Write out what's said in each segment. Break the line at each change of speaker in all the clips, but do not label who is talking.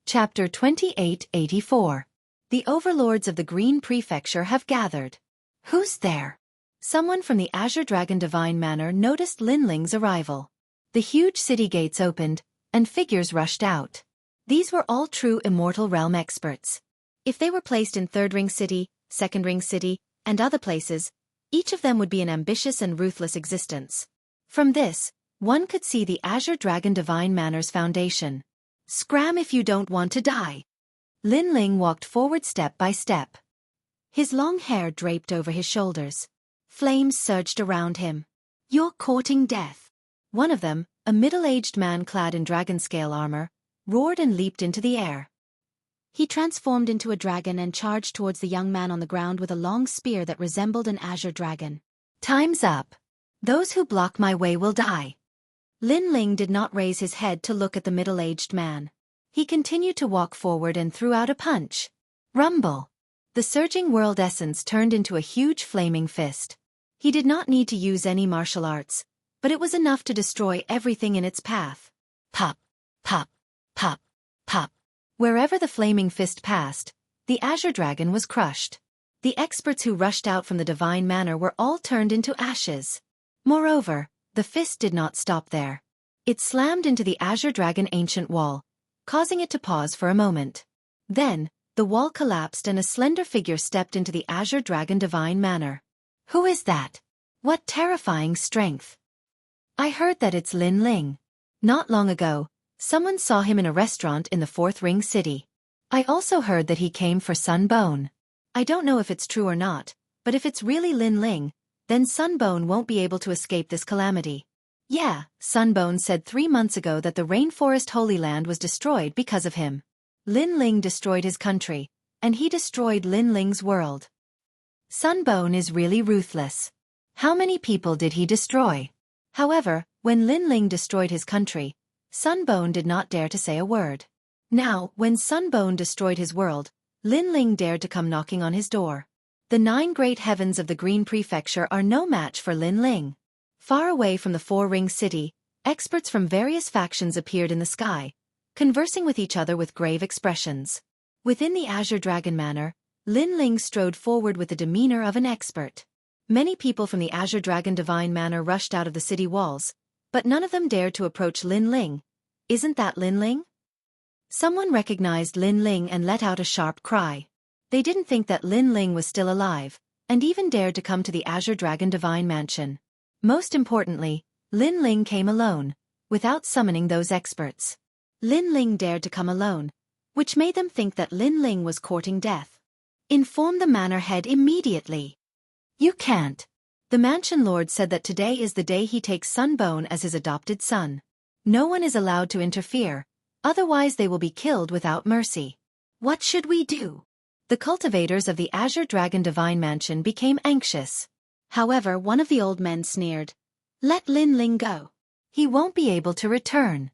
Chapter 2884. The overlords of the Green Prefecture have gathered. Who's there? Someone from the Azure Dragon Divine Manor noticed Lin Ling's arrival. The huge city gates opened, and figures rushed out. These were all true Immortal Realm experts. If they were placed in Third Ring City, Second Ring City, and other places, each of them would be an ambitious and ruthless existence. From this, one could see the Azure Dragon Divine Manor's foundation. Scram if you don't want to die. Lin Ling walked forward step by step. His long hair draped over his shoulders. Flames surged around him. You're courting death. One of them, a middle-aged man clad in dragon scale armor, roared and leaped into the air. He transformed into a dragon and charged towards the young man on the ground with a long spear that resembled an azure dragon. Time's up. Those who block my way will die. Lin Ling did not raise his head to look at the middle-aged man. He continued to walk forward and threw out a punch. Rumble. The surging world essence turned into a huge flaming fist. He did not need to use any martial arts, but it was enough to destroy everything in its path. Pop, pop, pop, pop. Wherever the flaming fist passed, the Azure Dragon was crushed. The experts who rushed out from the Divine Manor were all turned into ashes. Moreover, the fist did not stop there. It slammed into the Azure Dragon ancient wall, causing it to pause for a moment. Then, the wall collapsed and a slender figure stepped into the Azure Dragon Divine Manor. Who is that? What terrifying strength! I heard that it's Lin Ling. Not long ago, someone saw him in a restaurant in the Fourth Ring City. I also heard that he came for Sunbone. I don't know if it's true or not, but if it's really Lin Ling, then Sunbone won't be able to escape this calamity. Yeah, Sunbone said 3 months ago that the Rainforest Holy Land was destroyed because of him. Lin Ling destroyed his country, and he destroyed Lin Ling's world. Sunbone is really ruthless. How many people did he destroy? However, when Lin Ling destroyed his country, Sunbone did not dare to say a word. Now, when Sunbone destroyed his world, Lin Ling dared to come knocking on his door. The 9 great heavens of the Green Prefecture are no match for Lin Ling. Far away from the Four-Ring City, experts from various factions appeared in the sky, conversing with each other with grave expressions. Within the Azure Dragon Manor, Lin Ling strode forward with the demeanor of an expert. Many people from the Azure Dragon Divine Manor rushed out of the city walls, but none of them dared to approach Lin Ling. Isn't that Lin Ling? Someone recognized Lin Ling and let out a sharp cry. They didn't think that Lin Ling was still alive, and even dared to come to the Azure Dragon Divine Mansion. Most importantly, Lin Ling came alone, without summoning those experts. Lin Ling dared to come alone, which made them think that Lin Ling was courting death. Inform the manor head immediately. You can't. The mansion lord said that today is the day he takes Sunbone as his adopted son. No one is allowed to interfere, otherwise they will be killed without mercy. What should we do? The cultivators of the Azure Dragon Divine Mansion became anxious. However, one of the old men sneered. Let Lin Ling go. He won't be able to return.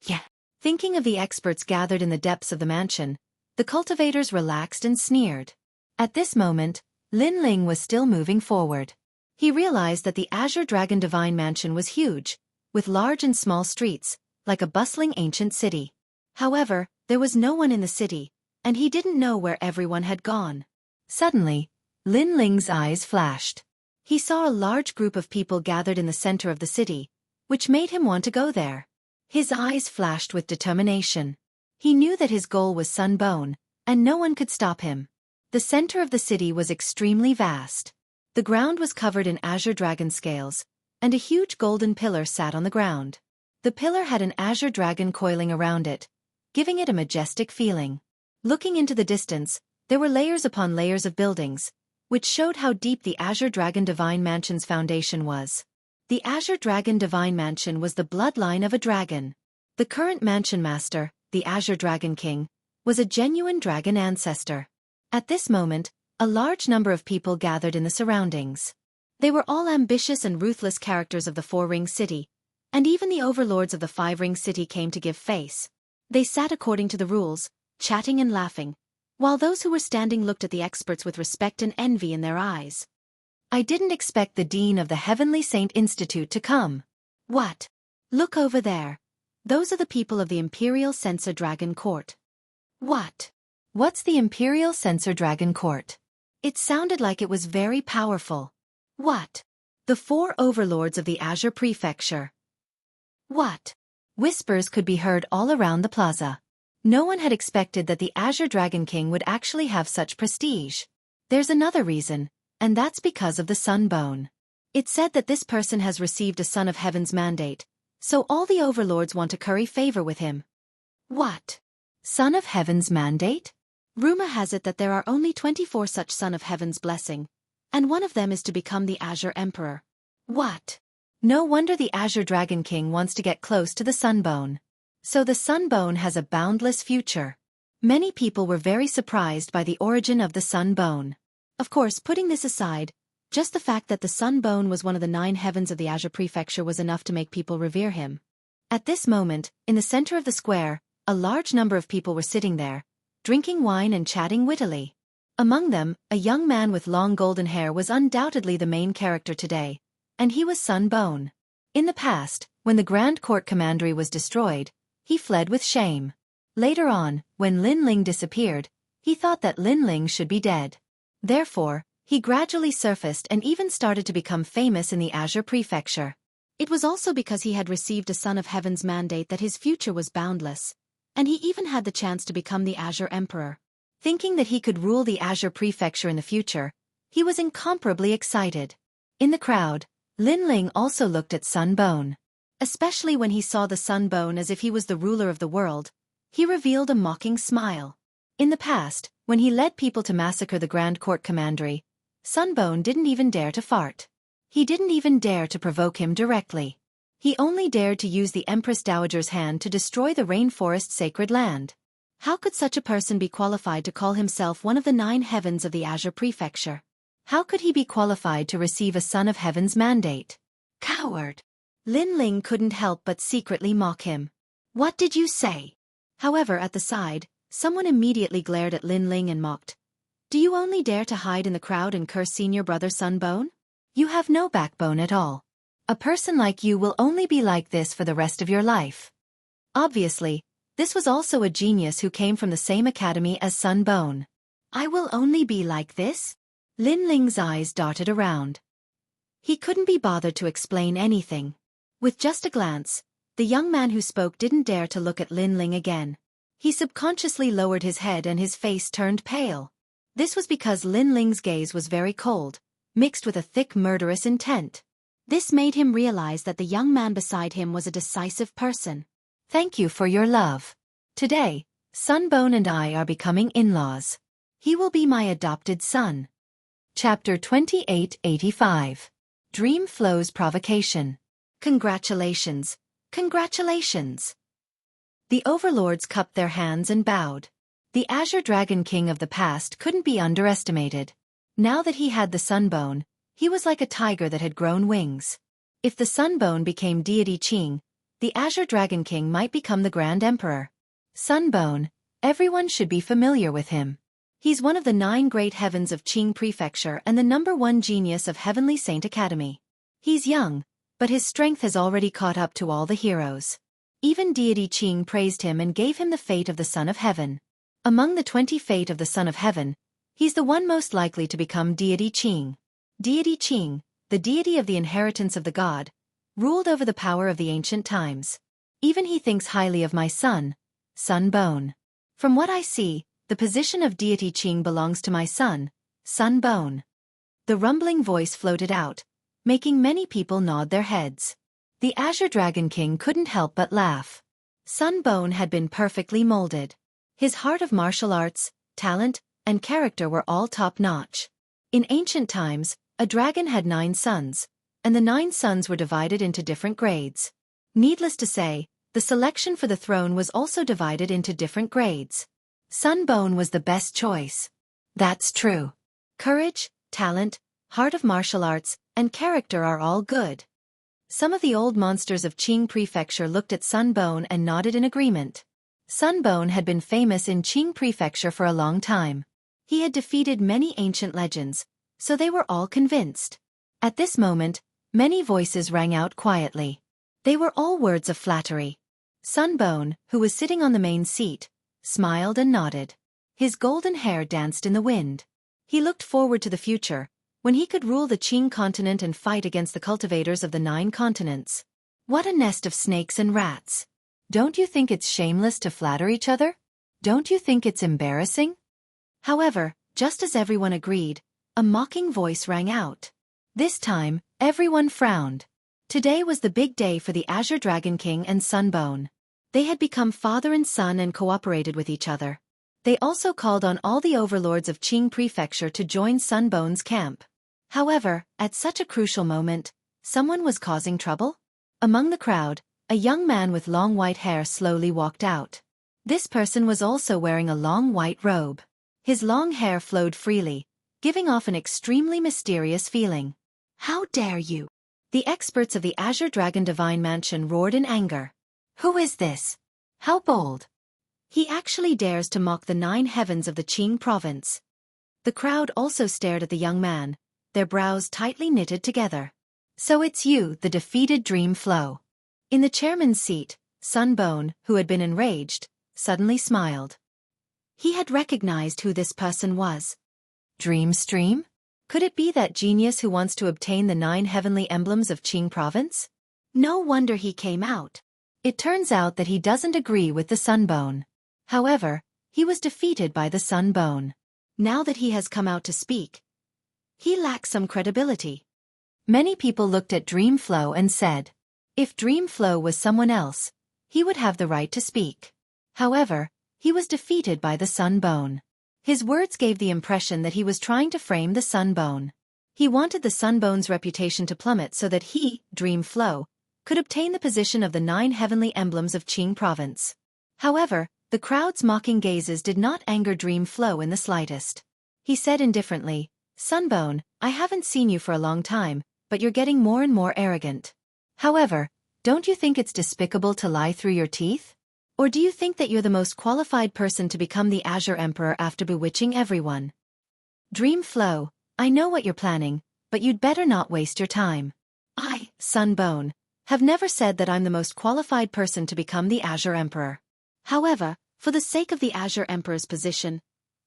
Yeah. Thinking of the experts gathered in the depths of the mansion, the cultivators relaxed and sneered. At this moment, Lin Ling was still moving forward. He realized that the Azure Dragon Divine Mansion was huge, with large and small streets, like a bustling ancient city. However, there was no one in the city, and he didn't know where everyone had gone. Suddenly, Lin Ling's eyes flashed. He saw a large group of people gathered in the center of the city, which made him want to go there. His eyes flashed with determination. He knew that his goal was Sunbone, and no one could stop him. The center of the city was extremely vast. The ground was covered in azure dragon scales, and a huge golden pillar sat on the ground. The pillar had an azure dragon coiling around it, giving it a majestic feeling. Looking into the distance, there were layers upon layers of buildings, which showed how deep the Azure Dragon Divine Mansion's foundation was. The Azure Dragon Divine Mansion was the bloodline of a dragon. The current mansion master, the Azure Dragon King, was a genuine dragon ancestor. At this moment, a large number of people gathered in the surroundings. They were all ambitious and ruthless characters of the Four-Ring City, and even the overlords of the Five-Ring City came to give face. They sat according to the rules, chatting and laughing, while those who were standing looked at the experts with respect and envy in their eyes. I didn't expect the Dean of the Heavenly Saint Institute to come. What? Look over there. Those are the people of the Imperial Censor Dragon Court. What? What's the Imperial Censor Dragon Court? It sounded like it was very powerful. What? The 4 overlords of the Azure Prefecture. What? Whispers could be heard all around the plaza. No one had expected that the Azure Dragon King would actually have such prestige. There's another reason, and that's because of the Sun Bone. It's said that this person has received a Son of Heaven's mandate, so all the overlords want to curry favor with him. What? Son of Heaven's mandate? Rumor has it that there are only 24 such Son of Heaven's blessing, and one of them is to become the Azure Emperor. What? No wonder the Azure Dragon King wants to get close to the Sunbone. So the Sunbone has a boundless future. Many people were very surprised by the origin of the Sunbone. Of course, putting this aside, just the fact that the Sunbone was one of the 9 heavens of the Azure Prefecture was enough to make people revere him. At this moment, in the center of the square, a large number of people were sitting there, drinking wine and chatting wittily. Among them, a young man with long golden hair was undoubtedly the main character today, and he was Sunbone. In the past, when the Grand Court Commandery was destroyed, he fled with shame. Later on, when Lin Ling disappeared, he thought that Lin Ling should be dead. Therefore, he gradually surfaced and even started to become famous in the Azure Prefecture. It was also because he had received a Son of Heaven's mandate that his future was boundless, and he even had the chance to become the Azure Emperor. Thinking that he could rule the Azure Prefecture in the future, he was incomparably excited. In the crowd, Lin Ling also looked at Sunbone. Especially when he saw the Sunbone as if he was the ruler of the world, he revealed a mocking smile. In the past, when he led people to massacre the Grand Court Commandery, Sunbone didn't even dare to fart. He didn't even dare to provoke him directly. He only dared to use the Empress Dowager's hand to destroy the rainforest sacred land. How could such a person be qualified to call himself one of the 9 heavens of the Azure Prefecture? How could he be qualified to receive a Son of Heaven's mandate? Coward! Lin Ling couldn't help but secretly mock him. What did you say? However, at the side, someone immediately glared at Lin Ling and mocked. Do you only dare to hide in the crowd and curse senior brother Sunbone? You have no backbone at all. A person like you will only be like this for the rest of your life. Obviously, this was also a genius who came from the same academy as Sunbone. I will only be like this? Lin Ling's eyes darted around. He couldn't be bothered to explain anything. With just a glance, the young man who spoke didn't dare to look at Lin Ling again. He subconsciously lowered his head and his face turned pale. This was because Lin Ling's gaze was very cold, mixed with a thick murderous intent. This made him realize that the young man beside him was a decisive person. Thank you for your love. Today, Sunbone and I are becoming in-laws. He will be my adopted son. Chapter 2885. Dream Flow's Provocation. Congratulations. Congratulations. The overlords cupped their hands and bowed. The Azure Dragon King of the past couldn't be underestimated. Now that he had the Sunbone, he was like a tiger that had grown wings. If the Sunbone became deity Qing, the Azure Dragon King might become the Grand Emperor. Sunbone, everyone should be familiar with him. He's one of the 9 great heavens of Qing Prefecture and the #1 genius of Heavenly Saint Academy. He's young, but his strength has already caught up to all the heroes. Even deity Qing praised him and gave him the fate of the Son of Heaven. Among the 20 fate of the Son of Heaven, he's the one most likely to become deity Qing. Deity Qing, the deity of the inheritance of the god, ruled over the power of the ancient times. Even he thinks highly of my son, Sunbone. From what I see, the position of deity Qing belongs to my son, Sunbone. The rumbling voice floated out, making many people nod their heads. The Azure Dragon King couldn't help but laugh. Sunbone had been perfectly molded. His heart of martial arts, talent, and character were all top-notch. In ancient times, a dragon had 9 sons, and the 9 sons were divided into different grades. Needless to say, the selection for the throne was also divided into different grades. Sunbone was the best choice. That's true. Courage, talent, heart of martial arts, and character are all good. Some of the old monsters of Qing Prefecture looked at Sunbone and nodded in agreement. Sunbone had been famous in Qing Prefecture for a long time. He had defeated many ancient legends, so they were all convinced. At this moment, many voices rang out quietly. They were all words of flattery. Sunbone, who was sitting on the main seat, smiled and nodded. His golden hair danced in the wind. He looked forward to the future, when he could rule the Qing continent and fight against the cultivators of the 9 continents. What a nest of snakes and rats! Don't you think it's shameless to flatter each other? Don't you think it's embarrassing? However, just as everyone agreed, a mocking voice rang out. This time, everyone frowned. Today was the big day for the Azure Dragon King and Sunbone. They had become father and son and cooperated with each other. They also called on all the overlords of Qing Prefecture to join Sunbone's camp. However, at such a crucial moment, someone was causing trouble. Among the crowd, a young man with long white hair slowly walked out. This person was also wearing a long white robe. His long hair flowed freely, giving off an extremely mysterious feeling. How dare you! The experts of the Azure Dragon Divine Mansion roared in anger. Who is this? How bold! He actually dares to mock the 9 heavens of the Qing province. The crowd also stared at the young man, their brows tightly knitted together. So it's you, the defeated Dream Flow. In the chairman's seat, Sunbone, who had been enraged, suddenly smiled. He had recognized who this person was. Dreamstream? Could it be that genius who wants to obtain the 9 heavenly emblems of Qing province? No wonder he came out. It turns out that he doesn't agree with the Sunbone. However, he was defeated by the Sunbone. Now that he has come out to speak, he lacks some credibility. Many people looked at Dreamflow and said, if Dreamflow was someone else, he would have the right to speak. However, he was defeated by the Sunbone. His words gave the impression that he was trying to frame the Sunbone. He wanted the Sunbone's reputation to plummet so that he, Dreamflow, could obtain the position of the 9 heavenly emblems of Qing province. However, the crowd's mocking gazes did not anger Dreamflow in the slightest. He said indifferently, Sunbone, I haven't seen you for a long time, but you're getting more and more arrogant. However, don't you think it's despicable to lie through your teeth? Or do you think that you're the most qualified person to become the Azure Emperor after bewitching everyone? Dreamflow, I know what you're planning, but you'd better not waste your time. I, Sunbone, have never said that I'm the most qualified person to become the Azure Emperor. However, for the sake of the Azure Emperor's position,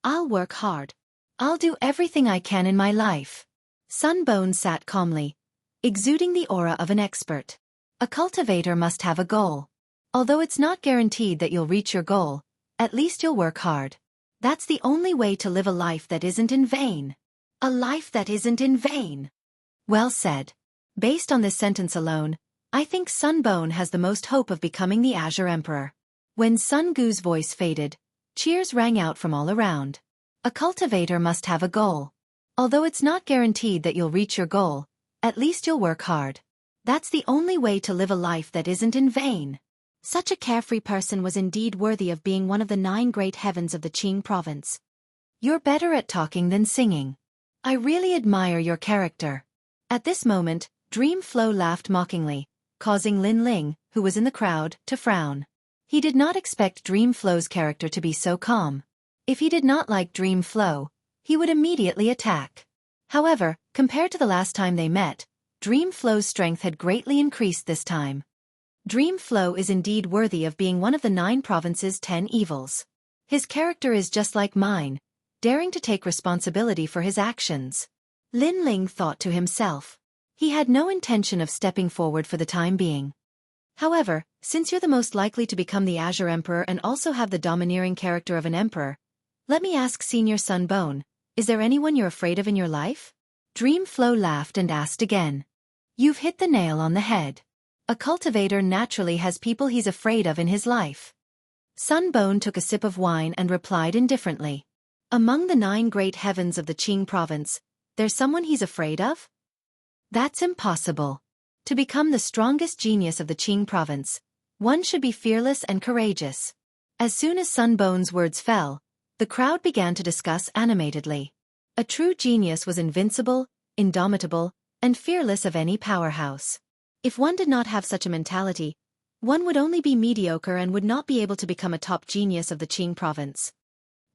I'll work hard. I'll do everything I can in my life. Sunbone sat calmly, exuding the aura of an expert. A cultivator must have a goal. Although it's not guaranteed that you'll reach your goal, at least you'll work hard. That's the only way to live a life that isn't in vain. A life that isn't in vain. Well said. Based on this sentence alone, I think Sunbone has the most hope of becoming the Azure Emperor. When Sun Gu's voice faded, cheers rang out from all around. A cultivator must have a goal. Although it's not guaranteed that you'll reach your goal, at least you'll work hard. That's the only way to live a life that isn't in vain. Such a carefree person was indeed worthy of being one of the 9 great heavens of the Qing province. You're better at talking than singing. I really admire your character. At this moment, Dreamflow laughed mockingly, causing Lin Ling, who was in the crowd, to frown. He did not expect Dreamflow's character to be so calm. If he did not like Dreamflow, he would immediately attack. However, compared to the last time they met, Dreamflow's strength had greatly increased this time. Dreamflow is indeed worthy of being one of the 9 province's 10 evils. His character is just like mine, daring to take responsibility for his actions. Lin Ling thought to himself. He had no intention of stepping forward for the time being. However, since you're the most likely to become the Azure Emperor and also have the domineering character of an emperor, let me ask Senior Sunbone, is there anyone you're afraid of in your life? Dreamflow laughed and asked again. You've hit the nail on the head. A cultivator naturally has people he's afraid of in his life. Sunbone took a sip of wine and replied indifferently. Among the 9 great heavens of the Qing province, there's someone he's afraid of? That's impossible. To become the strongest genius of the Qing province, one should be fearless and courageous. As soon as Sunbone's words fell, the crowd began to discuss animatedly. A true genius was invincible, indomitable, and fearless of any powerhouse. If one did not have such a mentality, one would only be mediocre and would not be able to become a top genius of the Qing province.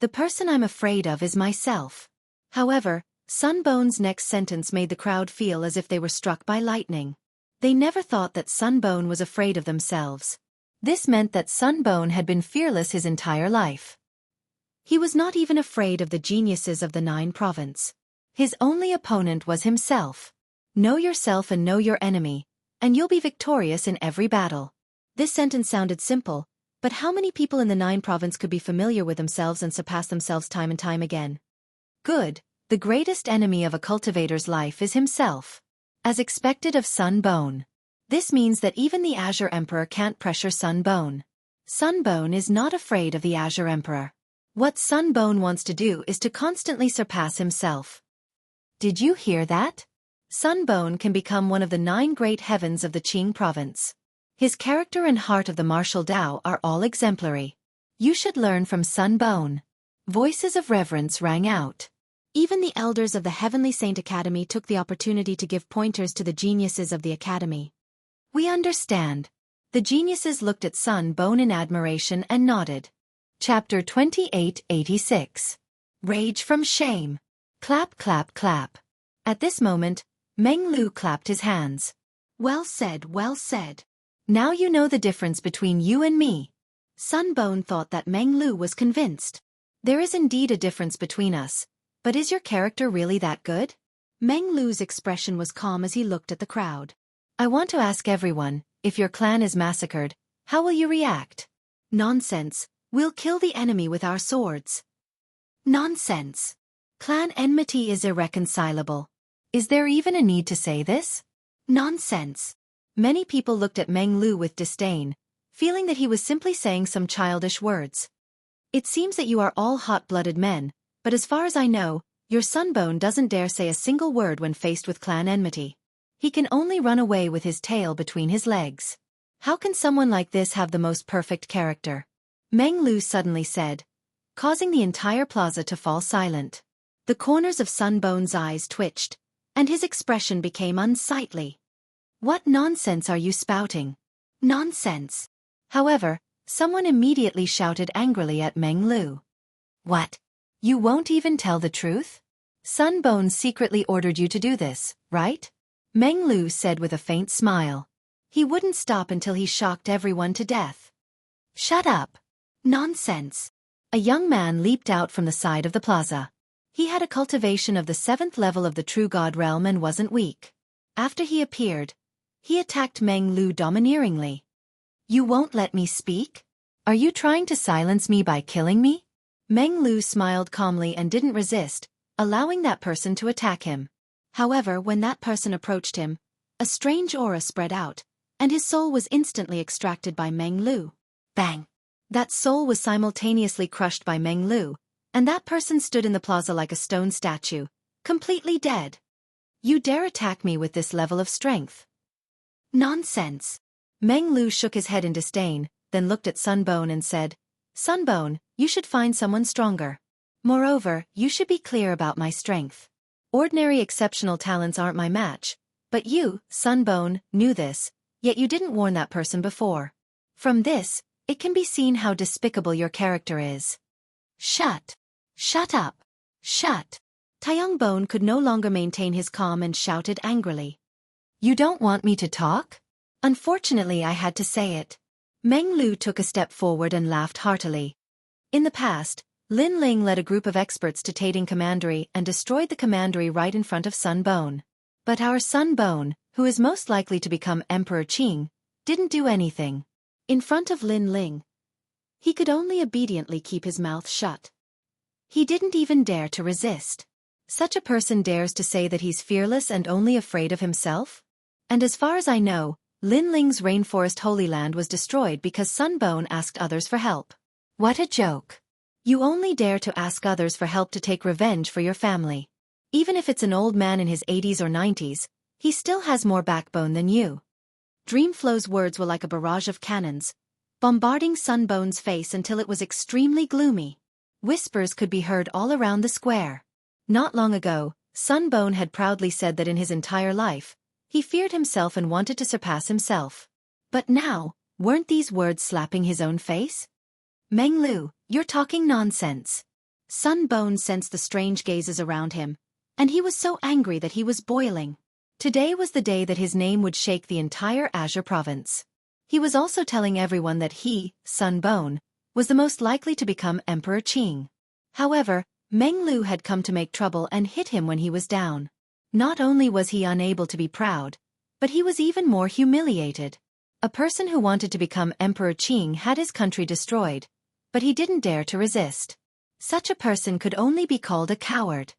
The person I'm afraid of is myself. However, Sunbone's next sentence made the crowd feel as if they were struck by lightning. They never thought that Sunbone was afraid of themselves. This meant that Sunbone had been fearless his entire life. He was not even afraid of the geniuses of the Nine Province. His only opponent was himself. Know yourself and know your enemy, and you'll be victorious in every battle. This sentence sounded simple, but how many people in the Nine Province could be familiar with themselves and surpass themselves time and time again? Good. The greatest enemy of a cultivator's life is himself. As expected of Sunbone. This means that even the Azure Emperor can't pressure Sunbone. Sunbone is not afraid of the Azure Emperor. What Sunbone wants to do is to constantly surpass himself. Did you hear that? Sunbone can become one of the 9 great heavens of the Qing province. His character and heart of the martial Tao are all exemplary. You should learn from Sunbone. Voices of reverence rang out. Even the elders of the Heavenly Saint Academy took the opportunity to give pointers to the geniuses of the academy. We understand. The geniuses looked at Sunbone in admiration and nodded. Chapter 2886. Rage from Shame. Clap, clap, clap. At this moment, Meng Lu clapped his hands. Well said, well said. Now you know the difference between you and me. Sunbone thought that Meng Lu was convinced. There is indeed a difference between us, but is your character really that good? Meng Lu's expression was calm as he looked at the crowd. I want to ask everyone, if your clan is massacred, how will you react? Nonsense, we'll kill the enemy with our swords. Nonsense. Clan enmity is irreconcilable. Is there even a need to say this? Nonsense. Many people looked at Meng Lu with disdain, feeling that he was simply saying some childish words. It seems that you are all hot-blooded men, but as far as I know, your Sunbone doesn't dare say a single word when faced with clan enmity. He can only run away with his tail between his legs. How can someone like this have the most perfect character? Meng Lu suddenly said, causing the entire plaza to fall silent. The corners of Sunbone's eyes twitched, and his expression became unsightly. What nonsense are you spouting? Nonsense. However, someone immediately shouted angrily at Meng Lu. What? You won't even tell the truth? Sunbone secretly ordered you to do this, right? Meng Lu said with a faint smile. He wouldn't stop until he shocked everyone to death. Shut up. Nonsense. A young man leaped out from the side of the plaza. He had a cultivation of the 7th level of the True God realm and wasn't weak. After he appeared, he attacked Meng Lu domineeringly. You won't let me speak? Are you trying to silence me by killing me? Meng Lu smiled calmly and didn't resist, allowing that person to attack him. However, when that person approached him, a strange aura spread out, and his soul was instantly extracted by Meng Lu. Bang! That soul was simultaneously crushed by Meng Lu, and that person stood in the plaza like a stone statue, completely dead. You dare attack me with this level of strength? Nonsense. Meng Lu shook his head in disdain, then looked at Sunbone and said, Sunbone, you should find someone stronger. Moreover, you should be clear about my strength. Ordinary exceptional talents aren't my match, but you, Sunbone, knew this, yet you didn't warn that person before. From this, it can be seen how despicable your character is. Shut. Shut up. Shut. Taeyongbone could no longer maintain his calm and shouted angrily. You don't want me to talk? Unfortunately, I had to say it. Meng Lu took a step forward and laughed heartily. In the past, Lin Ling led a group of experts to Taiding Commandery and destroyed the commandery right in front of Sunbone. But our Sunbone, who is most likely to become Emperor Qing, didn't do anything. In front of Lin Ling, he could only obediently keep his mouth shut. He didn't even dare to resist. Such a person dares to say that he's fearless and only afraid of himself? And as far as I know, Lin Ling's rainforest Holy Land was destroyed because Sunbone asked others for help. What a joke. You only dare to ask others for help to take revenge for your family. Even if it's an old man in his 80s or 90s, he still has more backbone than you. Dreamflow's words were like a barrage of cannons, bombarding Sunbone's face until it was extremely gloomy. Whispers could be heard all around the square. Not long ago, Sunbone had proudly said that in his entire life, he feared himself and wanted to surpass himself. But now, weren't these words slapping his own face? Meng Lu, you're talking nonsense. Sunbone sensed the strange gazes around him, and he was so angry that he was boiling. Today was the day that his name would shake the entire Azure province. He was also telling everyone that he, Sun Bone, was the most likely to become Emperor Qing. However, Meng Lu had come to make trouble and hit him when he was down. Not only was he unable to be proud, but he was even more humiliated. A person who wanted to become Emperor Qing had his country destroyed, but he didn't dare to resist. Such a person could only be called a coward.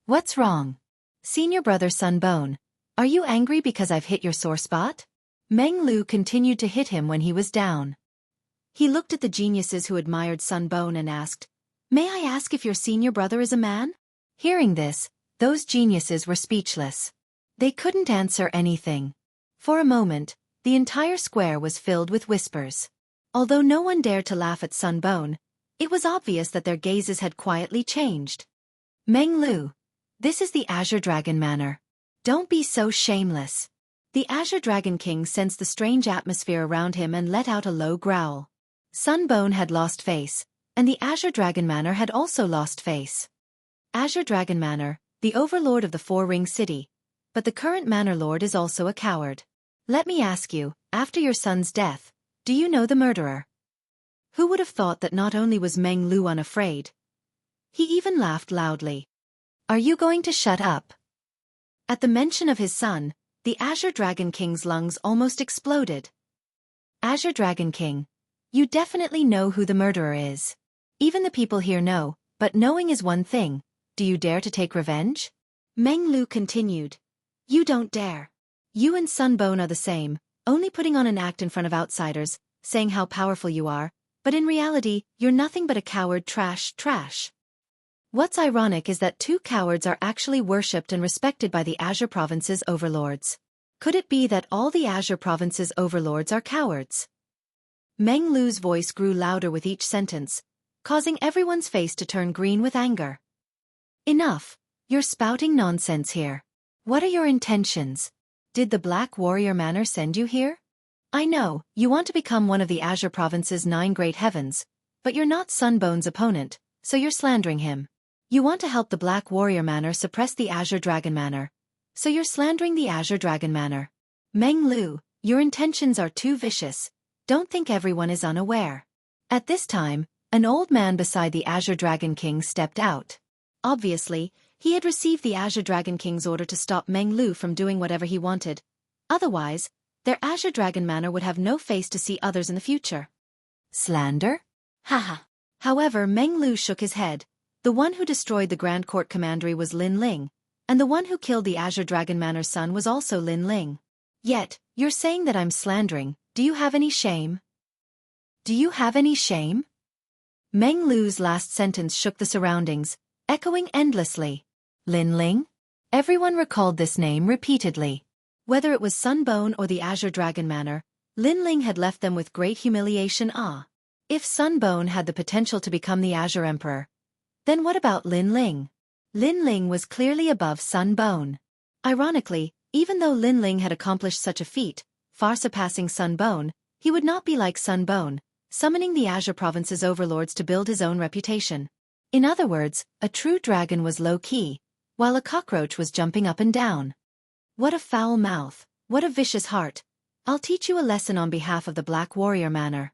What's wrong? Senior brother Sun Bone, are you angry because I've hit your sore spot? Meng Lu continued to hit him when he was down. He looked at the geniuses who admired Sun Bone and asked, "May I ask if your senior brother is a man?" Hearing this, those geniuses were speechless. They couldn't answer anything. For a moment, the entire square was filled with whispers. Although no one dared to laugh at Sun Bone, it was obvious that their gazes had quietly changed. Meng Lu, this is the Azure Dragon Manor. Don't be so shameless. The Azure Dragon King sensed the strange atmosphere around him and let out a low growl. Sun Bone had lost face, and the Azure Dragon Manor had also lost face. Azure Dragon Manor, the overlord of the Four-Ring City, but the current manor lord is also a coward. Let me ask you, after your son's death, do you know the murderer? Who would have thought that not only was Meng Lu unafraid, he even laughed loudly. Are you going to shut up? At the mention of his son, the Azure Dragon King's lungs almost exploded. Azure Dragon King, you definitely know who the murderer is. Even the people here know, but knowing is one thing. Do you dare to take revenge? Meng Lu continued. You don't dare. You and Sun Bone are the same, only putting on an act in front of outsiders, saying how powerful you are, but in reality, you're nothing but a coward trash. What's ironic is that two cowards are actually worshipped and respected by the Azure Province's overlords. Could it be that all the Azure Province's overlords are cowards? Meng Lu's voice grew louder with each sentence, causing everyone's face to turn green with anger. Enough, you're spouting nonsense here. What are your intentions? Did the Black Warrior Manor send you here? I know, you want to become one of the Azure Province's 9 great heavens, but you're not Sun Bone's opponent, so you're slandering him. You want to help the Black Warrior Manor suppress the Azure Dragon Manor, so you're slandering the Azure Dragon Manor. Meng Lu, your intentions are too vicious. Don't think everyone is unaware. At this time, an old man beside the Azure Dragon King stepped out. Obviously, he had received the Azure Dragon King's order to stop Meng Lu from doing whatever he wanted. Otherwise, their Azure Dragon Manor would have no face to see others in the future. Slander? Haha. However, Meng Lu shook his head. The one who destroyed the Grand Court Commandery was Lin Ling, and the one who killed the Azure Dragon Manor's son was also Lin Ling. Yet, you're saying that I'm slandering. Do you have any shame? Do you have any shame? Meng Lu's last sentence shook the surroundings, echoing endlessly. Lin Ling? Everyone recalled this name repeatedly. Whether it was Sun Bone or the Azure Dragon Manor, Lin Ling had left them with great humiliation. If Sun Bone had the potential to become the Azure Emperor, then what about Lin Ling? Lin Ling was clearly above Sun Bone. Ironically, even though Lin Ling had accomplished such a feat, far surpassing Sun Bone, he would not be like Sun Bone, summoning the Azure Province's overlords to build his own reputation. In other words, a true dragon was low-key, while a cockroach was jumping up and down. What a foul mouth, what a vicious heart. I'll teach you a lesson on behalf of the Black Warrior Manor.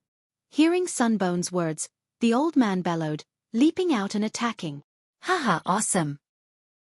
Hearing Sun Bone's words, the old man bellowed, leaping out and attacking. Haha, awesome.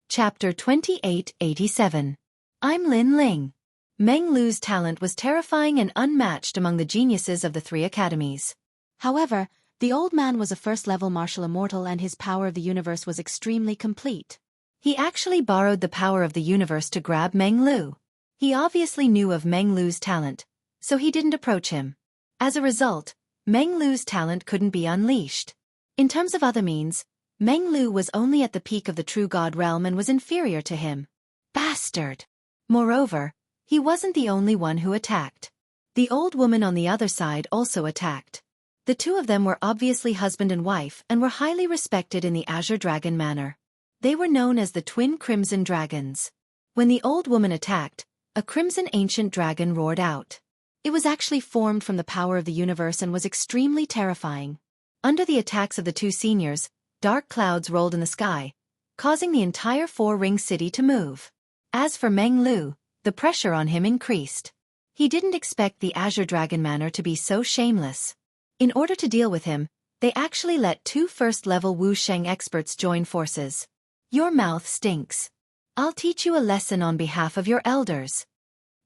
Chapter 2887. I'm Lin Ling. Meng Lu's talent was terrifying and unmatched among the geniuses of the 3 academies. However, the old man was a first-level martial immortal and his power of the universe was extremely complete. He actually borrowed the power of the universe to grab Meng Lu. He obviously knew of Meng Lu's talent, so he didn't approach him. As a result, Meng Lu's talent couldn't be unleashed. In terms of other means, Meng Lu was only at the peak of the true god realm and was inferior to him. Bastard! Moreover, he wasn't the only one who attacked. The old woman on the other side also attacked. The two of them were obviously husband and wife and were highly respected in the Azure Dragon Manor. They were known as the Twin Crimson Dragons. When the old woman attacked, a crimson ancient dragon roared out. It was actually formed from the power of the universe and was extremely terrifying. Under the attacks of the two seniors, dark clouds rolled in the sky, causing the entire Four-Ring City to move. As for Meng Lu, the pressure on him increased. He didn't expect the Azure Dragon Manor to be so shameless. In order to deal with him, they actually let 2 first-level Wuxia experts join forces. Your mouth stinks. I'll teach you a lesson on behalf of your elders.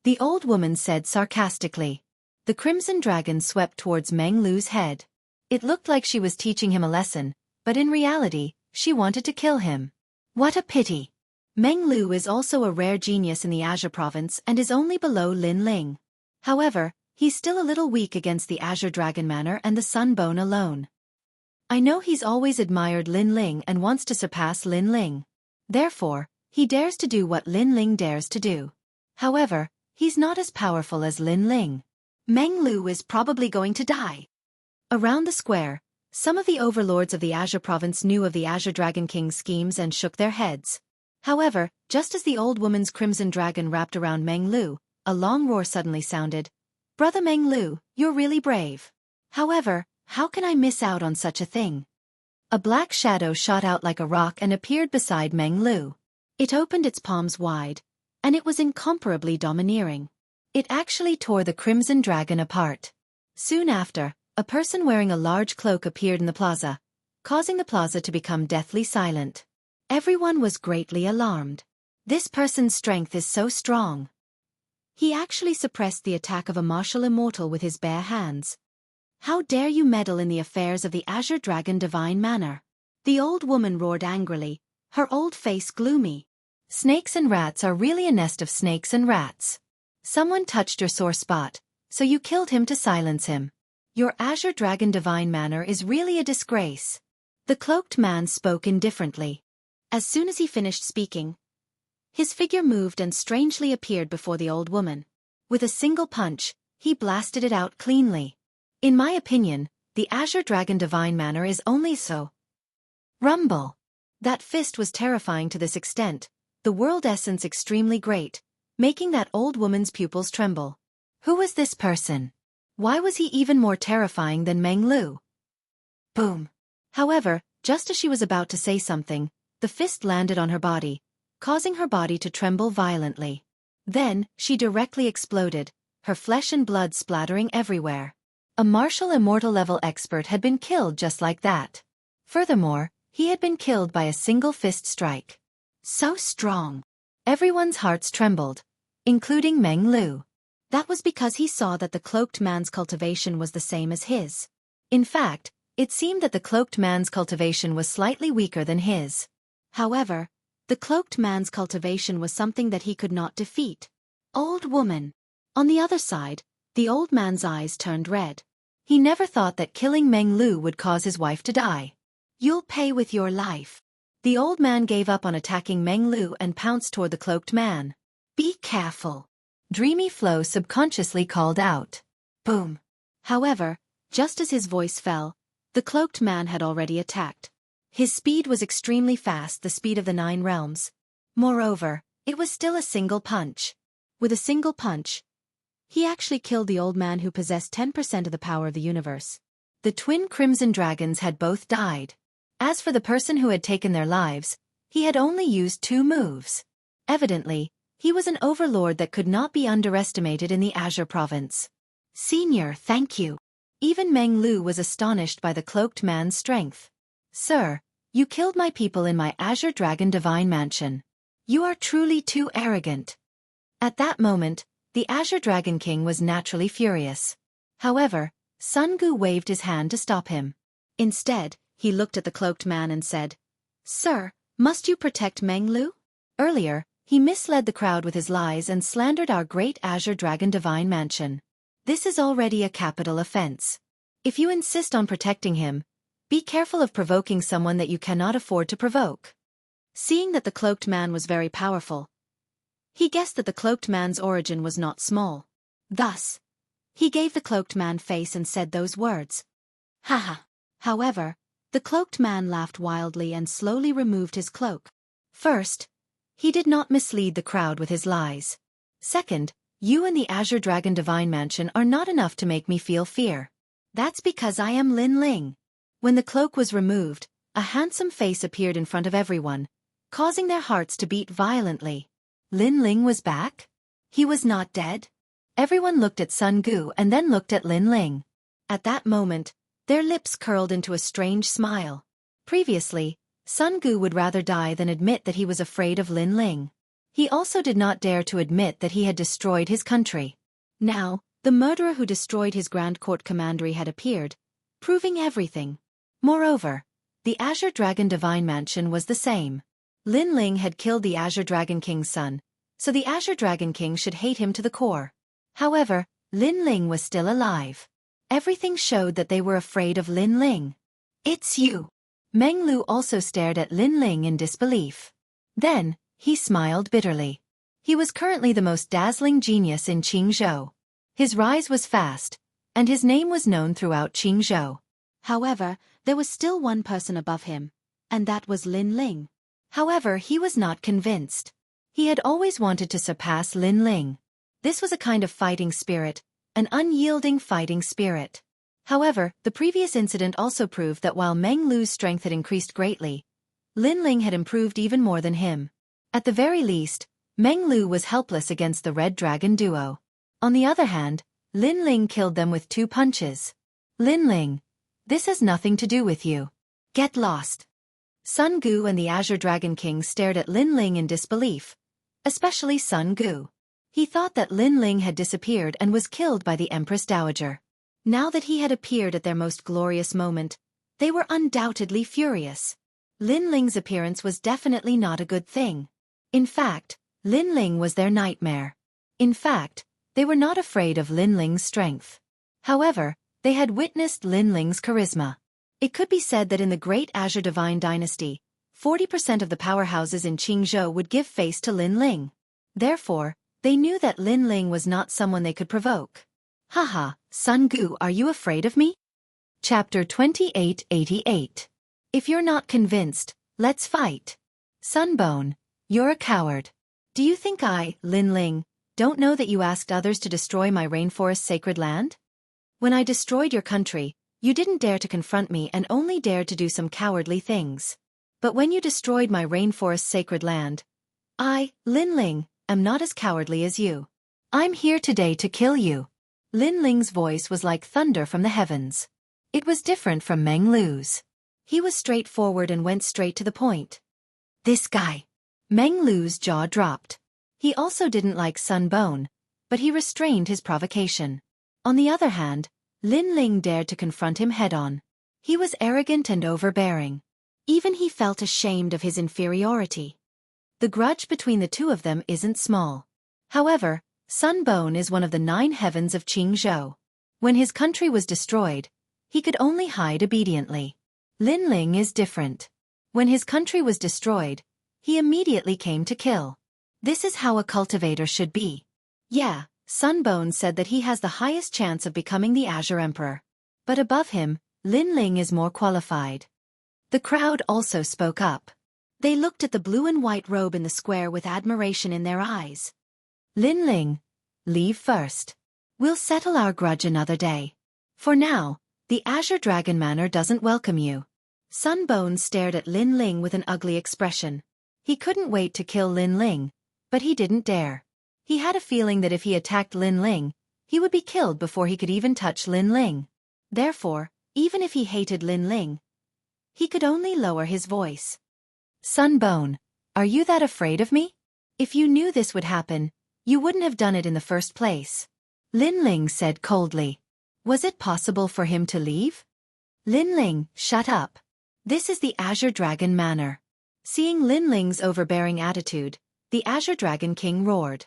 The old woman said sarcastically. The Crimson Dragon swept towards Meng Lu's head. It looked like she was teaching him a lesson, but in reality, she wanted to kill him. What a pity. Meng Lu is also a rare genius in the Azure province and is only below Lin Ling. However, he's still a little weak against the Azure Dragon Manor and the Sunbone alone. I know he's always admired Lin Ling and wants to surpass Lin Ling. Therefore, he dares to do what Lin Ling dares to do. However, he's not as powerful as Lin Ling. Meng Lu is probably going to die. Around the square, some of the overlords of the Azure province knew of the Azure Dragon King's schemes and shook their heads. However, just as the old woman's crimson dragon wrapped around Meng Lu, a long roar suddenly sounded. Brother Meng Lu, you're really brave. However, how can I miss out on such a thing? A black shadow shot out like a rock and appeared beside Meng Lu. It opened its palms wide, and it was incomparably domineering. It actually tore the crimson dragon apart. Soon after, a person wearing a large cloak appeared in the plaza, causing the plaza to become deathly silent. Everyone was greatly alarmed. This person's strength is so strong. He actually suppressed the attack of a martial immortal with his bare hands. How dare you meddle in the affairs of the Azure Dragon Divine Manor? The old woman roared angrily, her old face gloomy. Snakes and rats are really a nest of snakes and rats. Someone touched your sore spot, so you killed him to silence him. Your Azure Dragon Divine Manor is really a disgrace. The cloaked man spoke indifferently. As soon as he finished speaking, his figure moved and strangely appeared before the old woman. With a single punch, he blasted it out cleanly. In my opinion, the Azure Dragon Divine Manor is only so. Rumble. That fist was terrifying to this extent, the world essence extremely great, making that old woman's pupils tremble. Who was this person? Why was he even more terrifying than Meng Lu? Boom. However, just as she was about to say something, the fist landed on her body, causing her body to tremble violently. Then, she directly exploded, her flesh and blood splattering everywhere. A martial immortal level expert had been killed just like that. Furthermore, he had been killed by a single fist strike. So strong. Everyone's hearts trembled, including Meng Lu. That was because he saw that the cloaked man's cultivation was the same as his. In fact, it seemed that the cloaked man's cultivation was slightly weaker than his. However, the cloaked man's cultivation was something that he could not defeat. Old woman. On the other side, the old man's eyes turned red. He never thought that killing Meng Lu would cause his wife to die. You'll pay with your life. The old man gave up on attacking Meng Lu and pounced toward the cloaked man. Be careful. Dreamy Flow subconsciously called out. Boom. However, just as his voice fell, the cloaked man had already attacked. His speed was extremely fast, the speed of the 9 realms. Moreover, it was still a single punch. With a single punch, he actually killed the old man who possessed 10% of the power of the universe. The twin crimson dragons had both died. As for the person who had taken their lives, he had only used 2 moves. Evidently, he was an overlord that could not be underestimated in the Azure province. Senior, thank you. Even Meng Lu was astonished by the cloaked man's strength. Sir, you killed my people in my Azure Dragon Divine Mansion. You are truly too arrogant. At that moment, the Azure Dragon King was naturally furious. However, Sun Gu waved his hand to stop him. Instead, he looked at the cloaked man and said, Sir, must you protect Meng Lu? Earlier, he misled the crowd with his lies and slandered our great Azure Dragon Divine Mansion. This is already a capital offense. If you insist on protecting him, be careful of provoking someone that you cannot afford to provoke. Seeing that the cloaked man was very powerful, he guessed that the cloaked man's origin was not small. Thus, he gave the cloaked man face and said those words. Haha. However, the cloaked man laughed wildly and slowly removed his cloak. First, he did not mislead the crowd with his lies. Second, you and the Azure Dragon Divine Mansion are not enough to make me feel fear. That's because I am Lin Ling. When the cloak was removed, a handsome face appeared in front of everyone, causing their hearts to beat violently. Lin Ling was back? He was not dead? Everyone looked at Sun Gu and then looked at Lin Ling. At that moment, their lips curled into a strange smile. Previously, Sun Gu would rather die than admit that he was afraid of Lin Ling. He also did not dare to admit that he had destroyed his country. Now, the murderer who destroyed his Grand Court commandery had appeared, proving everything. Moreover, the Azure Dragon Divine Mansion was the same. Lin Ling had killed the Azure Dragon King's son, so the Azure Dragon King should hate him to the core. However, Lin Ling was still alive. Everything showed that they were afraid of Lin Ling. "It's you." Meng Lu also stared at Lin Ling in disbelief. Then, he smiled bitterly. He was currently the most dazzling genius in Jianghu. His rise was fast, and his name was known throughout Jianghu. However, there was still one person above him, and that was Lin Ling. However, he was not convinced. He had always wanted to surpass Lin Ling. This was a kind of fighting spirit, an unyielding fighting spirit. However, the previous incident also proved that while Meng Lu's strength had increased greatly, Lin Ling had improved even more than him. At the very least, Meng Lu was helpless against the Red Dragon duo. On the other hand, Lin Ling killed them with 2 punches. "Lin Ling, this has nothing to do with you. Get lost." Sun Gu and the Azure Dragon King stared at Lin Ling in disbelief, especially Sun Gu. He thought that Lin Ling had disappeared and was killed by the Empress Dowager. Now that he had appeared at their most glorious moment, they were undoubtedly furious. Lin Ling's appearance was definitely not a good thing. In fact, Lin Ling was their nightmare. In fact, they were not afraid of Lin Ling's strength. However, they had witnessed Lin Ling's charisma. It could be said that in the Great Azure Divine Dynasty, 40% of the powerhouses in Jianghu would give face to Lin Ling. Therefore, they knew that Lin Ling was not someone they could provoke. "Haha, Sun Gu, are you afraid of me?" Chapter 2888. If you're not convinced, let's fight. Sunbone, you're a coward. Do you think I, Lin Ling, don't know that you asked others to destroy my rainforest sacred land? When I destroyed your country, you didn't dare to confront me and only dared to do some cowardly things. But when you destroyed my rainforest sacred land, I, Lin Ling, am not as cowardly as you. I'm here today to kill you. Lin Ling's voice was like thunder from the heavens. It was different from Meng Lu's. He was straightforward and went straight to the point. "This guy." Meng Lu's jaw dropped. He also didn't like Sunbone, but he restrained his provocation. On the other hand, Lin Ling dared to confront him head-on. He was arrogant and overbearing. Even he felt ashamed of his inferiority. The grudge between the two of them isn't small. However, Sunbone is one of the 9 heavens of Jianghu. When his country was destroyed, he could only hide obediently. Lin Ling is different. When his country was destroyed, he immediately came to kill. This is how a cultivator should be. Yeah, Sunbone said that he has the highest chance of becoming the Azure Emperor. But above him, Lin Ling is more qualified. The crowd also spoke up. They looked at the blue and white robe in the square with admiration in their eyes. "Lin Ling, leave first. We'll settle our grudge another day. For now, the Azure Dragon Manor doesn't welcome you." Sunbone stared at Lin Ling with an ugly expression. He couldn't wait to kill Lin Ling, but he didn't dare. He had a feeling that if he attacked Lin Ling, he would be killed before he could even touch Lin Ling. Therefore, even if he hated Lin Ling, he could only lower his voice. "Sunbone, are you that afraid of me? If you knew this would happen, you wouldn't have done it in the first place." Lin Ling said coldly. Was it possible for him to leave? "Lin Ling, shut up. This is the Azure Dragon Manor." Seeing Lin Ling's overbearing attitude, the Azure Dragon King roared.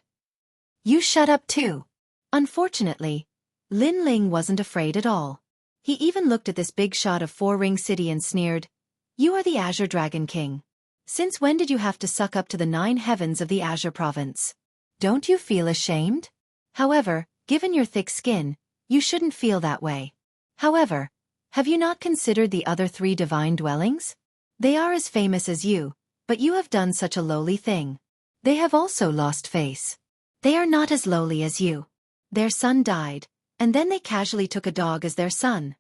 "You shut up too." Unfortunately, Lin Ling wasn't afraid at all. He even looked at this big shot of 4-ring city and sneered, "You are the Azure Dragon King. Since when did you have to suck up to the 9 heavens of the Azure Province? Don't you feel ashamed? However, given your thick skin, you shouldn't feel that way. However, have you not considered the other 3 divine dwellings? They are as famous as you, but you have done such a lowly thing. They have also lost face. They are not as lowly as you. Their son died, and then they casually took a dog as their son."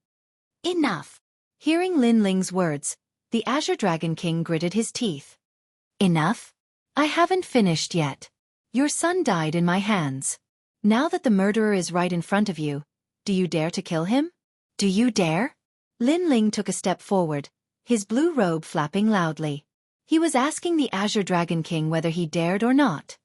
"Enough." Hearing Lin Ling's words, the Azure Dragon King gritted his teeth. "Enough? I haven't finished yet. Your son died in my hands. Now that the murderer is right in front of you, do you dare to kill him? Do you dare? Lin Ling took a step forward, his blue robe flapping loudly. He was asking the Azure Dragon King whether he dared or not.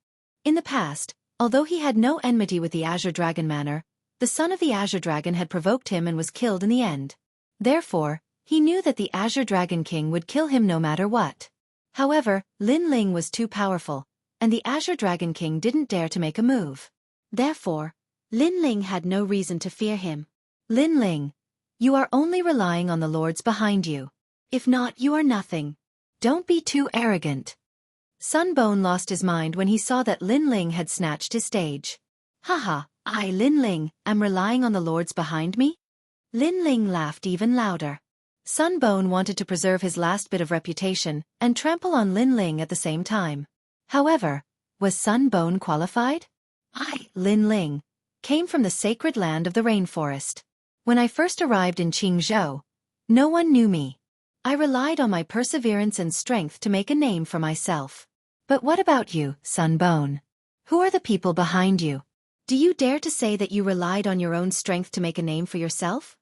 In the past, although he had no enmity with the Azure Dragon Manor, the son of the Azure Dragon had provoked him and was killed in the end. Therefore, he knew that the Azure Dragon King would kill him no matter what. However, Lin Ling was too powerful, and the Azure Dragon King didn't dare to make a move. Therefore, Lin Ling had no reason to fear him. Lin Ling, you are only relying on the lords behind you. If not, you are nothing. Don't be too arrogant. Sun Bone lost his mind when he saw that Lin Ling had snatched his stage. Haha, I, Lin Ling, am relying on the lords behind me? Lin Ling laughed even louder. Sun Bone wanted to preserve his last bit of reputation and trample on Lin Ling at the same time. However, was Sun Bone qualified? I, Lin Ling, came from the sacred land of the rainforest. When I first arrived in Jianghu, no one knew me. I relied on my perseverance and strength to make a name for myself. But what about you, Sun Bone? Who are the people behind you? Do you dare to say that you relied on your own strength to make a name for yourself?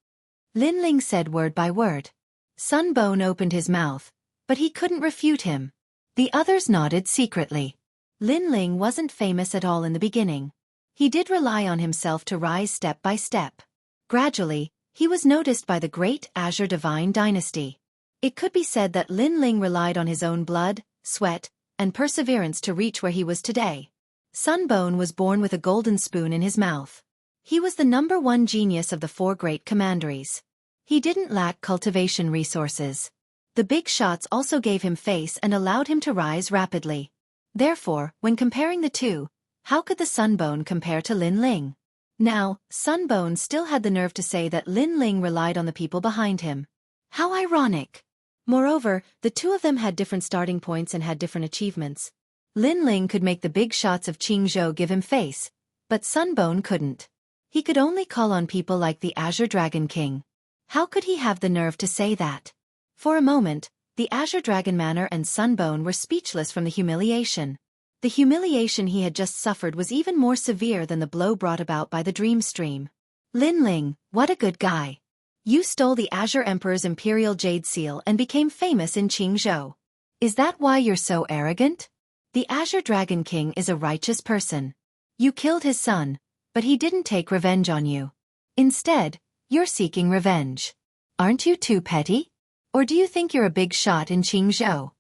Lin Ling said word by word. Sun Bone opened his mouth, but he couldn't refute him. The others nodded secretly. Lin Ling wasn't famous at all in the beginning. He did rely on himself to rise step by step. Gradually, he was noticed by the great Azure Divine Dynasty. It could be said that Lin Ling relied on his own blood, sweat, and perseverance to reach where he was today. Sun Bone was born with a golden spoon in his mouth. He was the #1 genius of the 4 great commanderies. He didn't lack cultivation resources. The big shots also gave him face and allowed him to rise rapidly. Therefore, when comparing the two, how could the Sun Bone compare to Lin Ling? Now, Sun Bone still had the nerve to say that Lin Ling relied on the people behind him. How ironic! Moreover, the two of them had different starting points and had different achievements. Lin Ling could make the big shots of Jianghu give him face, but Sun Bone couldn't. He could only call on people like the Azure Dragon King. How could he have the nerve to say that? For a moment, the Azure Dragon Manor and Sun Bone were speechless from the humiliation. The humiliation he had just suffered was even more severe than the blow brought about by the dream stream. Lin Ling, what a good guy. You stole the Azure Emperor's Imperial Jade Seal and became famous in Jianghu. Is that why you're so arrogant? The Azure Dragon King is a righteous person. You killed his son, but he didn't take revenge on you. Instead, you're seeking revenge. Aren't you too petty? Or do you think you're a big shot in Jianghu?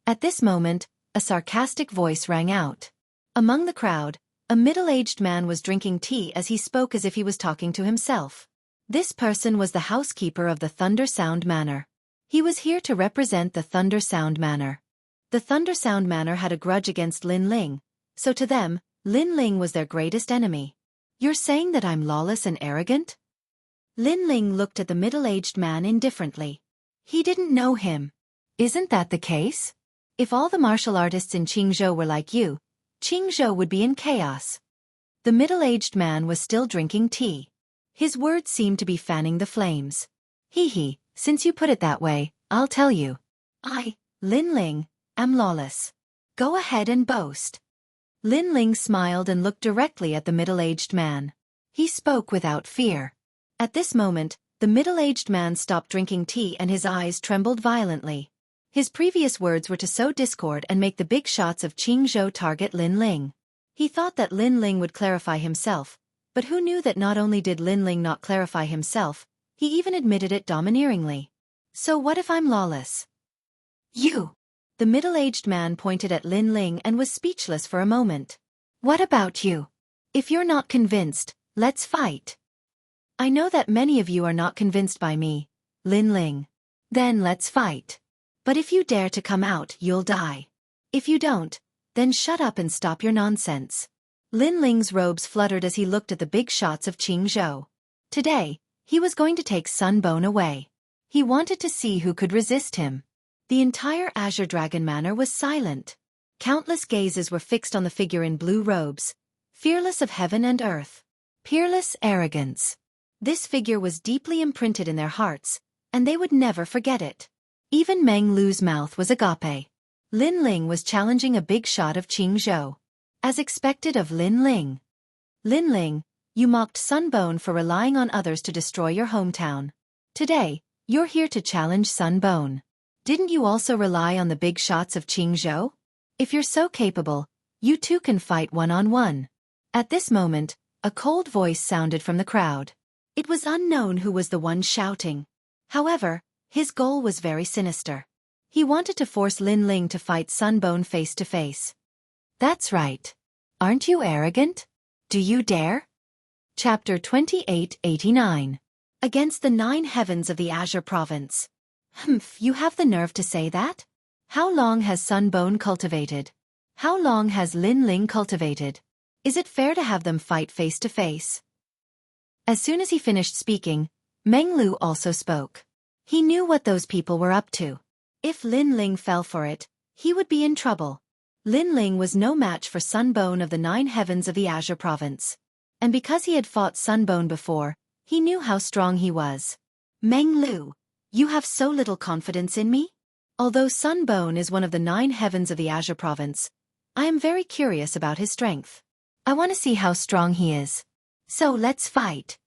At this moment, a sarcastic voice rang out. Among the crowd, a middle-aged man was drinking tea as he spoke as if he was talking to himself. This person was the housekeeper of the Thunder Sound Manor. He was here to represent the Thunder Sound Manor. The Thunder Sound Manor had a grudge against Lin Ling, so to them, Lin Ling was their greatest enemy. You're saying that I'm lawless and arrogant? Lin Ling looked at the middle-aged man indifferently. He didn't know him. Isn't that the case? If all the martial artists in Jianghu were like you, Jianghu would be in chaos. The middle-aged man was still drinking tea. His words seemed to be fanning the flames. Hee, since you put it that way, I'll tell you. I, Lin Ling, am lawless. Go ahead and boast. Lin Ling smiled and looked directly at the middle-aged man. He spoke without fear. At this moment, the middle-aged man stopped drinking tea and his eyes trembled violently. His previous words were to sow discord and make the big shots of Jianghu target Lin Ling. He thought that Lin Ling would clarify himself, but who knew that not only did Lin Ling not clarify himself, he even admitted it domineeringly. So what if I'm lawless? You! The middle-aged man pointed at Lin Ling and was speechless for a moment. What about you? If you're not convinced, let's fight. I know that many of you are not convinced by me, Lin Ling. Then let's fight. But if you dare to come out, you'll die. If you don't, then shut up and stop your nonsense. Lin Ling's robes fluttered as he looked at the big shots of Jianghu. Today, he was going to take Sun Bone away. He wanted to see who could resist him. The entire Azure Dragon Manor was silent. Countless gazes were fixed on the figure in blue robes, fearless of heaven and earth. Peerless arrogance. This figure was deeply imprinted in their hearts, and they would never forget it. Even Meng Lu's mouth was agape. Lin Ling was challenging a big shot of Jianghu. As expected of Lin Ling. Linling, you mocked Sunbone for relying on others to destroy your hometown. Today, you're here to challenge Sunbone. Didn't you also rely on the big shots of Jianghu? If you're so capable, you too can fight one-on-one. At this moment, a cold voice sounded from the crowd. It was unknown who was the one shouting. However, his goal was very sinister. He wanted to force Linling to fight Sunbone face to face. That's right. Aren't you arrogant? Do you dare? Chapter 2889. Against the 9 heavens of the Azure Province. Humph, you have the nerve to say that? How long has Sunbone cultivated? How long has Linling cultivated? Is it fair to have them fight face to face? As soon as he finished speaking, Meng Lu also spoke. He knew what those people were up to. If Linling fell for it, he would be in trouble. Linling was no match for Sunbone of the 9 heavens of the Azure Province. And because he had fought Sunbone before, he knew how strong he was. Meng Lu, you have so little confidence in me? Although Sunbone is one of the 9 heavens of the Azure Province, I am very curious about his strength. I want to see how strong he is. So let's fight.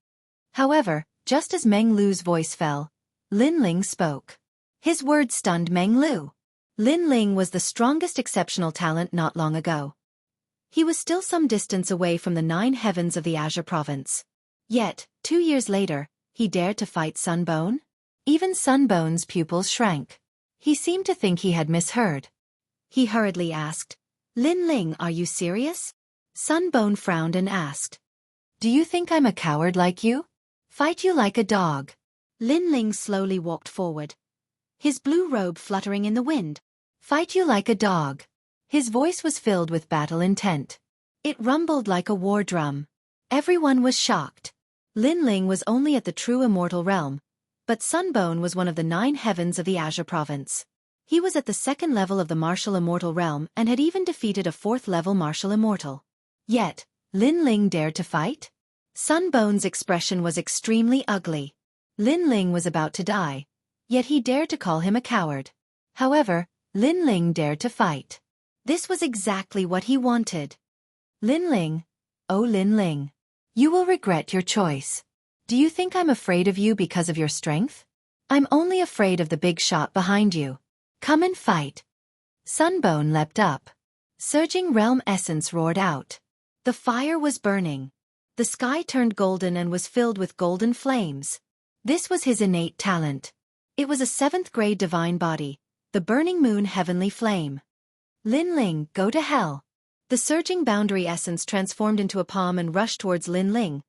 However, just as Meng Lu's voice fell, Linling spoke. His words stunned Meng Lu. Linling was the strongest exceptional talent not long ago. He was still some distance away from the 9 heavens of the Azure Province. Yet, 2 years later, he dared to fight Sunbone? Even Sunbone's pupils shrank. He seemed to think he had misheard. He hurriedly asked, Linling, are you serious? Sunbone frowned and asked, do you think I'm a coward like you? Fight you like a dog. Linling slowly walked forward, his blue robe fluttering in the wind. Fight you like a dog. His voice was filled with battle intent. It rumbled like a war drum. Everyone was shocked. Linling was only at the true immortal realm, but Sunbone was one of the 9 heavens of the Azure Province. He was at the 2nd level of the martial immortal realm and had even defeated a 4th level martial immortal. Yet, Linling dared to fight? Sunbone's expression was extremely ugly. Linling was about to die, yet he dared to call him a coward. However, Linling dared to fight. This was exactly what he wanted. Linling, oh Linling, you will regret your choice. Do you think I'm afraid of you because of your strength? I'm only afraid of the big shot behind you. Come and fight. Sunbone leapt up. Surging realm essence roared out. The fire was burning. The sky turned golden and was filled with golden flames. This was his innate talent. It was a 7th grade divine body, the burning moon heavenly flame. Linling, go to hell. The surging boundary essence transformed into a palm and rushed towards Linling,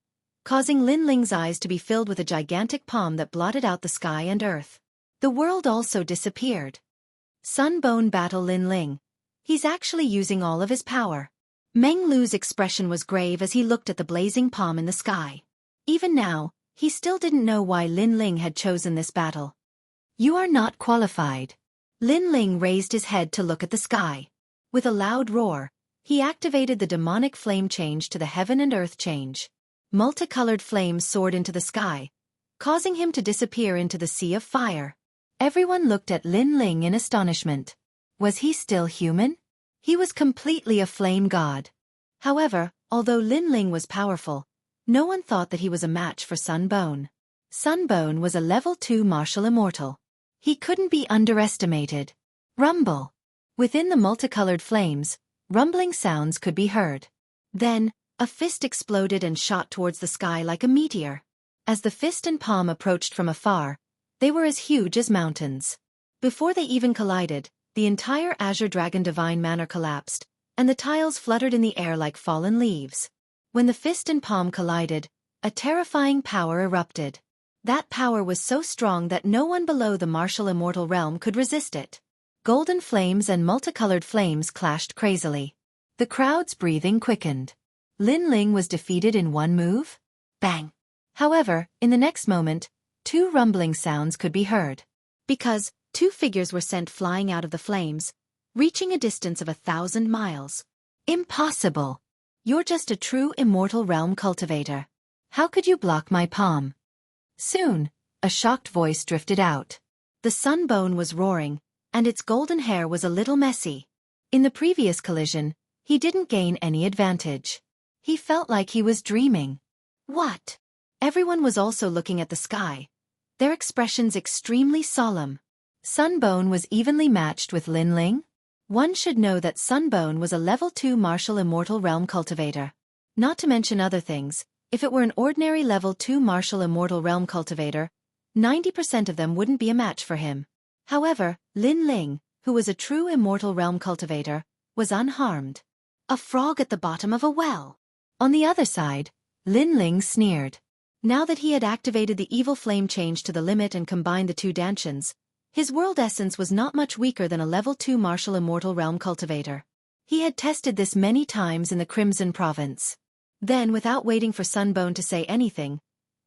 causing Linling's eyes to be filled with a gigantic palm that blotted out the sky and earth. The world also disappeared. Sunbone battle Linling. He's actually using all of his power. Meng Lu's expression was grave as he looked at the blazing palm in the sky. Even now, he still didn't know why Linling had chosen this battle. You are not qualified. Linling raised his head to look at the sky. With a loud roar, he activated the demonic flame change to the heaven and earth change. Multicolored flames soared into the sky, causing him to disappear into the sea of fire. Everyone looked at Linling in astonishment. Was he still human? He was completely a flame god. However, although Linling was powerful, no one thought that he was a match for Sunbone. Sunbone was a level 2 martial immortal. He couldn't be underestimated. Rumble. Within the multicolored flames, rumbling sounds could be heard. Then, a fist exploded and shot towards the sky like a meteor. As the fist and palm approached from afar, they were as huge as mountains. Before they even collided, the entire Azure Dragon Divine Manor collapsed, and the tiles fluttered in the air like fallen leaves. When the fist and palm collided, a terrifying power erupted. That power was so strong that no one below the martial immortal realm could resist it. Golden flames and multicolored flames clashed crazily. The crowd's breathing quickened. Linling was defeated in one move? Bang! However, in the next moment, 2 rumbling sounds could be heard. Because 2 figures were sent flying out of the flames, reaching a distance of 1,000 miles. Impossible! You're just a true immortal realm cultivator. How could you block my palm? Soon, a shocked voice drifted out. The Sunbone was roaring, and its golden hair was a little messy. In the previous collision, he didn't gain any advantage. He felt like he was dreaming. What? Everyone was also looking at the sky, their expressions extremely solemn. Sunbone was evenly matched with Linling. One should know that Sunbone was a level 2 martial immortal realm cultivator. Not to mention other things, if it were an ordinary level 2 martial immortal realm cultivator, 90% of them wouldn't be a match for him. However, Linling, who was a true immortal realm cultivator, was unharmed. A frog at the bottom of a well. On the other side, Linling sneered. Now that he had activated the evil flame change to the limit and combined the two dantians, his world essence was not much weaker than a level 2 martial immortal realm cultivator. He had tested this many times in the Crimson Province. Then, without waiting for Sunbone to say anything,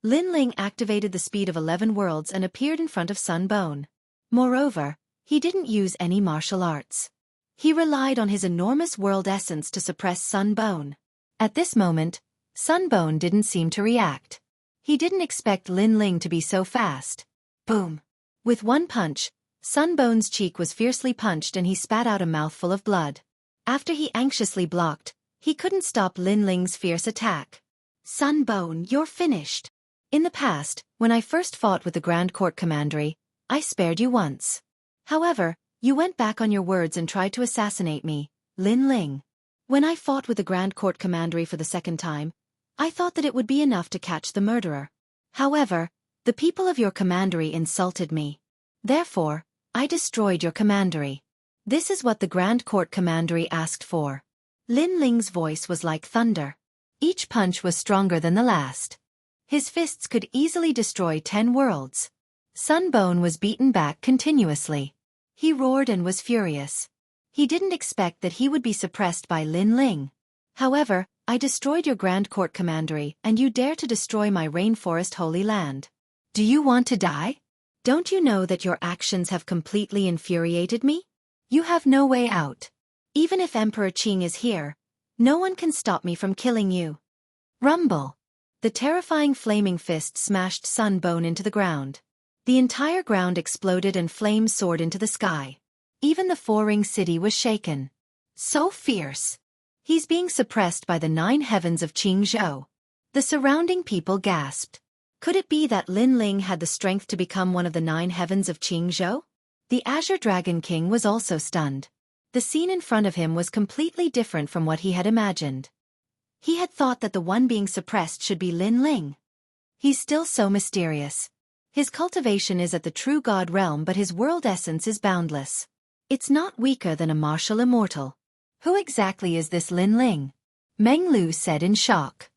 Linling activated the speed of 11 worlds and appeared in front of Sunbone. Moreover, he didn't use any martial arts. He relied on his enormous world essence to suppress Sunbone. At this moment, Sunbone didn't seem to react. He didn't expect Linling to be so fast. Boom! With one punch, Sunbone's cheek was fiercely punched and he spat out a mouthful of blood. After he anxiously blocked, he couldn't stop Linling's fierce attack. Sunbone, you're finished. In the past, when I first fought with the Grand Court Commandery, I spared you once. However, you went back on your words and tried to assassinate me, Linling. When I fought with the Grand Court Commandery for the second time, I thought that it would be enough to catch the murderer. However, the people of your commandery insulted me. Therefore, I destroyed your commandery. This is what the Grand Court Commandery asked for. Linling's voice was like thunder. Each punch was stronger than the last. His fists could easily destroy 10 worlds. Sunbone was beaten back continuously. He roared and was furious. He didn't expect that he would be suppressed by Linling. However, I destroyed your Grand Court Commandery and you dare to destroy my rainforest holy land. Do you want to die? Don't you know that your actions have completely infuriated me? You have no way out. Even if Emperor Qing is here, no one can stop me from killing you. Rumble. The terrifying flaming fist smashed Sunbone into the ground. The entire ground exploded and flames soared into the sky. Even the four-ring city was shaken. So fierce. He's being suppressed by the 9 heavens of Jianghu. The surrounding people gasped. Could it be that Linling had the strength to become one of the 9 heavens of Jianghu? The Azure Dragon King was also stunned. The scene in front of him was completely different from what he had imagined. He had thought that the one being suppressed should be Linling. He's still so mysterious. His cultivation is at the true god realm but his world essence is boundless. It's not weaker than a martial immortal. Who exactly is this Linling? Meng Lu said in shock.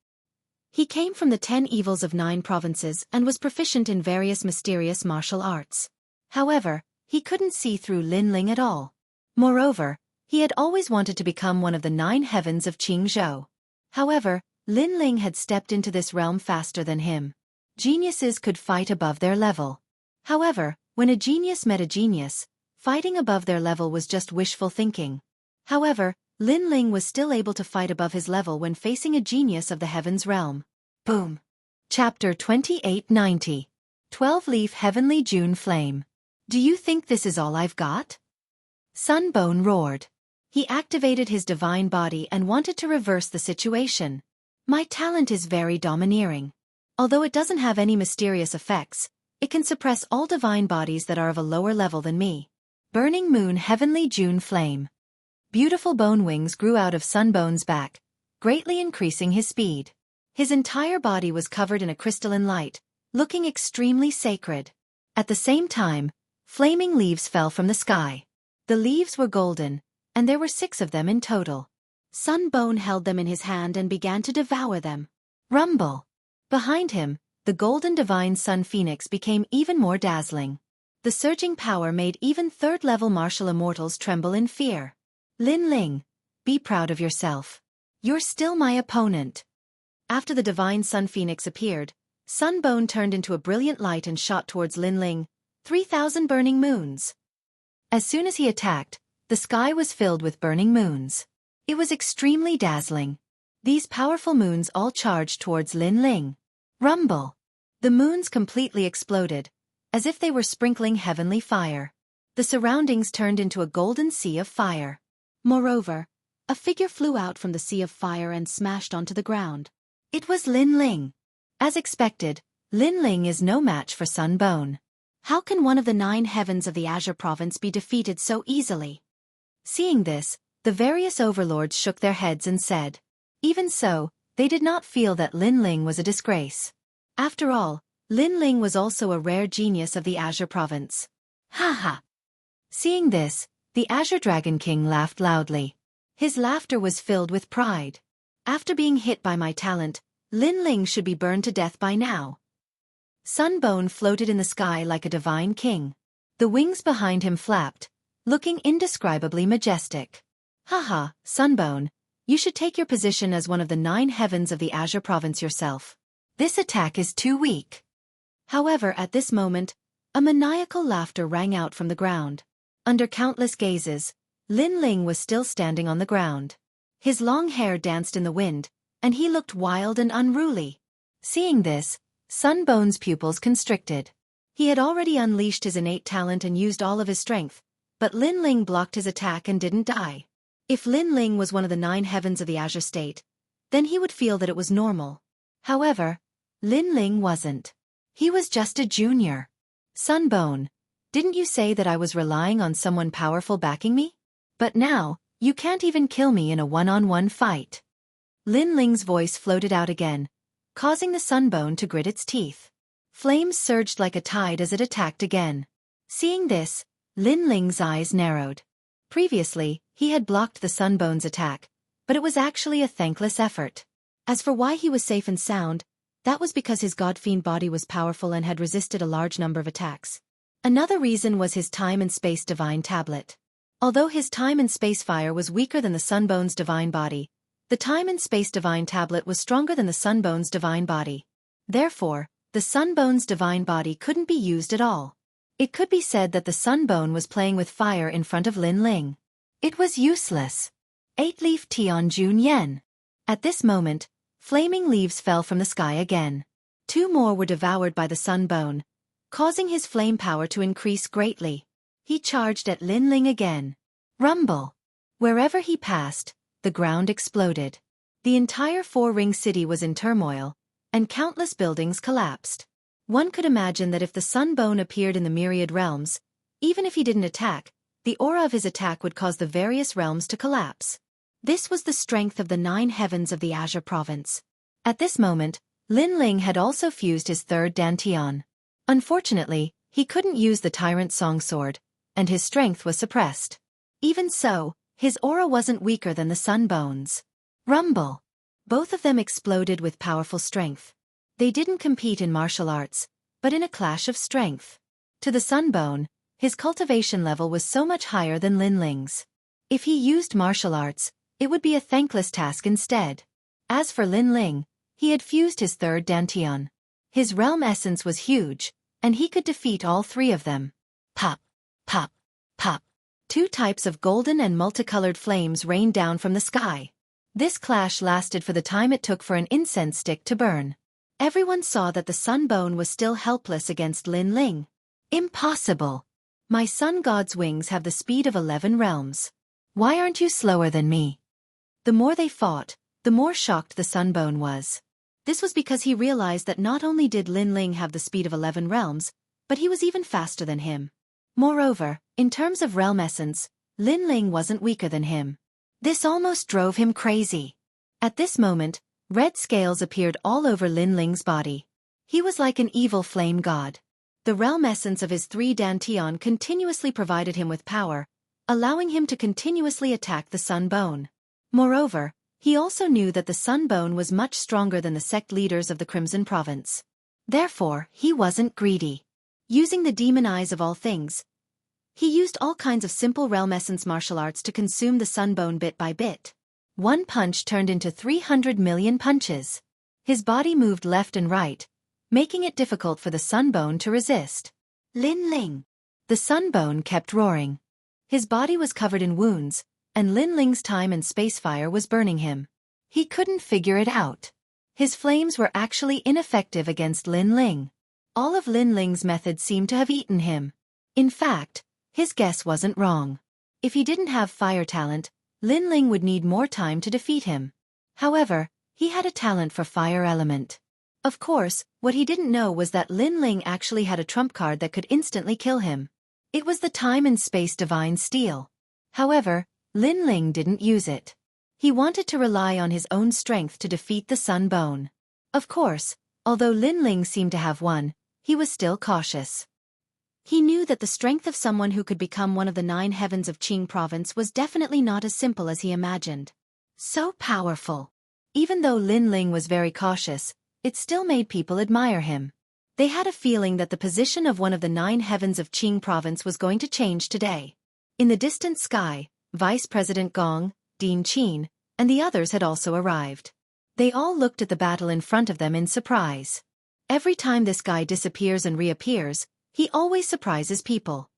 He came from the 10 evils of 9 provinces and was proficient in various mysterious martial arts. However, he couldn't see through Linling at all. Moreover, he had always wanted to become one of the 9 heavens of Jianghu. However, Linling had stepped into this realm faster than him. Geniuses could fight above their level. However, when a genius met a genius, fighting above their level was just wishful thinking. However, Linling was still able to fight above his level when facing a genius of the heavens realm. Boom! Chapter 2890. 12-leaf Heavenly June Flame. Do you think this is all I've got? Sunbone roared. He activated his divine body and wanted to reverse the situation. My talent is very domineering. Although it doesn't have any mysterious effects, it can suppress all divine bodies that are of a lower level than me. Burning Moon Heavenly June Flame. Beautiful bone wings grew out of Sunbone's back, greatly increasing his speed. His entire body was covered in a crystalline light, looking extremely sacred. At the same time, flaming leaves fell from the sky. The leaves were golden, and there were 6 of them in total. Sunbone held them in his hand and began to devour them. Rumble! Behind him, the golden divine sun phoenix became even more dazzling. The surging power made even 3rd-level martial immortals tremble in fear. Linling, be proud of yourself. You're still my opponent. After the divine sun phoenix appeared, Sunbone turned into a brilliant light and shot towards Linling, 3,000 burning moons. As soon as he attacked, the sky was filled with burning moons. It was extremely dazzling. These powerful moons all charged towards Linling. Rumble! The moons completely exploded, as if they were sprinkling heavenly fire. The surroundings turned into a golden sea of fire. Moreover, A figure flew out from the sea of fire and smashed onto the ground. It was Lin Ling. As expected, Lin Ling is no match for Sun Bone. How can one of the 9 heavens of the Azure province be defeated so easily? Seeing this, the various overlords shook their heads and said. Even so, they did not feel that Lin Ling was a disgrace. After all, Lin Ling was also a rare genius of the Azure province. Ha ha! Seeing this, the Azure Dragon King laughed loudly. His laughter was filled with pride. After being hit by my talent, Lin Ling should be burned to death by now. Sun Bone floated in the sky like a divine king. The wings behind him flapped, looking indescribably majestic. Haha, Sun Bone, you should take your position as one of the 9 heavens of the Azure province yourself. This attack is too weak. However, at this moment, a maniacal laughter rang out from the ground. Under countless gazes, Lin Ling was still standing on the ground. His long hair danced in the wind, and he looked wild and unruly. Seeing this, Sun Bone's pupils constricted. He had already unleashed his innate talent and used all of his strength, but Lin Ling blocked his attack and didn't die. If Lin Ling was one of the 9 heavens of the Azure state, then he would feel that it was normal. However, Lin Ling wasn't. He was just a junior. Sun Bone, didn't you say that I was relying on someone powerful backing me? But now, you can't even kill me in a one-on-one fight. Lin Ling's voice floated out again, causing the Sun Bone to grit its teeth. Flames surged like a tide as it attacked again. Seeing this, Lin Ling's eyes narrowed. Previously, he had blocked the Sun Bone's attack, but it was actually a thankless effort. As for why he was safe and sound, that was because his God-fiend body was powerful and had resisted a large number of attacks. Another reason was his time and space divine tablet. Although his time and space fire was weaker than the Sun Bone's divine body, the time and space divine tablet was stronger than the Sun Bone's divine body. Therefore, the Sun Bone's divine body couldn't be used at all. It could be said that the Sun Bone was playing with fire in front of Lin Ling. It was useless. 8-leaf Tian Jun Yen. At this moment, flaming leaves fell from the sky again. 2 more were devoured by the Sun Bone, causing his flame power to increase greatly. He charged at Lin Ling again. Rumble. Wherever he passed, the ground exploded. The entire 4-ring city was in turmoil, and countless buildings collapsed. One could imagine that if the Sun Bone appeared in the myriad realms, even if he didn't attack, the aura of his attack would cause the various realms to collapse. This was the strength of the 9 heavens of the Azure province. At this moment, Lin Ling had also fused his 3rd Dantian. Unfortunately, he couldn't use the Tyrant Song Sword, and his strength was suppressed. Even so, his aura wasn't weaker than the Sun Bone's. Rumble. Both of them exploded with powerful strength. They didn't compete in martial arts, but in a clash of strength. To the Sun Bone, his cultivation level was so much higher than Lin Ling's. If he used martial arts, it would be a thankless task instead. As for Lin Ling, he had fused his 3rd Dantian. His realm essence was huge, and he could defeat all 3 of them. Pop, pop, pop. 2 types of golden and multicolored flames rained down from the sky. This clash lasted for the time it took for an incense stick to burn. Everyone saw that the Sun Bone was still helpless against Lin Ling. Impossible! My sun god's wings have the speed of 11 realms. Why aren't you slower than me? The more they fought, the more shocked the Sun Bone was. This was because he realized that not only did Lin Ling have the speed of 11 realms, but he was even faster than him. Moreover, in terms of realm essence, Lin Ling wasn't weaker than him. This almost drove him crazy. At this moment, red scales appeared all over Lin Ling's body. He was like an evil flame god. The realm essence of his 3 Dantian continuously provided him with power, allowing him to continuously attack the Sun Bone. Moreover, he also knew that the Sun Bone was much stronger than the sect leaders of the Crimson Province. Therefore, he wasn't greedy. Using the demon eyes of all things, he used all kinds of simple realm essence martial arts to consume the Sun Bone bit by bit. One punch turned into 300 million punches. His body moved left and right, making it difficult for the Sun Bone to resist. Lin Ling. The Sun Bone kept roaring. His body was covered in wounds, and Lin Ling's time and space fire was burning him. He couldn't figure it out. His flames were actually ineffective against Lin Ling. All of Lin Ling's methods seemed to have eaten him. In fact, his guess wasn't wrong. If he didn't have fire talent, Lin Ling would need more time to defeat him. However, he had a talent for fire element. Of course, what he didn't know was that Lin Ling actually had a trump card that could instantly kill him. It was the time and space divine steel. However, Lin Ling didn't use it. He wanted to rely on his own strength to defeat the Sun Bone. Of course, although Lin Ling seemed to have won, he was still cautious. He knew that the strength of someone who could become one of the 9 heavens of Qing province was definitely not as simple as he imagined. So powerful. Even though Lin Ling was very cautious, it still made people admire him. They had a feeling that the position of one of the 9 heavens of Qing province was going to change today. In the distant sky, Vice President Gong, Dean Qin, and the others had also arrived. They all looked at the battle in front of them in surprise. Every time this guy disappears and reappears, he always surprises people.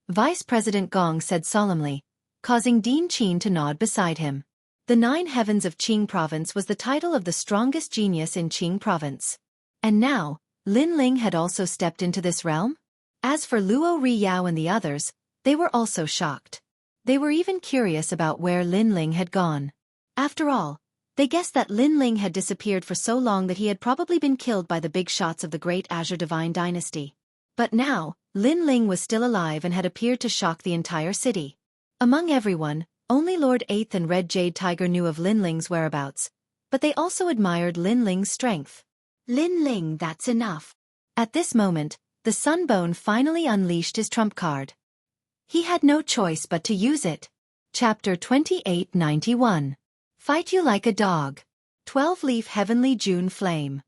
Vice President Gong said solemnly, causing Dean Qin to nod beside him. The 9 heavens of Qing province was the title of the strongest genius in Qing province. And now, Lin Ling had also stepped into this realm? As for Luo Riyao and the others, they were also shocked. They were even curious about where Lin Ling had gone. After all, they guessed that Lin Ling had disappeared for so long that he had probably been killed by the big shots of the Great Azure Divine Dynasty. But now, Lin Ling was still alive and had appeared to shock the entire city. Among everyone, only Lord Eighth and Red Jade Tiger knew of Lin Ling's whereabouts, but they also admired Lin Ling's strength. Lin Ling, that's enough. At this moment, the Sun Bone finally unleashed his trump card. He had no choice but to use it. Chapter 2891. Fight You Like a Dog. 12-leaf Heavenly June Flame.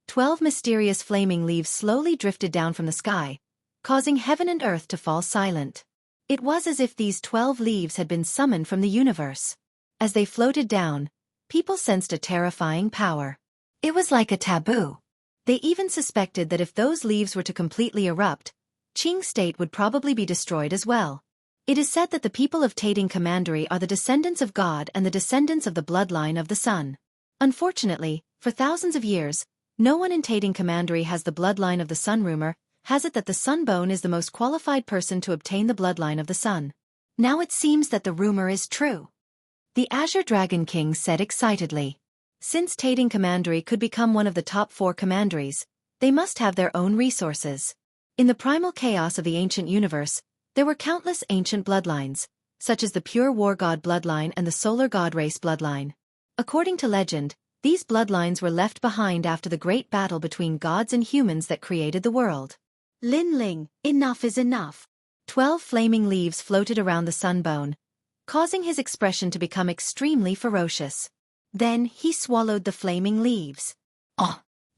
12 mysterious flaming leaves slowly drifted down from the sky, causing heaven and earth to fall silent. It was as if these 12 leaves had been summoned from the universe. As they floated down, people sensed a terrifying power. It was like a taboo. They even suspected that if those leaves were to completely erupt, Qing state would probably be destroyed as well. It is said that the people of Tating Commandery are the descendants of God and the descendants of the bloodline of the sun. Unfortunately, for thousands of years, no one in Tating Commandery has the bloodline of the sun. Rumor has it that the Sun Bone is the most qualified person to obtain the bloodline of the sun. Now it seems that the rumor is true. The Azure Dragon King said excitedly. Since Tating Commandery could become one of the top 4 commanderies, they must have their own resources. In the primal chaos of the ancient universe, there were countless ancient bloodlines, such as the pure war god bloodline and the solar god race bloodline. According to legend, these bloodlines were left behind after the great battle between gods and humans that created the world. Lin Ling, enough is enough. 12 flaming leaves floated around the Sun Bone, causing his expression to become extremely ferocious. Then he swallowed the flaming leaves.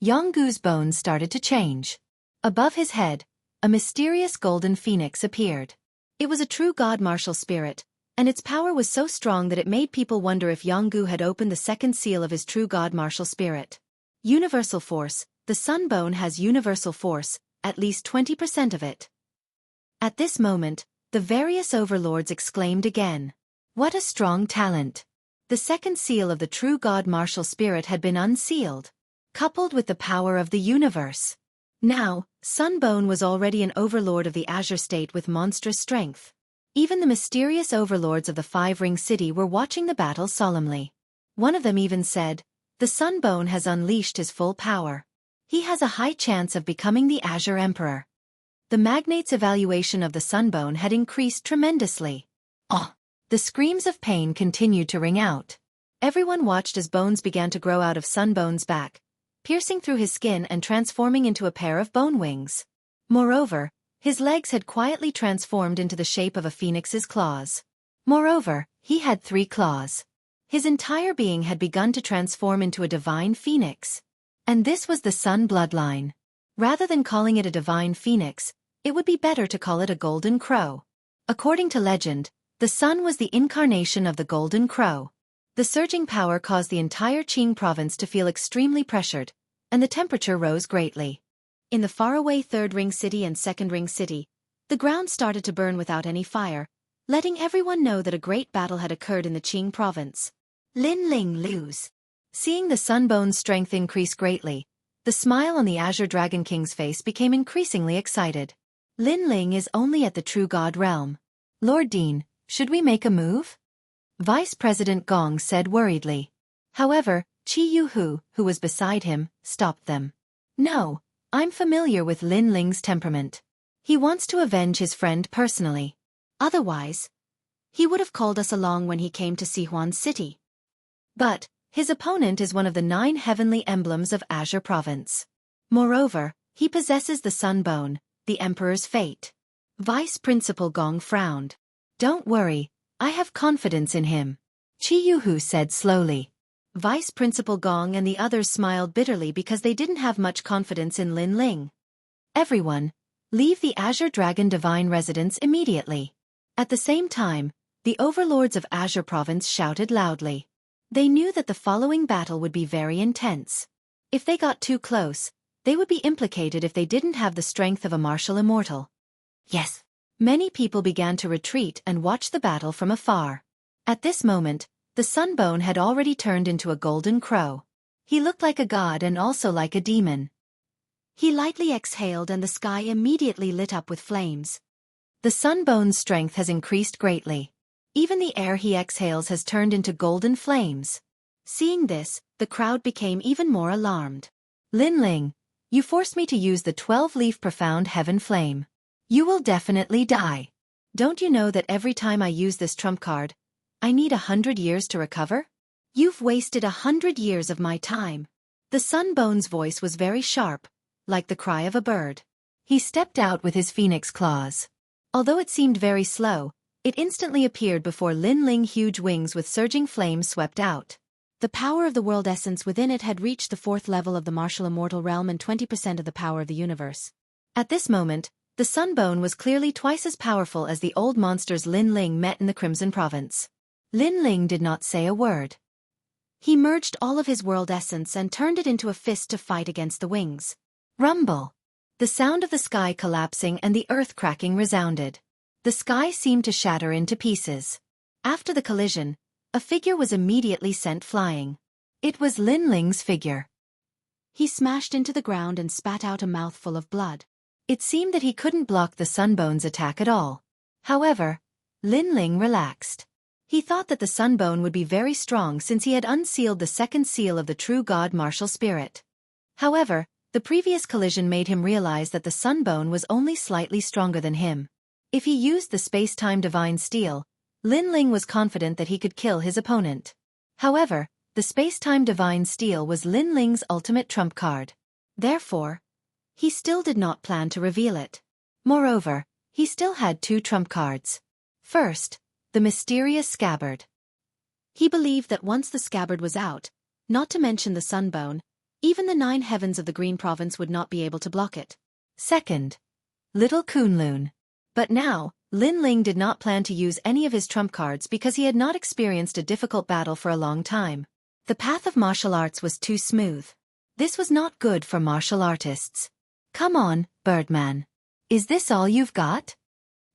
Jianghu's bones started to change. Above his head, a mysterious golden phoenix appeared. It was a true god martial spirit, and its power was so strong that it made people wonder if Jianghu had opened the second seal of his true god martial spirit. Universal force. The Sun Bone has universal force, at least 20% of it. At this moment, the various overlords exclaimed again. What a strong talent! The second seal of the true god martial spirit had been unsealed, coupled with the power of the universe. Now, Sun Bone was already an overlord of the Azure State with monstrous strength. Even the mysterious overlords of the 5-ring city were watching the battle solemnly. One of them even said, "The Sun Bone has unleashed his full power. He has a high chance of becoming the Azure Emperor." The magnate's evaluation of the Sun Bone had increased tremendously. The screams of pain continued to ring out. Everyone watched as bones began to grow out of Sun Bone's back, piercing through his skin and transforming into a pair of bone wings. Moreover, his legs had quietly transformed into the shape of a phoenix's claws. Moreover, he had 3 claws. His entire being had begun to transform into a divine phoenix. And this was the Sun bloodline. Rather than calling it a divine phoenix, it would be better to call it a golden crow. According to legend, the sun was the incarnation of the golden crow. The surging power caused the entire Qing province to feel extremely pressured, and the temperature rose greatly. In the faraway 3rd-ring city and 2nd-ring city, the ground started to burn without any fire, letting everyone know that a great battle had occurred in the Qing province. Lin Ling lose. Seeing the Sun Bone's strength increase greatly, the smile on the Azure Dragon King's face became increasingly excited. Lin Ling is only at the true god realm. Lord Dean, should we make a move? Vice President Gong said worriedly. However, Qi Yuhu, who was beside him, stopped them. No, I'm familiar with Lin Ling's temperament. He wants to avenge his friend personally. Otherwise, he would have called us along when he came to Sihuan City. But his opponent is one of the 9 heavenly emblems of Azure Province. Moreover, he possesses the Sun Bone, the Emperor's fate. Vice Principal Gong frowned. Don't worry, I have confidence in him. Qi Yuhu said slowly. Vice Principal Gong and the others smiled bitterly because they didn't have much confidence in Lin Ling. Everyone, leave the Azure Dragon Divine Residence immediately. At the same time, the overlords of Azure Province shouted loudly. They knew that the following battle would be very intense. If they got too close, they would be implicated if they didn't have the strength of a martial immortal. Yes. Many people began to retreat and watch the battle from afar. At this moment, the Sunbone had already turned into a golden crow. He looked like a god and also like a demon. He lightly exhaled and the sky immediately lit up with flames. The Sunbone's strength has increased greatly. Even the air he exhales has turned into golden flames. Seeing this, the crowd became even more alarmed. Lin Ling, you forced me to use the 12-leaf profound heaven flame. You will definitely die. Don't you know that every time I use this trump card, I need 100 years to recover? You've wasted 100 years of my time. The Sunbone's voice was very sharp, like the cry of a bird. He stepped out with his phoenix claws. Although it seemed very slow, it instantly appeared before Lin Ling. Huge wings with surging flames swept out. The power of the world essence within it had reached the 4th level of the martial immortal realm and 20% of the power of the universe. At this moment, the Sunbone was clearly twice as powerful as the old monsters Lin Ling met in the Crimson Province. Lin Ling did not say a word. He merged all of his world essence and turned it into a fist to fight against the wings. Rumble! The sound of the sky collapsing and the earth cracking resounded. The sky seemed to shatter into pieces. After the collision, a figure was immediately sent flying. It was Lin Ling's figure. He smashed into the ground and spat out a mouthful of blood. It seemed that he couldn't block the Sunbone's attack at all. However, Lin Ling relaxed. He thought that the Sunbone would be very strong since he had unsealed the 2nd seal of the true god martial spirit. However, the previous collision made him realize that the Sunbone was only slightly stronger than him. If he used the space-time divine steel, Lin Ling was confident that he could kill his opponent. However, the space-time divine steel was Lin Ling's ultimate trump card. Therefore, he still did not plan to reveal it. Moreover, he still had 2 trump cards. First, the mysterious scabbard. He believed that once the scabbard was out, not to mention the Sunbone, even the 9 heavens of the Green Province would not be able to block it. Second, Little Kunlun. But now, Lin Ling did not plan to use any of his trump cards because he had not experienced a difficult battle for a long time. The path of martial arts was too smooth. This was not good for martial artists. Come on, Birdman. Is this all you've got?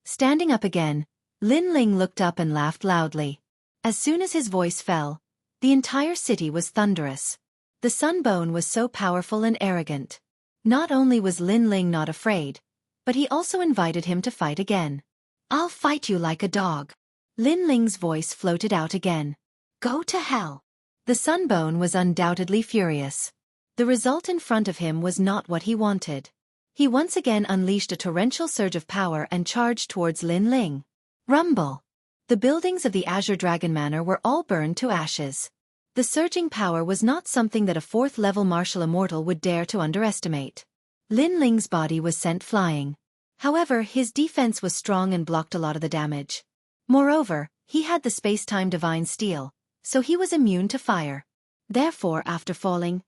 Standing up again, Lin Ling looked up and laughed loudly. As soon as his voice fell, the entire city was thunderous. The Sunbone was so powerful and arrogant. Not only was Lin Ling not afraid, but he also invited him to fight again. I'll fight you like a dog. Lin Ling's voice floated out again. Go to hell. The Sunbone was undoubtedly furious. The result in front of him was not what he wanted. He once again unleashed a torrential surge of power and charged towards Lin Ling. Rumble! The buildings of the Azure Dragon Manor were all burned to ashes. The surging power was not something that a 4th-level martial immortal would dare to underestimate. Lin Ling's body was sent flying. However, his defense was strong and blocked a lot of the damage. Moreover, he had the space-time divine steel, so he was immune to fire. Therefore, after falling,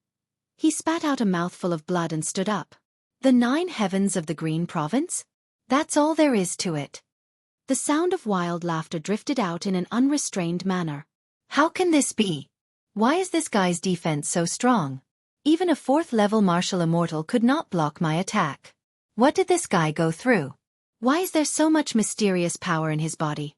he spat out a mouthful of blood and stood up. The 9 heavens of the Green Province? That's all there is to it. The sound of wild laughter drifted out in an unrestrained manner. How can this be? Why is this guy's defense so strong? Even a 4th-level martial immortal could not block my attack. What did this guy go through? Why is there so much mysterious power in his body?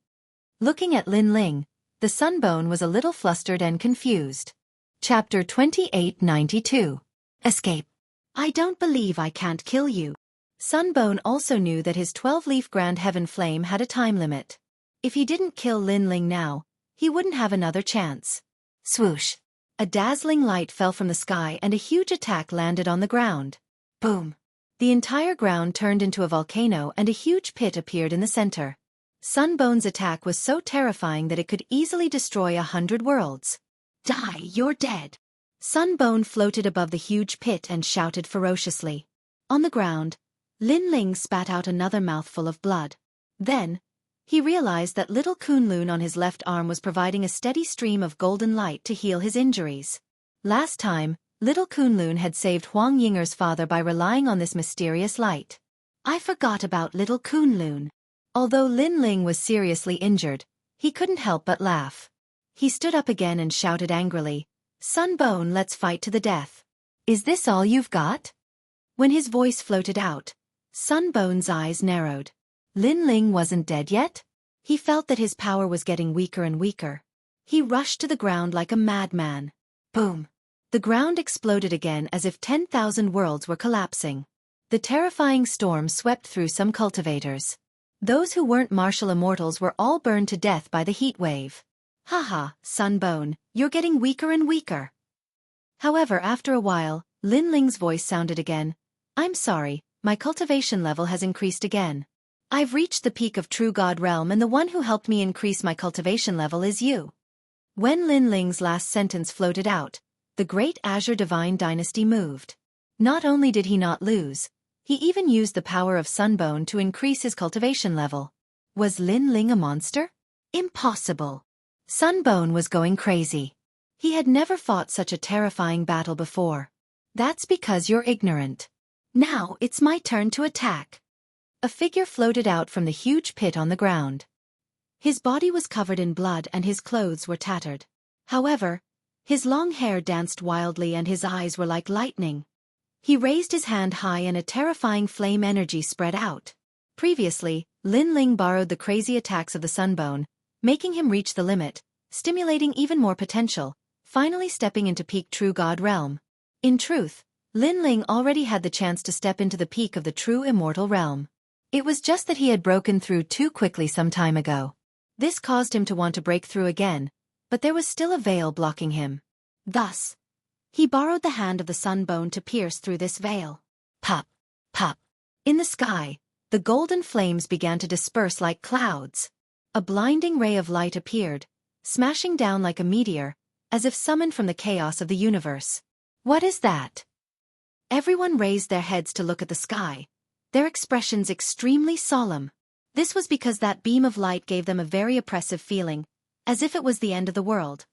Looking at Lin Ling, the Sunbone was a little flustered and confused. Chapter 2892. Escape. I don't believe I can't kill you. Sunbone also knew that his 12-leaf Grand Heaven Flame had a time limit. If he didn't kill Lin Ling now, he wouldn't have another chance. Swoosh! A dazzling light fell from the sky and a huge attack landed on the ground. Boom! The entire ground turned into a volcano and a huge pit appeared in the center. Sunbone's attack was so terrifying that it could easily destroy 100 worlds. Die, you're dead! Sunbone floated above the huge pit and shouted ferociously. On the ground, Lin Ling spat out another mouthful of blood. Then, he realized that little Kunlun on his left arm was providing a steady stream of golden light to heal his injuries. Last time, little Kunlun had saved Huang Yinger's father by relying on this mysterious light. I forgot about little Kunlun. Although Lin Ling was seriously injured, he couldn't help but laugh. He stood up again and shouted angrily, Sunbone, let's fight to the death. Is this all you've got? When his voice floated out, Sunbone's eyes narrowed. Lin Ling wasn't dead yet? He felt that his power was getting weaker and weaker. He rushed to the ground like a madman. Boom! The ground exploded again as if 10,000 worlds were collapsing. The terrifying storm swept through some cultivators. Those who weren't martial immortals were all burned to death by the heat wave. Haha, Sunbone, you're getting weaker and weaker. However, after a while, Lin Ling's voice sounded again. I'm sorry, my cultivation level has increased again. I've reached the peak of True God Realm and the one who helped me increase my cultivation level is you. When Lin Ling's last sentence floated out, the great Azure Divine Dynasty moved. Not only did he not lose, he even used the power of Sunbone to increase his cultivation level. Was Lin Ling a monster? Impossible. Sunbone was going crazy. He had never fought such a terrifying battle before. That's because you're ignorant. Now it's my turn to attack. A figure floated out from the huge pit on the ground. His body was covered in blood and his clothes were tattered. However, his long hair danced wildly and his eyes were like lightning. He raised his hand high and a terrifying flame energy spread out. Previously, Lin Ling borrowed the crazy attacks of the Sunbone, making him reach the limit, stimulating even more potential, finally stepping into peak True God Realm. In truth, Lin Ling already had the chance to step into the peak of the true immortal realm. It was just that he had broken through too quickly some time ago. This caused him to want to break through again, but there was still a veil blocking him. Thus, he borrowed the hand of the Sunbone to pierce through this veil. Pop, pop. In the sky, the golden flames began to disperse like clouds. A blinding ray of light appeared, smashing down like a meteor, as if summoned from the chaos of the universe. What is that? Everyone raised their heads to look at the sky, their expressions extremely solemn. This was because that beam of light gave them a very oppressive feeling, as if it was the end of the world.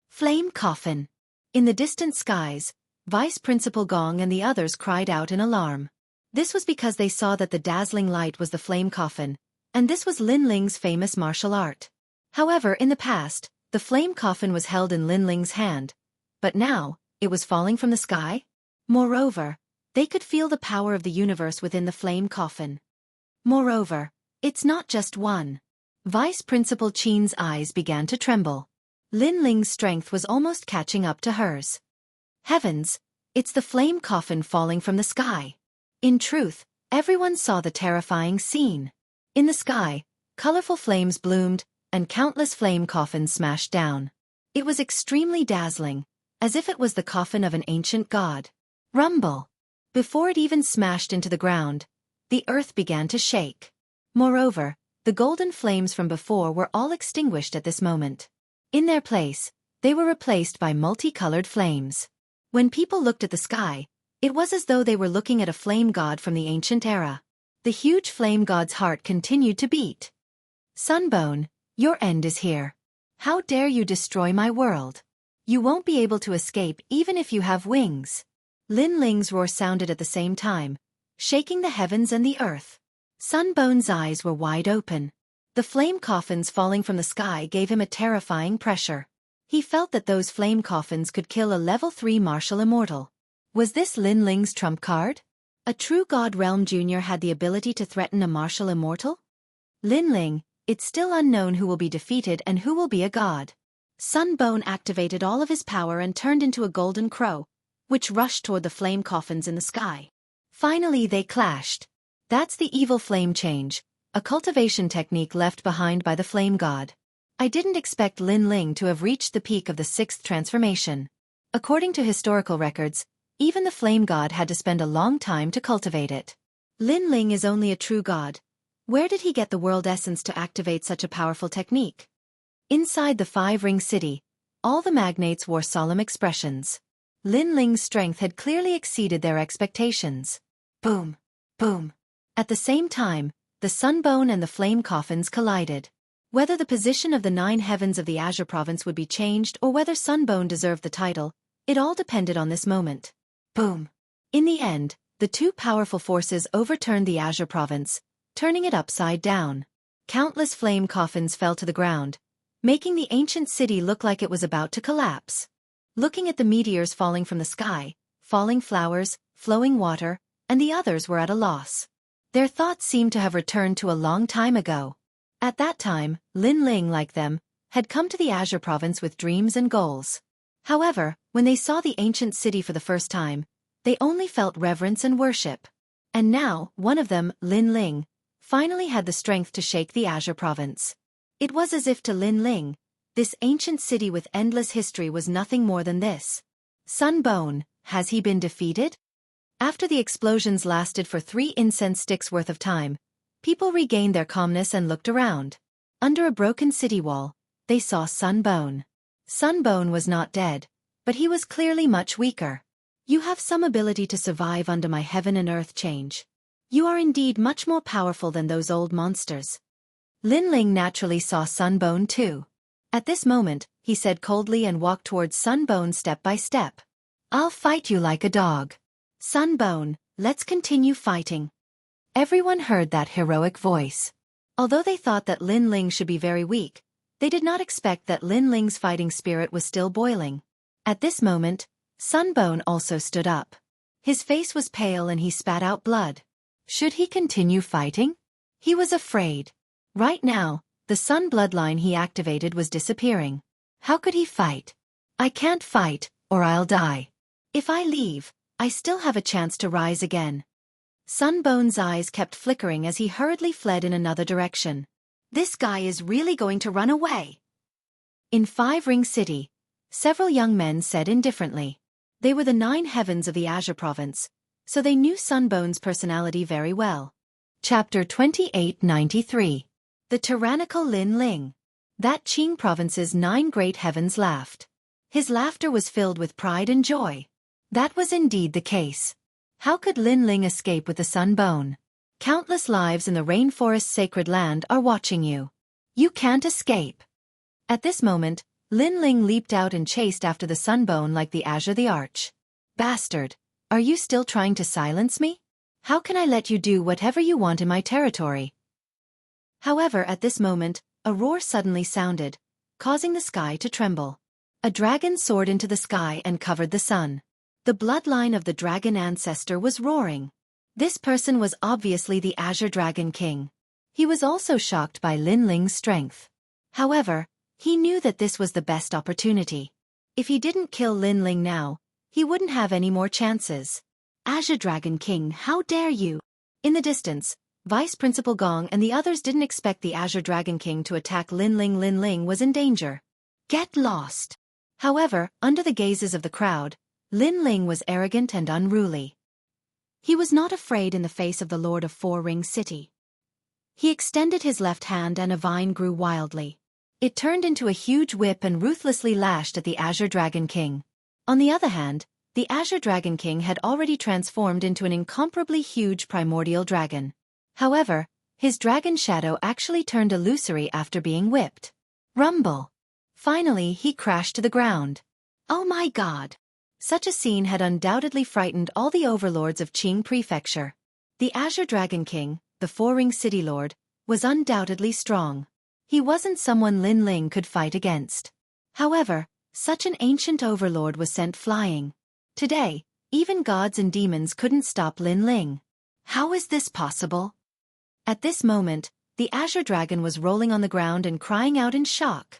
Flame coffin. In the distant skies, Vice Principal Gong and the others cried out in alarm. This was because they saw that the dazzling light was the flame coffin, and this was Lin Ling's famous martial art. However, in the past, the flame coffin was held in Lin Ling's hand, but now, it was falling from the sky? Moreover, they could feel the power of the universe within the flame coffin. Moreover, it's not just one. Vice Principal Qin's eyes began to tremble. Lin Ling's strength was almost catching up to hers. Heavens, it's the flame coffin falling from the sky. In truth, everyone saw the terrifying scene. In the sky, colorful flames bloomed, and countless flame coffins smashed down. It was extremely dazzling, as if it was the coffin of an ancient god. Rumble! Before it even smashed into the ground, the earth began to shake. Moreover, the golden flames from before were all extinguished at this moment. In their place, they were replaced by multicolored flames. When people looked at the sky, it was as though they were looking at a flame god from the ancient era. The huge flame god's heart continued to beat. Sunbone, your end is here. How dare you destroy my world? You won't be able to escape even if you have wings. Lin Ling's roar sounded at the same time, shaking the heavens and the earth. Sunbone's eyes were wide open. The flame coffins falling from the sky gave him a terrifying pressure. He felt that those flame coffins could kill a level 3 martial immortal. Was this Lin Ling's trump card? A true God Realm Junior had the ability to threaten a martial immortal? Lin Ling, it's still unknown who will be defeated and who will be a god. Sunbone activated all of his power and turned into a golden crow, which rushed toward the flame coffins in the sky. Finally they clashed. That's the evil flame change, a cultivation technique left behind by the flame god. I didn't expect Lin Ling to have reached the peak of the sixth transformation. According to historical records, even the flame god had to spend a long time to cultivate it. Lin Ling is only a true god. Where did he get the world essence to activate such a powerful technique? Inside the five-ring city, all the magnates wore solemn expressions. Lin Ling's strength had clearly exceeded their expectations. Boom! Boom! At the same time, the sunbone and the flame coffins collided. Whether the position of the 9 heavens of the Azure province would be changed or whether Sunbone deserved the title, it all depended on this moment. Boom! In the end, the two powerful forces overturned the Azure province, turning it upside down. Countless flame coffins fell to the ground, making the ancient city look like it was about to collapse. Looking at the meteors falling from the sky, falling flowers, flowing water, and the others were at a loss. Their thoughts seemed to have returned to a long time ago. At that time, Lin Ling, like them, had come to the Azure province with dreams and goals. However, when they saw the ancient city for the first time, they only felt reverence and worship. And now, one of them, Lin Ling, finally had the strength to shake the Azure province. It was as if to Lin Ling, this ancient city with endless history was nothing more than this. Sunbone, has he been defeated? After the explosions lasted for 3 incense sticks worth of time, people regained their calmness and looked around. Under a broken city wall, they saw Sunbone. Sunbone was not dead, but he was clearly much weaker. You have some ability to survive under my heaven and earth change. You are indeed much more powerful than those old monsters. Lin Ling naturally saw Sunbone too. At this moment, he said coldly and walked towards Sunbone step by step. I'll fight you like a dog. Sunbone, let's continue fighting. Everyone heard that heroic voice. Although they thought that Lin Ling should be very weak, they did not expect that Lin Ling's fighting spirit was still boiling. At this moment, Sunbone also stood up. His face was pale and he spat out blood. Should he continue fighting? He was afraid. Right now, the Sun bloodline he activated was disappearing. How could he fight? I can't fight, or I'll die. If I leave, I still have a chance to rise again. Sunbone's eyes kept flickering as he hurriedly fled in another direction. This guy is really going to run away. In Five Ring City, several young men said indifferently. They were the 9 heavens of the Azure province, so they knew Sunbone's personality very well. Chapter 2893. The Tyrannical Lin Ling. That Qing province's 9 great heavens laughed. His laughter was filled with pride and joy. That was indeed the case. How could Lin Ling escape with the Sunbone? Countless lives in the rainforest's sacred land are watching you. You can't escape. At this moment, Lin Ling leaped out and chased after the Sunbone like the Azure the Arch. Bastard, are you still trying to silence me? How can I let you do whatever you want in my territory? However, at this moment, a roar suddenly sounded, causing the sky to tremble. A dragon soared into the sky and covered the sun. The bloodline of the dragon ancestor was roaring. This person was obviously the Azure Dragon King. He was also shocked by Lin Ling's strength. However, he knew that this was the best opportunity. If he didn't kill Lin Ling now, he wouldn't have any more chances. Azure Dragon King, how dare you? In the distance, Vice Principal Gong and the others didn't expect the Azure Dragon King to attack Lin Ling. Lin Ling was in danger. Get lost. However, under the gazes of the crowd, Lin Ling was arrogant and unruly. He was not afraid in the face of the Lord of Four Ring City. He extended his left hand and a vine grew wildly. It turned into a huge whip and ruthlessly lashed at the Azure Dragon King. On the other hand, the Azure Dragon King had already transformed into an incomparably huge primordial dragon. However, his dragon shadow actually turned illusory after being whipped. Rumble! Finally, he crashed to the ground. Oh my God! Such a scene had undoubtedly frightened all the overlords of Qing Prefecture. The Azure Dragon King, the Four-Ring City Lord, was undoubtedly strong. He wasn't someone Lin Ling could fight against. However, such an ancient overlord was sent flying. Today, even gods and demons couldn't stop Lin Ling. How is this possible? At this moment, the Azure Dragon was rolling on the ground and crying out in shock.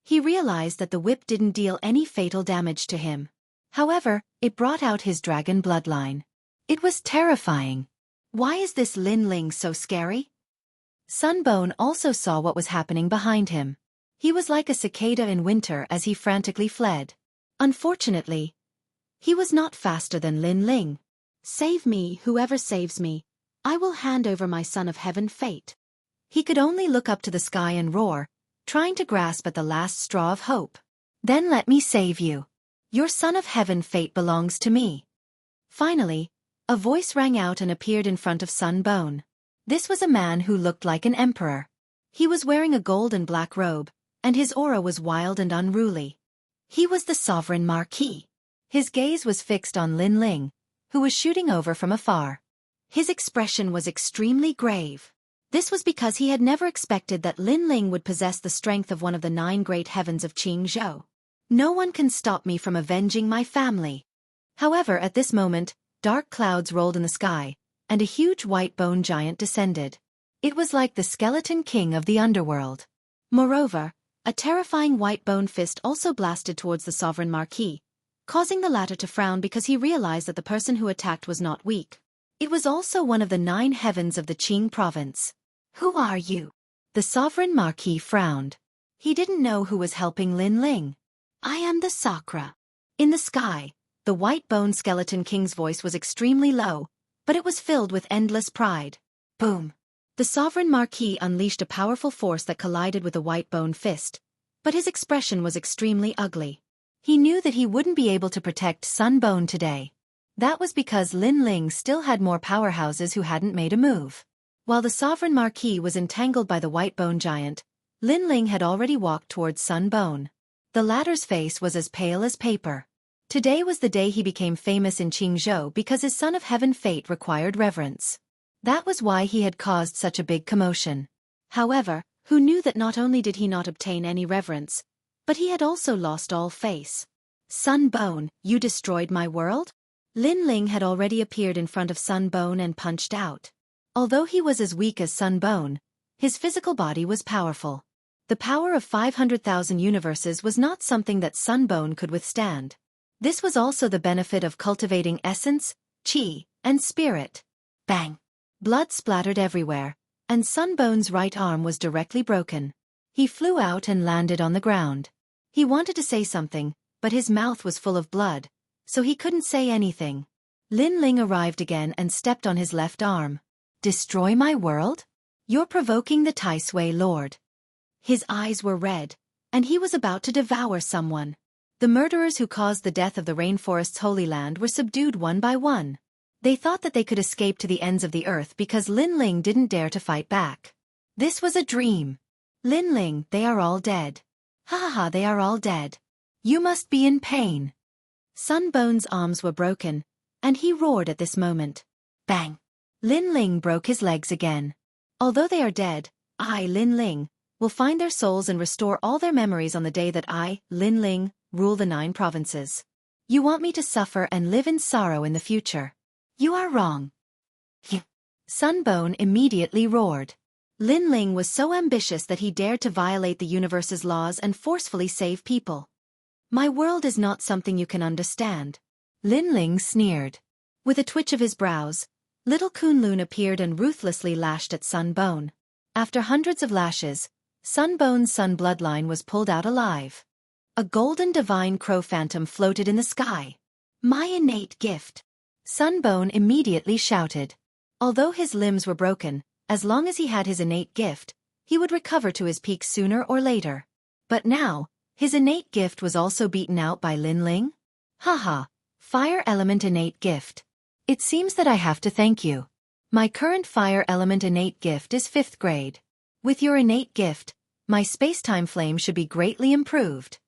He realized that the whip didn't deal any fatal damage to him. However, it brought out his dragon bloodline. It was terrifying. Why is this Lin Ling so scary? Sunbone also saw what was happening behind him. He was like a cicada in winter as he frantically fled. Unfortunately, he was not faster than Lin Ling. "Save me, whoever saves me. I will hand over my son of heaven fate." He could only look up to the sky and roar, trying to grasp at the last straw of hope. "Then let me save you. Your son of heaven fate belongs to me." Finally, a voice rang out and appeared in front of Sun Bone. This was a man who looked like an emperor. He was wearing a gold and black robe, and his aura was wild and unruly. He was the sovereign marquis. His gaze was fixed on Lin Ling, who was shooting over from afar. His expression was extremely grave. This was because he had never expected that Lin Ling would possess the strength of one of the 9 great heavens of Jianghu. "No one can stop me from avenging my family." However, at this moment, dark clouds rolled in the sky, and a huge white bone giant descended. It was like the skeleton king of the underworld. Moreover, a terrifying white bone fist also blasted towards the sovereign marquis, causing the latter to frown because he realized that the person who attacked was not weak. It was also one of the 9 heavens of the Qing province. "Who are you?" The sovereign marquis frowned. He didn't know who was helping Lin Ling. "I am the Sakra." In the sky, the white bone skeleton king's voice was extremely low, but it was filled with endless pride. Boom! The sovereign marquis unleashed a powerful force that collided with the white bone fist, but his expression was extremely ugly. He knew that he wouldn't be able to protect Sun Bone today. That was because Lin Ling still had more powerhouses who hadn't made a move. While the sovereign marquis was entangled by the white bone giant, Lin Ling had already walked towards Sun Bone. The latter's face was as pale as paper. Today was the day he became famous in Qingzhou because his son of heaven fate required reverence. That was why he had caused such a big commotion. However, who knew that not only did he not obtain any reverence, but he had also lost all face. "Sun Bone, you destroyed my world?" Lin Ling had already appeared in front of Sun Bone and punched out. Although he was as weak as Sun Bone, his physical body was powerful. The power of 500,000 universes was not something that Sun Bone could withstand. This was also the benefit of cultivating essence, qi, and spirit. Bang! Blood splattered everywhere, and Sun Bone's right arm was directly broken. He flew out and landed on the ground. He wanted to say something, but his mouth was full of blood, so he couldn't say anything. Lin Ling arrived again and stepped on his left arm. "Destroy my world? You're provoking the Tai Sui Lord." His eyes were red, and he was about to devour someone. The murderers who caused the death of the rainforest's holy land were subdued one by one. They thought that they could escape to the ends of the earth because Lin Ling didn't dare to fight back. This was a dream. "Lin Ling, they are all dead. Ha ha ha, they are all dead. You must be in pain." Sun Bone's arms were broken, and he roared at this moment. Bang! Lin Ling broke his legs again. "Although they are dead, I, Lin Ling, will find their souls and restore all their memories on the day that I, Lin Ling, rule the 9 provinces. You want me to suffer and live in sorrow in the future? You are wrong." Sun Bone immediately roared. Lin Ling was so ambitious that he dared to violate the universe's laws and forcefully save people. "My world is not something you can understand." Lin Ling sneered. With a twitch of his brows, little Kunlun appeared and ruthlessly lashed at Sun Bone. After hundreds of lashes, Sun Bone's sun bloodline was pulled out alive. A golden divine crow phantom floated in the sky. "My innate gift!" Sun Bone immediately shouted. Although his limbs were broken, as long as he had his innate gift, he would recover to his peak sooner or later. But now, his innate gift was also beaten out by Lin Ling? Haha, fire element innate gift. It seems that I have to thank you. My current fire element innate gift is 5th grade. With your innate gift, my space-time flame should be greatly improved.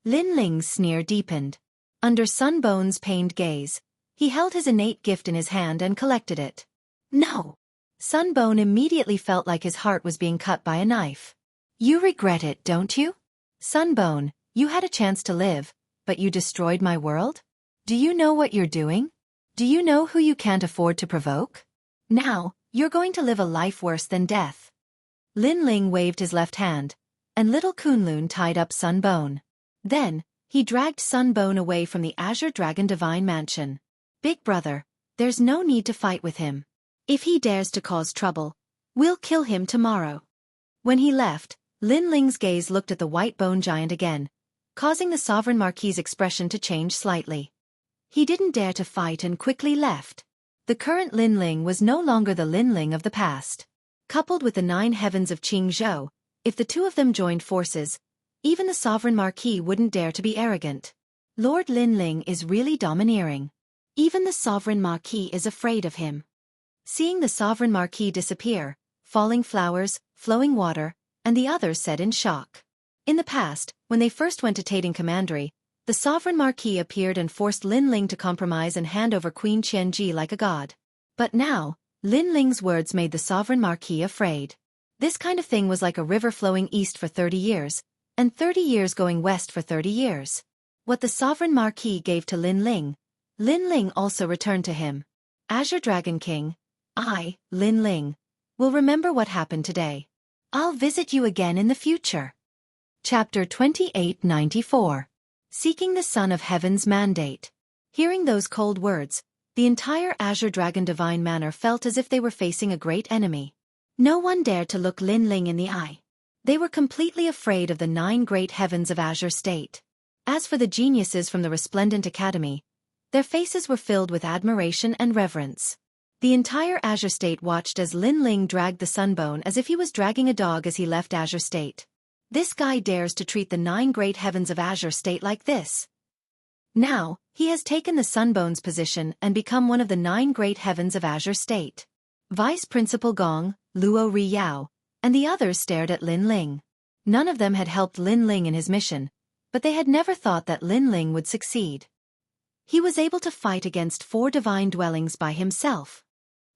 Lin Ling's sneer deepened. Under Sun Bone's pained gaze, he held his innate gift in his hand and collected it. No! Sun Bone immediately felt like his heart was being cut by a knife. You regret it, don't you? Sun Bone, you had a chance to live, but you destroyed my world? Do you know what you're doing? Do you know who you can't afford to provoke? Now, you're going to live a life worse than death. Lin Ling waved his left hand, and little Kunlun tied up Sun Bone. Then, he dragged Sun Bone away from the Azure Dragon Divine Mansion. Big brother, there's no need to fight with him. If he dares to cause trouble, we'll kill him tomorrow. When he left, Lin Ling's gaze looked at the white bone giant again, causing the sovereign marquis's expression to change slightly. He didn't dare to fight and quickly left. The current Lin Ling was no longer the Lin Ling of the past. Coupled with the 9 heavens of Jianghu, if the two of them joined forces, even the sovereign marquis wouldn't dare to be arrogant. Lord Lin Ling is really domineering. Even the sovereign marquis is afraid of him. Seeing the sovereign marquis disappear, falling flowers, flowing water, and the others said in shock. In the past, when they first went to Tating Commandery, the sovereign marquis appeared and forced Lin Ling to compromise and hand over Queen Xianxia like a god. But now, Lin Ling's words made the sovereign marquis afraid. This kind of thing was like a river flowing east for 30 years, and 30 years going west for 30 years. What the sovereign marquis gave to Lin Ling also returned to him. Azure Dragon King, I, Lin Ling, will remember what happened today. I'll visit you again in the future. Chapter 2894. Seeking the Son of Heaven's Mandate. Hearing those cold words, the entire Azure Dragon Divine Manor felt as if they were facing a great enemy. No one dared to look Lin Ling in the eye. They were completely afraid of the 9 great heavens of Azure State. As for the geniuses from the Resplendent Academy, their faces were filled with admiration and reverence. The entire Azure State watched as Lin Ling dragged the Sunbone as if he was dragging a dog as he left Azure State. This guy dares to treat the 9 great heavens of Azure State like this. Now, he has taken the Sunbone's position and become one of the 9 great heavens of Azure State. Vice Principal Gong, Luo Riyao, and the others stared at Lin Ling. None of them had helped Lin Ling in his mission, but they had never thought that Lin Ling would succeed. He was able to fight against 4 divine dwellings by himself.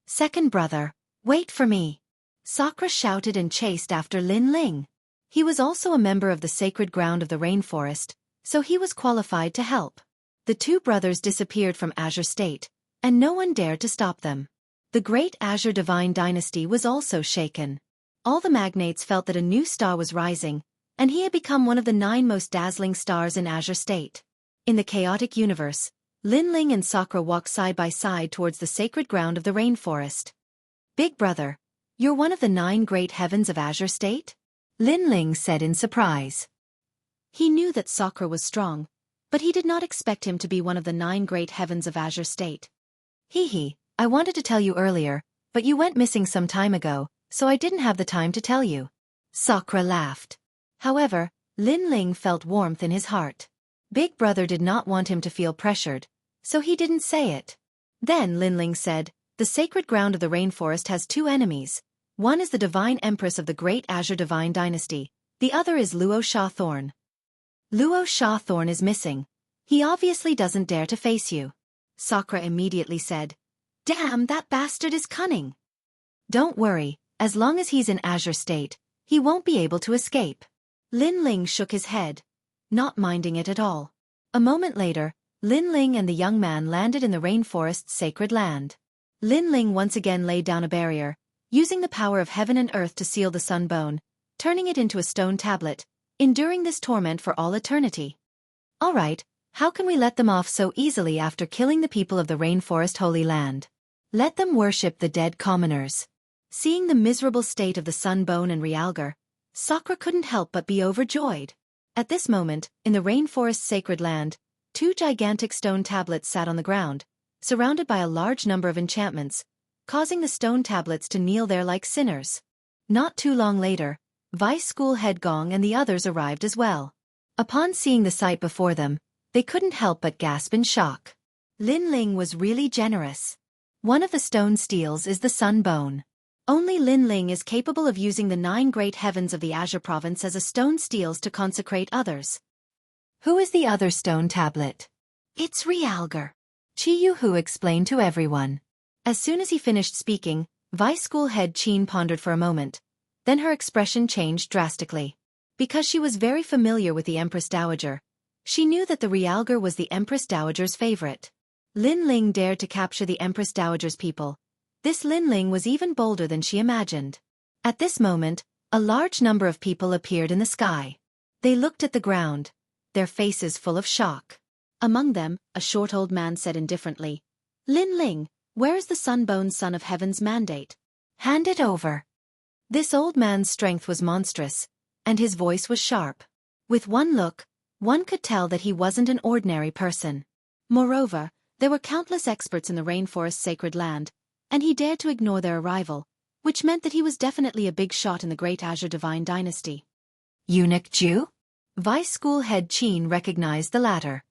Second brother, wait for me. Sakura shouted and chased after Lin Ling. He was also a member of the sacred ground of the rainforest, so he was qualified to help. The 2 brothers disappeared from Azure State, and no one dared to stop them. The great Azure Divine Dynasty was also shaken. All the magnates felt that a new star was rising, and he had become one of the 9 most dazzling stars in Azure State. In the chaotic universe, Lin Ling and Sakura walked side by side towards the sacred ground of the rainforest. Big brother, you're one of the 9 great heavens of Azure State? Lin Ling said in surprise. He knew that Sakura was strong, but he did not expect him to be one of the 9 great heavens of Azure State. Hee, I wanted to tell you earlier, but you went missing some time ago, so I didn't have the time to tell you. Sakura laughed. However, Lin Ling felt warmth in his heart. Big brother did not want him to feel pressured, so he didn't say it. Then Lin Ling said, the sacred ground of the rainforest has 2 enemies. One is the Divine Empress of the Great Azure Divine Dynasty, the other is Luo Shawthorn. Luo Shawthorn is missing. He obviously doesn't dare to face you. Sakura immediately said, damn, that bastard is cunning. Don't worry, as long as he's in Azure State, he won't be able to escape. Lin Ling shook his head, not minding it at all. A moment later, Lin Ling and the young man landed in the rainforest's sacred land. Lin Ling once again laid down a barrier, using the power of heaven and earth to seal the Sunbone, turning it into a stone tablet, enduring this torment for all eternity. All right, how can we let them off so easily after killing the people of the rainforest holy land? Let them worship the dead commoners. Seeing the miserable state of the Sunbone and Realgar, Sakura couldn't help but be overjoyed. At this moment, in the rainforest's sacred land, 2 gigantic stone tablets sat on the ground, surrounded by a large number of enchantments, causing the stone tablets to kneel there like sinners. Not too long later, Vice School Head Gong and the others arrived as well. Upon seeing the sight before them, they couldn't help but gasp in shock. Lin Ling was really generous. One of the stone steels is the Sunbone. Only Lin Ling is capable of using the 9 great heavens of the Azure Province as a stone steels to consecrate others. Who is the other stone tablet? It's Realgar. Yu explained to everyone. As soon as he finished speaking, Vice School Head Qin pondered for a moment. Then her expression changed drastically. Because she was very familiar with the Empress Dowager, she knew that the Realgar was the Empress Dowager's favorite. Lin Ling dared to capture the Empress Dowager's people. This Lin Ling was even bolder than she imagined. At this moment, a large number of people appeared in the sky. They looked at the ground, their faces full of shock. Among them, a short old man said indifferently, Lin Ling, where is the Sunbone Son of Heaven's mandate? Hand it over. This old man's strength was monstrous. and his voice was sharp. With one look, one could tell that he wasn't an ordinary person. Moreover, there were countless experts in the rainforest's sacred land, and he dared to ignore their arrival, which meant that he was definitely a big shot in the great Azure Divine Dynasty. Eunuch Ju? Vice School Head Qin recognized the latter.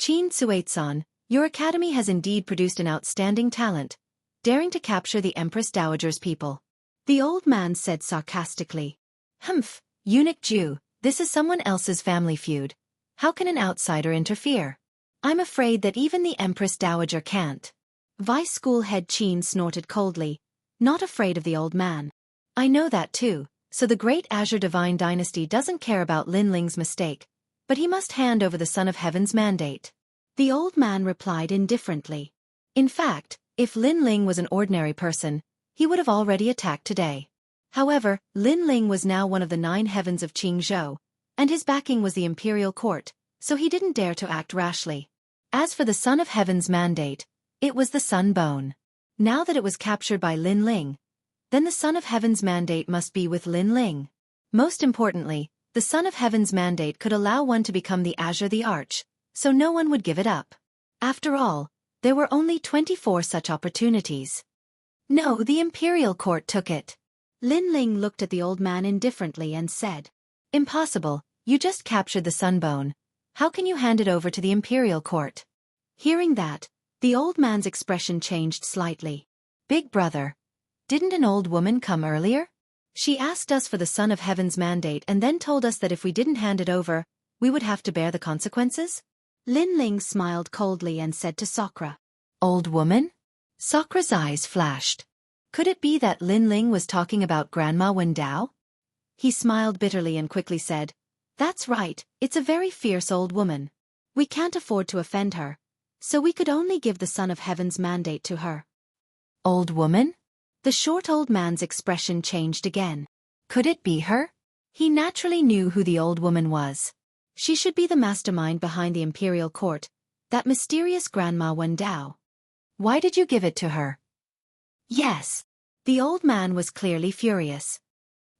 Qin Suetsan, your academy has indeed produced an outstanding talent, daring to capture the Empress Dowager's people. The old man said sarcastically. Humph, Eunuch Ju, this is someone else's family feud. How can an outsider interfere? I'm afraid that even the Empress Dowager can't. Vice School Head Qin snorted coldly, not afraid of the old man. I know that too, so the great Azure Divine Dynasty doesn't care about Lin Ling's mistake, but he must hand over the Son of Heaven's mandate. The old man replied indifferently. In fact, if Lin Ling was an ordinary person, he would have already attacked today. However, Lin Ling was now one of the 9 heavens of Jianghu, and his backing was the imperial court, so he didn't dare to act rashly. As for the Son of Heaven's mandate, it was the Sun Bone. Now that it was captured by Lin Ling, then the Son of Heaven's mandate must be with Lin Ling. Most importantly, the Son of Heaven's mandate could allow one to become the Azure the Arch, so no one would give it up. After all, there were only 24 such opportunities. No, the imperial court took it. Lin Ling looked at the old man indifferently and said, Impossible, you just captured the Sunbone. How can you hand it over to the imperial court? Hearing that, the old man's expression changed slightly. Big brother, didn't an old woman come earlier? She asked us for the Son of Heaven's mandate and then told us that if we didn't hand it over, we would have to bear the consequences? Lin Ling smiled coldly and said to Sakura. Old woman? Sakura's eyes flashed. Could it be that Lin Ling was talking about Grandma Wendao? He smiled bitterly and quickly said, That's right, it's a very fierce old woman. We can't afford to offend her, so we could only give the Son of Heaven's mandate to her. Old woman? The short old man's expression changed again. Could it be her? He naturally knew who the old woman was. She should be the mastermind behind the imperial court, that mysterious Grandma Wendao. Why did you give it to her? Yes. The old man was clearly furious.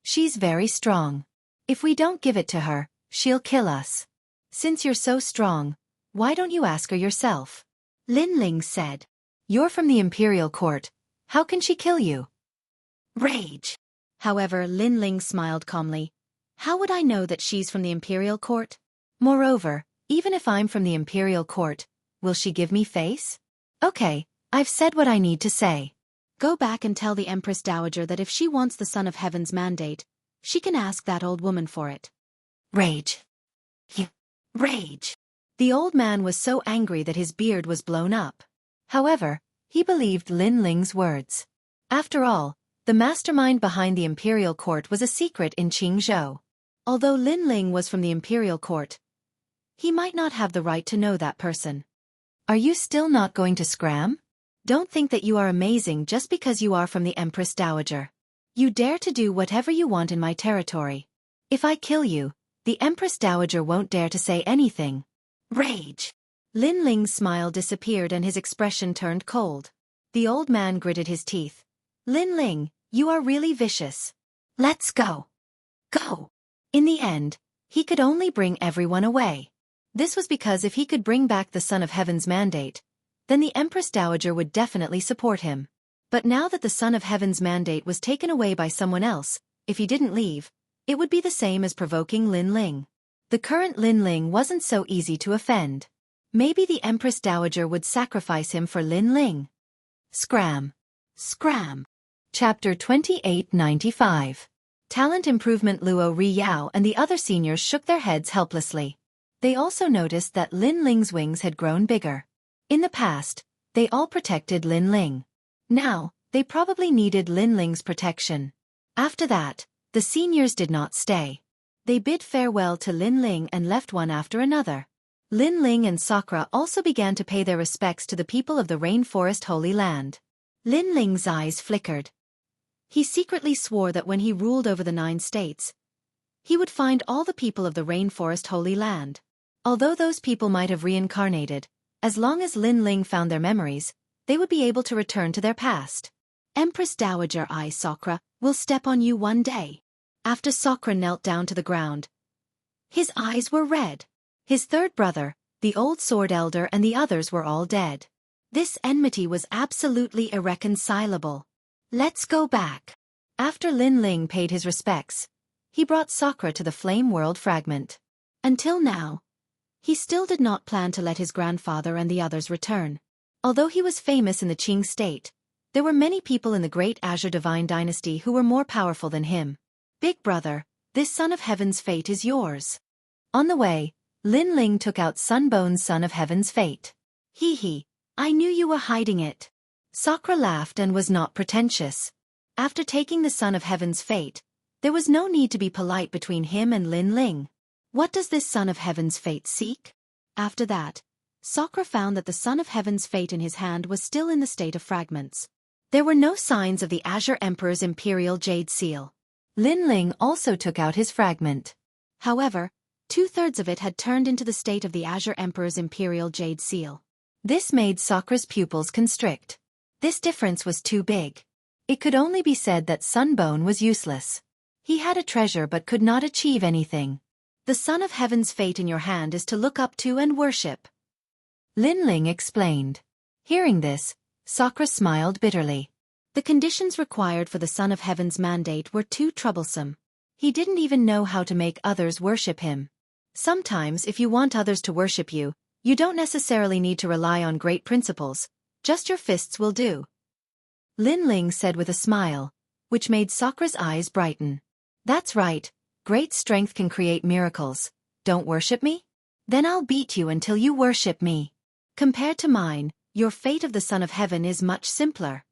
She's very strong. If we don't give it to her, she'll kill us. Since you're so strong, why don't you ask her yourself? Lin Ling said. You're from the imperial court. How can she kill you? Rage. However, Lin Ling smiled calmly. How would I know that she's from the imperial court? Moreover, even if I'm from the imperial court, will she give me face? Okay, I've said what I need to say. Go back and tell the Empress Dowager that if she wants the Son of Heaven's mandate, she can ask that old woman for it. Rage. Rage. The old man was so angry that his beard was blown up. However, he believed Lin Ling's words. After all, the mastermind behind the imperial court was a secret in Jianghu. Although Lin Ling was from the imperial court, he might not have the right to know that person. Are you still not going to scram? Don't think that you are amazing just because you are from the Empress Dowager. You dare to do whatever you want in my territory. If I kill you, the Empress Dowager won't dare to say anything. Rage. Lin Ling's smile disappeared and his expression turned cold. The old man gritted his teeth. Lin Ling, you are really vicious. Let's go. Go. In the end, he could only bring everyone away. This was because if he could bring back the Son of Heaven's mandate, then the Empress Dowager would definitely support him. But now that the Son of Heaven's mandate was taken away by someone else, if he didn't leave, it would be the same as provoking Lin Ling. The current Lin Ling wasn't so easy to offend. Maybe the Empress Dowager would sacrifice him for Lin Ling. Scram. Scram. Chapter 2895. Talent Improvement. Luo Riyao and the other seniors shook their heads helplessly. They also noticed that Lin Ling's wings had grown bigger. In the past, they all protected Lin Ling. Now, they probably needed Lin Ling's protection. After that, the seniors did not stay. They bid farewell to Lin Ling and left one after another. Lin Ling and Sakura also began to pay their respects to the people of the Rainforest Holy Land. Lin Ling's eyes flickered. He secretly swore that when he ruled over the 9 states, he would find all the people of the Rainforest Holy Land. Although those people might have reincarnated, as long as Lin Ling found their memories, they would be able to return to their past. Empress Dowager, I, Sakura, will step on you one day. After Sakura knelt down to the ground, his eyes were red. His third brother, the old sword elder, and the others were all dead. This enmity was absolutely irreconcilable. Let's go back. After Lin Ling paid his respects, he brought Sakura to the Flame World fragment. Until now, he still did not plan to let his grandfather and the others return. Although he was famous in the Qing state, there were many people in the Great Azure Divine Dynasty who were more powerful than him. Big brother, this Son of Heaven's fate is yours. On the way, Lin Ling took out Sunbone's Son of Heaven's fate. Hee, I knew you were hiding it. Sakura laughed and was not pretentious. After taking the Son of Heaven's fate, there was no need to be polite between him and Lin Ling. What does this Son of Heaven's fate seek? After that, Sakura found that the Son of Heaven's fate in his hand was still in the state of fragments. There were no signs of the Azure Emperor's Imperial Jade Seal. Lin Ling also took out his fragment. However, 2/3 of it had turned into the state of the Azure Emperor's Imperial Jade Seal. This made Sakura's pupils constrict. This difference was too big. It could only be said that Sunbone was useless. He had a treasure but could not achieve anything. The Son of Heaven's fate in your hand is to look up to and worship, Lin Ling explained. Hearing this, Sakura smiled bitterly. The conditions required for the Son of Heaven's mandate were too troublesome. He didn't even know how to make others worship him. Sometimes if you want others to worship you, you don't necessarily need to rely on great principles, just your fists will do, Lin Ling said with a smile, which made Sakura's eyes brighten. That's right, great strength can create miracles. Don't worship me? Then I'll beat you until you worship me. Compared to mine, your fate of the Son of Heaven is much simpler.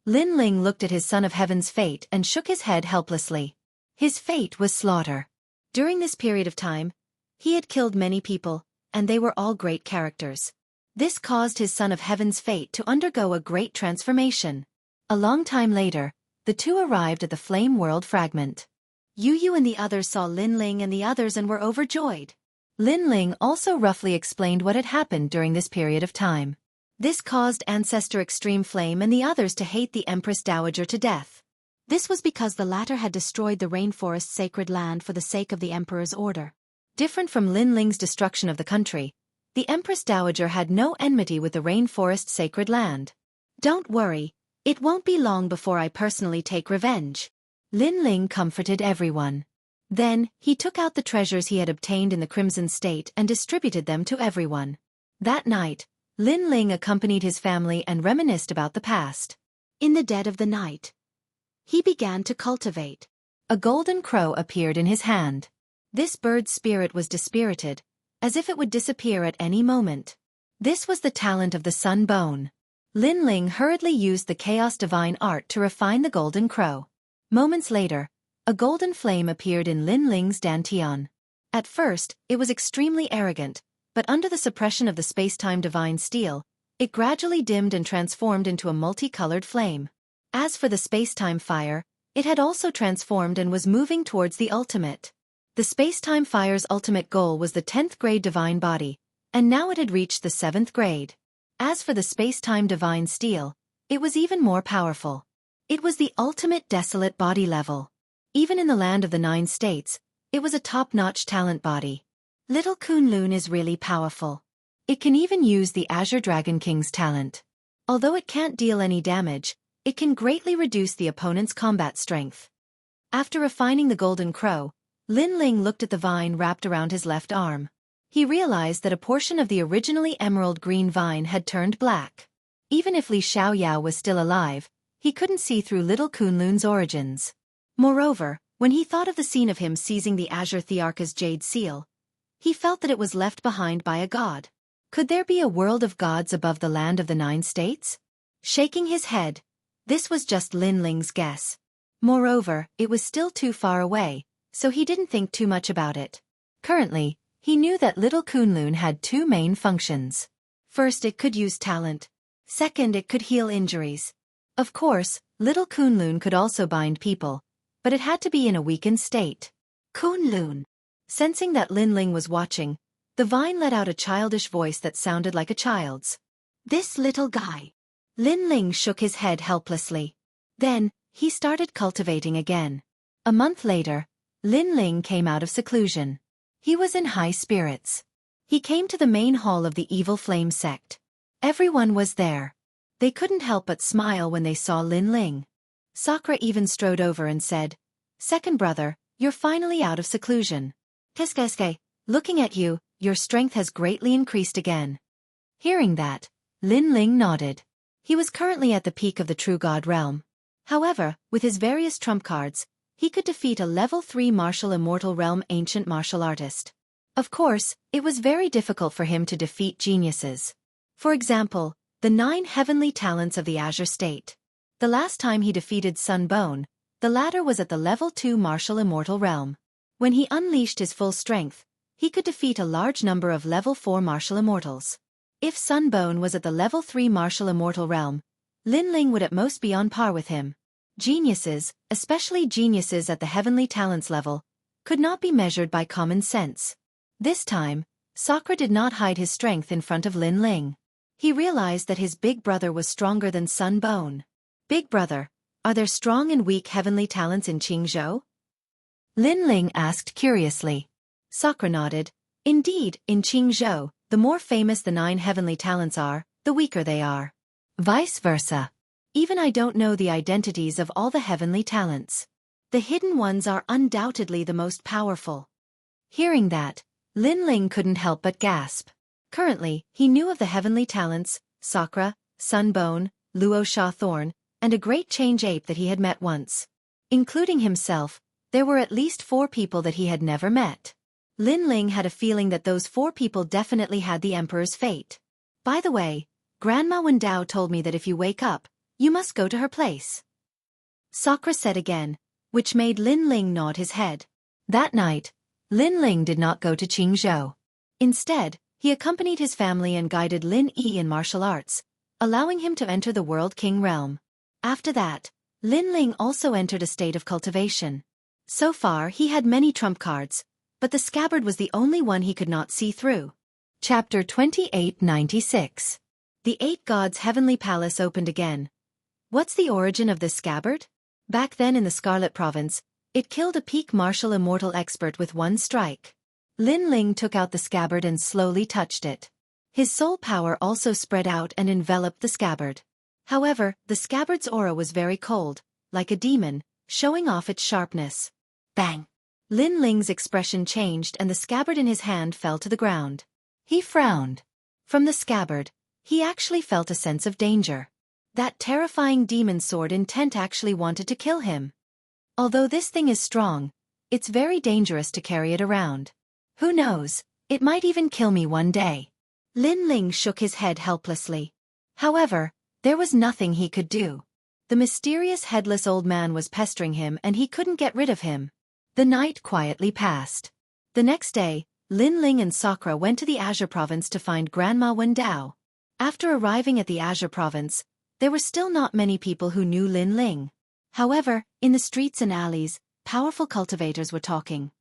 Lin Ling looked at his Son of Heaven's fate and shook his head helplessly. His fate was slaughter. During this period of time, he had killed many people, and they were all great characters. This caused his Son of Heaven's fate to undergo a great transformation. A long time later, the two arrived at the Flame World fragment. Yu and the others saw Lin Ling and the others and were overjoyed. Lin Ling also roughly explained what had happened during this period of time. This caused Ancestor Extreme Flame and the others to hate the Empress Dowager to death. This was because the latter had destroyed the rainforest's sacred land for the sake of the Emperor's order. Different from Lin Ling's destruction of the country, the Empress Dowager had no enmity with the rainforest's sacred land. Don't worry, it won't be long before I personally take revenge, Lin Ling comforted everyone. Then, he took out the treasures he had obtained in the Crimson State and distributed them to everyone. That night, Lin Ling accompanied his family and reminisced about the past. In the dead of the night, he began to cultivate. A golden crow appeared in his hand. This bird's spirit was dispirited, as if it would disappear at any moment. This was the talent of the Sun Bone. Lin Ling hurriedly used the Chaos Divine Art to refine the golden crow. Moments later, a golden flame appeared in Lin Ling's dantian. At first, it was extremely arrogant, but under the suppression of the space-time divine steel, it gradually dimmed and transformed into a multicolored flame. As for the space-time fire, it had also transformed and was moving towards the ultimate. The space-time fire's ultimate goal was the 10th grade divine body, and now it had reached the 7th grade. As for the space-time divine steel, it was even more powerful. It was the ultimate desolate body level. Even in the land of the 9 states, it was a top-notch talent body. Little Kunlun is really powerful. It can even use the Azure Dragon King's talent. Although it can't deal any damage, it can greatly reduce the opponent's combat strength. After refining the golden crow, Lin Ling looked at the vine wrapped around his left arm. He realized that a portion of the originally emerald green vine had turned black. Even if Li Xiaoyao was still alive, he couldn't see through little Kunlun's origins. Moreover, when he thought of the scene of him seizing the Azure Thearcha's jade seal, he felt that it was left behind by a god. Could there be a world of gods above the land of the 9 states? Shaking his head, this was just Lin Ling's guess. Moreover, it was still too far away, so he didn't think too much about it. Currently, he knew that little Kunlun had 2 main functions. First, it could use talent. Second, it could heal injuries. Of course, little Kunlun could also bind people, but it had to be in a weakened state. Kunlun. Sensing that Lin Ling was watching, the vine let out a childish voice that sounded like a child's. This little guy. Lin Ling shook his head helplessly. Then, he started cultivating again. A month later, Lin Ling came out of seclusion. He was in high spirits. He came to the main hall of the Evil Flame sect. Everyone was there. They couldn't help but smile when they saw Lin Ling. Sakura even strode over and said, "Second brother, you're finally out of seclusion. Keske, looking at you, your strength has greatly increased again." Hearing that, Lin Ling nodded. He was currently at the peak of the True God realm. However, with his various trump cards, he could defeat a level 3 martial immortal realm ancient martial artist. Of course, it was very difficult for him to defeat geniuses. For example, the 9 heavenly talents of the Azure State. The last time he defeated Sunbone, the latter was at the level 2 martial immortal realm. When he unleashed his full strength, he could defeat a large number of level 4 martial immortals. If Sunbone was at the level 3 martial immortal realm, Lin Ling would at most be on par with him. Geniuses, especially geniuses at the heavenly talents level, could not be measured by common sense. This time, Sakura did not hide his strength in front of Lin Ling. He realized that his big brother was stronger than Sunbone. "Big brother, are there strong and weak heavenly talents in Jianghu?" Lin Ling asked curiously. Sakura nodded. "Indeed, in Jianghu, the more famous the 9 heavenly talents are, the weaker they are. Vice versa. Even I don't know the identities of all the heavenly talents. The hidden ones are undoubtedly the most powerful." Hearing that, Lin Ling couldn't help but gasp. Currently, he knew of the heavenly talents, Sakura, Sunbone, Luo Sha Thorn, and a great change ape that he had met once. Including himself, there were at least 4 people that he had never met. Lin Ling had a feeling that those 4 people definitely had the Emperor's fate. "By the way, Grandma Wendao told me that if you wake up, you must go to her place," Sakura said again, which made Lin Ling nod his head. That night, Lin Ling did not go to Jianghu. Instead, he accompanied his family and guided Lin Yi in martial arts, allowing him to enter the World King realm. After that, Lin Ling also entered a state of cultivation. So far he had many trump cards, but the scabbard was the only one he could not see through. Chapter 2896. The 8 Gods' Heavenly Palace opened again. What's the origin of this scabbard? Back then in the Scarlet Province, it killed a peak martial immortal expert with one strike. Lin Ling took out the scabbard and slowly touched it. His soul power also spread out and enveloped the scabbard. However, the scabbard's aura was very cold, like a demon, showing off its sharpness. Bang! Lin Ling's expression changed and the scabbard in his hand fell to the ground. He frowned. From the scabbard, he actually felt a sense of danger. That terrifying demon sword intent actually wanted to kill him. Although this thing is strong, it's very dangerous to carry it around. Who knows, it might even kill me one day. Lin Ling shook his head helplessly. However, there was nothing he could do. The mysterious headless old man was pestering him and he couldn't get rid of him. The night quietly passed. The next day, Lin Ling and Sakura went to the Azure Province to find Grandma Wendao. After arriving at the Azure Province, there were still not many people who knew Lin Ling. However, in the streets and alleys, powerful cultivators were talking.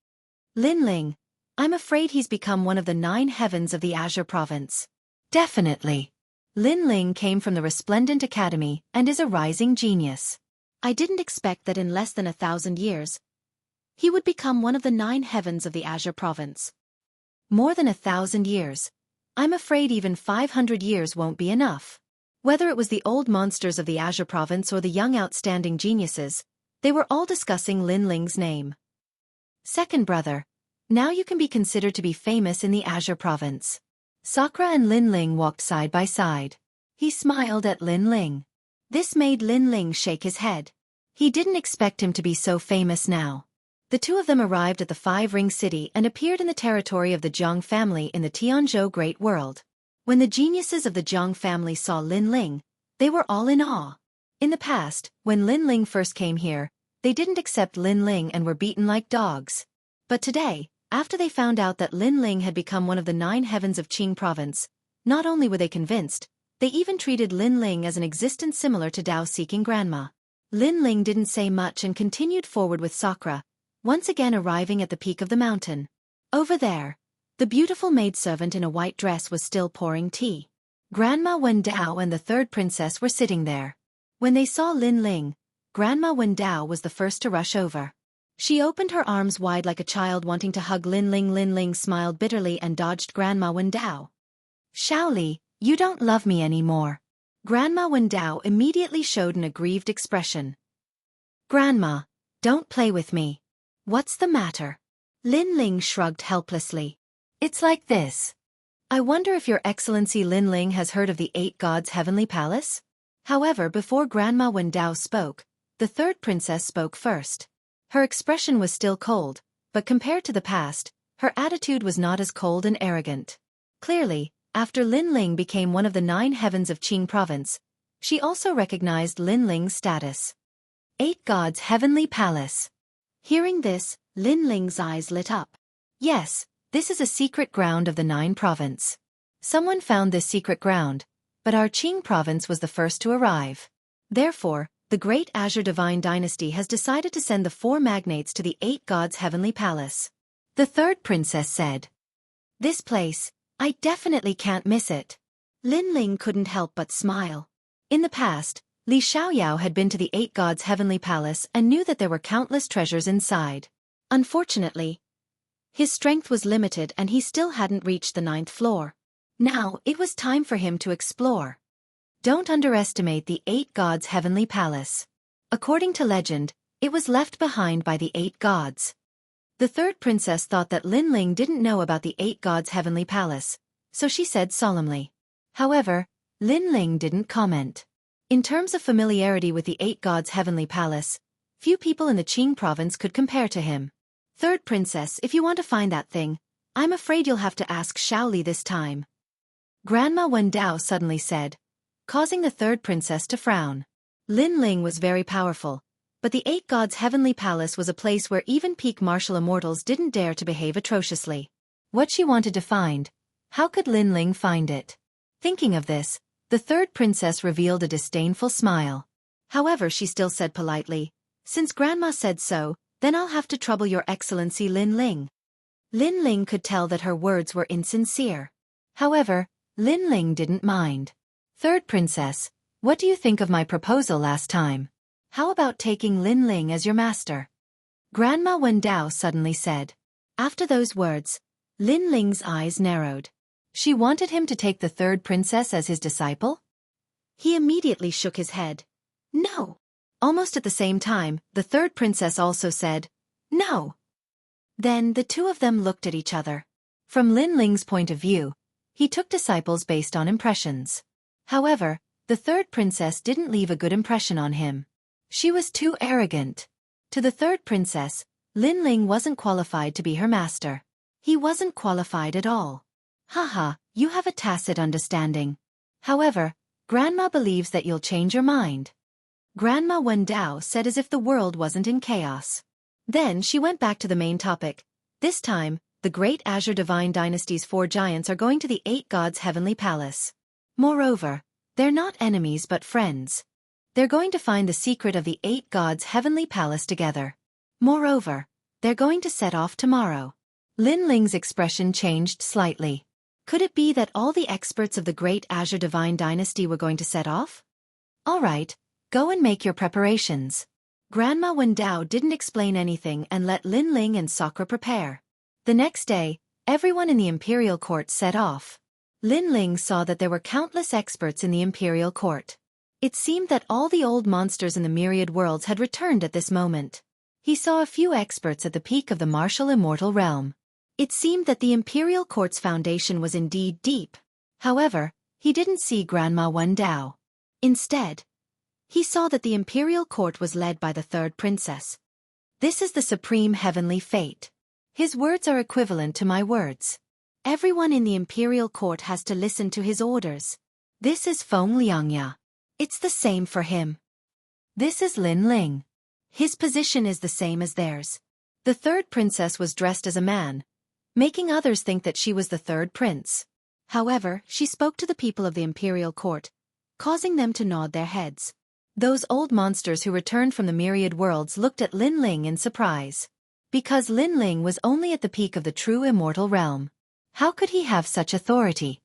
"Lin Ling, I'm afraid he's become one of the 9 heavens of the Azure Province." "Definitely. Lin Ling came from the Resplendent Academy and is a rising genius. I didn't expect that in less than 1,000 years, he would become one of the 9 heavens of the Azure Province. More than 1,000 years. I'm afraid even 500 years won't be enough." Whether it was the old monsters of the Azure Province or the young outstanding geniuses, they were all discussing Lin Ling's name. "Second brother, now you can be considered to be famous in the Azure Province." Sakura and Lin Ling walked side by side. He smiled at Lin Ling. This made Lin Ling shake his head. He didn't expect him to be so famous now. The 2 of them arrived at the 5-Ring City and appeared in the territory of the Jiang family in the Tianzhou Great World. When the geniuses of the Jiang family saw Lin Ling, they were all in awe. In the past, when Lin Ling first came here, they didn't accept Lin Ling and were beaten like dogs. But today, after they found out that Lin Ling had become one of the 9 heavens of Qing Province, not only were they convinced, they even treated Lin Ling as an existence similar to Dao-seeking grandma. Lin Ling didn't say much and continued forward with Sakura, once again arriving at the peak of the mountain. Over there, the beautiful maidservant in a white dress was still pouring tea. Grandma Wendao and the 3rd princess were sitting there. When they saw Lin Ling, Grandma Wendao was the first to rush over. She opened her arms wide like a child wanting to hug Lin Ling. Lin Ling smiled bitterly and dodged Grandma Wendao. Xiaoli, you don't love me anymore. Grandma Wendao immediately showed an aggrieved expression. Grandma, don't play with me. What's the matter? Lin Ling shrugged helplessly. It's like this. I wonder if Your Excellency Lin Ling has heard of the 8 Gods' Heavenly Palace? However, before Grandma Wendao spoke, the third princess spoke first. Her expression was still cold, but compared to the past, her attitude was not as cold and arrogant. Clearly, after Lin Ling became one of the 9 heavens of Qing province, she also recognized Lin Ling's status. 8 Gods' Heavenly Palace. Hearing this, Lin Ling's eyes lit up. Yes, this is a secret ground of the 9 province. Someone found this secret ground, but our Qing province was the first to arrive. Therefore, the Great Azure Divine Dynasty has decided to send the 4 magnates to the 8 Gods' Heavenly Palace. The third princess said. This place, I definitely can't miss it. Lin Ling couldn't help but smile. In the past, Li Xiaoyao had been to the 8 Gods' Heavenly Palace and knew that there were countless treasures inside. Unfortunately, his strength was limited and he still hadn't reached the 9th floor. Now, it was time for him to explore. Don't underestimate the 8 Gods' Heavenly Palace. According to legend, it was left behind by the 8 gods. The third princess thought that Lin Ling didn't know about the 8 Gods' Heavenly Palace, so she said solemnly. However, Lin Ling didn't comment. In terms of familiarity with the 8 Gods' Heavenly Palace, few people in the Qing province could compare to him. Third princess, if you want to find that thing, I'm afraid you'll have to ask Xiaoli this time. Grandma Wendao suddenly said, causing the third princess to frown. Lin Ling was very powerful, but the 8 Gods' Heavenly Palace was a place where even peak martial immortals didn't dare to behave atrociously. What she wanted to find, how could Lin Ling find it? Thinking of this, the third princess revealed a disdainful smile. However, she still said politely, since Grandma said so, then I'll have to trouble Your Excellency Lin Ling. Lin Ling could tell that her words were insincere. However, Lin Ling didn't mind. Third princess, what do you think of my proposal last time? How about taking Lin Ling as your master? Grandma Wendao suddenly said. After those words, Lin Ling's eyes narrowed. She wanted him to take the third princess as his disciple? He immediately shook his head. No. Almost at the same time, the third princess also said, no. Then the two of them looked at each other. From Lin Ling's point of view, he took disciples based on impressions. However, the third princess didn't leave a good impression on him. She was too arrogant. To the third princess, Lin Ling wasn't qualified to be her master. He wasn't qualified at all. Haha, you have a tacit understanding. However, Grandma believes that you'll change your mind. Grandma Wendao said as if the world wasn't in chaos. Then she went back to the main topic. This time, the Great Azure Divine Dynasty's 4 giants are going to the 8 Gods' Heavenly Palace. Moreover, they're not enemies but friends. They're going to find the secret of the 8 Gods' Heavenly Palace together. Moreover, they're going to set off tomorrow. Lin Ling's expression changed slightly. Could it be that all the experts of the Great Azure Divine Dynasty were going to set off? All right, go and make your preparations. Grandma Wendao didn't explain anything and let Lin Ling and Sakura prepare. The next day, everyone in the imperial court set off. Lin Ling saw that there were countless experts in the imperial court. It seemed that all the old monsters in the myriad worlds had returned at this moment. He saw a few experts at the peak of the martial immortal realm. It seemed that the imperial court's foundation was indeed deep. However, he didn't see Grandma Wendao. Instead, he saw that the imperial court was led by the third princess. This is the supreme heavenly fate. His words are equivalent to my words. Everyone in the imperial court has to listen to his orders. This is Feng Liangya. It's the same for him. This is Lin Ling. His position is the same as theirs. The third princess was dressed as a man, making others think that she was the third prince. However, she spoke to the people of the imperial court, causing them to nod their heads. Those old monsters who returned from the myriad worlds looked at Lin Ling in surprise. Because Lin Ling was only at the peak of the true immortal realm. How could he have such authority?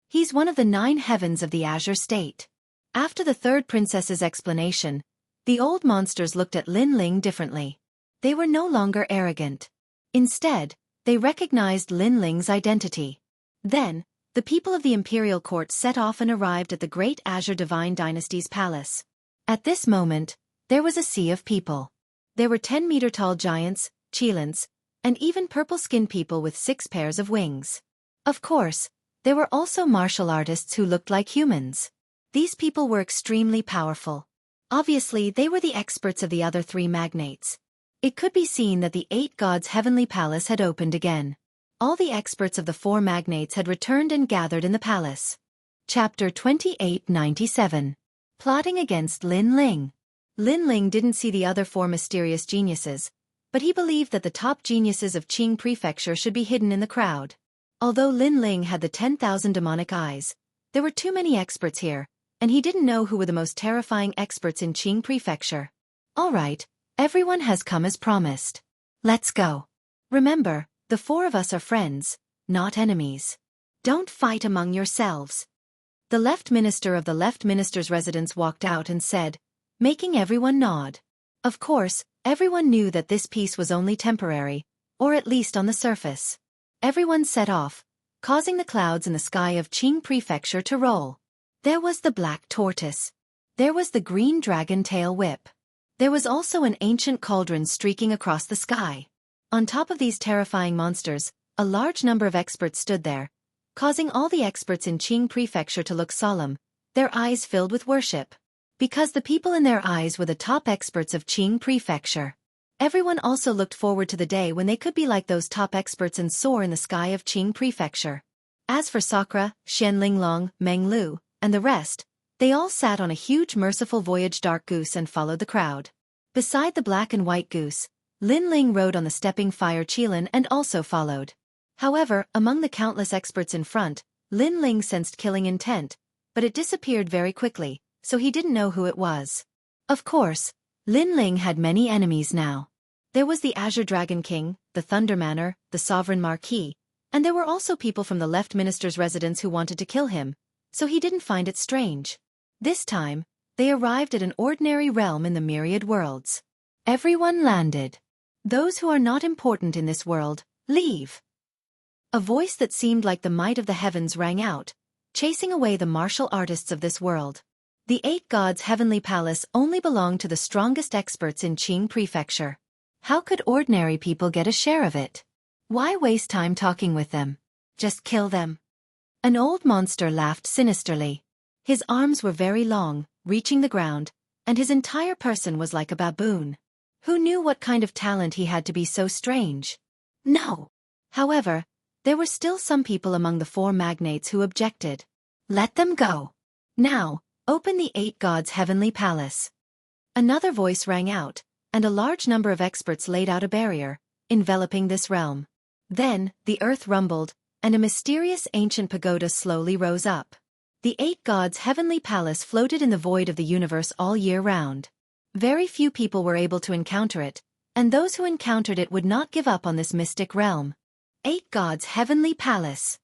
He's one of the 9 heavens of the Azure State. After the third princess's explanation, the old monsters looked at Lin Ling differently. They were no longer arrogant. Instead, they recognized Lin Ling's identity. Then, the people of the imperial court set off and arrived at the great Azure Divine Dynasty's palace. At this moment, there was a sea of people. There were 10-meter-tall giants, Qilins, and even purple-skinned people with 6 pairs of wings. Of course, there were also martial artists who looked like humans. These people were extremely powerful. Obviously, they were the experts of the other 3 magnates. It could be seen that the 8 gods' heavenly palace had opened again. All the experts of the 4 magnates had returned and gathered in the palace. Chapter 2897. Plotting against Lin Ling. Lin Ling didn't see the other 4 mysterious geniuses, but he believed that the top geniuses of Qing Prefecture should be hidden in the crowd. Although Lin Ling had the 10,000 demonic eyes, there were too many experts here, and he didn't know who were the most terrifying experts in Qing Prefecture. All right, everyone has come as promised. Let's go. Remember, the 4 of us are friends, not enemies. Don't fight among yourselves. The left minister of the left minister's residence walked out and said, making everyone nod. Of course, everyone knew that this peace was only temporary, or at least on the surface. Everyone set off, causing the clouds in the sky of Qing Prefecture to roll. There was the black tortoise. There was the green dragon tail whip. There was also an ancient cauldron streaking across the sky. On top of these terrifying monsters, a large number of experts stood there, causing all the experts in Qing Prefecture to look solemn, their eyes filled with worship. Because the people in their eyes were the top experts of Qing Prefecture. Everyone also looked forward to the day when they could be like those top experts and soar in the sky of Qing Prefecture. As for Sakura, Xian Linglong, Meng Lu, and the rest, they all sat on a huge merciful voyage dark goose and followed the crowd. Beside the black and white goose, Lin Ling rode on the stepping fire Qilin and also followed. However, among the countless experts in front, Lin Ling sensed killing intent, but it disappeared very quickly, so he didn't know who it was. Of course, Lin Ling had many enemies now. There was the Azure Dragon King, the Thunder Manor, the Sovereign Marquis, and there were also people from the left minister's residence who wanted to kill him, so he didn't find it strange. This time, they arrived at an ordinary realm in the myriad worlds. Everyone landed. Those who are not important in this world, leave. A voice that seemed like the might of the heavens rang out, chasing away the martial artists of this world. The 8 gods' heavenly palace only belonged to the strongest experts in Qing Prefecture. How could ordinary people get a share of it? Why waste time talking with them? Just kill them. An old monster laughed sinisterly. His arms were very long, reaching the ground, and his entire person was like a baboon. Who knew what kind of talent he had to be so strange? No. However, there were still some people among the 4 magnates who objected. Let them go. Now, open the 8 gods' heavenly palace. Another voice rang out, and a large number of experts laid out a barrier, enveloping this realm. Then, the earth rumbled, and a mysterious ancient pagoda slowly rose up. The 8 gods' heavenly palace floated in the void of the universe all year round. Very few people were able to encounter it, and those who encountered it would not give up on this mystic realm. 8 gods' heavenly palace.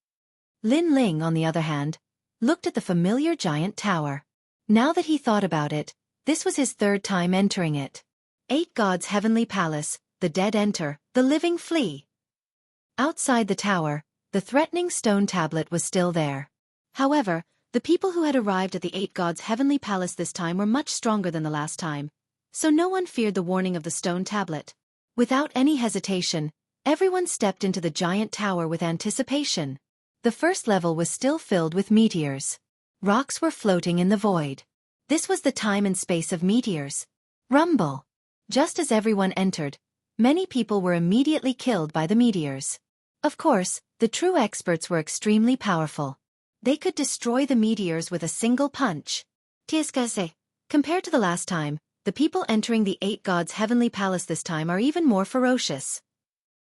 Lin Ling, on the other hand, looked at the familiar giant tower. Now that he thought about it, this was his 3rd time entering it. 8 gods' heavenly palace, the dead enter, the living flee. Outside the tower, the threatening stone tablet was still there. However, the people who had arrived at the 8 gods' heavenly palace this time were much stronger than the last time, so no one feared the warning of the stone tablet. Without any hesitation, everyone stepped into the giant tower with anticipation. The first level was still filled with meteors. Rocks were floating in the void. This was the time and space of meteors. Rumble. Just as everyone entered, many people were immediately killed by the meteors. Of course, the true experts were extremely powerful. They could destroy the meteors with a single punch. Tieskase. Compared to the last time, the people entering the 8 gods' heavenly palace this time are even more ferocious.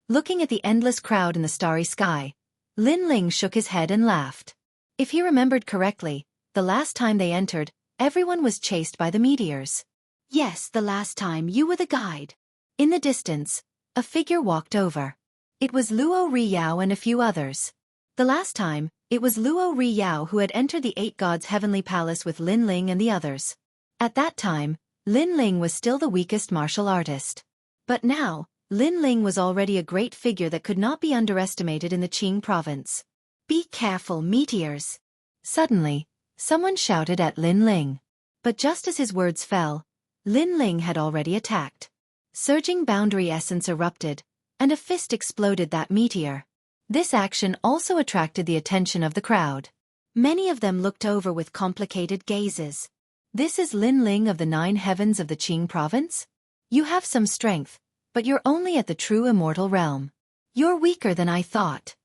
Looking at the endless crowd in the starry sky, Lin Ling shook his head and laughed. If he remembered correctly, the last time they entered, everyone was chased by the meteors. Yes, the last time you were the guide. In the distance, a figure walked over. It was Luo Riyao and a few others. The last time, it was Luo Riyao who had entered the 8 gods' heavenly palace with Lin Ling and the others. At that time, Lin Ling was still the weakest martial artist. But now, Lin Ling was already a great figure that could not be underestimated in the Qing province. Be careful, meteors! Suddenly, someone shouted at Lin Ling. But just as his words fell, Lin Ling had already attacked. Surging boundary essence erupted, and a fist exploded that meteor. This action also attracted the attention of the crowd. Many of them looked over with complicated gazes. This is Lin Ling of the 9 heavens of the Qing province? You have some strength, but you're only at the true immortal realm. You're weaker than I thought.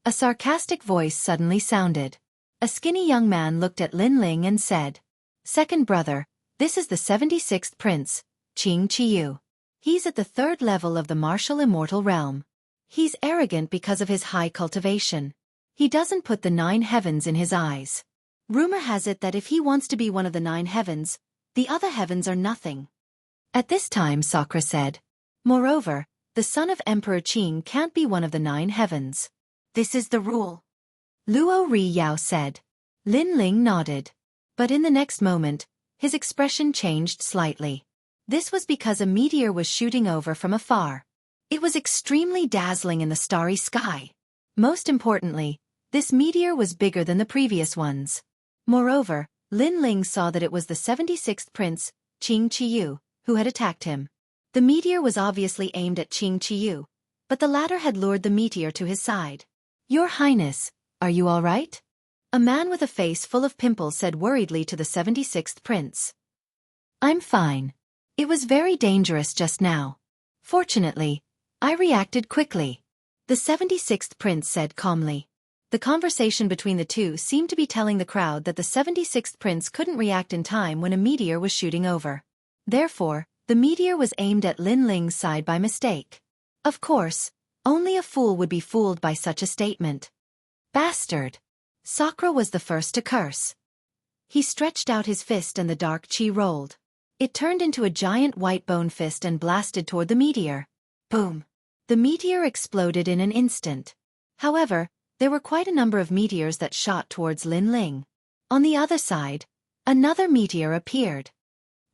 A sarcastic voice suddenly sounded. A skinny young man looked at Lin Ling and said, "Second brother, this is the 76th prince, Qing Qiyu. He's at the 3rd level of the martial immortal realm. He's arrogant because of his high cultivation. He doesn't put the 9 heavens in his eyes. Rumor has it that if he wants to be one of the 9 heavens, the other heavens are nothing." At this time Sakura said, "Moreover, the son of Emperor Qing can't be one of the 9 heavens. This is the rule." Luo Ri Yao said. Lin Ling nodded. But in the next moment, his expression changed slightly. This was because a meteor was shooting over from afar. It was extremely dazzling in the starry sky. Most importantly, this meteor was bigger than the previous ones. Moreover, Lin Ling saw that it was the 76th prince, Qing Qiyu, who had attacked him. The meteor was obviously aimed at Qing Qiyu, but the latter had lured the meteor to his side. "Your Highness, are you all right?" A man with a face full of pimples said worriedly to the 76th prince. "I'm fine. It was very dangerous just now. Fortunately, I reacted quickly," the 76th prince said calmly. The conversation between the two seemed to be telling the crowd that the 76th prince couldn't react in time when a meteor was shooting over. Therefore, the meteor was aimed at Lin Ling's side by mistake. Of course, only a fool would be fooled by such a statement. "Bastard!" Sakura was the first to curse. He stretched out his fist and the dark chi rolled. It turned into a giant white bone fist and blasted toward the meteor. Boom! The meteor exploded in an instant. However, there were quite a number of meteors that shot towards Lin Ling. On the other side, another meteor appeared.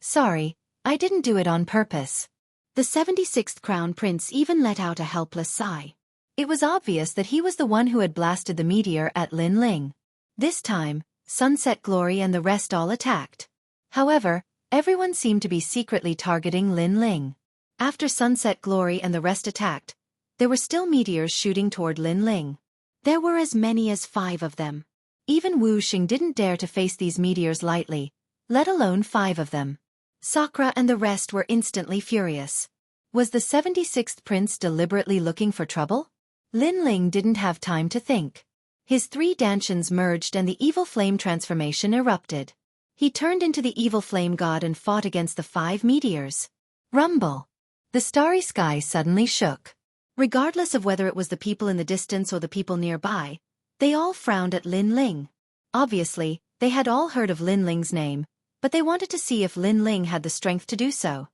"Sorry, I didn't do it on purpose." The 76th Crown Prince even let out a helpless sigh. It was obvious that he was the one who had blasted the meteor at Lin Ling. This time, Sunset Glory and the rest all attacked. However, everyone seemed to be secretly targeting Lin Ling. After Sunset Glory and the rest attacked, there were still meteors shooting toward Lin Ling. There were as many as 5 of them. Even Wu Xing didn't dare to face these meteors lightly, let alone 5 of them. Sakura and the rest were instantly furious. Was the 76th prince deliberately looking for trouble? Lin Ling didn't have time to think. His 3 dantians merged and the evil flame transformation erupted. He turned into the evil flame god and fought against the 5 meteors. Rumble! The starry sky suddenly shook. Regardless of whether it was the people in the distance or the people nearby, they all frowned at Lin Ling. Obviously, they had all heard of Lin Ling's name, but they wanted to see if Lin Ling had the strength to do so.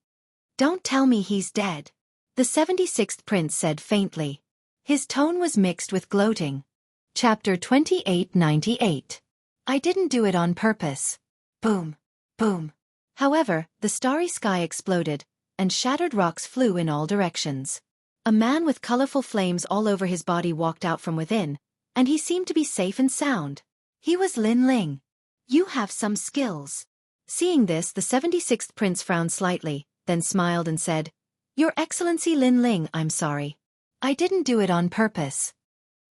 "Don't tell me he's dead," the 76th prince said faintly. His tone was mixed with gloating. Chapter 2898. I didn't do it on purpose. Boom. Boom. However, the starry sky exploded, and shattered rocks flew in all directions. A man with colorful flames all over his body walked out from within, and he seemed to be safe and sound. He was Lin Ling. "You have some skills." Seeing this, the 76th prince frowned slightly, then smiled and said, "Your Excellency Lin Ling, I'm sorry. I didn't do it on purpose."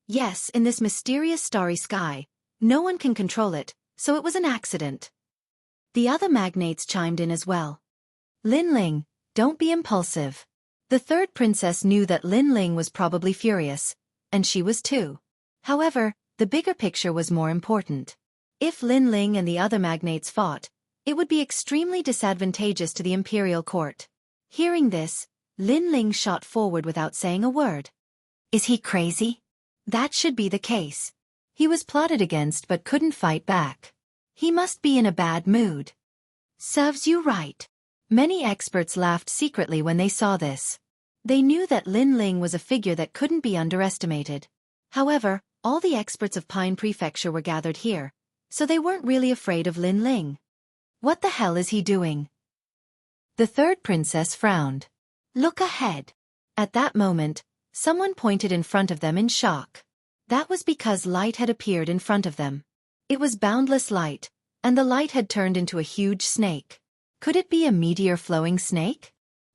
Yes, in this mysterious starry sky, no one can control it, so it was an accident. The other magnates chimed in as well. "Lin Ling, don't be impulsive." The 3rd princess knew that Lin Ling was probably furious, and she was too. However, the bigger picture was more important. If Lin Ling and the other magnates fought, it would be extremely disadvantageous to the imperial court. Hearing this, Lin Ling shot forward without saying a word. Is he crazy? That should be the case. He was plotted against but couldn't fight back. He must be in a bad mood. Serves you right. Many experts laughed secretly when they saw this. They knew that Lin Ling was a figure that couldn't be underestimated. However, all the experts of Pine Prefecture were gathered here, so they weren't really afraid of Lin Ling. What the hell is he doing? The 3rd princess frowned. Look ahead. At that moment, someone pointed in front of them in shock. That was because light had appeared in front of them. It was boundless light, and the light had turned into a huge snake. Could it be a meteor-flowing snake?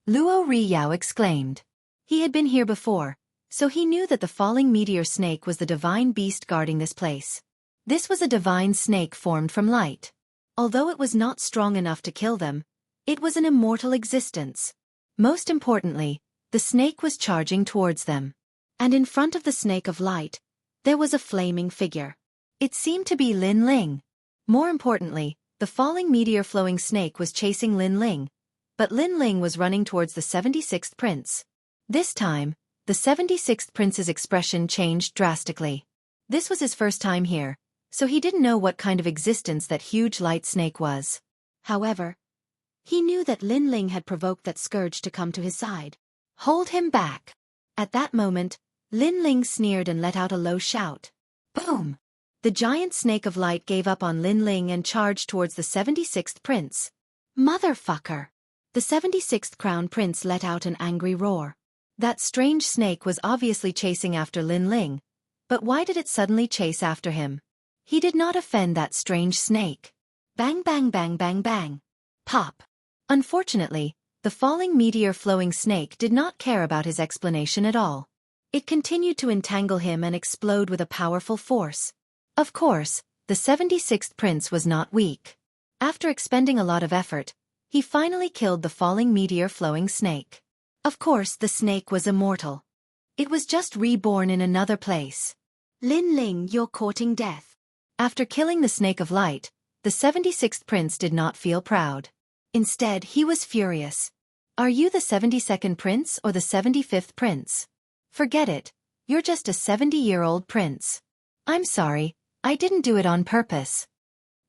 Luo Riyao exclaimed. He had been here before, so he knew that the falling meteor snake was the divine beast guarding this place. This was a divine snake formed from light. Although it was not strong enough to kill them, it was an immortal existence. Most importantly, the snake was charging towards them. And in front of the snake of light, there was a flaming figure. It seemed to be Lin Ling. More importantly, the falling meteor-flowing snake was chasing Lin Ling, but Lin Ling was running towards the 76th prince. This time, the 76th prince's expression changed drastically. This was his first time here, so he didn't know what kind of existence that huge light snake was. However, he knew that Lin Ling had provoked that scourge to come to his side. Hold him back. At that moment, Lin Ling sneered and let out a low shout. Boom! The giant snake of light gave up on Lin Ling and charged towards the 76th prince. Motherfucker! The 76th crown prince let out an angry roar. That strange snake was obviously chasing after Lin Ling, but why did it suddenly chase after him? He did not offend that strange snake. Bang bang bang bang bang. Pop! Unfortunately, the falling meteor-flowing snake did not care about his explanation at all. It continued to entangle him and explode with a powerful force. Of course, the 76th prince was not weak. After expending a lot of effort, he finally killed the falling meteor-flowing snake. Of course, the snake was immortal. It was just reborn in another place. Lin Ling, you're courting death. After killing the snake of light, the 76th prince did not feel proud. Instead, he was furious. Are you the 72nd prince or the 75th prince? Forget it, you're just a 70-year-old prince. I'm sorry, I didn't do it on purpose.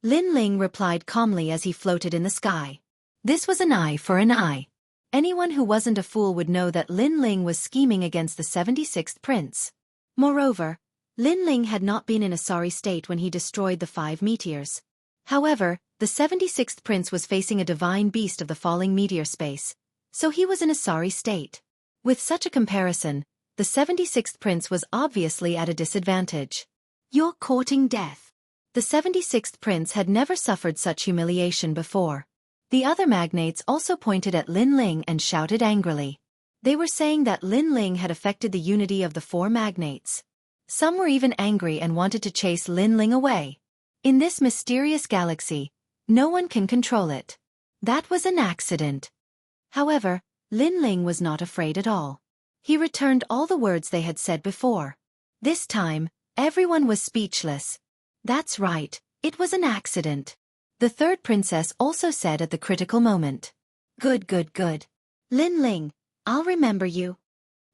Lin Ling replied calmly as he floated in the sky. This was an eye for an eye. Anyone who wasn't a fool would know that Lin Ling was scheming against the 76th prince. Moreover, Lin Ling had not been in a sorry state when he destroyed the 5 meteors. However, the 76th prince was facing a divine beast of the falling meteor space, so he was in a sorry state. With such a comparison, the 76th prince was obviously at a disadvantage. You're courting death. The 76th prince had never suffered such humiliation before. The other magnates also pointed at Lin Ling and shouted angrily. They were saying that Lin Ling had affected the unity of the 4 magnates. Some were even angry and wanted to chase Lin Ling away. In this mysterious galaxy, no one can control it. That was an accident. However, Lin Ling was not afraid at all. He returned all the words they had said before. This time, everyone was speechless. That's right, it was an accident. The 3rd princess also said at the critical moment. Good, good, good. Lin Ling, I'll remember you.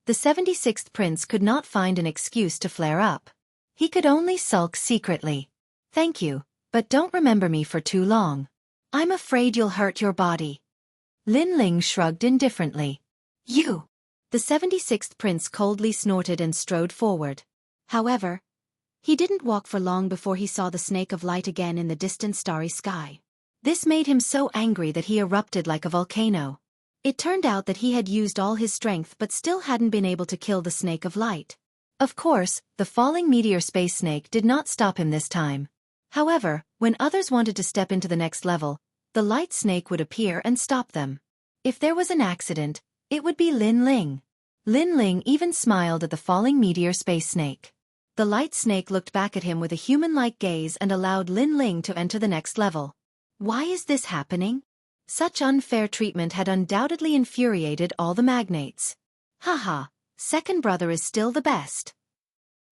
The 76th prince could not find an excuse to flare up. He could only sulk secretly. Thank you, but don't remember me for too long. I'm afraid you'll hurt your body. Lin Ling shrugged indifferently. You! The 76th prince coldly snorted and strode forward. However, he didn't walk for long before he saw the snake of light again in the distant starry sky. This made him so angry that he erupted like a volcano. It turned out that he had used all his strength but still hadn't been able to kill the snake of light. Of course, the falling meteor space snake did not stop him this time. However, when others wanted to step into the next level, the light snake would appear and stop them. If there was an accident, it would be Lin Ling. Lin Ling even smiled at the falling meteor space snake. The light snake looked back at him with a human-like gaze and allowed Lin Ling to enter the next level. Why is this happening? Such unfair treatment had undoubtedly infuriated all the magnates. Haha, second brother is still the best.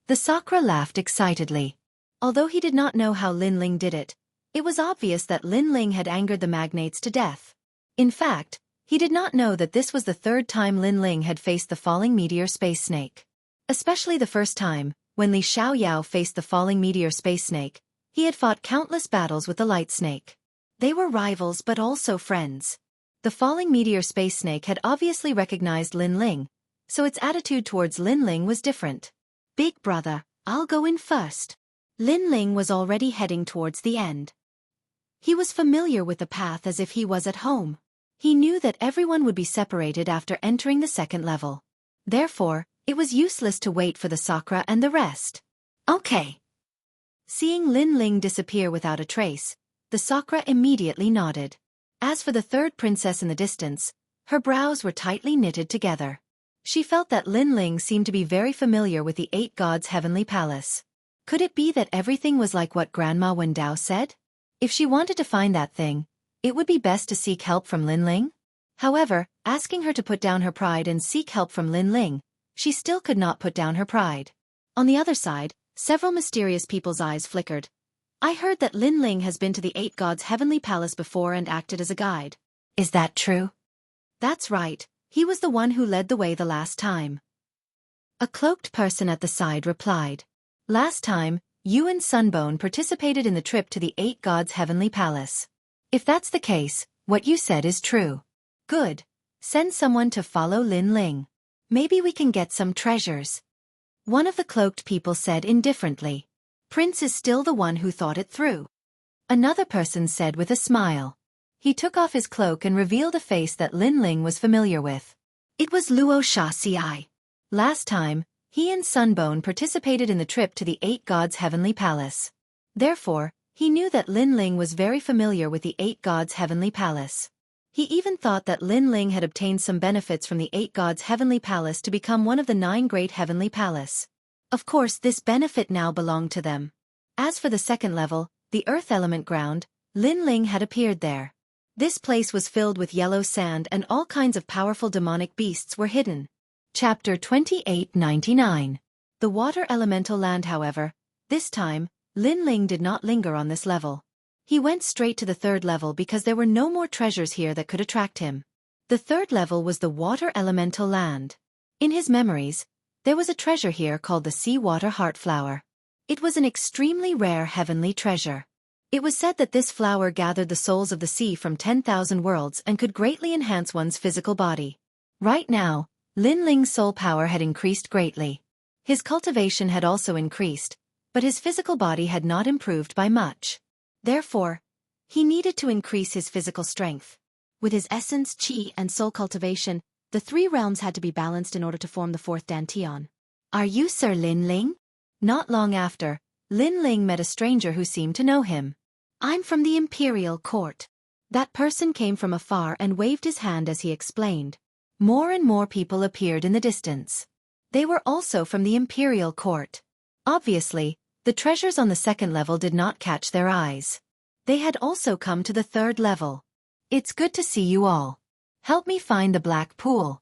The Sakura laughed excitedly. Although he did not know how Lin Ling did it, it was obvious that Lin Ling had angered the magnates to death. In fact, he did not know that this was the 3rd time Lin Ling had faced the falling meteor space snake. Especially the first time, when Li Xiaoyao faced the falling meteor space snake, he had fought countless battles with the light snake. They were rivals but also friends. The falling meteor space snake had obviously recognized Lin Ling, so its attitude towards Lin Ling was different. Big brother, I'll go in first. Lin Ling was already heading towards the end. He was familiar with the path as if he was at home. He knew that everyone would be separated after entering the second level. Therefore, it was useless to wait for the Sakura and the rest. Okay. Seeing Lin Ling disappear without a trace, the Sakura immediately nodded. As for the third princess in the distance, her brows were tightly knitted together. She felt that Lin Ling seemed to be very familiar with the 8 gods' heavenly palace. Could it be that everything was like what Grandma Wendao said? If she wanted to find that thing, it would be best to seek help from Lin Ling. However, asking her to put down her pride and seek help from Lin Ling, she still could not put down her pride. On the other side, several mysterious people's eyes flickered. I heard that Lin Ling has been to the 8 gods' heavenly palace before and acted as a guide. Is that true? That's right, he was the one who led the way the last time. A cloaked person at the side replied. Last time, you and Sunbone participated in the trip to the 8 gods' heavenly palace. If that's the case, what you said is true. Good. Send someone to follow Lin Ling. Maybe we can get some treasures. One of the cloaked people said indifferently. Prince is still the one who thought it through. Another person said with a smile. He took off his cloak and revealed a face that Lin Ling was familiar with. It was Luo Xianxia. Last time, he and Sunbone participated in the trip to the 8 gods' heavenly palace. Therefore, he knew that Lin Ling was very familiar with the 8 gods' heavenly palace. He even thought that Lin Ling had obtained some benefits from the 8 gods' heavenly palace to become one of the 9 great heavenly palace. Of course, this benefit now belonged to them. As for the second level, the earth element ground, Lin Ling had appeared there. This place was filled with yellow sand and all kinds of powerful demonic beasts were hidden. Chapter 2899. The water elemental land, however, this time, Lin Ling did not linger on this level. He went straight to the third level because there were no more treasures here that could attract him. The third level was the water elemental land. In his memories, there was a treasure here called the Seawater Heartflower. It was an extremely rare heavenly treasure. It was said that this flower gathered the souls of the sea from 10,000 worlds and could greatly enhance one's physical body. Right now, Lin Ling's soul power had increased greatly. His cultivation had also increased, but his physical body had not improved by much. Therefore, he needed to increase his physical strength. With his essence, qi, and soul cultivation, the 3 realms had to be balanced in order to form the 4th dantian. Are you Sir Lin Ling? Not long after, Lin Ling met a stranger who seemed to know him. I'm from the imperial court. That person came from afar and waved his hand as he explained. More and more people appeared in the distance. They were also from the imperial court. Obviously, the treasures on the second level did not catch their eyes. They had also come to the third level. It's good to see you all. Help me find the black pool.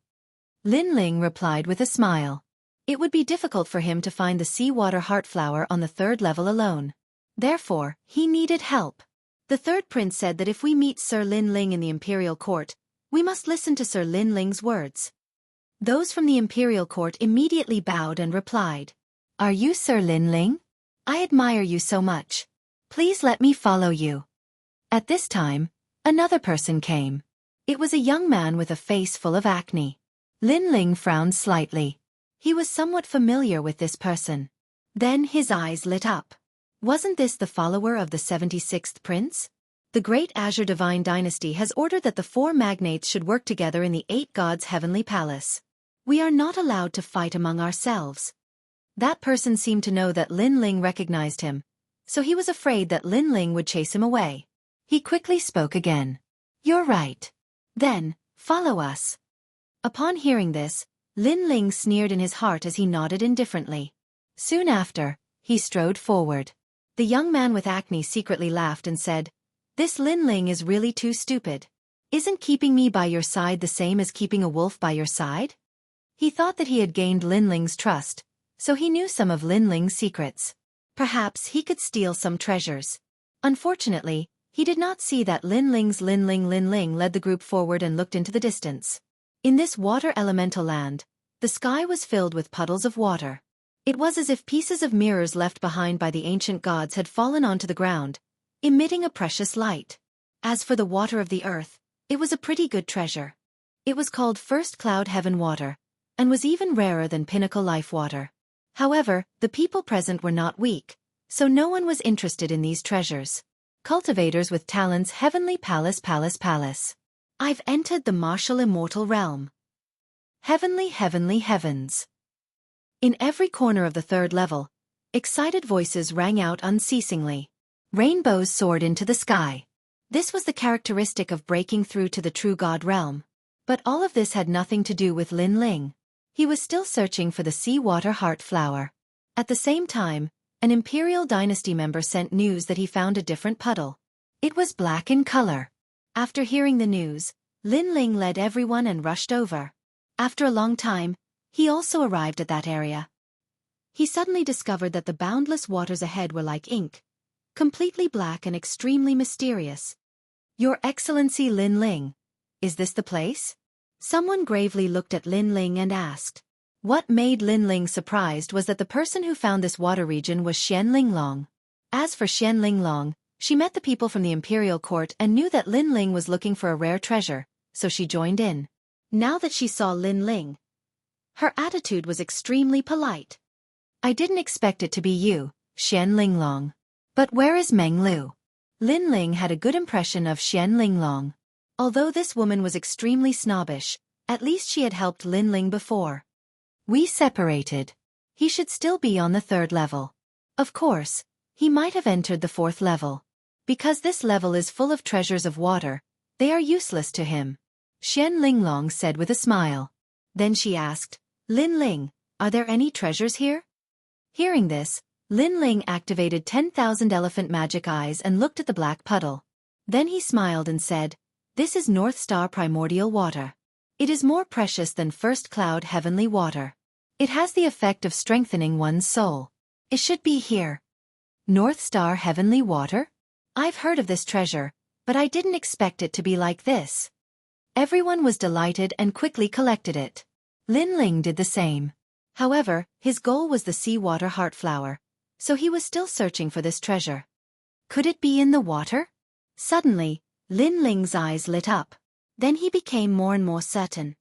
Lin Ling replied with a smile. It would be difficult for him to find the Seawater Heartflower on the third level alone. Therefore, he needed help. The third prince said that if we meet Sir Lin Ling in the imperial court, we must listen to Sir Lin Ling's words. Those from the imperial court immediately bowed and replied. Are you Sir Lin Ling? I admire you so much. Please let me follow you. At this time, another person came. It was a young man with a face full of acne. Lin Ling frowned slightly. He was somewhat familiar with this person. Then his eyes lit up. Wasn't this the follower of the 76th prince? The great Azure Divine Dynasty has ordered that the 4 magnates should work together in the 8 gods' heavenly palace. We are not allowed to fight among ourselves. That person seemed to know that Lin Ling recognized him, so he was afraid that Lin Ling would chase him away. He quickly spoke again. You're right. Then, follow us. Upon hearing this, Lin Ling sneered in his heart as he nodded indifferently. Soon after, he strode forward. The young man with acne secretly laughed and said, This Lin Ling is really too stupid. Isn't keeping me by your side the same as keeping a wolf by your side? He thought that he had gained Lin Ling's trust, so he knew some of Lin Ling's secrets. Perhaps he could steal some treasures. Unfortunately, he did not see that Lin Ling led the group forward and looked into the distance. In this water elemental land, the sky was filled with puddles of water. It was as if pieces of mirrors left behind by the ancient gods had fallen onto the ground, emitting a precious light. As for the water of the earth, it was a pretty good treasure. It was called First Cloud Heaven Water, and was even rarer than Pinnacle Life Water. However, the people present were not weak, so no one was interested in these treasures. Cultivators with talents Heavenly Palace. I've entered the martial immortal realm. Heavenly, heavenly heavens. In every corner of the third level, excited voices rang out unceasingly. Rainbows soared into the sky. This was the characteristic of breaking through to the true god realm. But all of this had nothing to do with Lin Ling. He was still searching for the seawater heart flower. At the same time, an Imperial Dynasty member sent news that he found a different puddle. It was black in color. After hearing the news, Lin Ling led everyone and rushed over. After a long time, he also arrived at that area. He suddenly discovered that the boundless waters ahead were like ink, completely black and extremely mysterious. Your Excellency Lin Ling, is this the place? Someone gravely looked at Lin Ling and asked. What made Lin Ling surprised was that the person who found this water region was Xian Linglong. As for Xian Linglong, she met the people from the imperial court and knew that Lin Ling was looking for a rare treasure, so she joined in. Now that she saw Lin Ling, her attitude was extremely polite. I didn't expect it to be you, Xian Linglong. But where is Meng Lu? Lin Ling had a good impression of Xian Linglong. Although this woman was extremely snobbish, at least she had helped Lin Ling before. We separated. He should still be on the third level. Of course, he might have entered the fourth level. Because this level is full of treasures of water, they are useless to him. Xian Linglong said with a smile. Then she asked, Lin Ling, are there any treasures here? Hearing this, Lin Ling activated 10,000 elephant magic eyes and looked at the black puddle. Then he smiled and said, This is North Star primordial water. It is more precious than first cloud heavenly water. It has the effect of strengthening one's soul. It should be here. North Star heavenly water? I've heard of this treasure, but I didn't expect it to be like this. Everyone was delighted and quickly collected it. Lin Ling did the same. However, his goal was the seawater heart flower, so he was still searching for this treasure. Could it be in the water? Suddenly, Lin Ling's eyes lit up. Then he became more and more certain.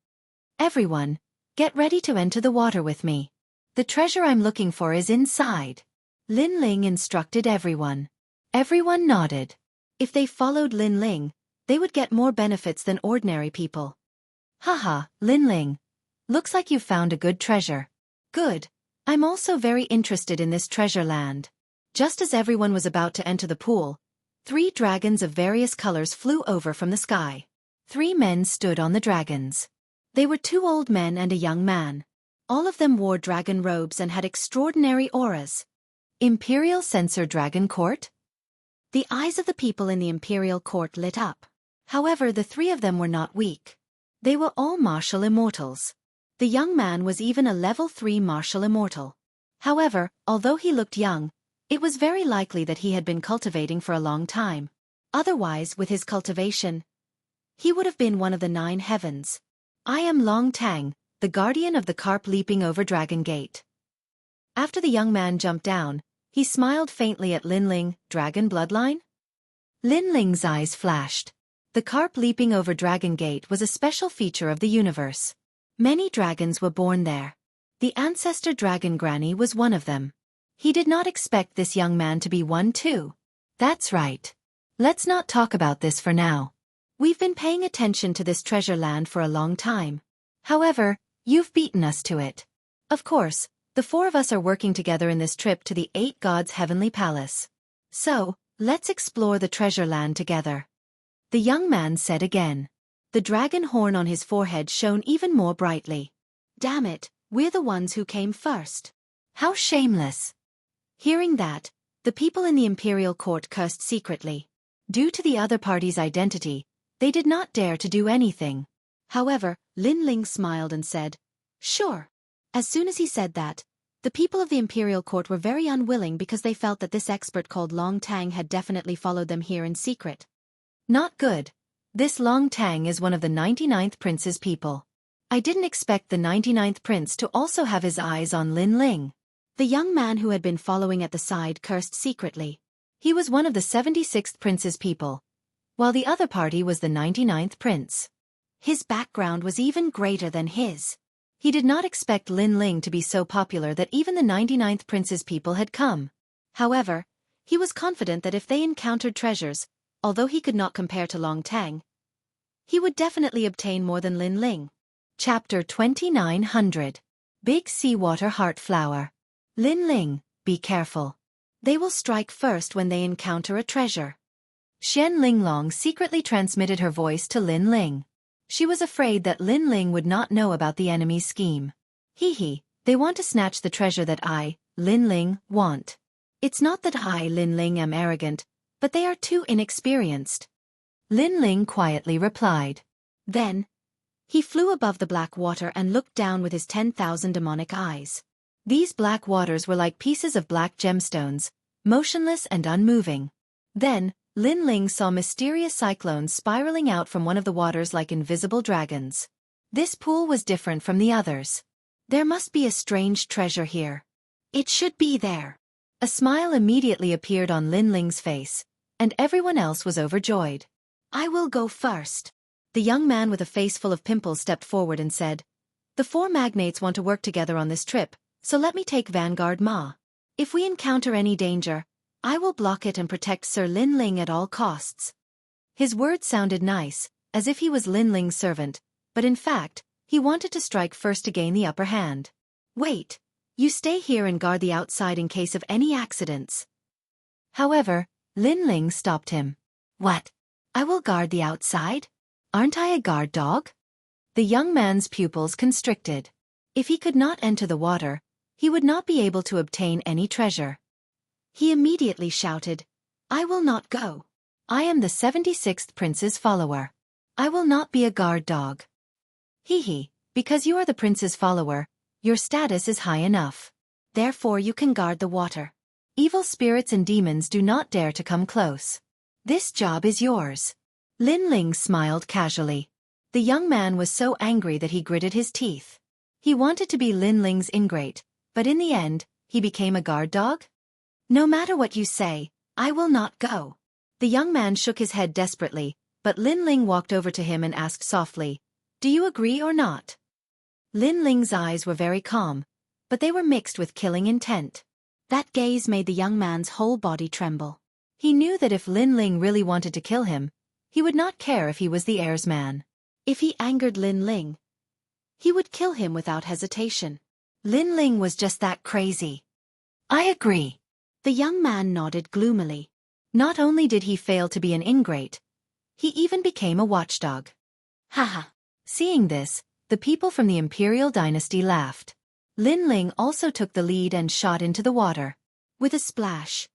Everyone, get ready to enter the water with me. The treasure I'm looking for is inside. Lin Ling instructed everyone. Everyone nodded. If they followed Lin Ling, they would get more benefits than ordinary people. Haha, Lin Ling. Looks like you found a good treasure. Good. I'm also very interested in this treasure land. Just as everyone was about to enter the pool, 3 dragons of various colors flew over from the sky. 3 men stood on the dragons. They were 2 old men and a young man. All of them wore dragon robes and had extraordinary auras. Imperial Censor Dragon Court? The eyes of the people in the imperial court lit up. However, the 3 of them were not weak. They were all martial immortals. The young man was even a level 3 martial immortal. However, although he looked young, it was very likely that he had been cultivating for a long time. Otherwise, with his cultivation, he would have been one of the 9 heavens. I am Long Tang, the guardian of the carp leaping over Dragon Gate. After the young man jumped down, he smiled faintly at Lin Ling. Dragon bloodline? Lin Ling's eyes flashed. The carp leaping over Dragon Gate was a special feature of the universe. Many dragons were born there. The ancestor dragon Granny was one of them. He did not expect this young man to be one too. That's right. Let's not talk about this for now. We've been paying attention to this treasure land for a long time. However, you've beaten us to it. Of course, the 4 of us are working together in this trip to the 8 gods' heavenly palace. So, let's explore the treasure land together. The young man said again. The dragon horn on his forehead shone even more brightly. Damn it, we're the ones who came first. How shameless. Hearing that, the people in the imperial court cursed secretly. Due to the other party's identity, they did not dare to do anything. However, Lin Ling smiled and said, Sure. As soon as he said that, the people of the imperial court were very unwilling because they felt that this expert called Long Tang had definitely followed them here in secret. Not good. This Long Tang is one of the 99th prince's people. I didn't expect the 99th prince to also have his eyes on Lin Ling. The young man who had been following at the side cursed secretly. He was one of the 76th prince's people, while the other party was the 99th prince. His background was even greater than his. He did not expect Lin Ling to be so popular that even the 99th prince's people had come. However, he was confident that if they encountered treasures, although he could not compare to Long Tang, he would definitely obtain more than Lin Ling. Chapter 2900. Big Seawater Heart Flower. Lin Ling, be careful. They will strike first when they encounter a treasure. Xian Linglong secretly transmitted her voice to Lin Ling. She was afraid that Lin Ling would not know about the enemy's scheme. They want to snatch the treasure that I, Lin Ling, want. It's not that I, Lin Ling, am arrogant, but they are too inexperienced. Lin Ling quietly replied. Then, he flew above the black water and looked down with his 10,000 demonic eyes. These black waters were like pieces of black gemstones, motionless and unmoving. Then, Lin Ling saw mysterious cyclones spiraling out from one of the waters like invisible dragons. This pool was different from the others. There must be a strange treasure here. It should be there. A smile immediately appeared on Lin Ling's face, and everyone else was overjoyed. I will go first. The young man with a face full of pimples stepped forward and said, The 4 magnates want to work together on this trip, so let me take Vanguard Ma. If we encounter any danger, I will block it and protect Sir Lin Ling at all costs. His words sounded nice, as if he was Lin Ling's servant, but in fact, he wanted to strike first to gain the upper hand. Wait, you stay here and guard the outside in case of any accidents. However, Lin Ling stopped him. What? I will guard the outside? Aren't I a guard dog? The young man's pupils constricted. If he could not enter the water, he would not be able to obtain any treasure. He immediately shouted, I will not go. I am the 76th prince's follower. I will not be a guard dog. Because you are the prince's follower, your status is high enough. Therefore you can guard the water. Evil spirits and demons do not dare to come close. This job is yours. Lin Ling smiled casually. The young man was so angry that he gritted his teeth. He wanted to be Lin Ling's ingrate, but in the end, he became a guard dog? No matter what you say, I will not go. The young man shook his head desperately, but Lin Ling walked over to him and asked softly, Do you agree or not? Lin Ling's eyes were very calm, but they were mixed with killing intent. That gaze made the young man's whole body tremble. He knew that if Lin Ling really wanted to kill him, he would not care if he was the heir's man. If he angered Lin Ling, he would kill him without hesitation. Lin Ling was just that crazy. I agree. The young man nodded gloomily. Not only did he fail to be an ingrate, he even became a watchdog. Haha. Seeing this, the people from the imperial dynasty laughed. Lin Ling also took the lead and shot into the water. With a splash,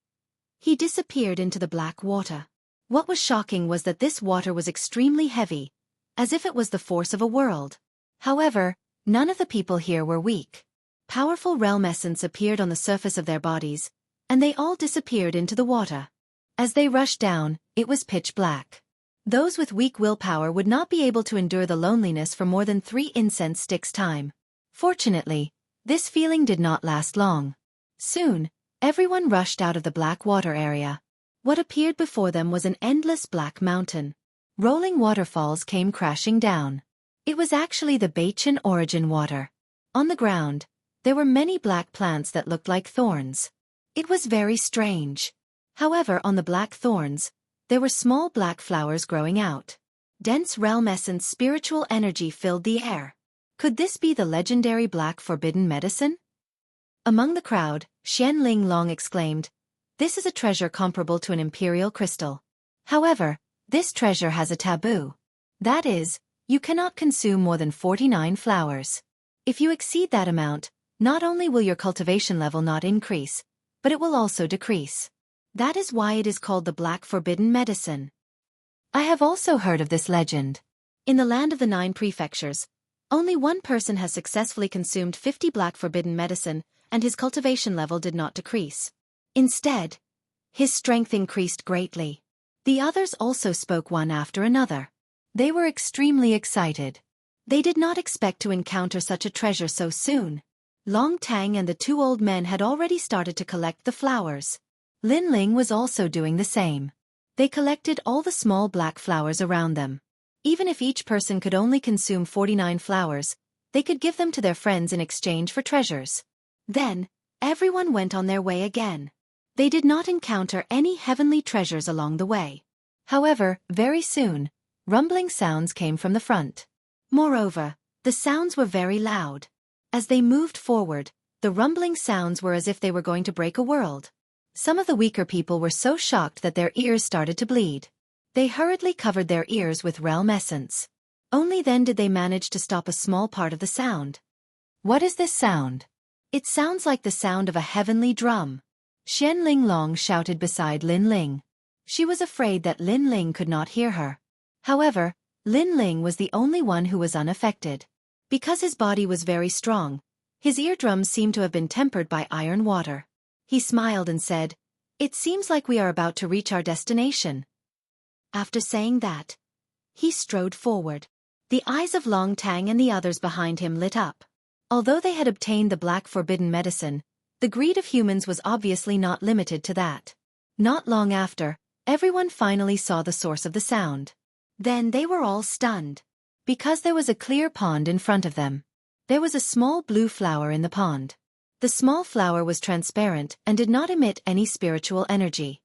he disappeared into the black water. What was shocking was that this water was extremely heavy, as if it was the force of a world. However, none of the people here were weak. Powerful realm essence appeared on the surface of their bodies, and they all disappeared into the water. As they rushed down, it was pitch black. Those with weak willpower would not be able to endure the loneliness for more than 3 incense sticks' time. Fortunately, this feeling did not last long. Soon, everyone rushed out of the black water area. What appeared before them was an endless black mountain. Rolling waterfalls came crashing down. It was actually the Beichen origin water. On the ground, there were many black plants that looked like thorns. It was very strange. However, on the black thorns, there were small black flowers growing out. Dense realm essence spiritual energy filled the air. Could this be the legendary black forbidden medicine? Among the crowd, Xian Linglong exclaimed, This is a treasure comparable to an imperial crystal. However, this treasure has a taboo. That is, you cannot consume more than 49 flowers. If you exceed that amount, not only will your cultivation level not increase, but it will also decrease. That is why it is called the Black Forbidden Medicine. I have also heard of this legend. In the land of the 9 prefectures, only one person has successfully consumed 50 Black Forbidden Medicine, and his cultivation level did not decrease. Instead, his strength increased greatly. The others also spoke one after another. They were extremely excited. They did not expect to encounter such a treasure so soon. Long Tang and the 2 old men had already started to collect the flowers. Lin Ling was also doing the same. They collected all the small black flowers around them. Even if each person could only consume 49 flowers, they could give them to their friends in exchange for treasures. Then, everyone went on their way again. They did not encounter any heavenly treasures along the way. However, very soon, Rumbling sounds came from the front. Moreover, the sounds were very loud. As they moved forward, the rumbling sounds were as if they were going to break a world. Some of the weaker people were so shocked that their ears started to bleed. They hurriedly covered their ears with realm essence. Only then did they manage to stop a small part of the sound. What is this sound? It sounds like the sound of a heavenly drum. Xian Linglong shouted beside Lin Ling. She was afraid that Lin Ling could not hear her. However, Lin Ling was the only one who was unaffected. Because his body was very strong, his eardrums seemed to have been tempered by iron water. He smiled and said, "It seems like we are about to reach our destination." After saying that, he strode forward. The eyes of Long Tang and the others behind him lit up. Although they had obtained the black forbidden medicine, the greed of humans was obviously not limited to that. Not long after, everyone finally saw the source of the sound. Then they were all stunned. Because there was a clear pond in front of them. There was a small blue flower in the pond. The small flower was transparent and did not emit any spiritual energy.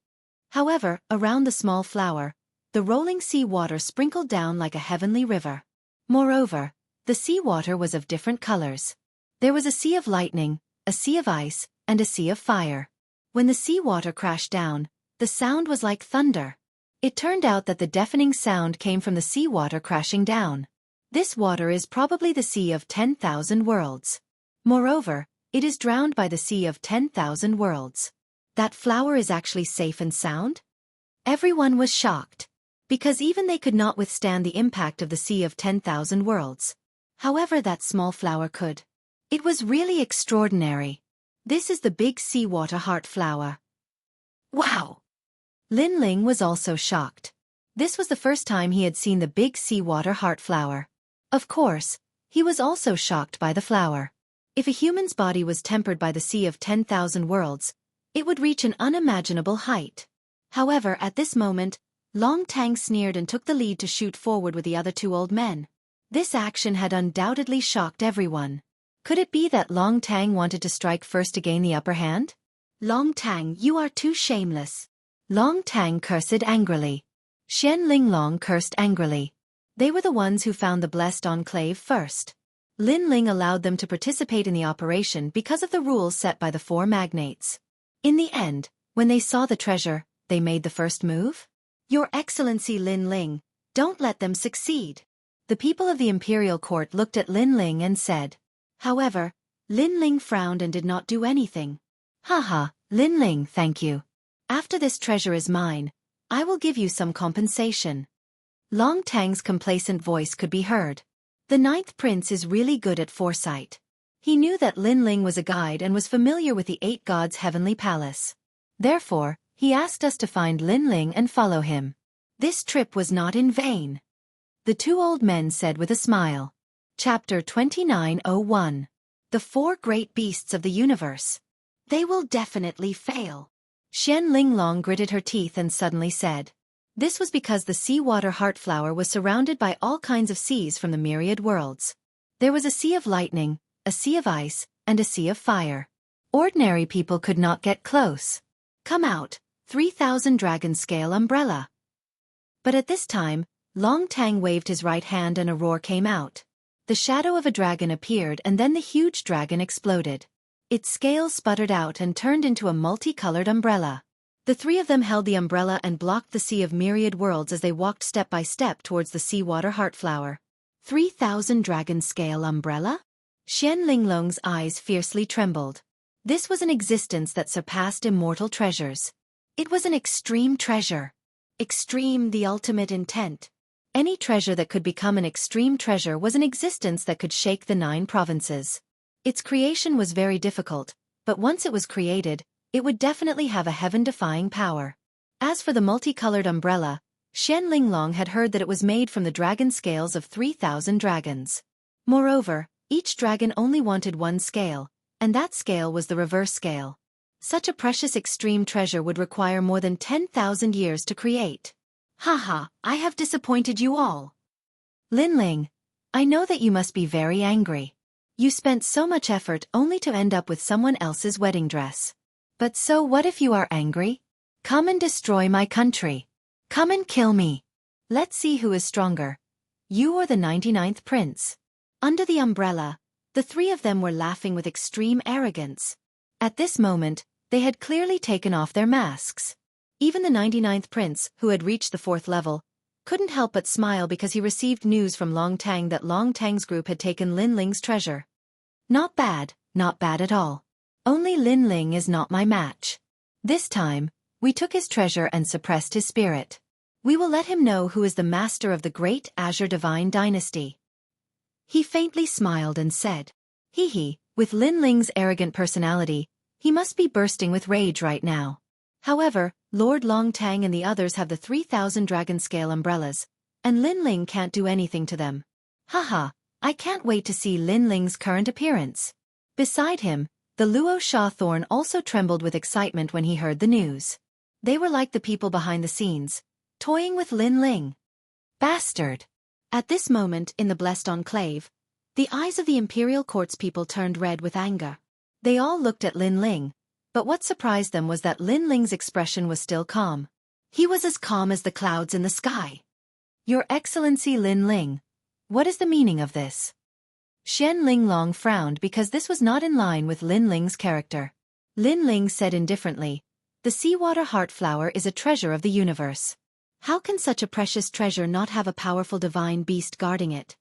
However, around the small flower, the rolling sea water sprinkled down like a heavenly river. Moreover, the sea water was of different colors. There was a sea of lightning, a sea of ice, and a sea of fire. When the sea water crashed down, the sound was like thunder. It turned out that the deafening sound came from the sea water crashing down. This water is probably the Sea of 10,000 Worlds. Moreover, it is drowned by the Sea of 10,000 Worlds. That flower is actually safe and sound? Everyone was shocked. Because even they could not withstand the impact of the Sea of 10,000 Worlds. However, that small flower could. It was really extraordinary. This is the big seawater heart flower. Wow! Lin Ling was also shocked. This was the first time he had seen the big seawater heart flower. Of course, he was also shocked by the flower. If a human's body was tempered by the Sea of 10,000 Worlds, it would reach an unimaginable height. However, at this moment, Long Tang sneered and took the lead to shoot forward with the other two old men. This action had undoubtedly shocked everyone. Could it be that Long Tang wanted to strike first to gain the upper hand? Long Tang, you are too shameless. Long Tang cursed angrily. Xian Linglong cursed angrily. They were the ones who found the blessed enclave first. Lin Ling allowed them to participate in the operation because of the rules set by the four magnates. In the end, when they saw the treasure, they made the first move? Your Excellency Lin Ling, don't let them succeed. The people of the imperial court looked at Lin Ling and said. However, Lin Ling frowned and did not do anything. Haha, Lin Ling, thank you. After this treasure is mine, I will give you some compensation. Long Tang's complacent voice could be heard. The ninth prince is really good at foresight. He knew that Lin Ling was a guide and was familiar with the 8 gods' heavenly palace. Therefore, he asked us to find Lin Ling and follow him. This trip was not in vain. The two old men said with a smile. Chapter 2901. The 4 Great Beasts of the Universe. They will definitely fail. Xian Linglong gritted her teeth and suddenly said. This was because the seawater heartflower was surrounded by all kinds of seas from the myriad worlds. There was a sea of lightning, a sea of ice, and a sea of fire. Ordinary people could not get close. Come out, 3,000 dragon scale umbrella. But at this time, Long Tang waved his right hand and a roar came out. The shadow of a dragon appeared and then the huge dragon exploded. Its scales sputtered out and turned into a multicolored umbrella. The 3 of them held the umbrella and blocked the sea of myriad worlds as they walked step by step towards the seawater heartflower. 3,000 dragon scale umbrella? Xian Linglong's eyes fiercely trembled. This was an existence that surpassed immortal treasures. It was an extreme treasure. Extreme, the ultimate intent. Any treasure that could become an extreme treasure was an existence that could shake the 9 provinces. Its creation was very difficult, but once it was created, it would definitely have a heaven-defying power. As for the multicolored umbrella, Xian Linglong had heard that it was made from the dragon scales of 3,000 dragons. Moreover, each dragon only wanted 1 scale, and that scale was the reverse scale. Such a precious extreme treasure would require more than 10,000 years to create. Haha, I have disappointed you all. Lin Ling, I know that you must be very angry. You spent so much effort only to end up with someone else's wedding dress. But so what if you are angry? Come and destroy my country. Come and kill me. Let's see who is stronger. You or the 99th prince? Under the umbrella, the three of them were laughing with extreme arrogance. At this moment, they had clearly taken off their masks. Even the 99th prince, who had reached the 4th level, couldn't help but smile because he received news from Long Tang that Long Tang's group had taken Lin Ling's treasure. Not bad at all. Only Lin Ling is not my match. This time, we took his treasure and suppressed his spirit. We will let him know who is the master of the great Azure Divine Dynasty. He faintly smiled and said, Hee, with Lin Ling's arrogant personality, he must be bursting with rage right now. However, Lord Long Tang and the others have the 3,000 dragon scale umbrellas, and Lin Ling can't do anything to them. Haha, I can't wait to see Lin Ling's current appearance. Beside him, the Luo Sha Thorn also trembled with excitement when he heard the news. They were like the people behind the scenes, toying with Lin Ling. Bastard! At this moment in the blessed enclave, the eyes of the imperial court's people turned red with anger. They all looked at Lin Ling, but what surprised them was that Lin Ling's expression was still calm. He was as calm as the clouds in the sky. Your Excellency Lin Ling, what is the meaning of this? Xian Linglong frowned because this was not in line with Lin Ling's character. Lin Ling said indifferently, the seawater heart flower is a treasure of the universe. How can such a precious treasure not have a powerful divine beast guarding it?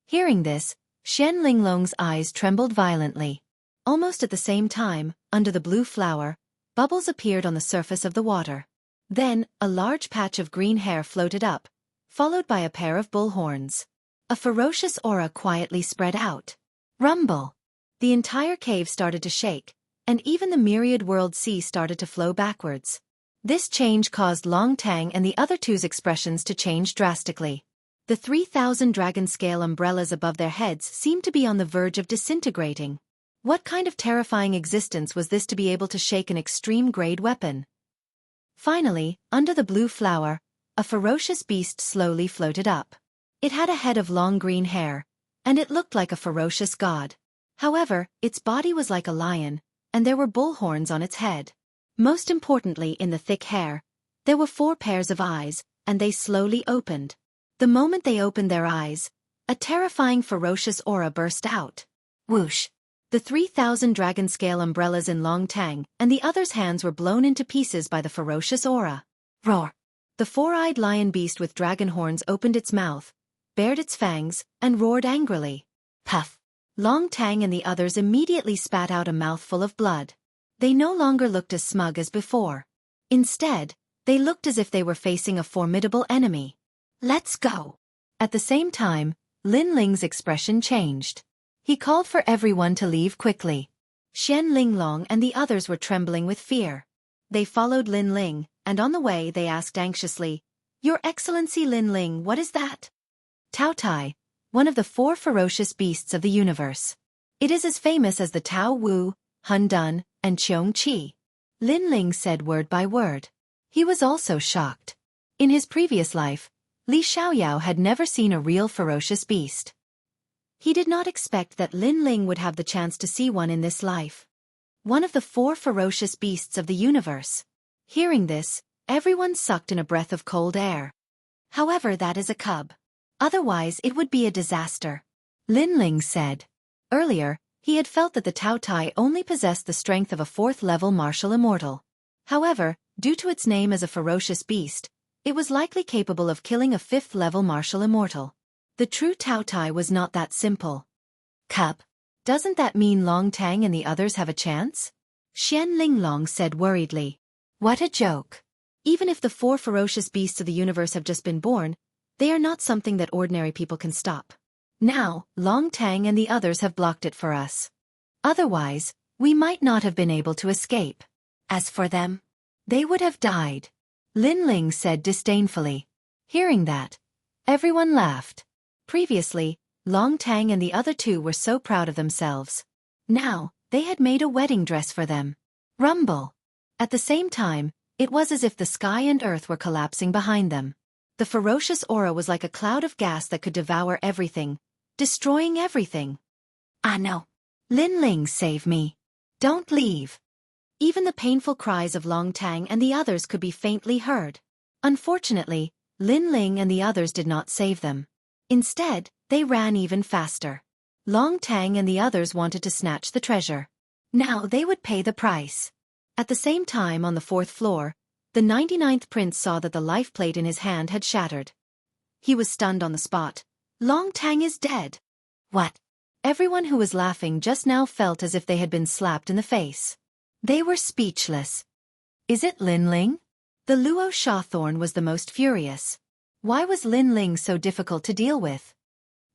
Hearing this, Xian Linglong's eyes trembled violently. Almost at the same time, under the blue flower, bubbles appeared on the surface of the water. Then, a large patch of green hair floated up, followed by a pair of bull horns. A ferocious aura quietly spread out. Rumble! The entire cave started to shake, and even the myriad world sea started to flow backwards. This change caused Long Tang and the other two's expressions to change drastically. The 3,000 dragon scale umbrellas above their heads seemed to be on the verge of disintegrating. What kind of terrifying existence was this to be able to shake an extreme-grade weapon? Finally, under the blue flower, a ferocious beast slowly floated up. It had a head of long green hair, and it looked like a ferocious god. However, its body was like a lion, and there were bull horns on its head. Most importantly in the thick hair, there were 4 pairs of eyes, and they slowly opened. The moment they opened their eyes, a terrifying ferocious aura burst out. Whoosh! The 3,000 dragon scale umbrellas in Long Tang and the others' hands were blown into pieces by the ferocious aura. Roar! The 4-eyed lion beast with dragon horns opened its mouth, bared its fangs, and roared angrily. Puff! Long Tang and the others immediately spat out a mouthful of blood. They no longer looked as smug as before. Instead, they looked as if they were facing a formidable enemy. Let's go! At the same time, Lin Ling's expression changed. He called for everyone to leave quickly. Xian Linglong and the others were trembling with fear. They followed Lin Ling, and on the way they asked anxiously, Your Excellency Lin Ling, what is that? Tao Tai, one of the 4 ferocious beasts of the universe. It is as famous as the Tao Wu, Hun Dun, and Cheong Qi. Lin Ling said word by word. He was also shocked. In his previous life, Li Xiaoyao had never seen a real ferocious beast. He did not expect that Lin Ling would have the chance to see one in this life. One of the 4 ferocious beasts of the universe. Hearing this, everyone sucked in a breath of cold air. However, that is a cub. Otherwise it would be a disaster. Lin Ling said. Earlier, he had felt that the Tao Tai only possessed the strength of a 4th-level martial immortal. However, due to its name as a ferocious beast, it was likely capable of killing a 5th-level martial immortal. The true Tao Tai was not that simple. Cub, doesn't that mean Long Tang and the others have a chance? Xian Linglong said worriedly. What a joke. Even if the 4 ferocious beasts of the universe have just been born, they are not something that ordinary people can stop. Now, Long Tang and the others have blocked it for us. Otherwise, we might not have been able to escape. As for them, they would have died. Lin Ling said disdainfully. Hearing that, everyone laughed. Previously, Long Tang and the other 2 were so proud of themselves. Now, they had made a wedding dress for them. Rumble! At the same time, it was as if the sky and earth were collapsing behind them. The ferocious aura was like a cloud of gas that could devour everything, destroying everything. Ah no! Lin Ling, save me! Don't leave! Even the painful cries of Long Tang and the others could be faintly heard. Unfortunately, Lin Ling and the others did not save them. Instead, they ran even faster. Long Tang and the others wanted to snatch the treasure. Now they would pay the price. At the same time on the 4th floor, the 99th prince saw that the life plate in his hand had shattered. He was stunned on the spot. Long Tang is dead. What? Everyone who was laughing just now felt as if they had been slapped in the face. They were speechless. Is it Lin Ling? The Luo Shawthorn was the most furious. Why was Lin Ling so difficult to deal with?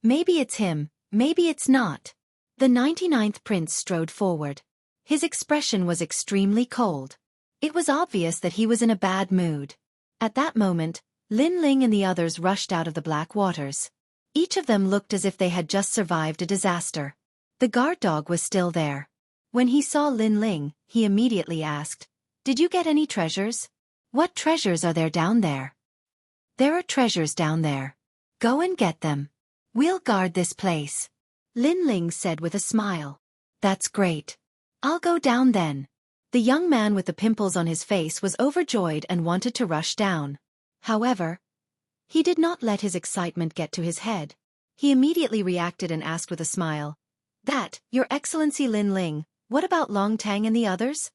Maybe it's him, maybe it's not. The 99th prince strode forward. His expression was extremely cold. It was obvious that he was in a bad mood. At that moment, Lin Ling and the others rushed out of the black waters. Each of them looked as if they had just survived a disaster. The guard dog was still there. When he saw Lin Ling, he immediately asked, "Did you get any treasures?" "What treasures are there down there?" "There are treasures down there. Go and get them. We'll guard this place," Lin Ling said with a smile. "That's great. I'll go down then." The young man with the pimples on his face was overjoyed and wanted to rush down. However, he did not let his excitement get to his head. He immediately reacted and asked with a smile, "That, Your Excellency Lin Ling, what about Long Tang and the others?"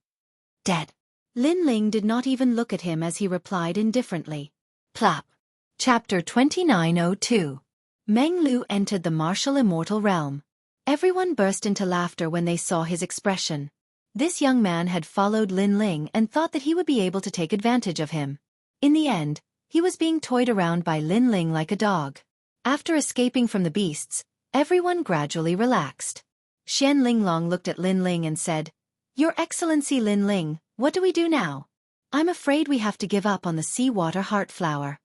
"Dead." Lin Ling did not even look at him as he replied indifferently. Plop. Chapter 2902. Meng Lu entered the martial immortal realm. Everyone burst into laughter when they saw his expression. This young man had followed Lin Ling and thought that he would be able to take advantage of him. In the end, he was being toyed around by Lin Ling like a dog. After escaping from the beasts, everyone gradually relaxed. Xian Linglong looked at Lin Ling and said, "Your Excellency Lin Ling, what do we do now? I'm afraid we have to give up on the seawater heart flower.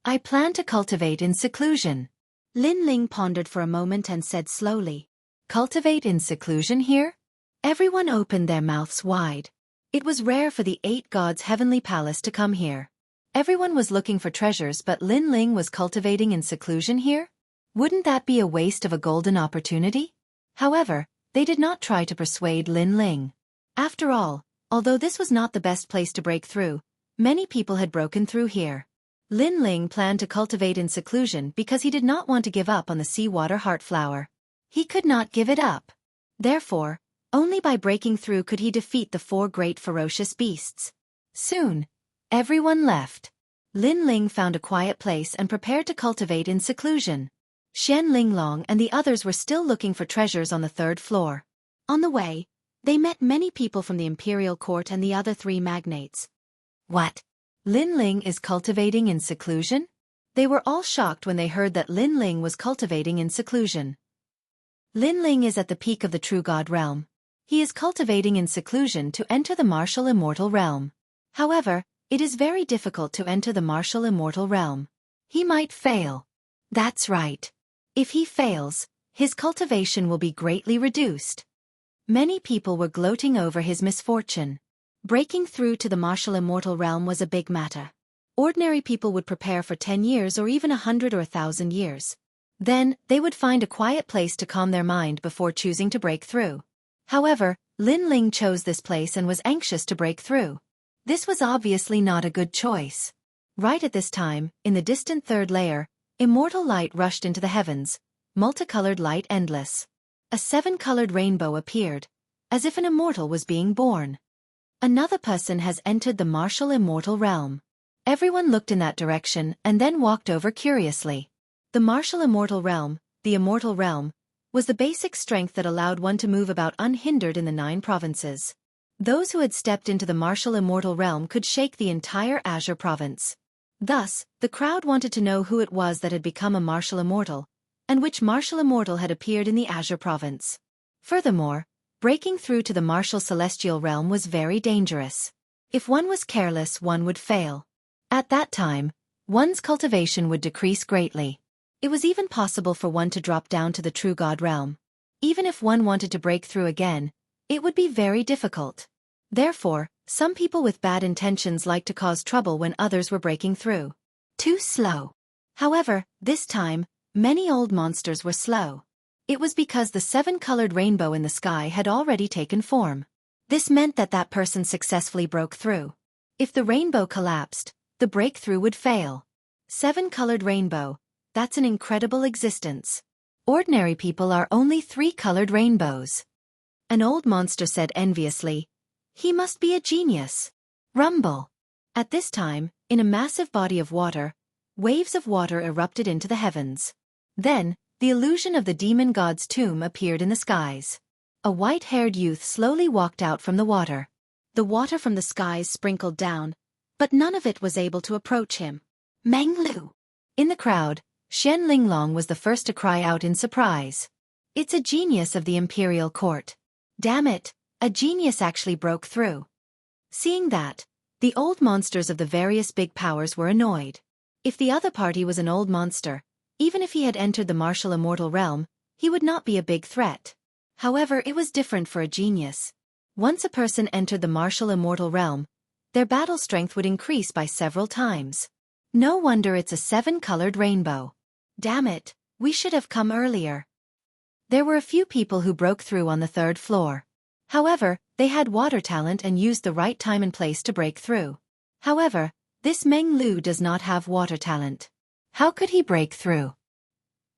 I plan to cultivate in seclusion." Lin Ling pondered for a moment and said slowly, "Cultivate in seclusion here?" Everyone opened their mouths wide. It was rare for the 8 gods' heavenly palace to come here. Everyone was looking for treasures, but Lin Ling was cultivating in seclusion here? Wouldn't that be a waste of a golden opportunity? However, they did not try to persuade Lin Ling. After all, although this was not the best place to break through, many people had broken through here. Lin Ling planned to cultivate in seclusion because he did not want to give up on the seawater heart flower. He could not give it up. Therefore, only by breaking through could he defeat the 4 great ferocious beasts. Soon, everyone left. Lin Ling found a quiet place and prepared to cultivate in seclusion. Xian Linglong and the others were still looking for treasures on the 3rd floor. On the way, they met many people from the imperial court and the other 3 magnates. What? Lin Ling is cultivating in seclusion? They were all shocked when they heard that Lin Ling was cultivating in seclusion. Lin Ling is at the peak of the true god realm. He is cultivating in seclusion to enter the martial immortal realm. However, it is very difficult to enter the martial immortal realm. He might fail. That's right. If he fails, his cultivation will be greatly reduced. Many people were gloating over his misfortune. Breaking through to the martial immortal realm was a big matter. Ordinary people would prepare for 10 years or even 100 or 1,000 years. Then, they would find a quiet place to calm their mind before choosing to break through. However, Lin Ling chose this place and was anxious to break through. This was obviously not a good choice. Right at this time, in the distant 3rd layer, immortal light rushed into the heavens, multicolored light endless. A 7-colored rainbow appeared, as if an immortal was being born. Another person has entered the martial immortal realm. Everyone looked in that direction and then walked over curiously. The martial immortal realm, the immortal realm, was the basic strength that allowed one to move about unhindered in the 9 provinces. Those who had stepped into the martial immortal realm could shake the entire Azure province. Thus, the crowd wanted to know who it was that had become a martial immortal, and which martial immortal had appeared in the Azure province. Furthermore, breaking through to the martial celestial realm was very dangerous. If one was careless, one would fail. At that time, one's cultivation would decrease greatly. It was even possible for one to drop down to the true god realm. Even if one wanted to break through again, it would be very difficult. Therefore, some people with bad intentions liked to cause trouble when others were breaking through. Too slow. However, this time, many old monsters were slow. It was because the 7-colored rainbow in the sky had already taken form. This meant that that person successfully broke through. If the rainbow collapsed, the breakthrough would fail. 7-colored rainbow, that's an incredible existence. Ordinary people are only 3-colored rainbows. An old monster said enviously. He must be a genius. Rumble. At this time, in a massive body of water, waves of water erupted into the heavens. Then, the illusion of the demon god's tomb appeared in the skies. A white-haired youth slowly walked out from the water. The water from the skies sprinkled down, but none of it was able to approach him. Meng Lu. In the crowd, Xian Linglong was the first to cry out in surprise. It's a genius of the imperial court. Damn it, a genius actually broke through. Seeing that, the old monsters of the various big powers were annoyed. If the other party was an old monster, even if he had entered the martial immortal realm, he would not be a big threat. However, it was different for a genius. Once a person entered the martial immortal realm, their battle strength would increase by several times. No wonder it's a 7-colored rainbow. Damn it, we should have come earlier. There were a few people who broke through on the 3rd floor. However, they had water talent and used the right time and place to break through. However, this Meng Lu does not have water talent. How could he break through?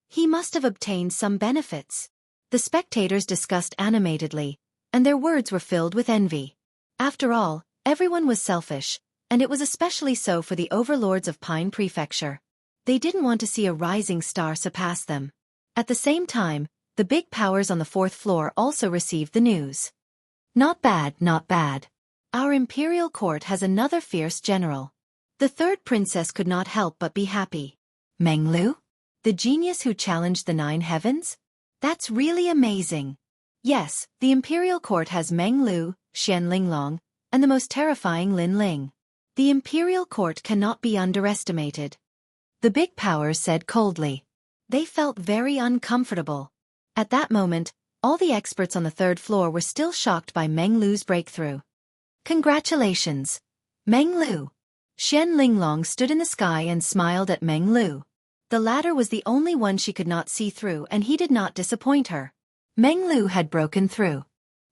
He must have obtained some benefits. The spectators discussed animatedly, and their words were filled with envy. After all, everyone was selfish, and it was especially so for the overlords of Pine Prefecture. They didn't want to see a rising star surpass them. At the same time, the big powers on the 4th floor also received the news. Not bad, not bad. Our imperial court has another fierce general. The 3rd princess could not help but be happy. Meng Lu? The genius who challenged the 9 heavens? That's really amazing. Yes, the imperial court has Meng Lu, Xian Linglong, and the most terrifying Lin Ling. The imperial court cannot be underestimated. The big powers said coldly. They felt very uncomfortable. At that moment, all the experts on the 3rd floor were still shocked by Meng Lu's breakthrough. Congratulations, Meng Lu. Xian Linglong stood in the sky and smiled at Meng Lu. The latter was the only one she could not see through, and he did not disappoint her. Meng Lu had broken through.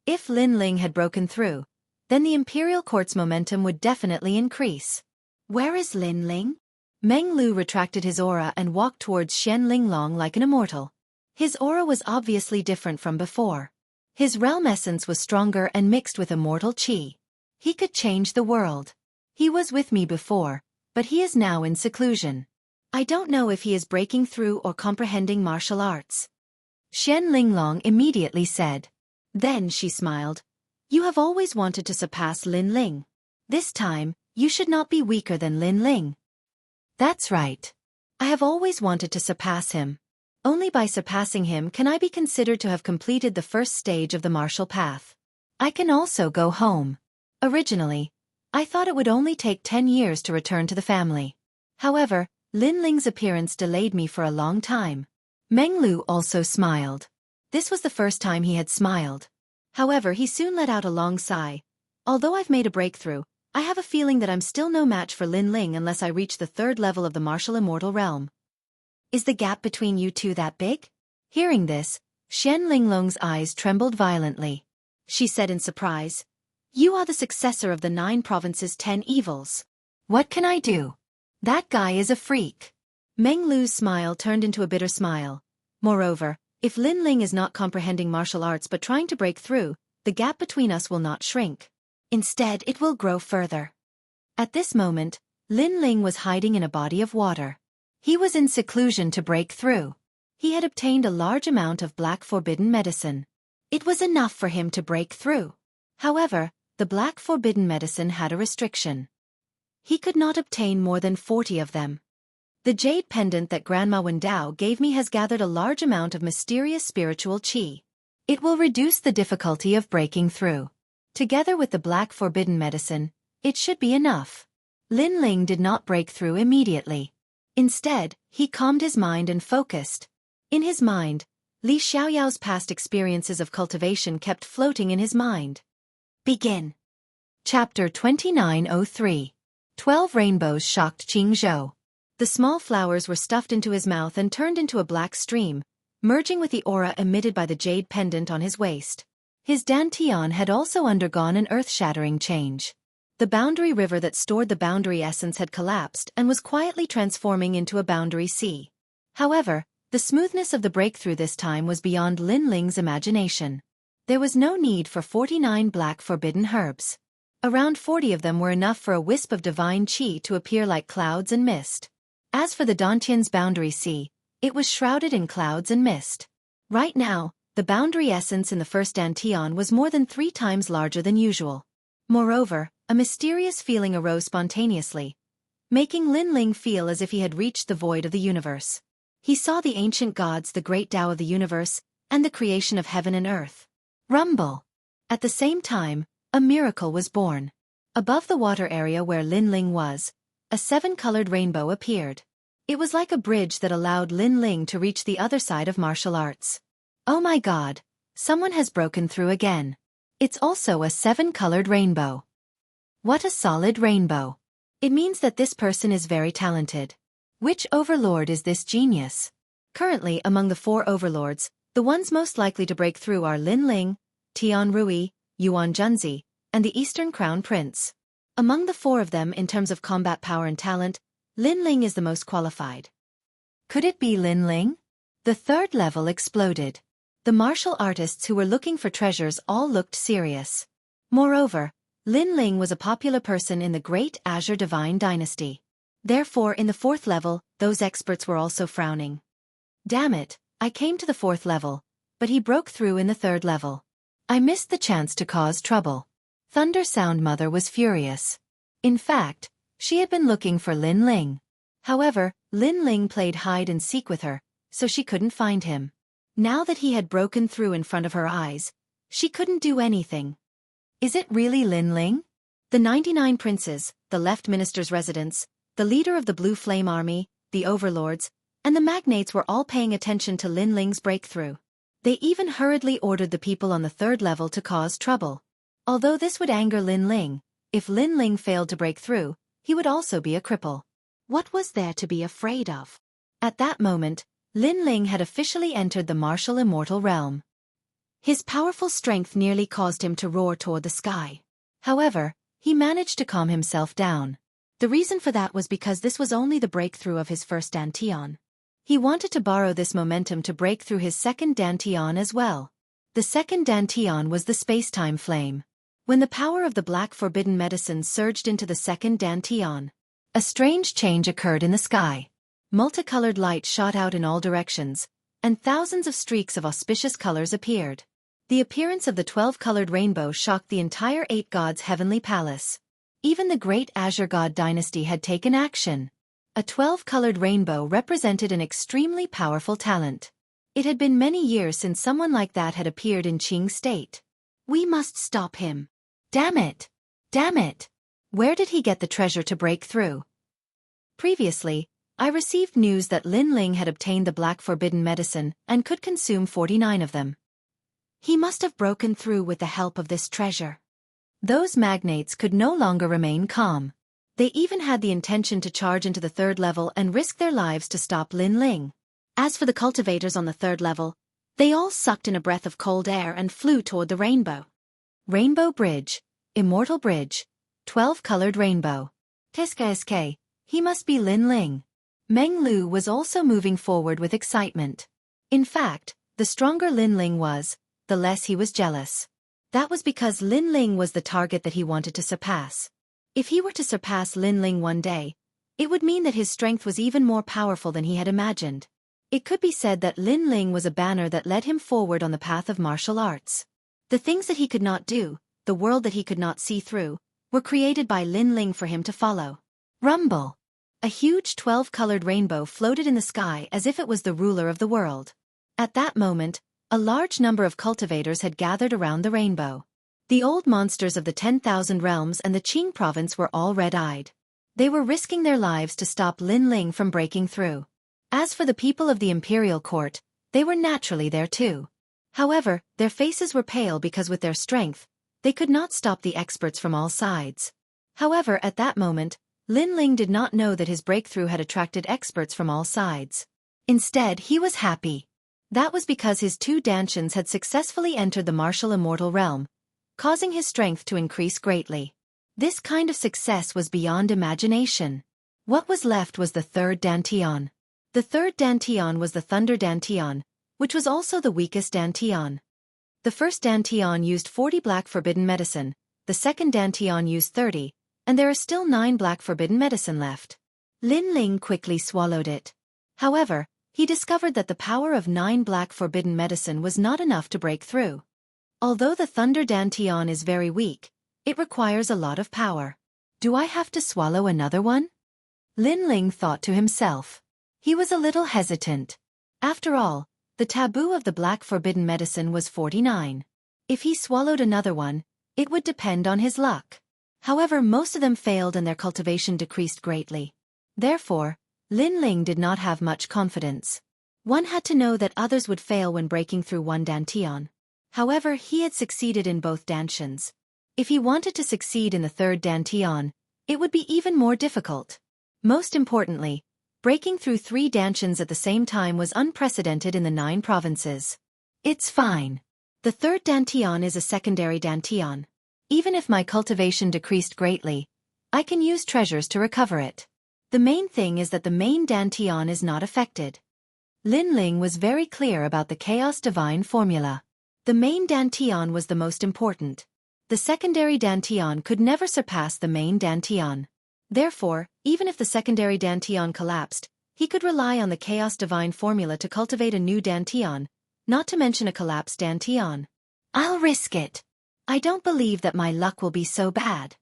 If Lin Ling had broken through, then the imperial court's momentum would definitely increase. Where is Lin Ling? Meng Lu retracted his aura and walked towards Xian Linglong like an immortal. His aura was obviously different from before. His realm essence was stronger and mixed with immortal qi. He could change the world. He was with me before, but he is now in seclusion. I don't know if he is breaking through or comprehending martial arts. Xian Linglong immediately said. Then she smiled. You have always wanted to surpass Lin Ling. This time, you should not be weaker than Lin Ling. That's right. I have always wanted to surpass him. Only by surpassing him can I be considered to have completed the first stage of the martial path. I can also go home. Originally, I thought it would only take 10 years to return to the family. However, Lin Ling's appearance delayed me for a long time. Meng Lu also smiled. This was the first time he had smiled. However, he soon let out a long sigh. Although I've made a breakthrough, I have a feeling that I'm still no match for Lin Ling unless I reach the 3rd level of the martial immortal realm. Is the gap between you two that big? Hearing this, Xian Linglong's eyes trembled violently. She said in surprise, You are the successor of the 9 provinces' 10 evils. What can I do? That guy is a freak. Meng Lu's smile turned into a bitter smile. Moreover, if Lin Ling is not comprehending martial arts but trying to break through, the gap between us will not shrink. Instead, it will grow further. At this moment, Lin Ling was hiding in a body of water. He was in seclusion to break through. He had obtained a large amount of black forbidden medicine. It was enough for him to break through. However, the black forbidden medicine had a restriction. He could not obtain more than 40 of them. The jade pendant that Grandma Wendao gave me has gathered a large amount of mysterious spiritual qi. It will reduce the difficulty of breaking through. Together with the black forbidden medicine, it should be enough. Lin Ling did not break through immediately. Instead, he calmed his mind and focused. In his mind, Li Xiaoyao's past experiences of cultivation kept floating in his mind. Begin. Chapter 2903. 12 Rainbows shocked Jianghu. The small flowers were stuffed into his mouth and turned into a black stream, merging with the aura emitted by the jade pendant on his waist. His dantian had also undergone an earth-shattering change. The boundary river that stored the boundary essence had collapsed and was quietly transforming into a boundary sea. However, the smoothness of the breakthrough this time was beyond Lin Ling's imagination. There was no need for 49 black forbidden herbs. Around 40 of them were enough for a wisp of divine qi to appear like clouds and mist. As for the Dantian's boundary sea, it was shrouded in clouds and mist. Right now, the boundary essence in the first Dantian was more than 3 times larger than usual. Moreover, a mysterious feeling arose spontaneously, making Lin Ling feel as if he had reached the void of the universe. He saw the ancient gods, the great Tao of the universe, and the creation of heaven and earth. Rumble! At the same time, a miracle was born. Above the water area where Lin Ling was, a 7-colored rainbow appeared. It was like a bridge that allowed Lin Ling to reach the other side of martial arts. Oh my god, someone has broken through again. It's also a 7-colored rainbow. What a solid rainbow. It means that this person is very talented. Which overlord is this genius? Currently among the 4 overlords, the ones most likely to break through are Lin Ling, Tian Rui, Yuan Junzi, and the Eastern Crown Prince. Among the 4 of them in terms of combat power and talent, Lin Ling is the most qualified. Could it be Lin Ling? The 3rd level exploded. The martial artists who were looking for treasures all looked serious. Moreover, Lin Ling was a popular person in the Great Azure Divine Dynasty. Therefore in the 4th level, those experts were also frowning. Damn it, I came to the 4th level, but he broke through in the 3rd level. I missed the chance to cause trouble. Thunder Sound Mother was furious. In fact, she had been looking for Lin Ling. However, Lin Ling played hide and seek with her, so she couldn't find him. Now that he had broken through in front of her eyes, she couldn't do anything. Is it really Lin Ling? The 99 princes, the left minister's residence, the leader of the Blue Flame Army, the overlords, and the magnates were all paying attention to Lin Ling's breakthrough. They even hurriedly ordered the people on the 3rd level to cause trouble. Although this would anger Lin Ling, if Lin Ling failed to break through, he would also be a cripple. What was there to be afraid of? At that moment, Lin Ling had officially entered the martial immortal realm. His powerful strength nearly caused him to roar toward the sky. However, he managed to calm himself down. The reason for that was because this was only the breakthrough of his first Dantian. He wanted to borrow this momentum to break through his second Dantian as well. The second Dantian was the space-time flame. When the power of the black forbidden medicine surged into the second Dantian, a strange change occurred in the sky. Multicolored light shot out in all directions, and thousands of streaks of auspicious colors appeared. The appearance of the 12-colored rainbow shocked the entire 8 gods' heavenly palace. Even the great Azure God dynasty had taken action. A 12-colored rainbow represented an extremely powerful talent. It had been many years since someone like that had appeared in Qing state. We must stop him. Damn it! Damn it! Where did he get the treasure to break through? Previously, I received news that Lin Ling had obtained the black forbidden medicine and could consume 49 of them. He must have broken through with the help of this treasure. Those magnates could no longer remain calm. They even had the intention to charge into the 3rd level and risk their lives to stop Lin Ling. As for the cultivators on the 3rd level, they all sucked in a breath of cold air and flew toward the rainbow. Rainbow Bridge, Immortal Bridge, 12-colored rainbow. Tiska, he must be Lin Ling. Meng Lu was also moving forward with excitement. In fact, the stronger Lin Ling was, the less he was jealous. That was because Lin Ling was the target that he wanted to surpass. If he were to surpass Lin Ling one day, it would mean that his strength was even more powerful than he had imagined. It could be said that Lin Ling was a banner that led him forward on the path of martial arts. The things that he could not do, the world that he could not see through, were created by Lin Ling for him to follow. Rumble! A huge 12-colored rainbow floated in the sky as if it was the ruler of the world. At that moment, a large number of cultivators had gathered around the rainbow. The old monsters of the 10,000 realms and the Qing province were all red-eyed. They were risking their lives to stop Lin Ling from breaking through. As for the people of the imperial court, they were naturally there too. However, their faces were pale because with their strength, they could not stop the experts from all sides. However, at that moment, Lin Ling did not know that his breakthrough had attracted experts from all sides. Instead, he was happy. That was because his 2 Dantians had successfully entered the martial immortal realm, causing his strength to increase greatly. This kind of success was beyond imagination. What was left was the third dantian. The third dantian was the thunder dantian, which was also the weakest dantian. The first dantian used 40 black forbidden medicine, the second dantian used 30, and there are still 9 black forbidden medicine left. Lin Ling quickly swallowed it. However, he discovered that the power of 9 black forbidden medicine was not enough to break through. Although the thunder dantian is very weak, it requires a lot of power. Do I have to swallow another one? Lin Ling thought to himself. He was a little hesitant. After all, the taboo of the black forbidden medicine was 49. If he swallowed another one, it would depend on his luck. However, most of them failed and their cultivation decreased greatly. Therefore, Lin Ling did not have much confidence. One had to know that others would fail when breaking through one dantian. However, he had succeeded in both dantians. If he wanted to succeed in the third dantian, it would be even more difficult. Most importantly, breaking through 3 dantians at the same time was unprecedented in the 9 provinces. It's fine. The third dantian is a secondary dantian. Even if my cultivation decreased greatly, I can use treasures to recover it. The main thing is that the main dantian is not affected. Lin Ling was very clear about the chaos divine formula. The main dantian was the most important. The secondary dantian could never surpass the main dantian. Therefore, even if the secondary dantian collapsed, he could rely on the chaos divine formula to cultivate a new dantian, not to mention a collapsed dantian. I'll risk it. I don't believe that my luck will be so bad.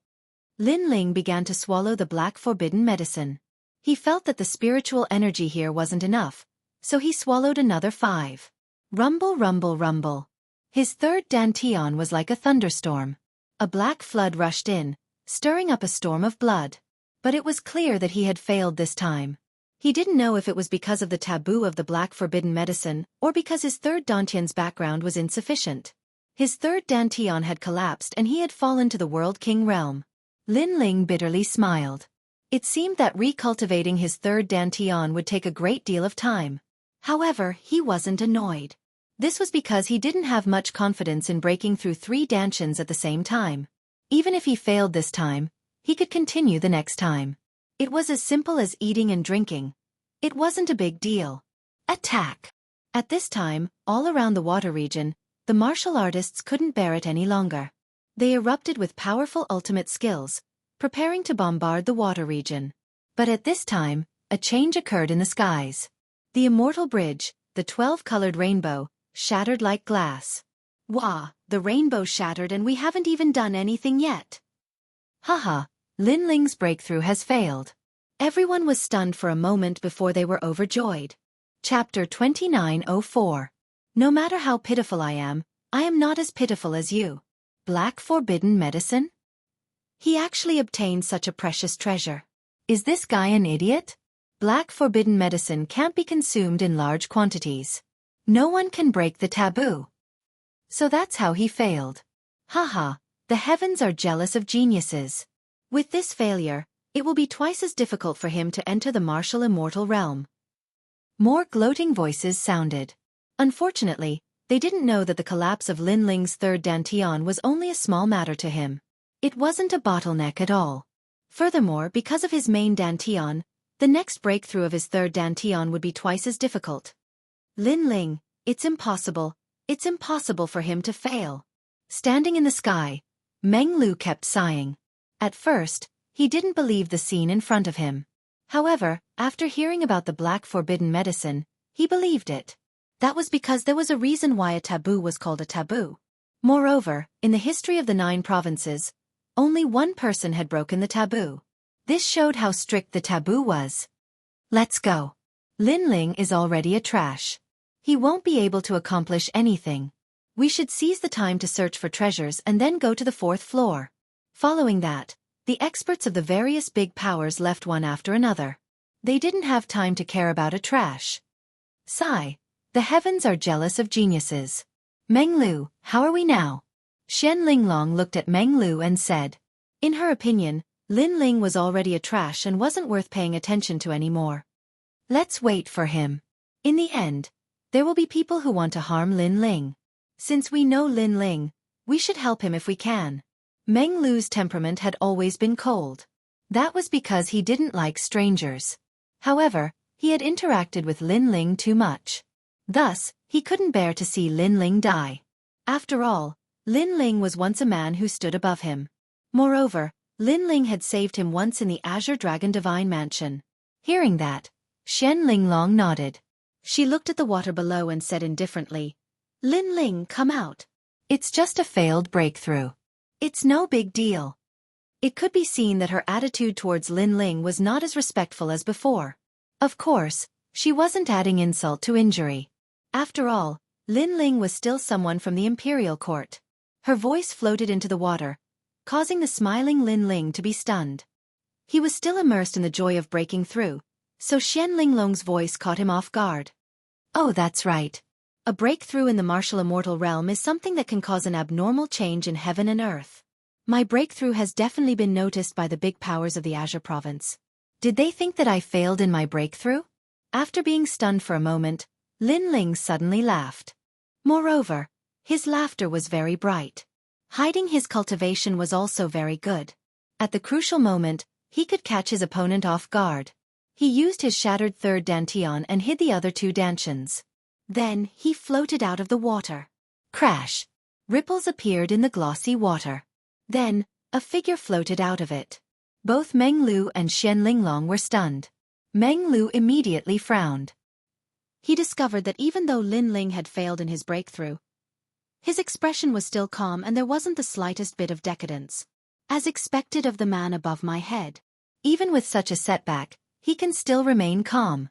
Lin Ling began to swallow the black forbidden medicine. He felt that the spiritual energy here wasn't enough, so he swallowed another 5. Rumble, rumble, rumble. His third dantian was like a thunderstorm. A black flood rushed in, stirring up a storm of blood. But it was clear that he had failed this time. He didn't know if it was because of the taboo of the black forbidden medicine or because his third dantian's background was insufficient. His third dantian had collapsed and he had fallen to the World King realm. Lin Ling bitterly smiled. It seemed that recultivating his third dantian would take a great deal of time. However, he wasn't annoyed. This was because he didn't have much confidence in breaking through 3 dantians at the same time. Even if he failed this time, he could continue the next time. It was as simple as eating and drinking. It wasn't a big deal. Attack! At this time, all around the water region, the martial artists couldn't bear it any longer. They erupted with powerful ultimate skills, preparing to bombard the water region. But at this time, a change occurred in the skies. The immortal bridge, the 12-colored rainbow, shattered like glass. Wah, the rainbow shattered and we haven't even done anything yet. Haha, Lin Ling's breakthrough has failed. Everyone was stunned for a moment before they were overjoyed. Chapter 2904. No matter how pitiful I am not as pitiful as you. Black forbidden medicine? He actually obtained such a precious treasure. Is this guy an idiot? Black forbidden medicine can't be consumed in large quantities. No one can break the taboo. So that's how he failed. Haha, the heavens are jealous of geniuses. With this failure, it will be twice as difficult for him to enter the martial immortal realm. More gloating voices sounded. Unfortunately, they didn't know that the collapse of Lin Ling's third dantian was only a small matter to him. It wasn't a bottleneck at all. Furthermore, because of his main dantian, the next breakthrough of his third dantian would be twice as difficult. Lin Ling, it's impossible for him to fail. Standing in the sky, Meng Lu kept sighing. At first, he didn't believe the scene in front of him. However, after hearing about the black forbidden medicine, he believed it. That was because there was a reason why a taboo was called a taboo. Moreover, in the history of the 9 provinces, only one person had broken the taboo. This showed how strict the taboo was. Let's go. Lin Ling is already a trash. He won't be able to accomplish anything. We should seize the time to search for treasures and then go to the 4th floor. Following that, the experts of the various big powers left one after another. They didn't have time to care about a trash. Sigh. The heavens are jealous of geniuses. Meng Lu, how are we now? Xian Linglong looked at Meng Lu and said. In her opinion, Lin Ling was already a trash and wasn't worth paying attention to anymore. Let's wait for him. In the end, there will be people who want to harm Lin Ling. Since we know Lin Ling, we should help him if we can. Meng Lu's temperament had always been cold. That was because he didn't like strangers. However, he had interacted with Lin Ling too much. Thus, he couldn't bear to see Lin Ling die. After all, Lin Ling was once a man who stood above him. Moreover, Lin Ling had saved him once in the Azure Dragon Divine Mansion. Hearing that, Xian Linglong nodded. She looked at the water below and said indifferently, "Lin Ling, come out. It's just a failed breakthrough. It's no big deal." It could be seen that her attitude towards Lin Ling was not as respectful as before. Of course, she wasn't adding insult to injury. After all, Lin Ling was still someone from the imperial court. Her voice floated into the water, causing the smiling Lin Ling to be stunned. He was still immersed in the joy of breaking through, so Xian Linglong's voice caught him off guard. "Oh, that's right. A breakthrough in the martial immortal realm is something that can cause an abnormal change in heaven and earth. My breakthrough has definitely been noticed by the big powers of the Azure province. Did they think that I failed in my breakthrough?" After being stunned for a moment, Lin Ling suddenly laughed. Moreover, his laughter was very bright. Hiding his cultivation was also very good. At the crucial moment, he could catch his opponent off guard. He used his shattered third dantian and hid the other two dantians. Then, he floated out of the water. Crash! Ripples appeared in the glossy water. Then, a figure floated out of it. Both Meng Lu and Xian Linglong were stunned. Meng Lu immediately frowned. He discovered that even though Lin Ling had failed in his breakthrough, his expression was still calm and there wasn't the slightest bit of decadence. As expected of the man above my head. Even with such a setback, he can still remain calm.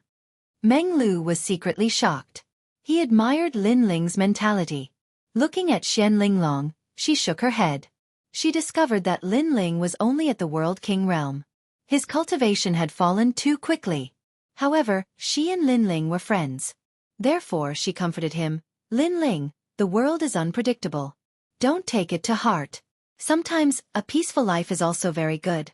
Meng Lu was secretly shocked. He admired Lin Ling's mentality. Looking at Xian Linglong, she shook her head. She discovered that Lin Ling was only at the World King realm. His cultivation had fallen too quickly. However, she and Lin Ling were friends. Therefore, she comforted him, "Lin Ling, the world is unpredictable. Don't take it to heart. Sometimes, a peaceful life is also very good."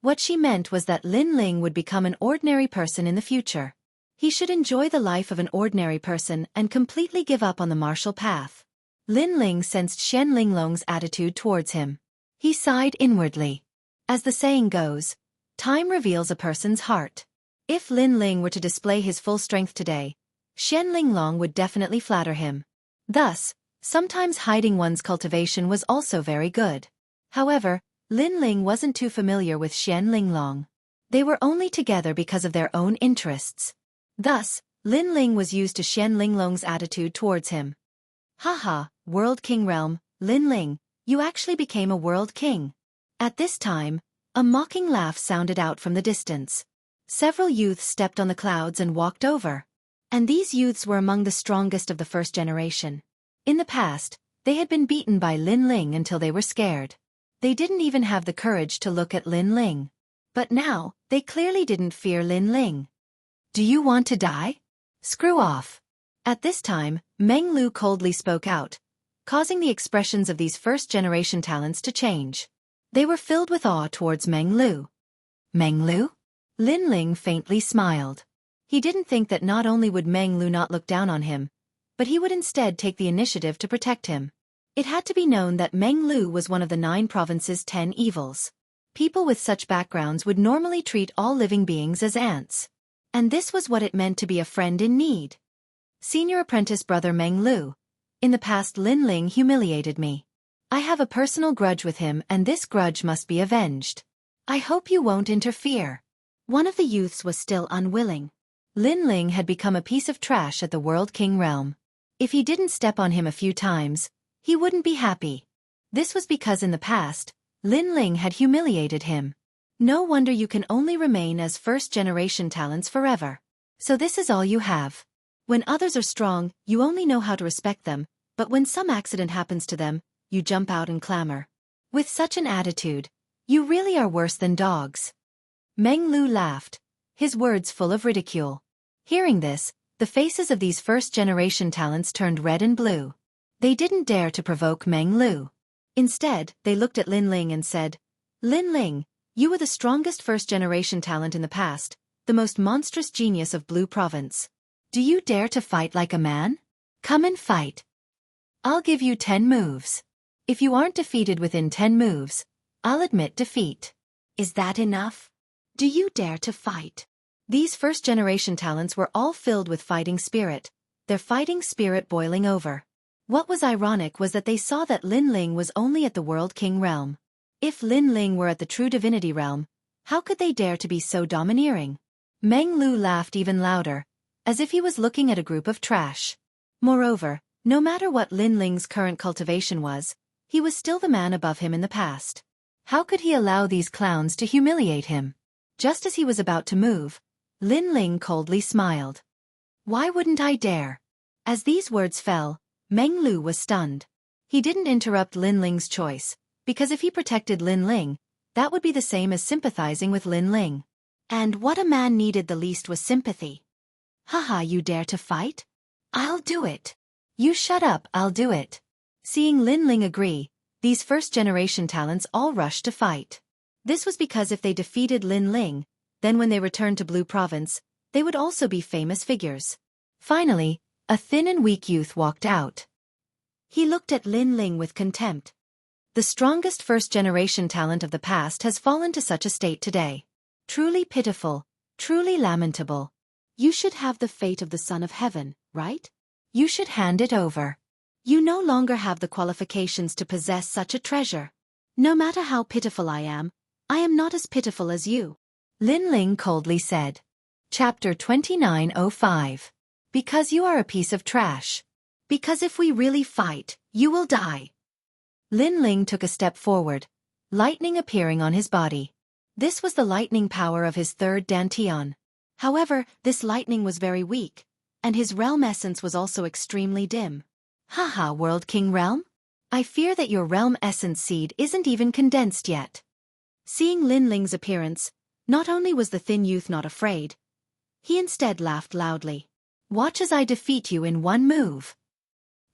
What she meant was that Lin Ling would become an ordinary person in the future. He should enjoy the life of an ordinary person and completely give up on the martial path. Lin Ling sensed Xian Linglong's attitude towards him. He sighed inwardly. As the saying goes, time reveals a person's heart. If Lin Ling were to display his full strength today, Xian Linglong would definitely flatter him. Thus, sometimes hiding one's cultivation was also very good. However, Lin Ling wasn't too familiar with Xian Linglong. They were only together because of their own interests. Thus, Lin Ling was used to Xian Linglong's attitude towards him. "Haha, World King realm, Lin Ling, you actually became a World King." At this time, a mocking laugh sounded out from the distance. Several youths stepped on the clouds and walked over. And these youths were among the strongest of the first generation. In the past, they had been beaten by Lin Ling until they were scared. They didn't even have the courage to look at Lin Ling. But now, they clearly didn't fear Lin Ling. "Do you want to die? Screw off." At this time, Meng Lu coldly spoke out, causing the expressions of these first-generation talents to change. They were filled with awe towards Meng Lu. "Meng Lu?" Lin Ling faintly smiled. He didn't think that not only would Meng Lu not look down on him, but he would instead take the initiative to protect him. It had to be known that Meng Lu was one of the 9 provinces' 10 evils. People with such backgrounds would normally treat all living beings as ants. And this was what it meant to be a friend in need. "Senior apprentice brother Meng Lu, in the past Lin Ling humiliated me. I have a personal grudge with him and this grudge must be avenged. I hope you won't interfere." One of the youths was still unwilling. Lin Ling had become a piece of trash at the World King realm. If he didn't step on him a few times, he wouldn't be happy. This was because in the past, Lin Ling had humiliated him. No wonder you can only remain as first-generation talents forever. So this is all you have. When others are strong, you only know how to respect them, but when some accident happens to them, you jump out and clamor. With such an attitude, you really are worse than dogs. Meng Lu laughed, his words full of ridicule. Hearing this, the faces of these first-generation talents turned red and blue. They didn't dare to provoke Meng Lu. Instead, they looked at Lin Ling and said, "Lin Ling, you were the strongest first-generation talent in the past, the most monstrous genius of Blue Province. Do you dare to fight like a man? Come and fight. I'll give you 10 moves. If you aren't defeated within 10 moves, I'll admit defeat. Is that enough? Do you dare to fight? These first-generation talents were all filled with fighting spirit, their fighting spirit boiling over. What was ironic was that they saw that Lin Ling was only at the World King realm. If Lin Ling were at the True Divinity realm, how could they dare to be so domineering? Meng Lu laughed even louder, as if he was looking at a group of trash. Moreover, no matter what Lin Ling's current cultivation was, he was still the man above him in the past. How could he allow these clowns to humiliate him? Just as he was about to move, Lin Ling coldly smiled. Why wouldn't I dare? As these words fell, Meng Lu was stunned. He didn't interrupt Lin Ling's choice, because if he protected Lin Ling, that would be the same as sympathizing with Lin Ling. And what a man needed the least was sympathy. Haha, you dare to fight? I'll do it. You shut up, I'll do it. Seeing Lin Ling agree, these first-generation talents all rushed to fight. This was because if they defeated Lin Ling, then when they returned to Blue Province, they would also be famous figures. Finally, a thin and weak youth walked out. He looked at Lin Ling with contempt. The strongest first-generation talent of the past has fallen to such a state today. Truly pitiful, truly lamentable. You should have the fate of the Son of Heaven, right? You should hand it over. You no longer have the qualifications to possess such a treasure. No matter how pitiful I am not as pitiful as you. Lin Ling coldly said. Chapter 2905. Because you are a piece of trash. Because if we really fight, you will die. Lin Ling took a step forward, lightning appearing on his body. This was the lightning power of his third dantian. However, this lightning was very weak, and his realm essence was also extremely dim. Haha, World King Realm? I fear that your realm essence seed isn't even condensed yet. Seeing Lin Ling's appearance, not only was the thin youth not afraid, he instead laughed loudly. Watch as I defeat you in one move.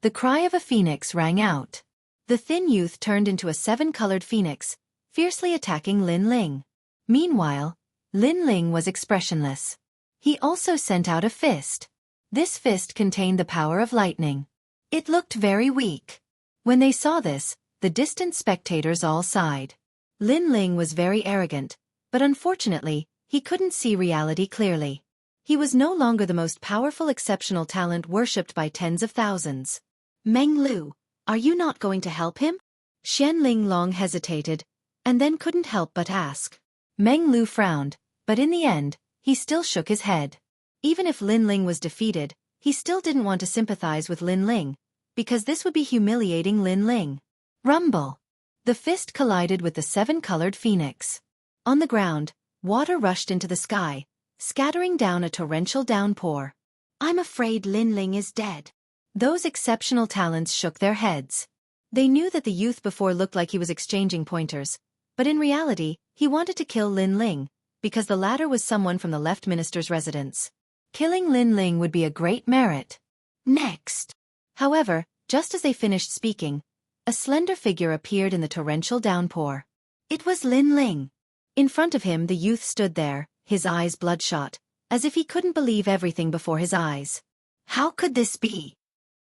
The cry of a phoenix rang out. The thin youth turned into a 7-colored phoenix, fiercely attacking Lin Ling. Meanwhile, Lin Ling was expressionless. He also sent out a fist. This fist contained the power of lightning. It looked very weak. When they saw this, the distant spectators all sighed. Lin Ling was very arrogant, but unfortunately, he couldn't see reality clearly. He was no longer the most powerful exceptional talent worshipped by tens of thousands. Meng Lu, are you not going to help him? Xianling long hesitated, and then couldn't help but ask. Meng Lu frowned, but in the end, he still shook his head. Even if Lin Ling was defeated, he still didn't want to sympathize with Lin Ling, because this would be humiliating Lin Ling. Rumble! The fist collided with the 7-colored phoenix. On the ground, water rushed into the sky, scattering down a torrential downpour. I'm afraid Lin Ling is dead. Those exceptional talents shook their heads. They knew that the youth before looked like he was exchanging pointers, but in reality, he wanted to kill Lin Ling, because the latter was someone from the left minister's residence. Killing Lin Ling would be a great merit. Next. However, just as they finished speaking, a slender figure appeared in the torrential downpour. It was Lin Ling. In front of him the youth stood there, his eyes bloodshot, as if he couldn't believe everything before his eyes. How could this be?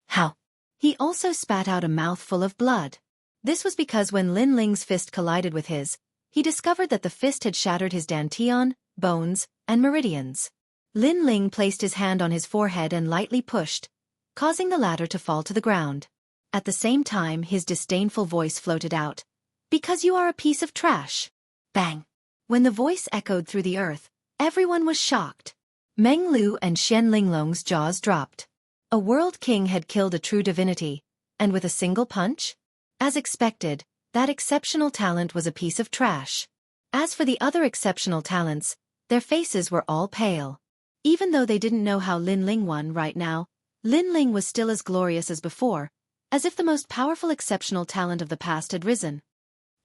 How? He also spat out a mouthful of blood. This was because when Lin Ling's fist collided with his, he discovered that the fist had shattered his dantian, bones, and meridians. Lin Ling placed his hand on his forehead and lightly pushed, causing the latter to fall to the ground. At the same time his disdainful voice floated out. Because you are a piece of trash. Bang! When the voice echoed through the earth, everyone was shocked. Meng Lu and Xian Linglong's jaws dropped. A world king had killed a true divinity, and with a single punch? As expected, that exceptional talent was a piece of trash. As for the other exceptional talents, their faces were all pale. Even though they didn't know how Lin Ling won right now, Lin Ling was still as glorious as before, as if the most powerful exceptional talent of the past had risen.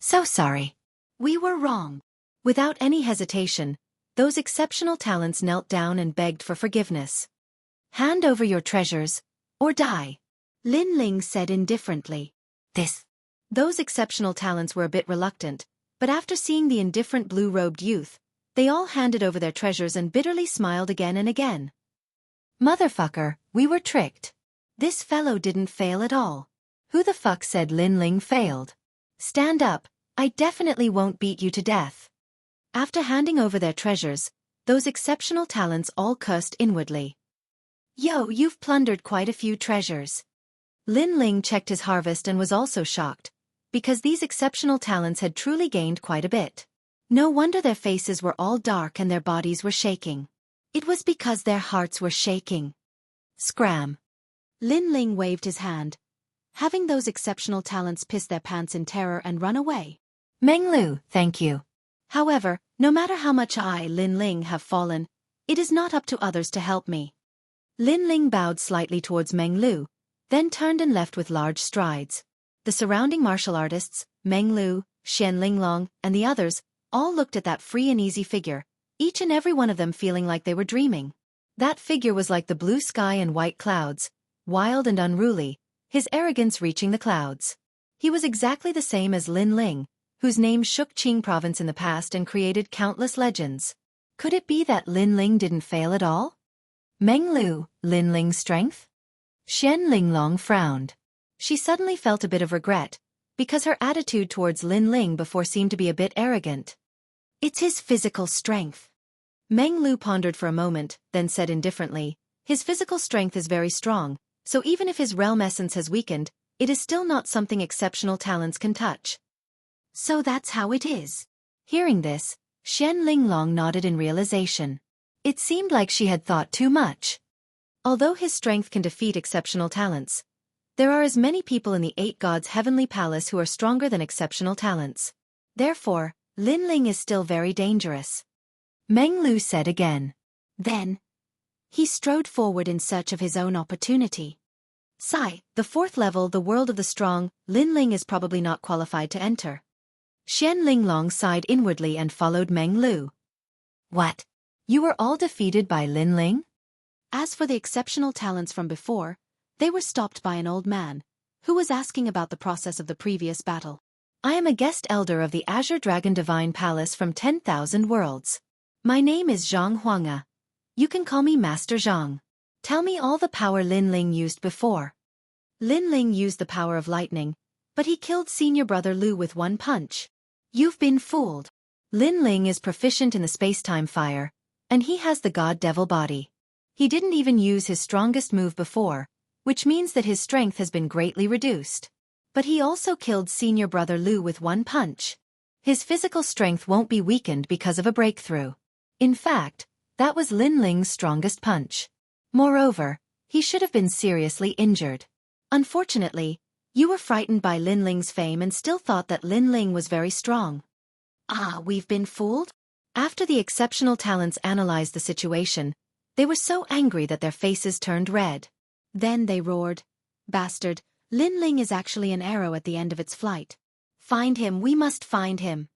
So sorry. We were wrong. Without any hesitation, those exceptional talents knelt down and begged for forgiveness. Hand over your treasures, or die, Lin Ling said indifferently. Those exceptional talents were a bit reluctant, but after seeing the indifferent blue-robed youth, they all handed over their treasures and bitterly smiled again and again. Motherfucker, we were tricked. This fellow didn't fail at all. Who the fuck said Lin Ling failed? Stand up, I definitely won't beat you to death. After handing over their treasures, those exceptional talents all cursed inwardly. Yo, you've plundered quite a few treasures. Lin Ling checked his harvest and was also shocked, because these exceptional talents had truly gained quite a bit. No wonder their faces were all dark and their bodies were shaking. It was because their hearts were shaking. Scram. Lin Ling waved his hand, having those exceptional talents piss their pants in terror and run away. Menglu, thank you. However, no matter how much I, Lin Ling, have fallen, it is not up to others to help me. Lin Ling bowed slightly towards Menglu, then turned and left with large strides. The surrounding martial artists, Menglu, Xian Linglong, and the others, all looked at that free and easy figure, each and every one of them feeling like they were dreaming. That figure was like the blue sky and white clouds, wild and unruly, his arrogance reaching the clouds. He was exactly the same as Lin Ling, whose name shook Qing province in the past and created countless legends. Could it be that Lin Ling didn't fail at all? Menglu, Lin Ling's strength? Xian Linglong frowned. She suddenly felt a bit of regret, because her attitude towards Lin Ling before seemed to be a bit arrogant. It's his physical strength. Menglu pondered for a moment, then said indifferently, his physical strength is very strong, so even if his realm essence has weakened, it is still not something exceptional talents can touch. So that's how it is. Hearing this, Xian Linglong nodded in realization. It seemed like she had thought too much. Although his strength can defeat exceptional talents, there are as many people in the 8 gods' heavenly palace who are stronger than exceptional talents. Therefore, Lin Ling is still very dangerous. Menglu said again. Then, he strode forward in search of his own opportunity. Sigh, the 4th level, the world of the strong, Lin Ling is probably not qualified to enter. Xian Linglong sighed inwardly and followed Menglu. What? You were all defeated by Lin Ling? As for the exceptional talents from before, they were stopped by an old man, who was asking about the process of the previous battle. I am a guest elder of the Azure Dragon Divine Palace from 10,000 worlds. My name is Jianghu. You can call me Master Zhang. Tell me all the power Lin Ling used before. Lin Ling used the power of lightning, but he killed senior brother Lu with one punch. You've been fooled. Lin Ling is proficient in the space-time fire, and he has the god-devil body. He didn't even use his strongest move before, which means that his strength has been greatly reduced. But he also killed senior brother Lu with one punch. His physical strength won't be weakened because of a breakthrough. In fact, that was Lin Ling's strongest punch. Moreover, he should have been seriously injured. Unfortunately, you were frightened by Lin Ling's fame and still thought that Lin Ling was very strong. Ah, we've been fooled? After the exceptional talents analyzed the situation, they were so angry that their faces turned red. Then they roared, Bastard, Lin Ling is actually an arrow at the end of its flight. Find him, we must find him.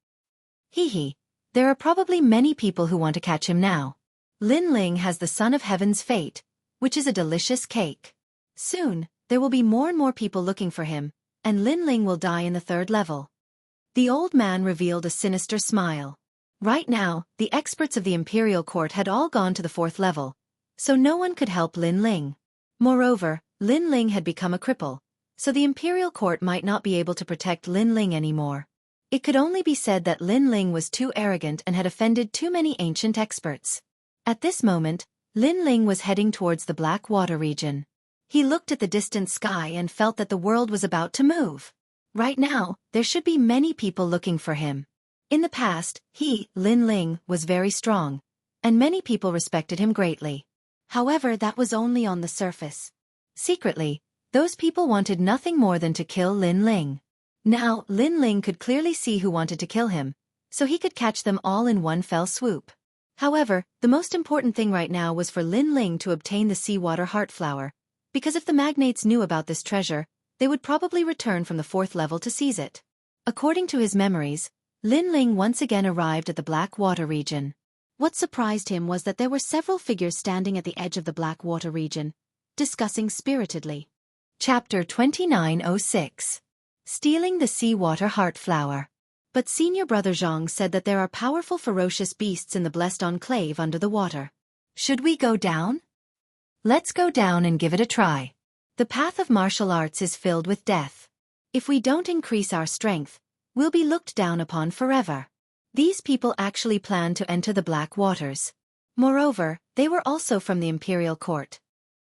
Hee hee, there are probably many people who want to catch him now. Lin Ling has the Son of Heaven's fate, which is a delicious cake. Soon, there will be more and more people looking for him, and Lin Ling will die in the 3rd level. The old man revealed a sinister smile. Right now, the experts of the Imperial Court had all gone to the 4th level, so no one could help Lin Ling. Moreover, Lin Ling had become a cripple, so the Imperial Court might not be able to protect Lin Ling anymore. It could only be said that Lin Ling was too arrogant and had offended too many ancient experts. At this moment, Lin Ling was heading towards the Black Water region. He looked at the distant sky and felt that the world was about to move. Right now, there should be many people looking for him. In the past, he, Lin Ling, was very strong, and many people respected him greatly. However, that was only on the surface. Secretly, those people wanted nothing more than to kill Lin Ling. Now, Lin Ling could clearly see who wanted to kill him, so he could catch them all in one fell swoop. However, the most important thing right now was for Lin Ling to obtain the seawater heart flower, because if the magnates knew about this treasure, they would probably return from the 4th level to seize it. According to his memories, Lin Ling once again arrived at the Black Water region. What surprised him was that there were several figures standing at the edge of the Black Water region, discussing spiritedly. Chapter 2906. Stealing the Seawater Heart Flower. But Senior Brother Zhang said that there are powerful ferocious beasts in the Blessed Enclave under the water. Should we go down? Let's go down and give it a try. The path of martial arts is filled with death. If we don't increase our strength, we'll be looked down upon forever. These people actually planned to enter the Black Waters. Moreover, they were also from the imperial court.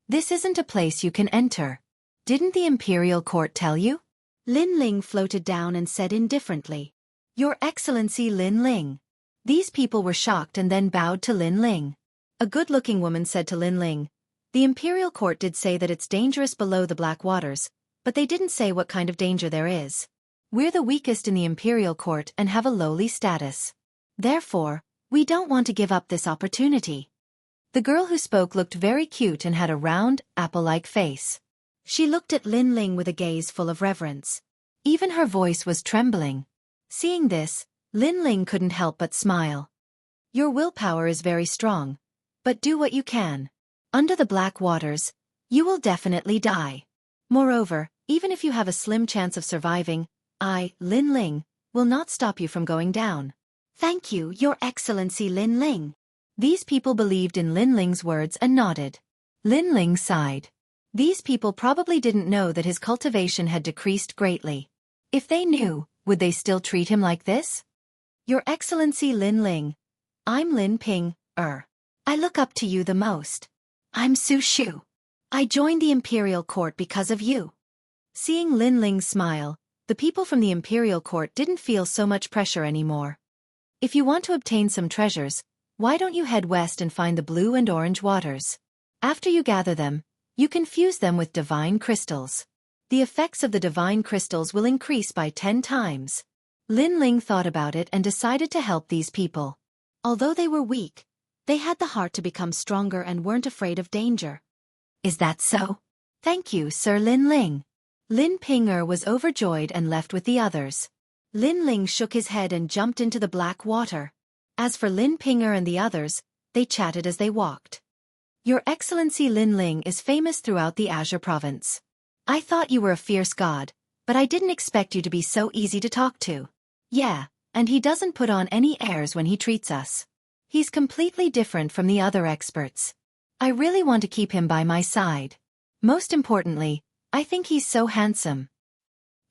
This isn't a place you can enter. Didn't the imperial court tell you? Lin Ling floated down and said indifferently, "Your Excellency Lin Ling." These people were shocked and then bowed to Lin Ling. A good-looking woman said to Lin Ling, "The imperial court did say that it's dangerous below the Black Waters, but they didn't say what kind of danger there is. We're the weakest in the imperial court and have a lowly status. Therefore, we don't want to give up this opportunity." The girl who spoke looked very cute and had a round, apple-like face. She looked at Lin Ling with a gaze full of reverence. Even her voice was trembling. Seeing this, Lin Ling couldn't help but smile. "Your willpower is very strong, but do what you can. Under the Black Waters, you will definitely die. Moreover, even if you have a slim chance of surviving, I, Lin Ling, will not stop you from going down." "Thank you, Your Excellency Lin Ling." These people believed in Lin Ling's words and nodded. Lin Ling sighed. These people probably didn't know that his cultivation had decreased greatly. If they knew, would they still treat him like this? "Your Excellency Lin Ling, I'm Lin Ping, I look up to you the most. I'm Su Shu. I joined the imperial court because of you." Seeing Lin Ling smile, the people from the imperial court didn't feel so much pressure anymore. If you want to obtain some treasures, why don't you head west and find the blue and orange waters? After you gather them, you can fuse them with divine crystals. The effects of the divine crystals will increase by 10 times. Lin Ling thought about it and decided to help these people. Although they were weak, they had the heart to become stronger and weren't afraid of danger. "Is that so? Thank you, Sir Lin Ling." Lin Ping was overjoyed and left with the others. Lin Ling shook his head and jumped into the black water. As for Lin Ping and the others, they chatted as they walked. "Your Excellency Lin Ling is famous throughout the Azure province. I thought you were a fierce god, but I didn't expect you to be so easy to talk to. Yeah, and he doesn't put on any airs when he treats us. He's completely different from the other experts. I really want to keep him by my side. Most importantly, I think he's so handsome."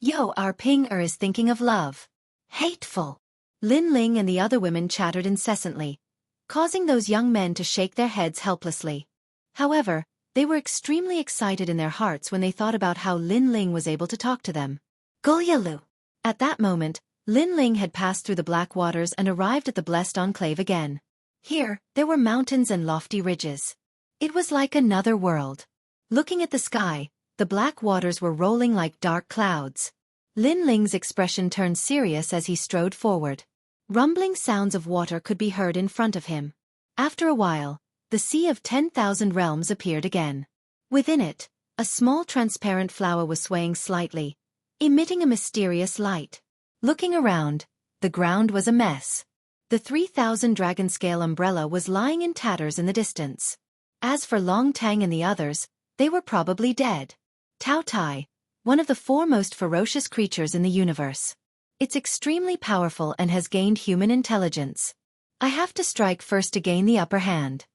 "Yo, our Ping is thinking of love. Hateful." Lin Ling and the other women chattered incessantly, causing those young men to shake their heads helplessly. However, they were extremely excited in their hearts when they thought about how Lin Ling was able to talk to them. Gulyalu. At that moment, Lin Ling had passed through the black waters and arrived at the blessed enclave again. Here, there were mountains and lofty ridges. It was like another world. Looking at the sky, the black waters were rolling like dark clouds. Lin Ling's expression turned serious as he strode forward. Rumbling sounds of water could be heard in front of him. After a while, the Sea of 10,000 Realms appeared again. Within it, a small transparent flower was swaying slightly, emitting a mysterious light. Looking around, the ground was a mess. The 3,000 dragon scale umbrella was lying in tatters in the distance. As for Long Tang and the others, they were probably dead. Tao Tai, one of the 4 most ferocious creatures in the universe. It's extremely powerful and has gained human intelligence. I have to strike first to gain the upper hand.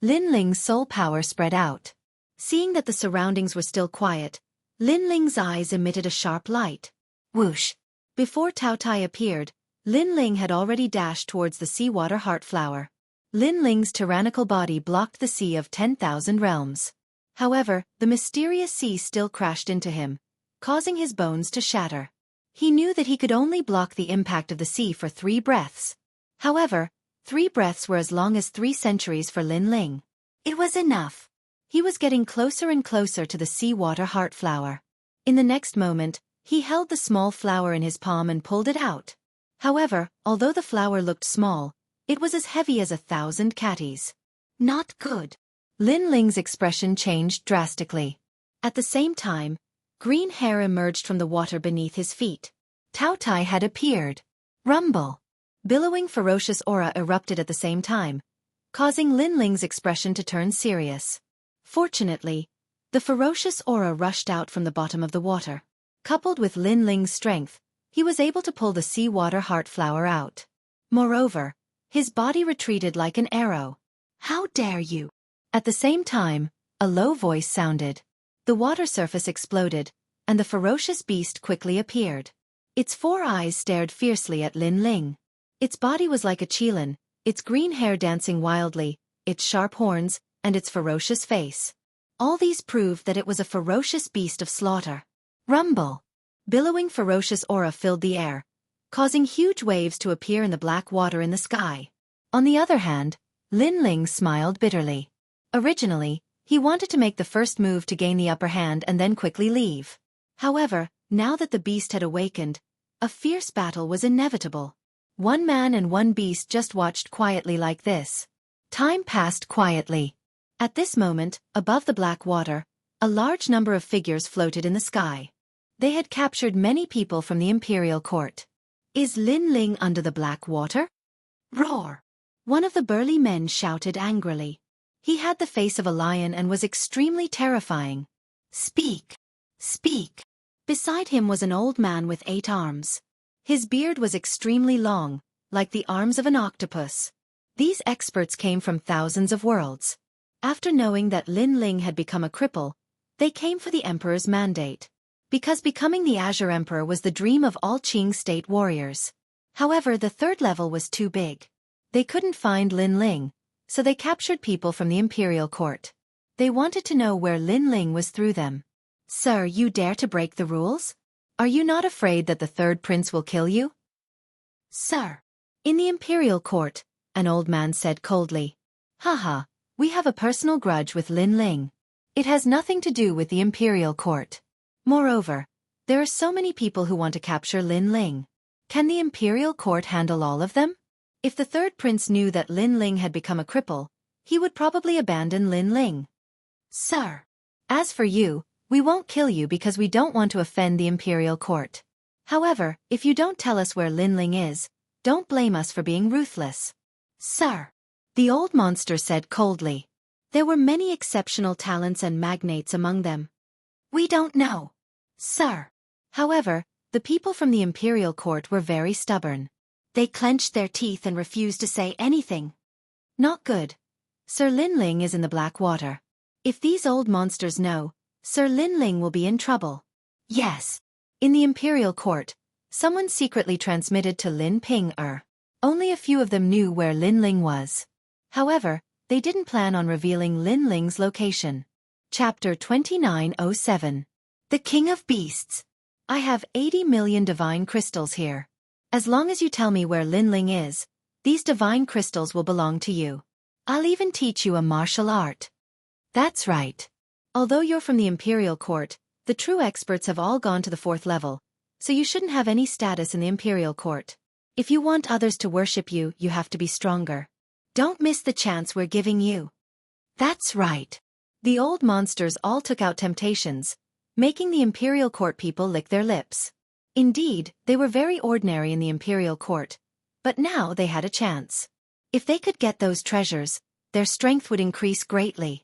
Lin Ling's soul power spread out. Seeing that the surroundings were still quiet, Lin Ling's eyes emitted a sharp light. Whoosh! Before Tao Tai appeared, Lin Ling had already dashed towards the seawater heart flower. Lin Ling's tyrannical body blocked the Sea of 10,000 Realms. However, the mysterious sea still crashed into him, causing his bones to shatter. He knew that he could only block the impact of the sea for 3 breaths. However, 3 breaths were as long as 3 centuries for Lin Ling. It was enough. He was getting closer and closer to the seawater heart flower. In the next moment, he held the small flower in his palm and pulled it out. However, although the flower looked small, it was as heavy as 1,000 catties. Not good. Lin Ling's expression changed drastically. At the same time, green hair emerged from the water beneath his feet. Tao Tai had appeared. Rumble! Billowing ferocious aura erupted at the same time, causing Lin Ling's expression to turn serious. Fortunately, the ferocious aura rushed out from the bottom of the water. Coupled with Lin Ling's strength, he was able to pull the seawater heart flower out. Moreover, his body retreated like an arrow. "How dare you!" At the same time, a low voice sounded. The The water surface exploded, and the ferocious beast quickly appeared. Its 4 eyes stared fiercely at Lin Ling. Its body was like a qilin, its green hair dancing wildly, its sharp horns, and its ferocious face. All these proved that it was a ferocious beast of slaughter. Rumble! Billowing ferocious aura filled the air, causing huge waves to appear in the black water in the sky. On the other hand, Lin Ling smiled bitterly. Originally, he wanted to make the first move to gain the upper hand and then quickly leave. However, now that the beast had awakened, a fierce battle was inevitable. One man and one beast just watched quietly like this. Time passed quietly. At this moment, above the black water, a large number of figures floated in the sky. They had captured many people from the imperial court. Is Lin Ling under the black water? Roar! One of the burly men shouted angrily. He had the face of a lion and was extremely terrifying. Speak! Speak! Beside him was an old man with 8 arms. His beard was extremely long, like the arms of an octopus. These experts came from thousands of worlds. After knowing that Lin Ling had become a cripple, they came for the emperor's mandate. Because becoming the Azure Emperor was the dream of all Qing state warriors. However, the 3rd level was too big. They couldn't find Lin Ling, so they captured people from the imperial court. They wanted to know where Lin Ling was through them. Sir, you dare to break the rules? Are you not afraid that the 3rd prince will kill you? Sir. In the imperial court, an old man said coldly. Haha, we have a personal grudge with Lin Ling. It has nothing to do with the imperial court. Moreover, there are so many people who want to capture Lin Ling. Can the imperial court handle all of them? If the 3rd prince knew that Lin Ling had become a cripple, he would probably abandon Lin Ling. Sir. As for you, we won't kill you because we don't want to offend the imperial court. However, if you don't tell us where Lin Ling is, don't blame us for being ruthless. Sir. The old monster said coldly. There were many exceptional talents and magnates among them. We don't know. Sir. However, the people from the imperial court were very stubborn. They clenched their teeth and refused to say anything. Not good. Sir Lin Ling is in the black water. If these old monsters know, Sir Lin Ling will be in trouble. Yes. In the imperial court, someone secretly transmitted to Lin Ping. Only a few of them knew where Lin Ling was. However, they didn't plan on revealing Lin Ling's location. Chapter 2907. The King of Beasts. I have 80 million divine crystals here. As long as you tell me where Lin Ling is, these divine crystals will belong to you. I'll even teach you a martial art. That's right. Although you're from the imperial court, the true experts have all gone to the 4th level, so you shouldn't have any status in the imperial court. If you want others to worship you, you have to be stronger. Don't miss the chance we're giving you. That's right. The old monsters all took out temptations, making the imperial court people lick their lips. Indeed, they were very ordinary in the imperial court, but now they had a chance. If they could get those treasures, their strength would increase greatly.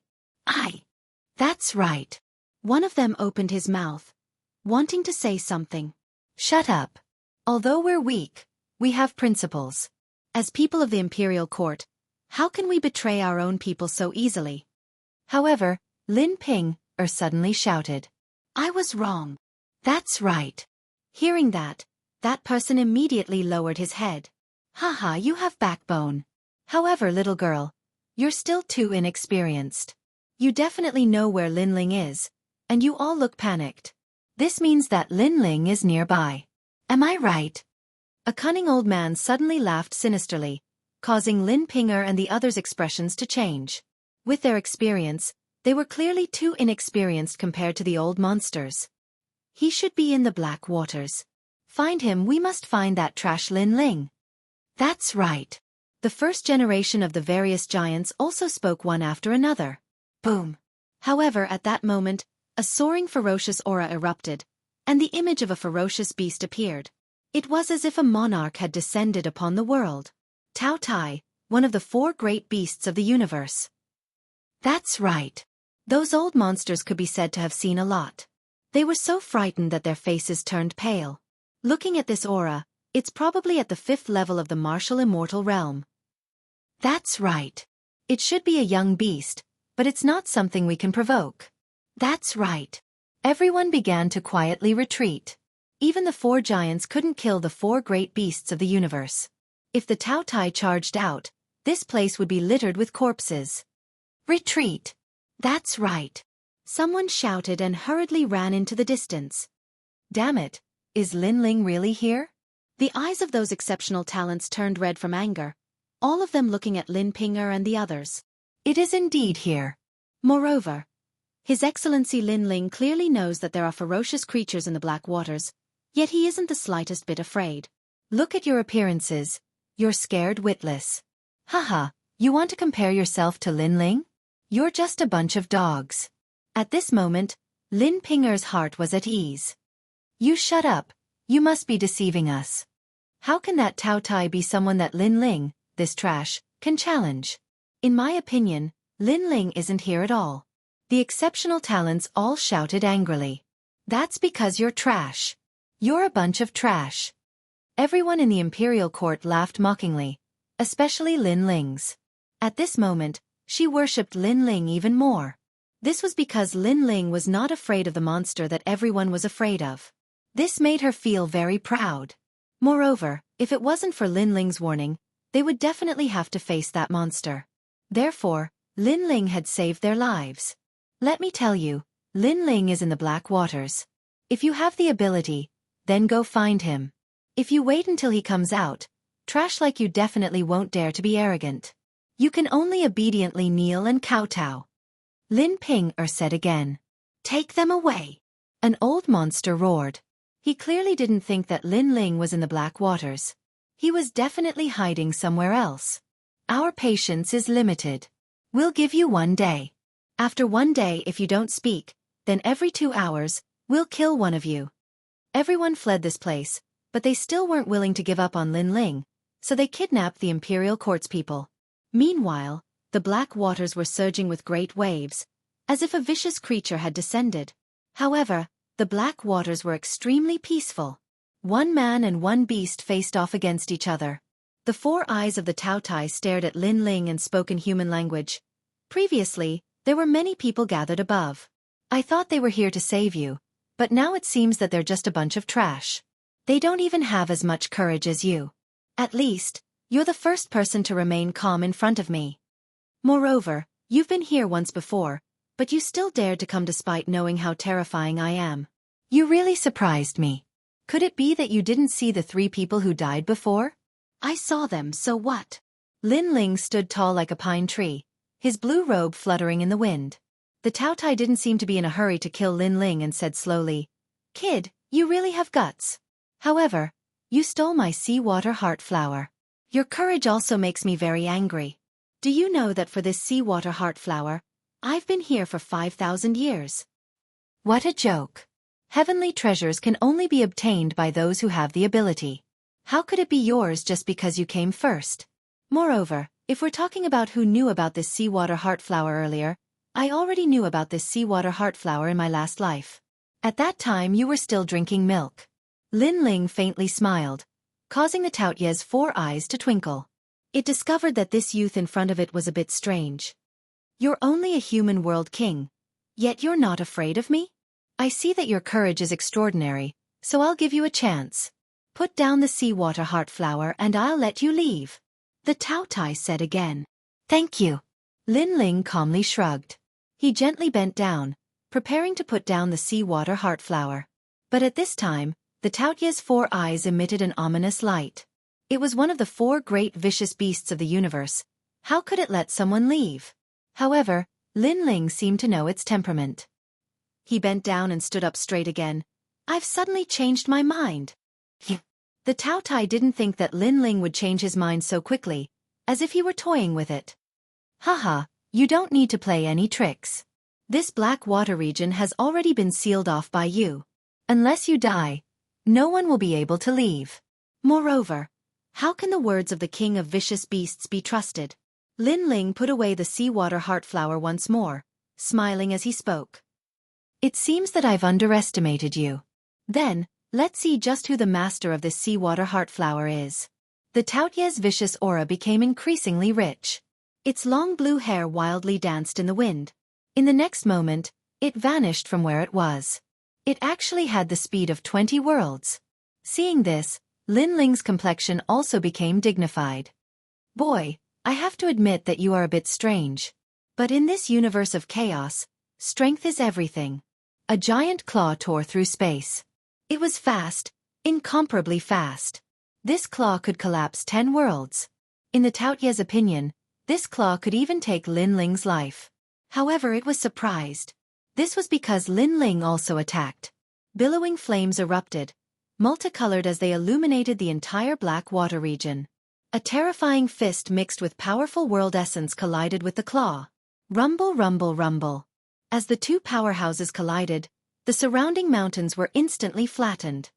That's right. One of them opened his mouth, wanting to say something. Shut up. Although we're weak, we have principles. As people of the imperial court, how can we betray our own people so easily? However, Lin Ping suddenly shouted. I was wrong. That's right. Hearing that person immediately lowered his head. Haha, you have backbone. However, little girl, you're still too inexperienced. You definitely know where Lin Ling is, and you all look panicked. This means that Lin Ling is nearby. Am I right? A cunning old man suddenly laughed sinisterly, causing Lin Pinger and the others' expressions to change. With their experience, they were clearly too inexperienced compared to the old monsters. He should be in the black waters. Find him, we must find that trash Lin Ling. That's right. The first generation of the various giants also spoke one after another. Boom. However, at that moment, a soaring ferocious aura erupted, and the image of a ferocious beast appeared. It was as if a monarch had descended upon the world. Tao Tai, one of the 4 great beasts of the universe. That's right. Those old monsters could be said to have seen a lot. They were so frightened that their faces turned pale. Looking at this aura, it's probably at the 5th level of the martial immortal realm. That's right. It should be a young beast, but it's not something we can provoke. That's right. Everyone began to quietly retreat. Even the four giants couldn't kill the four great beasts of the universe. If the Tao Tai charged out, this place would be littered with corpses. Retreat! That's right. Someone shouted and hurriedly ran into the distance. Damn it, is Lin Ling really here? The eyes of those exceptional talents turned red from anger, all of them looking at Lin Pinger and the others. It is indeed here. Moreover, His Excellency Lin Ling clearly knows that there are ferocious creatures in the Black Waters, yet he isn't the slightest bit afraid. Look at your appearances, you're scared witless. Haha, you want to compare yourself to Lin Ling? You're just a bunch of dogs. At this moment, Lin Pinger's heart was at ease. You shut up, you must be deceiving us. How can that Tao Tai be someone that Lin Ling, this trash, can challenge? In my opinion, Lin Ling isn't here at all. The exceptional talents all shouted angrily. That's because you're trash. You're a bunch of trash. Everyone in the imperial court laughed mockingly, especially Lin Ling's. At this moment, she worshipped Lin Ling even more. This was because Lin Ling was not afraid of the monster that everyone was afraid of. This made her feel very proud. Moreover, if it wasn't for Lin Ling's warning, they would definitely have to face that monster. Therefore, Lin Ling had saved their lives. Let me tell you, Lin Ling is in the Black Waters. If you have the ability, then go find him. If you wait until he comes out, trash like you definitely won't dare to be arrogant. You can only obediently kneel and kowtow. Lin Pinger said again. Take them away. An old monster roared. He clearly didn't think that Lin Ling was in the Black Waters. He was definitely hiding somewhere else. Our patience is limited. We'll give you 1 day. After 1 day if you don't speak, then every 2 hours, we'll kill one of you. Everyone fled this place, but they still weren't willing to give up on Lin Ling, so they kidnapped the imperial court's people. Meanwhile, the Black Waters were surging with great waves, as if a vicious creature had descended. However, the Black Waters were extremely peaceful. 1 man and 1 beast faced off against each other. The 4 eyes of the Tao Tai stared at Lin Ling and spoke in human language. Previously, there were many people gathered above. I thought they were here to save you, but now it seems that they're just a bunch of trash. They don't even have as much courage as you. At least, you're the first person to remain calm in front of me. Moreover, you've been here once before, but you still dared to come despite knowing how terrifying I am. You really surprised me. Could it be that you didn't see the 3 people who died before? I saw them, so what? Lin Ling stood tall like a pine tree, his blue robe fluttering in the wind. The Tao Tai didn't seem to be in a hurry to kill Lin Ling and said slowly, Kid, you really have guts. However, you stole my seawater heart flower. Your courage also makes me very angry. Do you know that for this seawater heart flower, I've been here for 5,000 years? What a joke. Heavenly treasures can only be obtained by those who have the ability. How could it be yours just because you came first? Moreover, if we're talking about who knew about this seawater heart flower earlier, I already knew about this seawater heart flower in my last life. At that time you were still drinking milk. Lin Ling faintly smiled, causing the Taoyu's 4 eyes to twinkle. It discovered that this youth in front of it was a bit strange. You're only a human world king, yet you're not afraid of me? I see that your courage is extraordinary, so I'll give you a chance. Put down the seawater heart flower and I'll let you leave. The Tao Tai said again. Thank you. Lin Ling calmly shrugged. He gently bent down, preparing to put down the seawater heart flower. But at this time, the Taoyu's 4 eyes emitted an ominous light. It was one of the 4 great vicious beasts of the universe. How could it let someone leave? However, Lin Ling seemed to know its temperament. He bent down and stood up straight again. I've suddenly changed my mind. The Tao Tai didn't think that Lin Ling would change his mind so quickly, as if he were toying with it. Haha, you don't need to play any tricks. This Black Water region has already been sealed off by you. Unless you die, no one will be able to leave. Moreover, how can the words of the king of vicious beasts be trusted? Lin Ling put away the seawater heart flower once more, smiling as he spoke. It seems that I've underestimated you. Then, let's see just who the master of this seawater heart flower is. The Taoyu's vicious aura became increasingly rich. Its long blue hair wildly danced in the wind. In the next moment, It vanished from where it was. It actually had the speed of 20 worlds. Seeing this, Lin Ling's complexion also became dignified. Boy, I have to admit that you are a bit strange. But in this universe of chaos, strength is everything. A giant claw tore through space. It was fast, incomparably fast. This claw could collapse 10 worlds. In the Taoyue's opinion, this claw could even take Lin Ling's life. However, it was surprised. This was because Lin Ling also attacked. Billowing flames erupted, multicolored as they illuminated the entire black water region. A terrifying fist mixed with powerful world essence collided with the claw. Rumble, rumble, rumble. As the two powerhouses collided, the surrounding mountains were instantly flattened.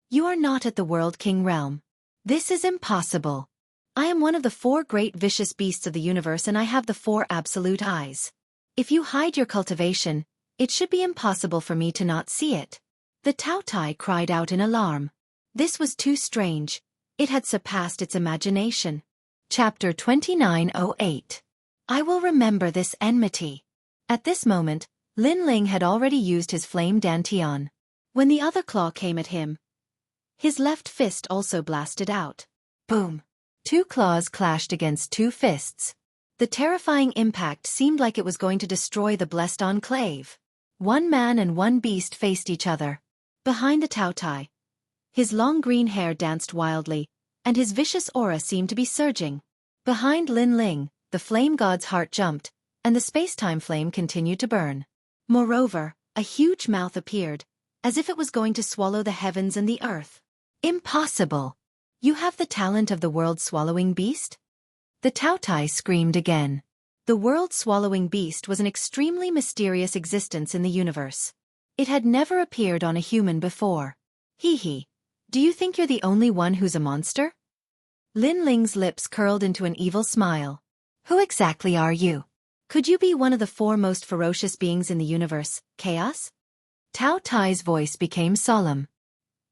You are not at the World King realm. This is impossible. I am one of the 4 great vicious beasts of the universe and I have the 4 absolute eyes. If you hide your cultivation, it should be impossible for me to not see it. The Taotai cried out in alarm. This was too strange. It had surpassed its imagination. Chapter 2908. I will remember this enmity. At this moment, Lin Ling had already used his flame dantian. When the other claw came at him, his left fist also blasted out. Boom! 2 claws clashed against 2 fists. The terrifying impact seemed like it was going to destroy the blessed enclave. 1 man and 1 beast faced each other. Behind the Taotai, his long green hair danced wildly, and his vicious aura seemed to be surging. Behind Lin Ling, the flame god's heart jumped, and the space-time flame continued to burn. Moreover, a huge mouth appeared, as if it was going to swallow the heavens and the earth. Impossible! You have the talent of the world-swallowing beast? The Taotai screamed again. The world-swallowing beast was an extremely mysterious existence in the universe. It had never appeared on a human before. Hee hee. Do you think you're the only one who's a monster? Lin Ling's lips curled into an evil smile. Who exactly are you? Could you be one of the 4 most ferocious beings in the universe, Chaos? Tao Tai's voice became solemn.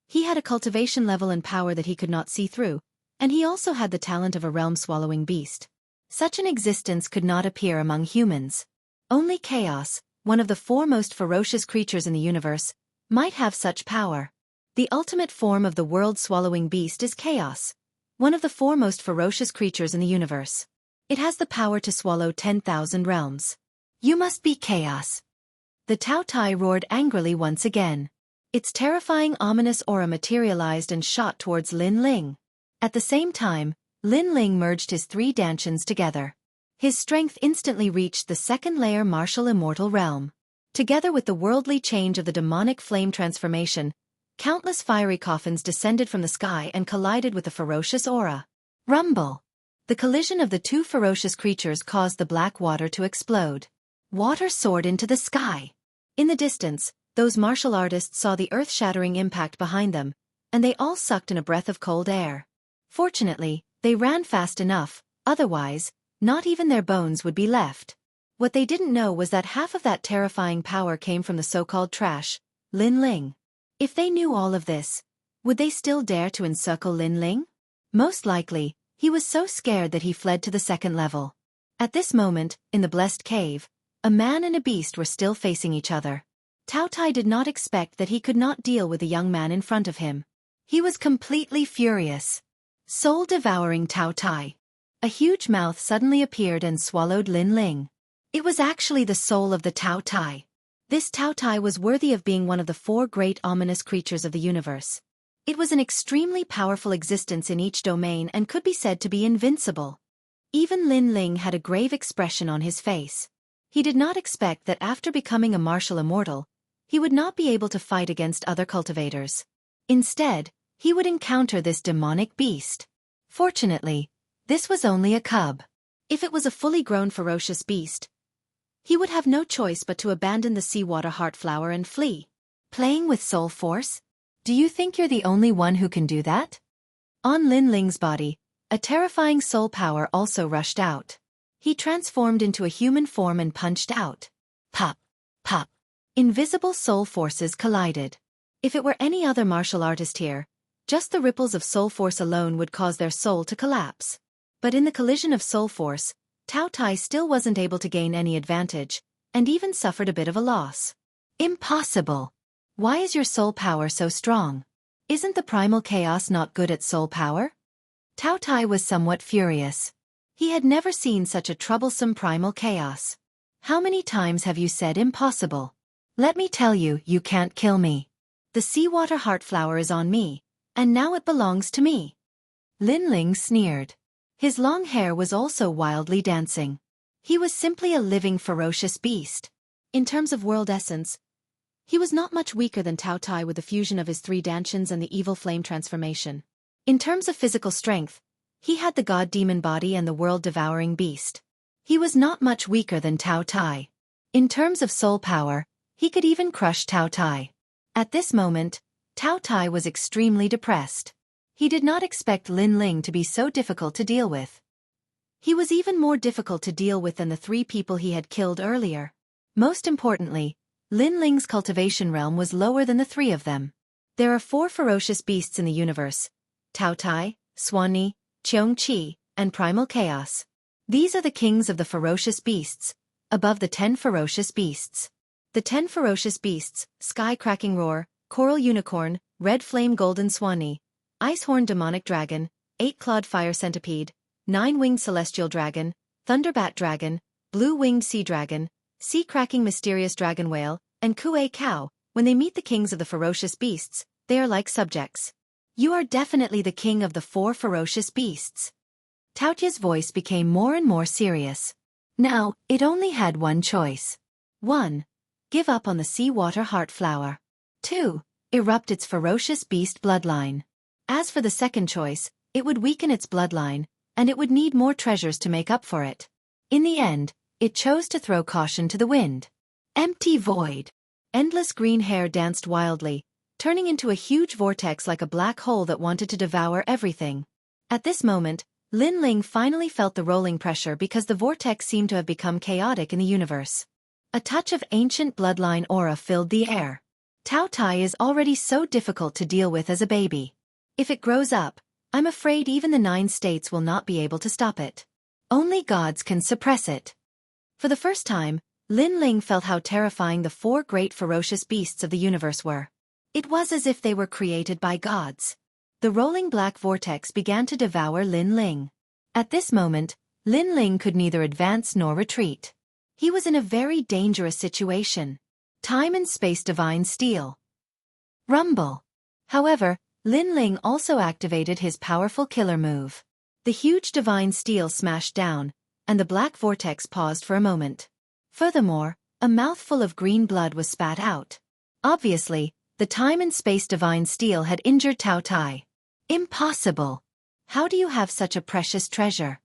He had a cultivation level and power that he could not see through, and he also had the talent of a realm-swallowing beast. Such an existence could not appear among humans. Only Chaos, one of the 4 most ferocious creatures in the universe, might have such power. The ultimate form of the world-swallowing beast is Chaos, one of the 4 most ferocious creatures in the universe. It has the power to swallow 10,000 realms. You must be Chaos. The Taotai roared angrily once again. Its terrifying ominous aura materialized and shot towards Lin Ling. At the same time, Lin Ling merged his 3 dantians together. His strength instantly reached the 2nd layer martial immortal realm. Together with the worldly change of the demonic flame transformation, countless fiery coffins descended from the sky and collided with the ferocious aura. Rumble! The collision of the 2 ferocious creatures caused the black water to explode. Water soared into the sky. In the distance, those martial artists saw the earth-shattering impact behind them, and they all sucked in a breath of cold air. Fortunately, they ran fast enough, otherwise, not even their bones would be left. What they didn't know was that half of that terrifying power came from the so-called trash, Lin Ling. If they knew all of this, would they still dare to encircle Lin Ling? Most likely, he was so scared that he fled to the 2nd level. At this moment, in the blessed cave, a man and a beast were still facing each other. Taotai did not expect that he could not deal with the young man in front of him. He was completely furious. Soul-devouring Taotai. A huge mouth suddenly appeared and swallowed Lin Ling. It was actually the soul of the Taotai. This Taotai was worthy of being one of the 4 great ominous creatures of the universe. It was an extremely powerful existence in each domain and could be said to be invincible. Even Lin Ling had a grave expression on his face. He did not expect that after becoming a martial immortal, he would not be able to fight against other cultivators. Instead, he would encounter this demonic beast. Fortunately, this was only a cub. If it was a fully grown ferocious beast, he would have no choice but to abandon the seawater heartflower and flee. Playing with soul force? Do you think you're the only one who can do that? On Lin Ling's body, a terrifying soul power also rushed out. He transformed into a human form and punched out. Pop! Pop! Invisible soul forces collided. If it were any other martial artist here, just the ripples of soul force alone would cause their soul to collapse. But in the collision of soul force, Taotai still wasn't able to gain any advantage, and even suffered a bit of a loss. Impossible! Why is your soul power so strong? Isn't the primal chaos not good at soul power? Tao Tai was somewhat furious. He had never seen such a troublesome primal chaos. How many times have you said impossible? Let me tell you, you can't kill me. The seawater heart flower is on me, and now it belongs to me. Lin Ling sneered. His long hair was also wildly dancing. He was simply a living ferocious beast. In terms of world essence, he was not much weaker than Tao Tai with the fusion of his 3 dantians and the evil flame transformation. In terms of physical strength, he had the god-demon body and the world-devouring beast. He was not much weaker than Tao Tai. In terms of soul power, he could even crush Tao Tai. At this moment, Tao Tai was extremely depressed. He did not expect Lin Ling to be so difficult to deal with. He was even more difficult to deal with than the 3 people he had killed earlier. Most importantly, Lin Ling's cultivation realm was lower than the 3 of them. There are 4 ferocious beasts in the universe: Tao Tai, Swanni, Xianxia, and Primal Chaos. These are the kings of the ferocious beasts, above the 10 ferocious beasts. The 10 ferocious beasts: Sky-cracking roar, coral unicorn, red flame golden Swanni, ice-horn demonic dragon, 8-clawed fire centipede, 9-winged celestial dragon, thunderbat dragon, blue-winged sea dragon, sea-cracking mysterious dragon whale, and Kuei cow. When they meet the kings of the ferocious beasts, they are like subjects. You are definitely the king of the 4 ferocious beasts. Tao Tai's voice became more and more serious. Now, it only had one choice. 1. Give up on the seawater heart flower. 2. Erupt its ferocious beast bloodline. As for the second choice, it would weaken its bloodline, and it would need more treasures to make up for it. In the end, it chose to throw caution to the wind. Empty void. Endless green hair danced wildly, turning into a huge vortex like a black hole that wanted to devour everything. At this moment, Lin Ling finally felt the rolling pressure because the vortex seemed to have become chaotic in the universe. A touch of ancient bloodline aura filled the air. Tao Tai is already so difficult to deal with as a baby. If it grows up, I'm afraid even the 9 states will not be able to stop it. Only gods can suppress it. For the first time, Lin Ling felt how terrifying the 4 great ferocious beasts of the universe were. It was as if they were created by gods. The rolling black vortex began to devour Lin Ling. At this moment, Lin Ling could neither advance nor retreat. He was in a very dangerous situation. Time and space divine steel. Rumble. However, Lin Ling also activated his powerful killer move. The huge divine steel smashed down, and the black vortex paused for a moment. Furthermore, a mouthful of green blood was spat out. Obviously, the time and space divine steel had injured Tao Tai. Impossible! How do you have such a precious treasure?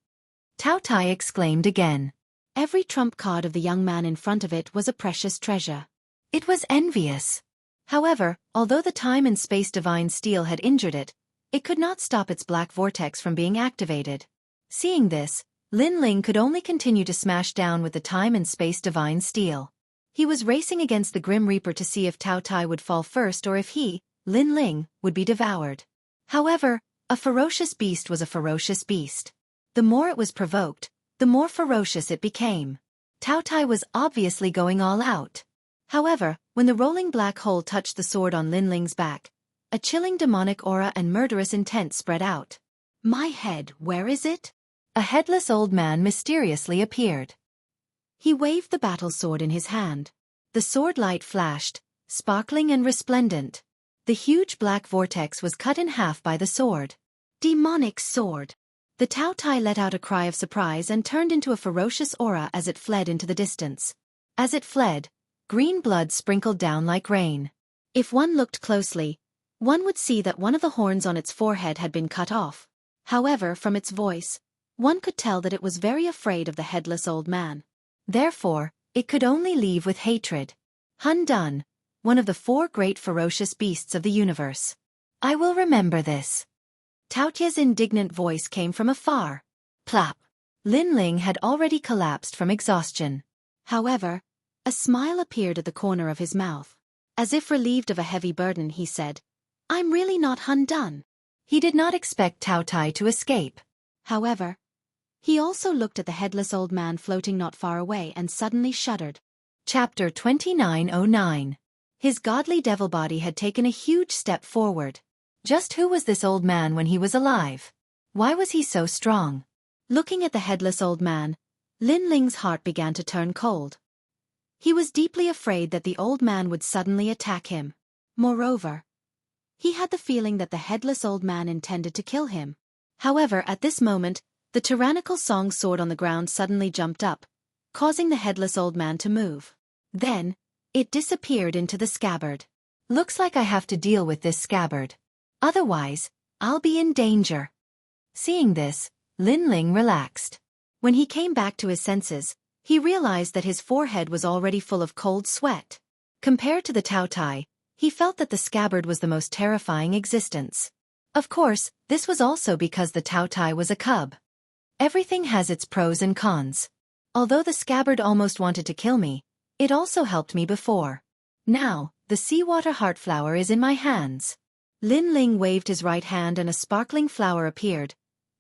Tao Tai exclaimed again. Every trump card of the young man in front of it was a precious treasure. It was envious. However, although the time and space divine steel had injured it, it could not stop its black vortex from being activated. Seeing this, Lin Ling could only continue to smash down with the time and space divine steel. He was racing against the Grim Reaper to see if Tao Tai would fall first or if he, Lin Ling, would be devoured. However, a ferocious beast was a ferocious beast. The more it was provoked, the more ferocious it became. Tao Tai was obviously going all out. However, when the rolling black hole touched the sword on Lin Ling's back, a chilling demonic aura and murderous intent spread out. My head, where is it? A headless old man mysteriously appeared. He waved the battle sword in his hand. The sword light flashed, sparkling and resplendent. The huge black vortex was cut in half by the sword. Demonic sword! The Tao Tai let out a cry of surprise and turned into a ferocious aura as it fled into the distance. As it fled, green blood sprinkled down like rain. If one looked closely, one would see that one of the horns on its forehead had been cut off. However, from its voice, one could tell that it was very afraid of the headless old man. Therefore, it could only leave with hatred. Hun Dun, one of the 4 great ferocious beasts of the universe. I will remember this. Tao Tai's indignant voice came from afar. Plop. Lin Ling had already collapsed from exhaustion. However, a smile appeared at the corner of his mouth. As if relieved of a heavy burden, he said, I'm really not Hun Dun. He did not expect Tao Tai to escape. However, he also looked at the headless old man floating not far away and suddenly shuddered. Chapter 2909. His godly devil body had taken a huge step forward. Just who was this old man when he was alive? Why was he so strong? Looking at the headless old man, Lin Ling's heart began to turn cold. He was deeply afraid that the old man would suddenly attack him. Moreover, he had the feeling that the headless old man intended to kill him. However, at this moment, the tyrannical song sword on the ground suddenly jumped up, causing the headless old man to move. Then, it disappeared into the scabbard. Looks like I have to deal with this scabbard. Otherwise, I'll be in danger. Seeing this, Lin Ling relaxed. When he came back to his senses, he realized that his forehead was already full of cold sweat. Compared to the Tao Tai, he felt that the scabbard was the most terrifying existence. Of course, this was also because the Tao Tai was a cub. Everything has its pros and cons. Although the scabbard almost wanted to kill me, it also helped me before. Now, the seawater heart flower is in my hands. Lin Ling waved his right hand and a sparkling flower appeared,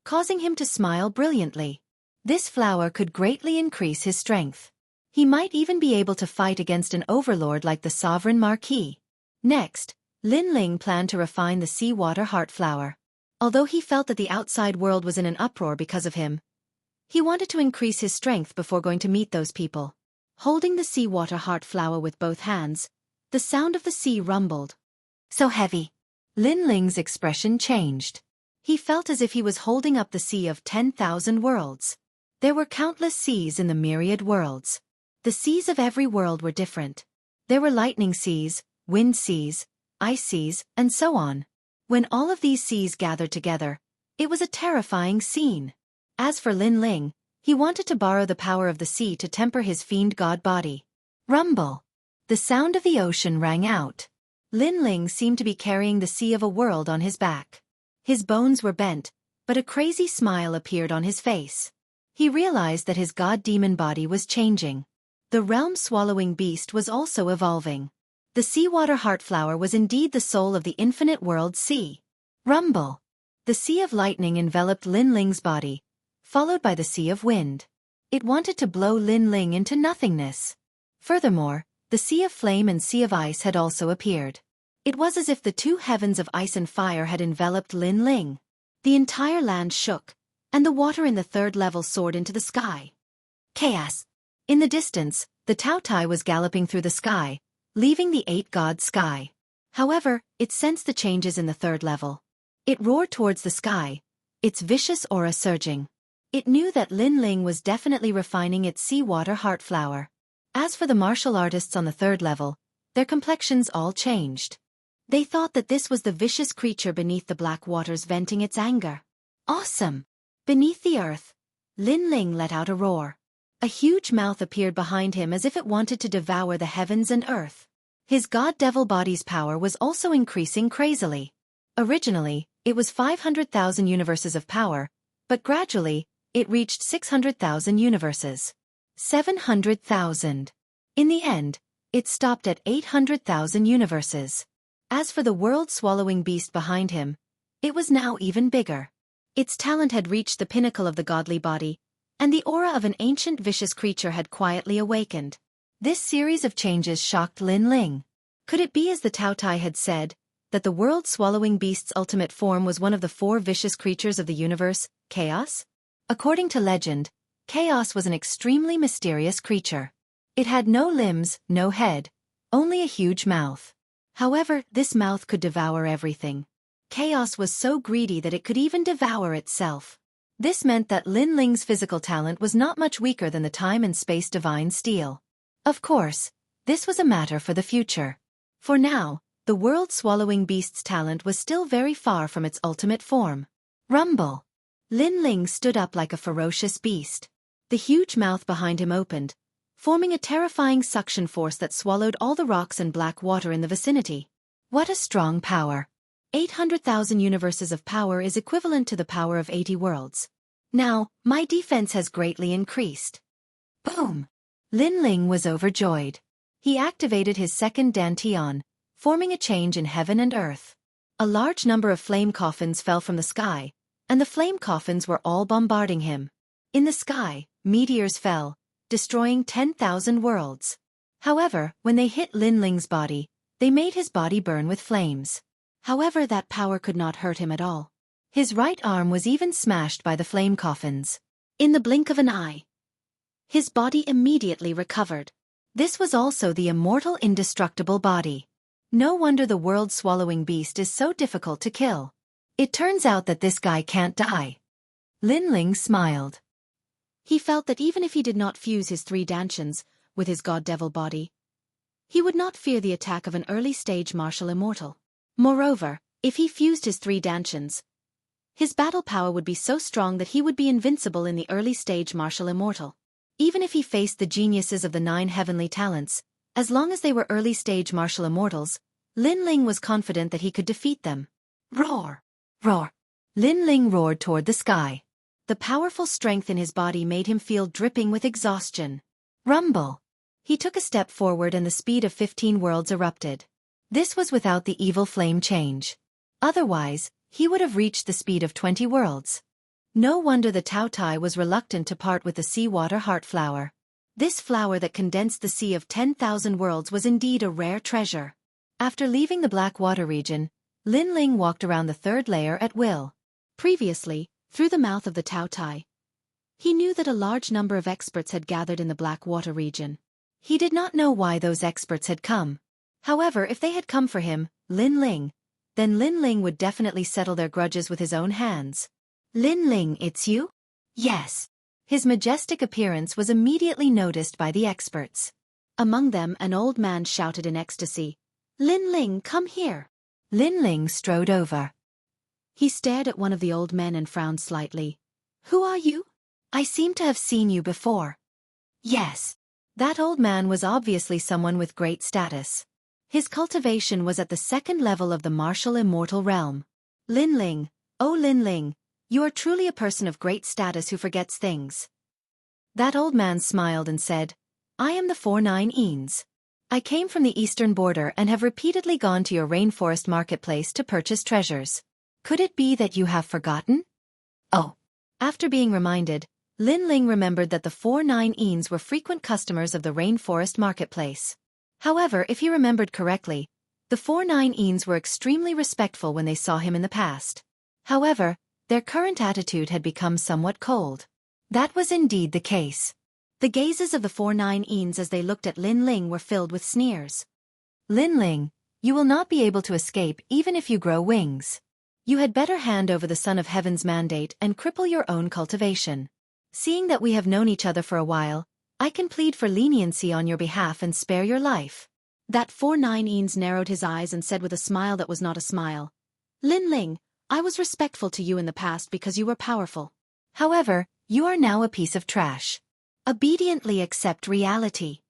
causing him to smile brilliantly. This flower could greatly increase his strength. He might even be able to fight against an overlord like the sovereign marquis. Next, Lin Ling planned to refine the seawater heart flower. Although he felt that the outside world was in an uproar because of him, he wanted to increase his strength before going to meet those people. Holding the seawater heart flower with both hands, the sound of the sea rumbled. So heavy. Lin Ling's expression changed. He felt as if he was holding up the sea of 10,000 worlds. There were countless seas in the myriad worlds. The seas of every world were different. There were lightning seas, wind seas, ice seas, and so on. When all of these seas gathered together, it was a terrifying scene. As for Lin Ling, he wanted to borrow the power of the sea to temper his fiend god body. Rumble. The sound of the ocean rang out. Lin Ling seemed to be carrying the sea of a world on his back. His bones were bent, but a crazy smile appeared on his face. He realized that his god-demon body was changing. The realm-swallowing beast was also evolving. The seawater heart flower was indeed the soul of the infinite world sea. Rumble. The sea of lightning enveloped Lin Ling's body, followed by the sea of wind. It wanted to blow Lin Ling into nothingness. Furthermore, the sea of flame and sea of ice had also appeared. It was as if the two heavens of ice and fire had enveloped Lin Ling. The entire land shook, and the water in the third level soared into the sky. Chaos. In the distance, the Tao Tai was galloping through the sky, leaving the eight-god sky. However, it sensed the changes in the third level. It roared towards the sky, its vicious aura surging. It knew that Lin Ling was definitely refining its seawater heart flower. As for the martial artists on the third level, their complexions all changed. They thought that this was the vicious creature beneath the black waters venting its anger. Awesome! Beneath the earth, Lin Ling let out a roar. A huge mouth appeared behind him as if it wanted to devour the heavens and earth. His god-devil body's power was also increasing crazily. Originally, it was 500,000 universes of power, but gradually, it reached 600,000 universes. 700,000. In the end, it stopped at 800,000 universes. As for the world-swallowing beast behind him, it was now even bigger. Its talent had reached the pinnacle of the godly body, and the aura of an ancient vicious creature had quietly awakened. This series of changes shocked Lin Ling. Could it be, as the Tao Tai had said, that the world-swallowing beast's ultimate form was one of the four vicious creatures of the universe, Chaos? According to legend, Chaos was an extremely mysterious creature. It had no limbs, no head, only a huge mouth. However, this mouth could devour everything. Chaos was so greedy that it could even devour itself. This meant that Lin Ling's physical talent was not much weaker than the time and space divine steel. Of course, this was a matter for the future. For now, the world-swallowing beast's talent was still very far from its ultimate form. Rumble. Lin Ling stood up like a ferocious beast. The huge mouth behind him opened, forming a terrifying suction force that swallowed all the rocks and black water in the vicinity. What a strong power! 800,000 universes of power is equivalent to the power of 80 worlds. Now, my defense has greatly increased. Boom! Lin Ling was overjoyed. He activated his second dantian, forming a change in heaven and earth. A large number of flame coffins fell from the sky, and the flame coffins were all bombarding him. In the sky, meteors fell, destroying 10,000 worlds. However, when they hit Lin Ling's body, they made his body burn with flames. However, that power could not hurt him at all. His right arm was even smashed by the flame coffins. In the blink of an eye, his body immediately recovered. This was also the immortal indestructible body. No wonder the world-swallowing beast is so difficult to kill. It turns out that this guy can't die. Lin Ling smiled. He felt that even if he did not fuse his 3 dantians with his god-devil body, he would not fear the attack of an early-stage martial immortal. Moreover, if he fused his 3 dantians, his battle power would be so strong that he would be invincible in the early-stage martial immortal. Even if he faced the geniuses of the 9 heavenly talents, as long as they were early-stage martial immortals, Lin Ling was confident that he could defeat them. Roar! Roar! Lin Ling roared toward the sky. The powerful strength in his body made him feel dripping with exhaustion. Rumble! He took a step forward and the speed of 15 worlds erupted. This was without the evil flame change. Otherwise, he would have reached the speed of 20 worlds. No wonder the Tao Tai was reluctant to part with the seawater heart flower. This flower that condensed the sea of 10,000 worlds was indeed a rare treasure. After leaving the Black Water region, Lin Ling walked around the 3rd layer at will. Previously, through the mouth of the Tao Tai, he knew that a large number of experts had gathered in the Black Water region. He did not know why those experts had come. However, if they had come for him, Lin Ling, then Lin Ling would definitely settle their grudges with his own hands. Lin Ling, it's you? Yes. His majestic appearance was immediately noticed by the experts. Among them, an old man shouted in ecstasy, Lin Ling, come here. Lin Ling strode over. He stared at one of the old men and frowned slightly. Who are you? I seem to have seen you before. Yes. That old man was obviously someone with great status. His cultivation was at the 2nd level of the martial immortal realm. Lin Ling, oh Lin Ling, you are truly a person of great status who forgets things. That old man smiled and said, I am the 49 Eans. I came from the eastern border and have repeatedly gone to your rainforest marketplace to purchase treasures. Could it be that you have forgotten? Oh. After being reminded, Lin Ling remembered that the 49 Eans were frequent customers of the rainforest marketplace. However, if he remembered correctly, the 49 Eans were extremely respectful when they saw him in the past. However, their current attitude had become somewhat cold. That was indeed the case. The gazes of the 49 Eans as they looked at Lin Ling were filled with sneers. Lin Ling, you will not be able to escape even if you grow wings. You had better hand over the Son of Heaven's mandate and cripple your own cultivation. Seeing that we have known each other for a while, I can plead for leniency on your behalf and spare your life. That 49 Eans narrowed his eyes and said with a smile that was not a smile, Lin Ling, I was respectful to you in the past because you were powerful. However, you are now a piece of trash. Obediently accept reality.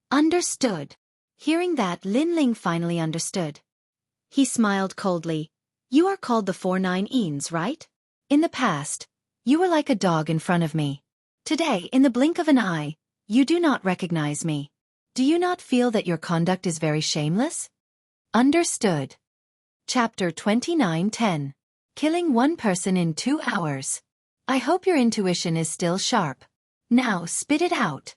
Understood. Hearing that, Lin Ling finally understood. He smiled coldly. You are called the 49 Eans, right? In the past, you were like a dog in front of me. Today, in the blink of an eye, you do not recognize me. Do you not feel that your conduct is very shameless? Understood. Chapter 29:10. Killing one person in 2 hours. I hope your intuition is still sharp. Now spit it out.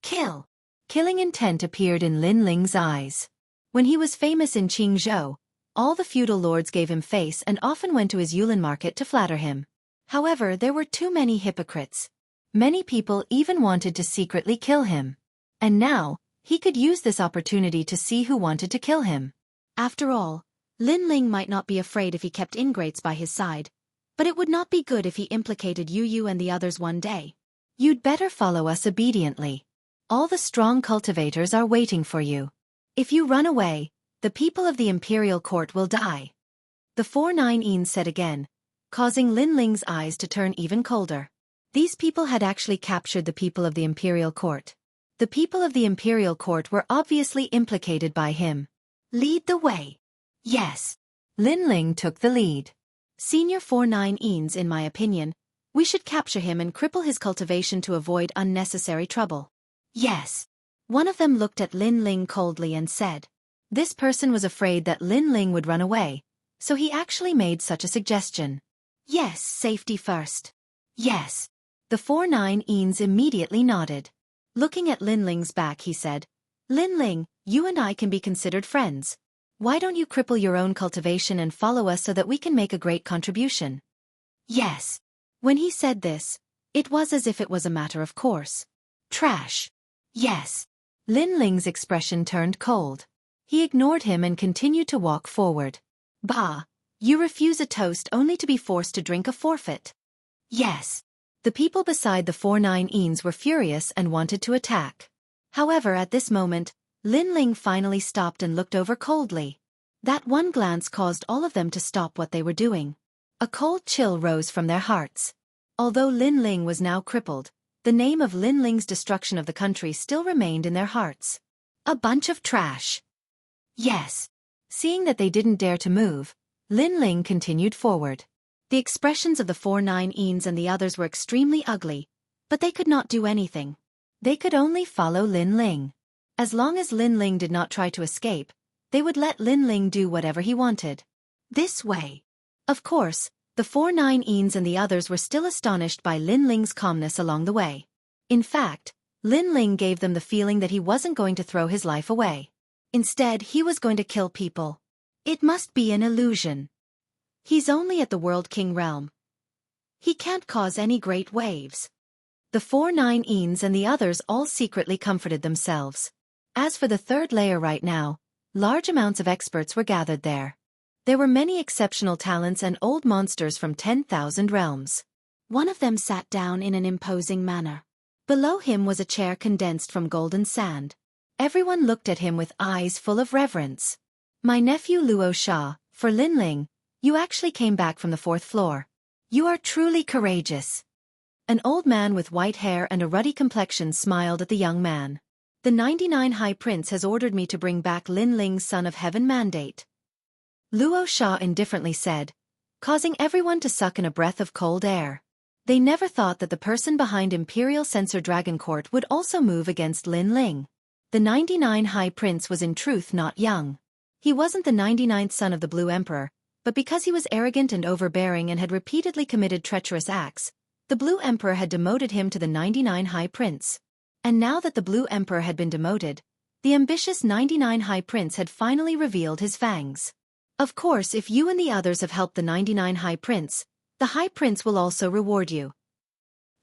Kill. Killing intent appeared in Lin Ling's eyes. When he was famous in Jianghu, all the feudal lords gave him face and often went to his Yulin market to flatter him. However, there were too many hypocrites. Many people even wanted to secretly kill him. And now, he could use this opportunity to see who wanted to kill him. After all, Lin Ling might not be afraid if he kept ingrates by his side, but it would not be good if he implicated Yu and the others one day. You'd better follow us obediently. All the strong cultivators are waiting for you. If you run away, the people of the imperial court will die. The 49 Eans said again, causing Lin Ling's eyes to turn even colder. These people had actually captured the people of the imperial court. The people of the imperial court were obviously implicated by him. Lead the way. Yes. Lin Ling took the lead. Senior 49 Eans, in my opinion, we should capture him and cripple his cultivation to avoid unnecessary trouble. Yes. One of them looked at Lin Ling coldly and said. This person was afraid that Lin Ling would run away, so he actually made such a suggestion. Yes, safety first. Yes. The 49 Eans immediately nodded. Looking at Lin Ling's back, he said, Linling, you and I can be considered friends. Why don't you cripple your own cultivation and follow us so that we can make a great contribution? Yes. When he said this, it was as if it was a matter of course. Trash. Yes. Linling's expression turned cold. He ignored him and continued to walk forward. Bah. You refuse a toast only to be forced to drink a forfeit. Yes. The people beside the 4-9-ens were furious and wanted to attack. However, at this moment, Linling finally stopped and looked over coldly. That one glance caused all of them to stop what they were doing. A cold chill rose from their hearts. Although Linling was now crippled, the name of Linling's destruction of the country still remained in their hearts. A bunch of trash. Yes. Seeing that they didn't dare to move, Linling continued forward. The expressions of the 4-9-ens and the others were extremely ugly, but they could not do anything. They could only follow Linling. As long as Linling did not try to escape, they would let Linling do whatever he wanted. This way. Of course, the 4-9-ens and the others were still astonished by Linling's calmness along the way. In fact, Linling gave them the feeling that he wasn't going to throw his life away. Instead, he was going to kill people. It must be an illusion. He's only at the World King realm. He can't cause any great waves. The 4-9-ens and the others all secretly comforted themselves. As for the third layer right now, large amounts of experts were gathered there. There were many exceptional talents and old monsters from 10,000 realms. One of them sat down in an imposing manner. Below him was a chair condensed from golden sand. Everyone looked at him with eyes full of reverence. My nephew Luo Sha, for Linling, you actually came back from the 4th floor. You are truly courageous. An old man with white hair and a ruddy complexion smiled at the young man. The 99 High Prince has ordered me to bring back Linling's Son of Heaven mandate. Luo Sha indifferently said, causing everyone to suck in a breath of cold air. They never thought that the person behind Imperial Censor Dragon Court would also move against Linling. The 99 High Prince was in truth not young. He wasn't the 99th son of the Blue Emperor, but because he was arrogant and overbearing and had repeatedly committed treacherous acts, the Blue Emperor had demoted him to the 99 High Prince. And now that the Blue Emperor had been demoted, the ambitious 99 High Prince had finally revealed his fangs. Of course, if you and the others have helped the 99 High Prince, the High Prince will also reward you.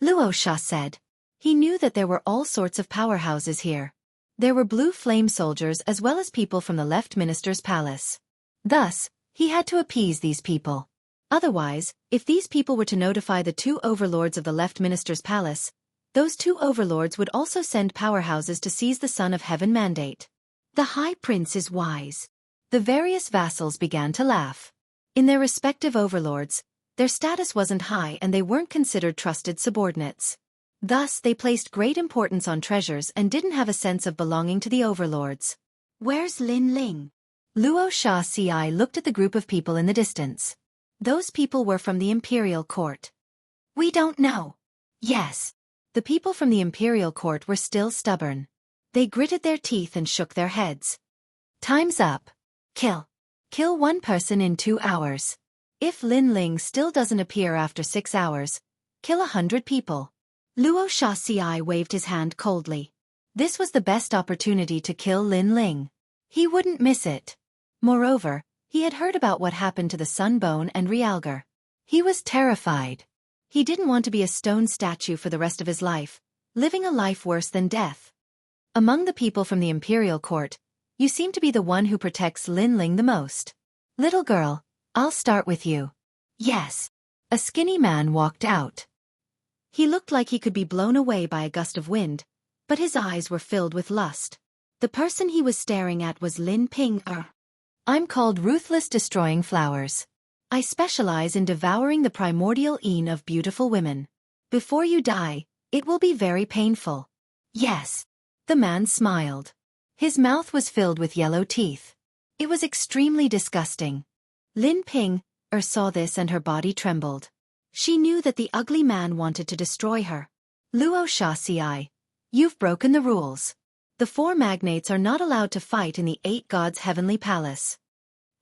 Luo Sha said. He knew that there were all sorts of powerhouses here. There were blue flame soldiers as well as people from the left minister's palace. Thus, he had to appease these people. Otherwise, if these people were to notify the 2 overlords of the left minister's palace, those 2 overlords would also send powerhouses to seize the Son of Heaven mandate. The High Prince is wise. The various vassals began to laugh. In their respective overlords, their status wasn't high and they weren't considered trusted subordinates. Thus, they placed great importance on treasures and didn't have a sense of belonging to the overlords. Where's Linling? Luo Sha Ci looked at the group of people in the distance. Those people were from the Imperial Court. We don't know. Yes. The people from the Imperial Court were still stubborn. They gritted their teeth and shook their heads. Time's up. Kill. Kill one person in 2 hours. If Linling still doesn't appear after 6 hours, kill 100 people. Luo Sha Ci waved his hand coldly. This was the best opportunity to kill Linling. He wouldn't miss it. Moreover, he had heard about what happened to the Sunbone and Realgar. He was terrified. He didn't want to be a stone statue for the rest of his life, living a life worse than death. Among the people from the Imperial Court, you seem to be the one who protects Linling the most. Little girl, I'll start with you. Yes. A skinny man walked out. He looked like he could be blown away by a gust of wind, but his eyes were filled with lust. The person he was staring at was Lin Ping. I'm called Ruthless Destroying Flowers. I specialize in devouring the primordial een of beautiful women. Before you die, it will be very painful. Yes. The man smiled. His mouth was filled with yellow teeth. It was extremely disgusting. Lin Ping saw this and her body trembled. She knew that the ugly man wanted to destroy her. Luo Sha Ci, you've broken the rules. The 4 magnates are not allowed to fight in the 8 gods' heavenly palace.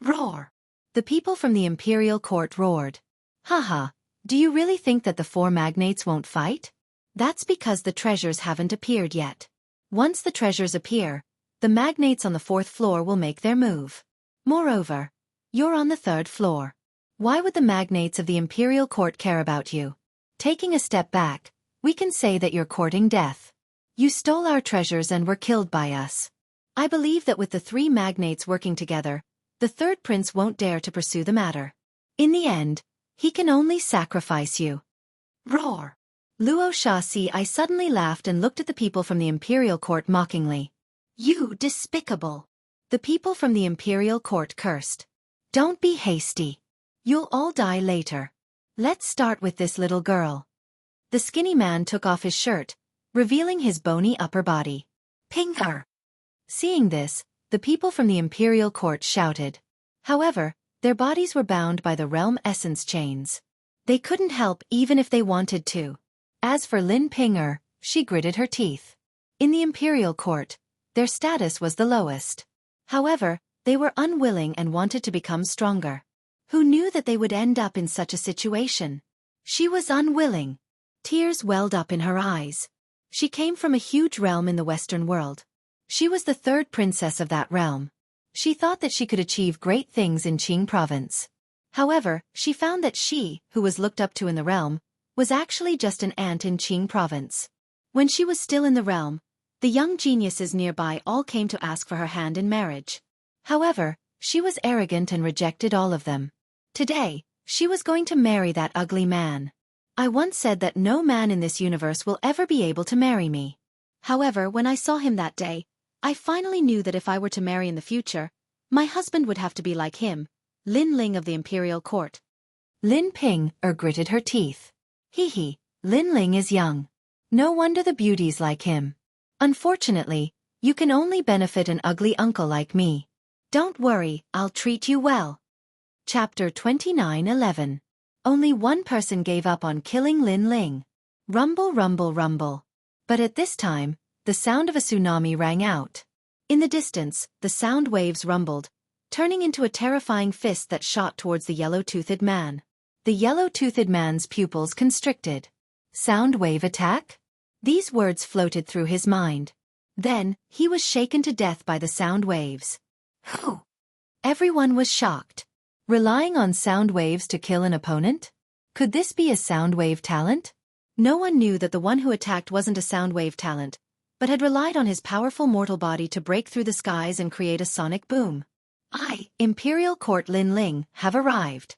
Roar! The people from the Imperial Court roared. Haha, do you really think that the 4 magnates won't fight? That's because the treasures haven't appeared yet. Once the treasures appear, The magnates on the 4th floor will make their move. Moreover, you're on the 3rd floor. Why would the magnates of the imperial court care about you? Taking a step back, we can say that you're courting death. You stole our treasures and were killed by us. I believe that with the 3 magnates working together, the 3rd prince won't dare to pursue the matter. In the end, he can only sacrifice you. Roar! Luo Shaxi, I suddenly laughed and looked at the people from the imperial court mockingly. You despicable! The people from the imperial court cursed. Don't be hasty. You'll all die later. Let's start with this little girl. The skinny man took off his shirt, revealing his bony upper body. Ping her! Seeing this, the people from the imperial court shouted. However, their bodies were bound by the realm essence chains. They couldn't help even if they wanted to. As for Lin Pinger, she gritted her teeth. In the imperial court, their status was the lowest. However, they were unwilling and wanted to become stronger. Who knew that they would end up in such a situation? She was unwilling. Tears welled up in her eyes. She came from a huge realm in the Western world. She was the 3rd princess of that realm. She thought that she could achieve great things in Qing province. However, she found that she, who was looked up to in the realm, was actually just an ant in Qing province. When she was still in the realm, the young geniuses nearby all came to ask for her hand in marriage. However, she was arrogant and rejected all of them. Today, she was going to marry that ugly man. I once said that no man in this universe will ever be able to marry me. However, when I saw him that day, I finally knew that if I were to marry in the future, my husband would have to be like him, Lin Ling of the imperial court. Lin Ping gritted her teeth. Hee, Lin Ling is young. No wonder the beauties like him. Unfortunately, you can only benefit an ugly uncle like me. Don't worry, I'll treat you well. Chapter 29:11. Only one person gave up on killing Lin Ling. Rumble, rumble, rumble. But at this time, the sound of a tsunami rang out. In the distance, the sound waves rumbled, turning into a terrifying fist that shot towards the yellow-toothed man. The yellow-toothed man's pupils constricted. Sound wave attack? These words floated through his mind. Then, he was shaken to death by the sound waves. Whew! Everyone was shocked. Relying on sound waves to kill an opponent? Could this be a sound wave talent? No one knew that the one who attacked wasn't a sound wave talent, but had relied on his powerful mortal body to break through the skies and create a sonic boom. Imperial Court Lin Ling, have arrived.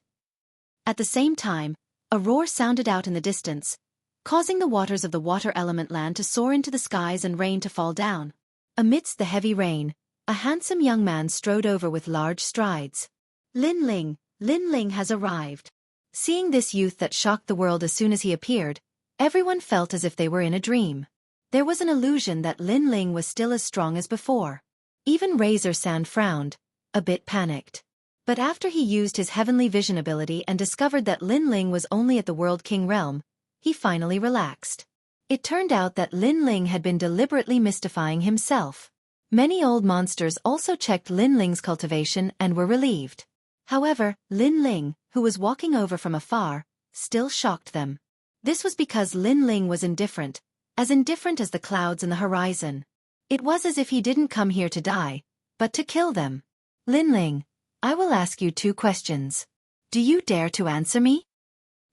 At the same time, a roar sounded out in the distance, causing the waters of the water element land to soar into the skies and rain to fall down. Amidst the heavy rain, a handsome young man strode over with large strides. Lin Ling has arrived. Seeing this youth that shocked the world as soon as he appeared, everyone felt as if they were in a dream. There was an illusion that Lin Ling was still as strong as before. Even Razor Sand frowned, a bit panicked. But after he used his heavenly vision ability and discovered that Lin Ling was only at the World King realm, he finally relaxed. It turned out that Lin Ling had been deliberately mystifying himself. Many old monsters also checked Lin Ling's cultivation and were relieved. However, Lin Ling, who was walking over from afar, still shocked them. This was because Lin Ling was indifferent as the clouds in the horizon. It was as if he didn't come here to die, but to kill them. Lin Ling, I will ask you 2 questions. Do you dare to answer me?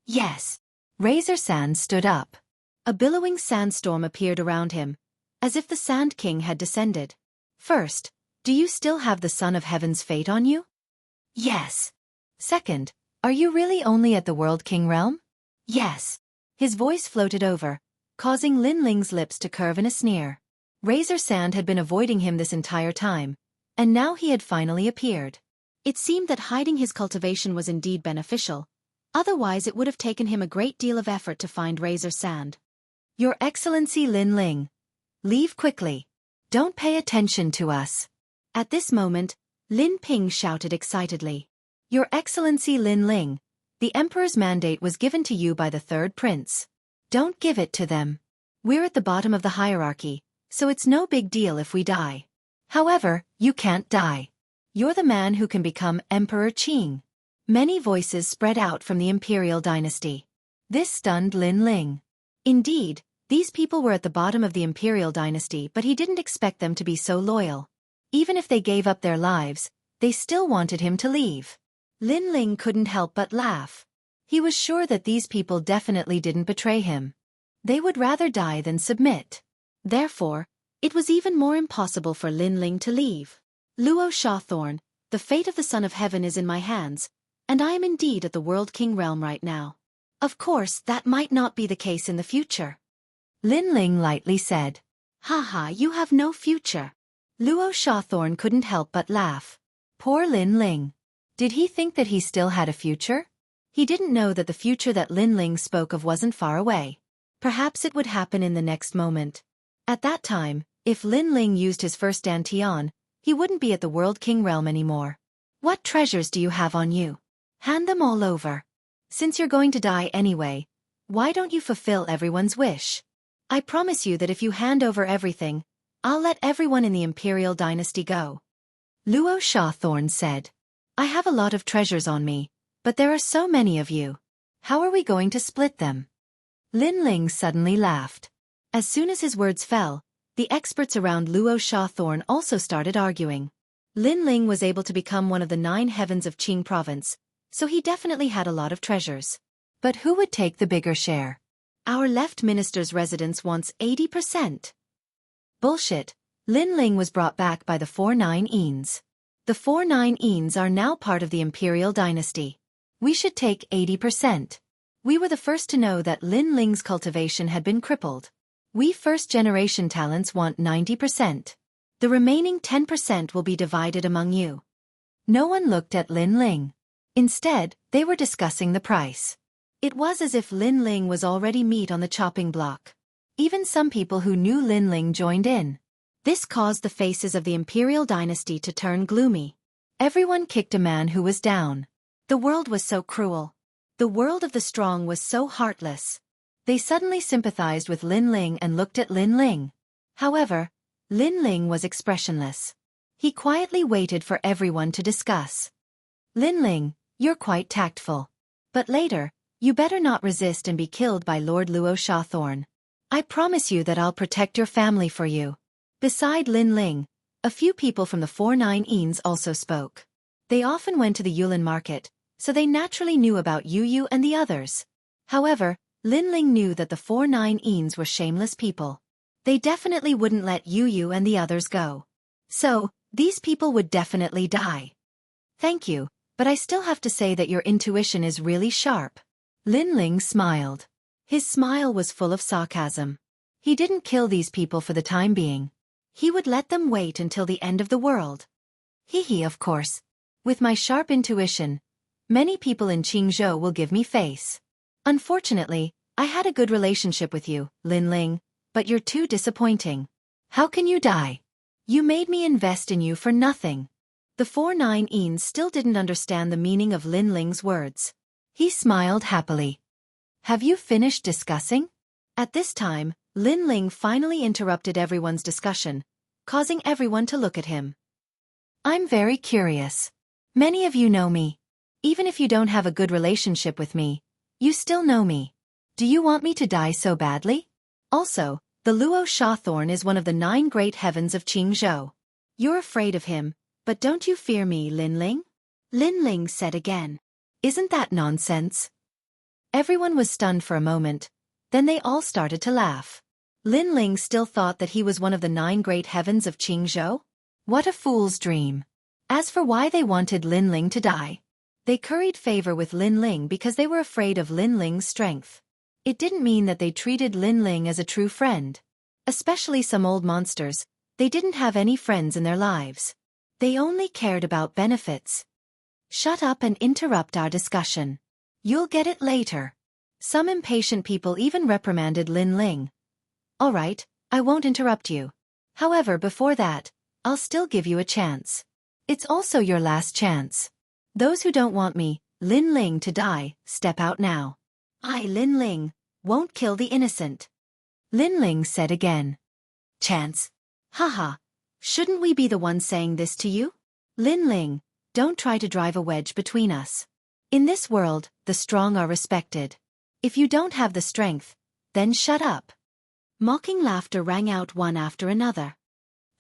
Yes. Razor Sand stood up. A billowing sandstorm appeared around him, as if the Sand King had descended. First, do you still have the Son of Heaven's fate on you? Yes. Second, are you really only at the World King realm? Yes. His voice floated over, causing Lin Ling's lips to curve in a sneer. Razor Sand had been avoiding him this entire time, and now he had finally appeared. It seemed that hiding his cultivation was indeed beneficial, otherwise it would have taken him a great deal of effort to find Razor Sand. Your Excellency Lin Ling. Leave quickly. Don't pay attention to us. At this moment, Lin Ping shouted excitedly. Your Excellency Lin Ling, the Emperor's mandate was given to you by the 3rd prince. Don't give it to them. We're at the bottom of the hierarchy, so it's no big deal if we die. However, you can't die. You're the man who can become Emperor Qing. Many voices spread out from the imperial dynasty. This stunned Lin Ling. Indeed, these people were at the bottom of the imperial dynasty, but he didn't expect them to be so loyal. Even if they gave up their lives, they still wanted him to leave. Lin Ling couldn't help but laugh. He was sure that these people definitely didn't betray him. They would rather die than submit. Therefore, it was even more impossible for Lin Ling to leave. Luo Shawthorn, the fate of the Son of Heaven is in my hands, and I am indeed at the World King realm right now. Of course, that might not be the case in the future. Lin Ling lightly said. Haha, you have no future. Luo Shawthorn couldn't help but laugh. Poor Lin Ling. Did he think that he still had a future? He didn't know that the future that Lin Ling spoke of wasn't far away. Perhaps it would happen in the next moment. At that time, if Lin Ling used his first dantian, he wouldn't be at the World King realm anymore. What treasures do you have on you? Hand them all over. Since you're going to die anyway, why don't you fulfill everyone's wish? I promise you that if you hand over everything, I'll let everyone in the Imperial Dynasty go. Luo Shawthorn said. I have a lot of treasures on me, but there are so many of you. How are we going to split them? Lin Ling suddenly laughed. As soon as his words fell, the experts around Luo Shawthorn also started arguing. Lin Ling was able to become one of the 9 heavens of Qing province, so he definitely had a lot of treasures. But who would take the bigger share? Our left minister's residence wants 80%. Bullshit. Lin Ling was brought back by the 4-9 Eans. The 4-9 Eans are now part of the Imperial Dynasty. We should take 80%. We were the first to know that Lin Ling's cultivation had been crippled. We first-generation talents want 90%. The remaining 10% will be divided among you. No one looked at Lin Ling. Instead, they were discussing the price. It was as if Lin Ling was already meat on the chopping block. Even some people who knew Lin Ling joined in. This caused the faces of the Imperial Dynasty to turn gloomy. Everyone kicked a man who was down. The world was so cruel. The world of the strong was so heartless. They suddenly sympathized with Lin Ling and looked at Lin Ling. However, Lin Ling was expressionless. He quietly waited for everyone to discuss. Lin Ling, you're quite tactful. But later, you better not resist and be killed by Lord Luo Shawthorn. I promise you that I'll protect your family for you. Beside Lin Ling, a few people from the 4-9 Eans also spoke. They often went to the Yulin market, so they naturally knew about Yu and the others. However, Lin Ling knew that the 4-9 Eans were shameless people. They definitely wouldn't let Yu and the others go. So, these people would definitely die. Thank you, but I still have to say that your intuition is really sharp. Lin Ling smiled. His smile was full of sarcasm. He didn't kill these people for the time being. He would let them wait until the end of the world. Hee, of course. With my sharp intuition, many people in Jianghu will give me face. Unfortunately, I had a good relationship with you, Lin Ling, but you're too disappointing. How can you die? You made me invest in you for nothing. The 4-9 Eans still didn't understand the meaning of Lin Ling's words. He smiled happily. Have you finished discussing? At this time, Lin Ling finally interrupted everyone's discussion, causing everyone to look at him. I'm very curious. Many of you know me. Even if you don't have a good relationship with me, you still know me. Do you want me to die so badly? Also, the Luo Shawthorn is one of the 9 great heavens of Jianghu. You're afraid of him, but don't you fear me, Lin Ling? Lin Ling said again. Isn't that nonsense? Everyone was stunned for a moment, then they all started to laugh. Lin Ling still thought that he was one of the 9 great heavens of Jianghu? What a fool's dream. As for why they wanted Lin Ling to die, they curried favor with Lin Ling because they were afraid of Lin Ling's strength. It didn't mean that they treated Lin Ling as a true friend. Especially some old monsters, they didn't have any friends in their lives. They only cared about benefits. Shut up and interrupt our discussion. You'll get it later. Some impatient people even reprimanded Lin Ling. All right, I won't interrupt you. However, before that, I'll still give you a chance. It's also your last chance. Those who don't want me, Lin Ling, to die, step out now. I, Lin Ling, won't kill the innocent. Lin Ling said again. Chance. Haha. Shouldn't we be the ones saying this to you? Lin Ling, don't try to drive a wedge between us. In this world, the strong are respected. If you don't have the strength, then shut up. Mocking laughter rang out one after another.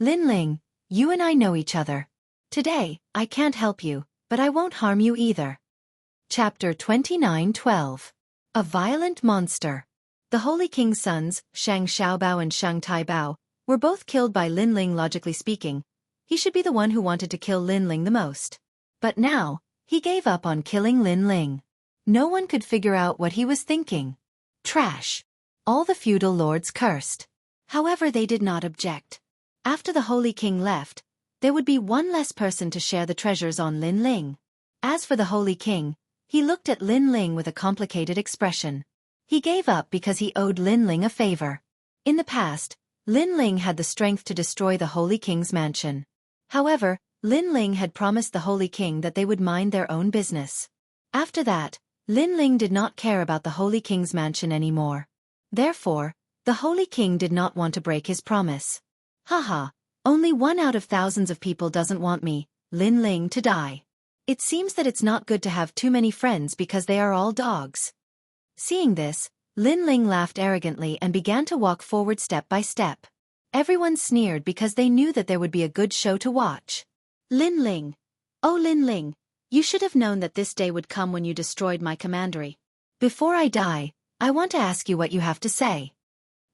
Lin Ling, You and I know each other. Today, I can't help you, but I won't harm you either. Chapter 29:12. A Violent Monster. The Holy King's sons, Shang Xiaobao and Shang Taibao, were both killed by Lin Ling. Logically speaking, he should be the one who wanted to kill Lin Ling the most. But now, he gave up on killing Lin Ling. No one could figure out what he was thinking. Trash. All the feudal lords cursed. However, they did not object. After the Holy King left, there would be one less person to share the treasures on Lin Ling. As for the Holy King, he looked at Lin Ling with a complicated expression. He gave up because he owed Lin Ling a favor. In the past, Lin Ling had the strength to destroy the Holy King's mansion. However, Lin Ling had promised the Holy King that they would mind their own business. After that, Lin Ling did not care about the Holy King's mansion anymore. Therefore, the Holy King did not want to break his promise. Haha, only one out of thousands of people doesn't want me, Lin Ling, to die. It seems that it's not good to have too many friends because they are all dogs. Seeing this, Lin Ling laughed arrogantly and began to walk forward step by step. Everyone sneered because they knew that there would be a good show to watch. Lin Ling. Oh Lin Ling, you should have known that this day would come when you destroyed my commandery. Before I die, I want to ask you what you have to say.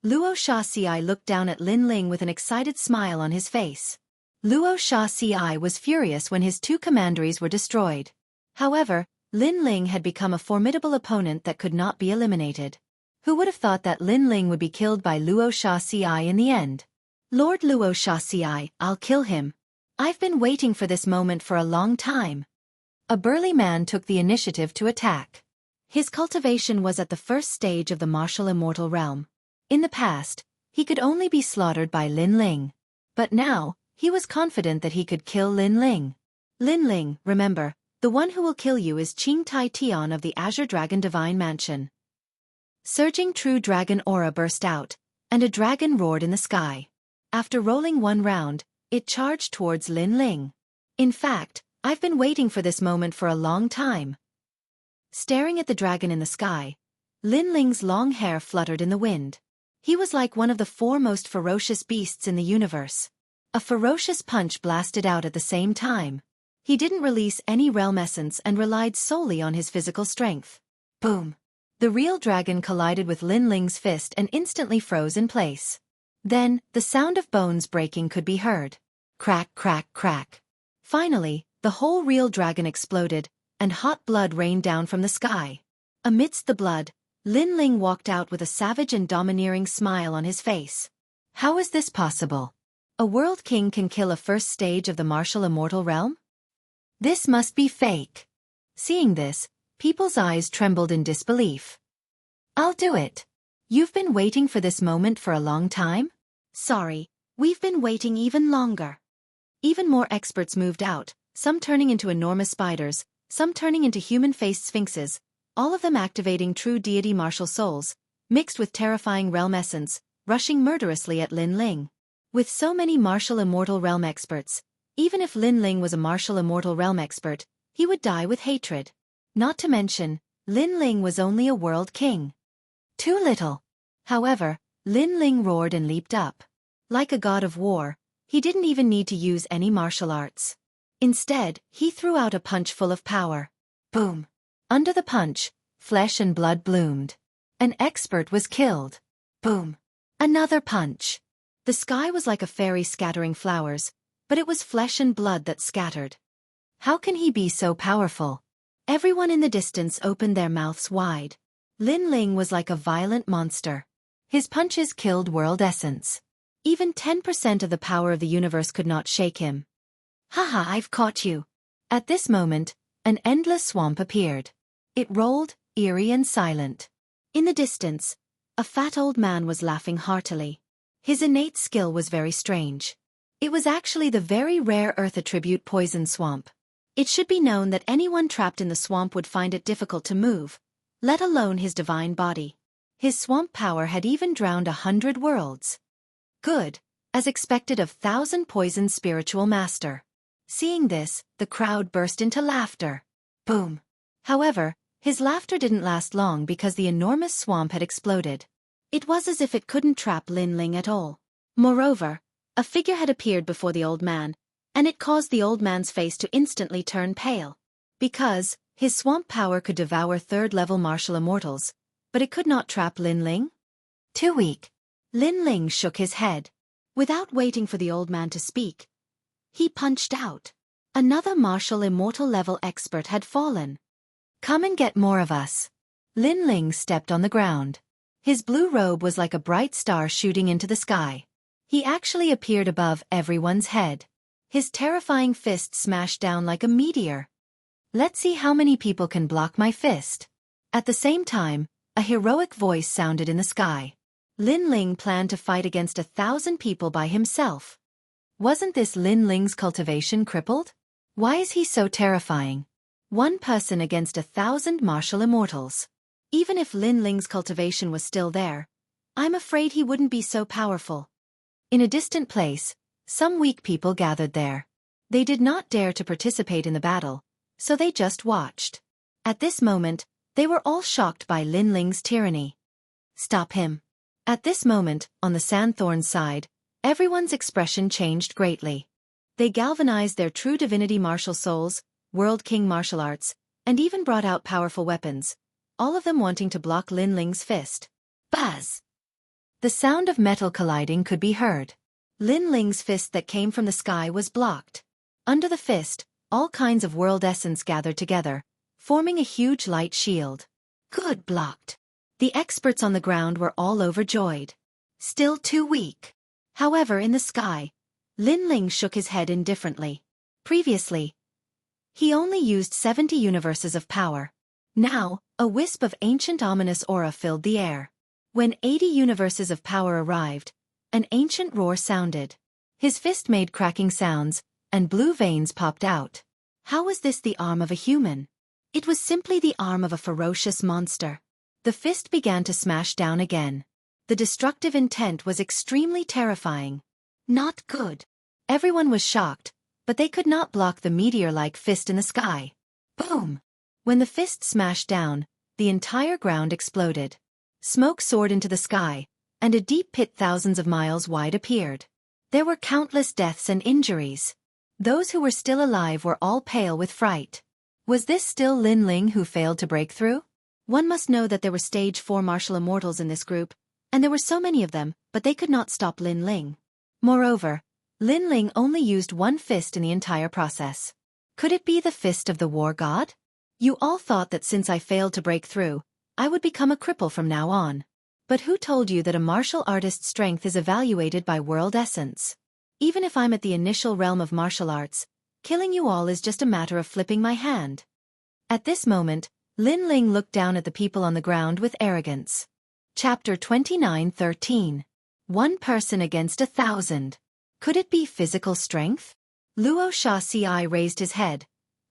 Luo Xiaxia looked down at Lin Ling with an excited smile on his face. Luo Xiaxia was furious when his two commanderies were destroyed. However, Lin Ling had become a formidable opponent that could not be eliminated. Who would have thought that Lin Ling would be killed by Luo Xiaxia in the end? Lord Luo Xiaxia, I'll kill him. I've been waiting for this moment for a long time. A burly man took the initiative to attack. His cultivation was at the first stage of the martial immortal realm. In the past, he could only be slaughtered by Lin Ling. But now, he was confident that he could kill Lin Ling. Lin Ling, remember, the one who will kill you is Qing Tai Tian of the Azure Dragon Divine Mansion. Surging true dragon aura burst out, and a dragon roared in the sky. After rolling one round, it charged towards Lin Ling. In fact, I've been waiting for this moment for a long time. Staring at the dragon in the sky, Lin Ling's long hair fluttered in the wind. He was like one of the four most ferocious beasts in the universe. A ferocious punch blasted out at the same time. He didn't release any realm essence and relied solely on his physical strength. Boom! The real dragon collided with Lin Ling's fist and instantly froze in place. Then, the sound of bones breaking could be heard. Crack, crack, crack. Finally, the whole real dragon exploded, and hot blood rained down from the sky. Amidst the blood, Lin Ling walked out with a savage and domineering smile on his face. How is this possible? A world king can kill a first stage of the martial immortal realm? This must be fake. Seeing this, people's eyes trembled in disbelief. I'll do it. You've been waiting for this moment for a long time? Sorry, we've been waiting even longer. Even more experts moved out, some turning into enormous spiders, some turning into human-faced sphinxes, all of them activating true deity martial souls, mixed with terrifying realm essence, rushing murderously at Lin Ling. With so many martial immortal realm experts, even if Lin Ling was a martial immortal realm expert, he would die with hatred. Not to mention, Lin Ling was only a world king. Too little. However, Lin Ling roared and leaped up. Like a god of war, he didn't even need to use any martial arts. Instead, he threw out a punch full of power. Boom! Under the punch, flesh and blood bloomed. An expert was killed. Boom! Another punch. The sky was like a fairy scattering flowers, but it was flesh and blood that scattered. How can he be so powerful? Everyone in the distance opened their mouths wide. Lin Ling was like a violent monster. His punches killed world essence. Even 10% of the power of the universe could not shake him. Haha, I've caught you. At this moment, an endless swamp appeared. It rolled, eerie and silent. In the distance, a fat old man was laughing heartily. His innate skill was very strange. It was actually the very rare earth attribute poison swamp. It should be known that anyone trapped in the swamp would find it difficult to move, let alone his divine body. His swamp power had even drowned 100 worlds. Good, as expected of 1,000 poison spiritual master. Seeing this, the crowd burst into laughter. Boom. However, his laughter didn't last long because the enormous swamp had exploded. It was as if it couldn't trap Lin Ling at all. Moreover, A figurehead appeared before the old man, and it caused the old man's face to instantly turn pale. Because his swamp power could devour third-level martial immortals, but it could not trap Lin Ling? Too weak. Lin Ling shook his head. Without waiting for the old man to speak, he punched out. Another martial immortal level expert had fallen. Come and get more of us. Lin Ling stepped on the ground. His blue robe was like a bright star shooting into the sky. He actually appeared above everyone's head. His terrifying fist smashed down like a meteor. Let's see how many people can block my fist. At the same time, a heroic voice sounded in the sky. Lin Ling planned to fight against 1,000 people by himself. Wasn't this Lin Ling's cultivation crippled? Why is he so terrifying? One person against 1,000 martial immortals. Even if Lin Ling's cultivation was still there, I'm afraid he wouldn't be so powerful. In a distant place, some weak people gathered there. They did not dare to participate in the battle, so they just watched. At this moment, they were all shocked by Lin Ling's tyranny. Stop him. At this moment, on the Sandthorn's side, everyone's expression changed greatly. They galvanized their true divinity martial souls, World King martial arts, and even brought out powerful weapons, all of them wanting to block Lin Ling's fist. Buzz! The sound of metal colliding could be heard. Lin Ling's fist that came from the sky was blocked. Under the fist, all kinds of world essence gathered together, forming a huge light shield. Good blocked. The experts on the ground were all overjoyed. Still too weak. However, in the sky, Lin Ling shook his head indifferently. Previously, he only used 70 universes of power. Now, a wisp of ancient ominous aura filled the air. When 80 universes of power arrived, an ancient roar sounded. His fist made cracking sounds, and blue veins popped out. How was this the arm of a human? It was simply the arm of a ferocious monster. The fist began to smash down again. The destructive intent was extremely terrifying. Not good. Everyone was shocked, but they could not block the meteor-like fist in the sky. Boom! When the fist smashed down, the entire ground exploded. Smoke soared into the sky, and a deep pit thousands of miles wide appeared. There were countless deaths and injuries. Those who were still alive were all pale with fright. Was this still Lin Ling who failed to break through? One must know that there were stage 4 martial immortals in this group, and there were so many of them, but they could not stop Lin Ling. Moreover, Lin Ling only used one fist in the entire process. Could it be the fist of the war god? You all thought that since I failed to break through, I would become a cripple from now on. But who told you that a martial artist's strength is evaluated by world essence? Even if I'm at the initial realm of martial arts, killing you all is just a matter of flipping my hand. At this moment, Lin Ling looked down at the people on the ground with arrogance. Chapter 29:13. One person against 1,000. Could it be physical strength? Luo Xia raised his head,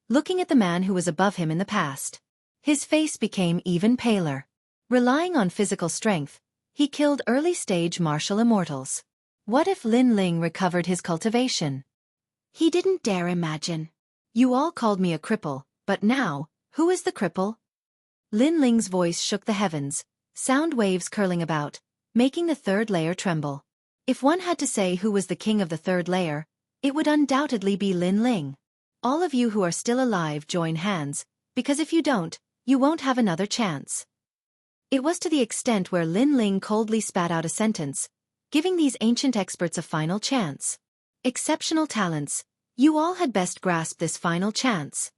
looking at the man who was above him in the past. His face became even paler. Relying on physical strength, he killed early-stage martial immortals. What if Lin Ling recovered his cultivation? He didn't dare imagine. You all called me a cripple, but now, who is the cripple? Lin Ling's voice shook the heavens, sound waves curling about, making the third layer tremble. If one had to say who was the king of the third layer, it would undoubtedly be Lin Ling. All of you who are still alive join hands, because if you don't, you won't have another chance. It was to the extent where Lin Ling coldly spat out a sentence, giving these ancient experts a final chance. Exceptional talents, you all had best grasp this final chance.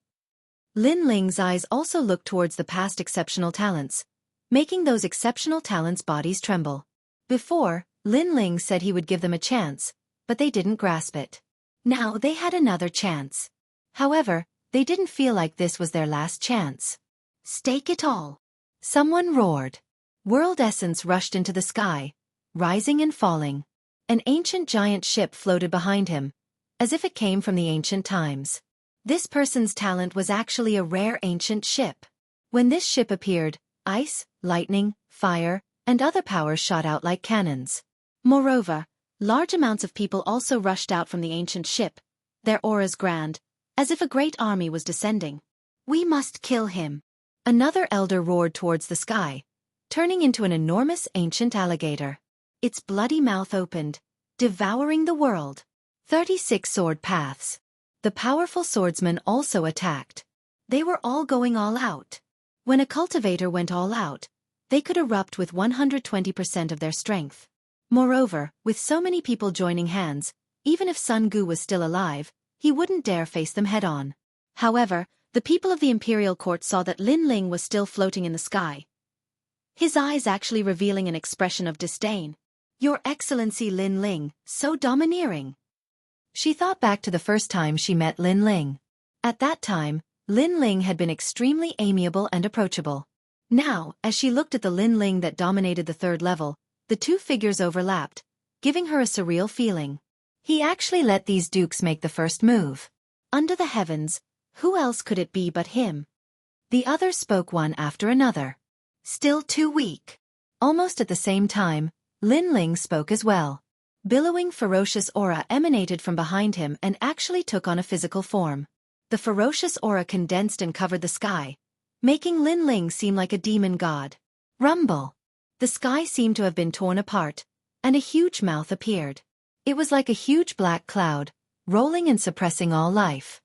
Lin Ling's eyes also looked towards the past exceptional talents, making those exceptional talents' bodies tremble. Before, Lin Ling said he would give them a chance, but they didn't grasp it. Now they had another chance. However, they didn't feel like this was their last chance. Stake it all. Someone roared. World essence rushed into the sky, rising and falling. An ancient giant ship floated behind him, as if it came from the ancient times. This person's talent was actually a rare ancient ship. When this ship appeared, ice, lightning, fire, and other powers shot out like cannons. Moreover, large amounts of people also rushed out from the ancient ship, their auras grand, as if a great army was descending. We must kill him. Another elder roared towards the sky, turning into an enormous ancient alligator. Its bloody mouth opened, devouring the world. 36 sword paths. The powerful swordsmen also attacked. They were all going all out. When a cultivator went all out, they could erupt with 120% of their strength. Moreover, with so many people joining hands, even if Sun Gu was still alive, he wouldn't dare face them head-on. However, the people of the imperial court saw that Lin Ling was still floating in the sky, his eyes actually revealing an expression of disdain. Your Excellency Lin Ling, so domineering. She thought back to the first time she met Lin Ling. At that time, Lin Ling had been extremely amiable and approachable. Now, as she looked at the Lin Ling that dominated the third level, the two figures overlapped, giving her a surreal feeling. He actually let these dukes make the first move. Under the heavens, who else could it be but him? The others spoke one after another. Still too weak. Almost at the same time, Lin Ling spoke as well. Billowing ferocious aura emanated from behind him and actually took on a physical form. The ferocious aura condensed and covered the sky, making Lin Ling seem like a demon god. Rumble. The sky seemed to have been torn apart, and a huge mouth appeared. It was like a huge black cloud, rolling and suppressing all life.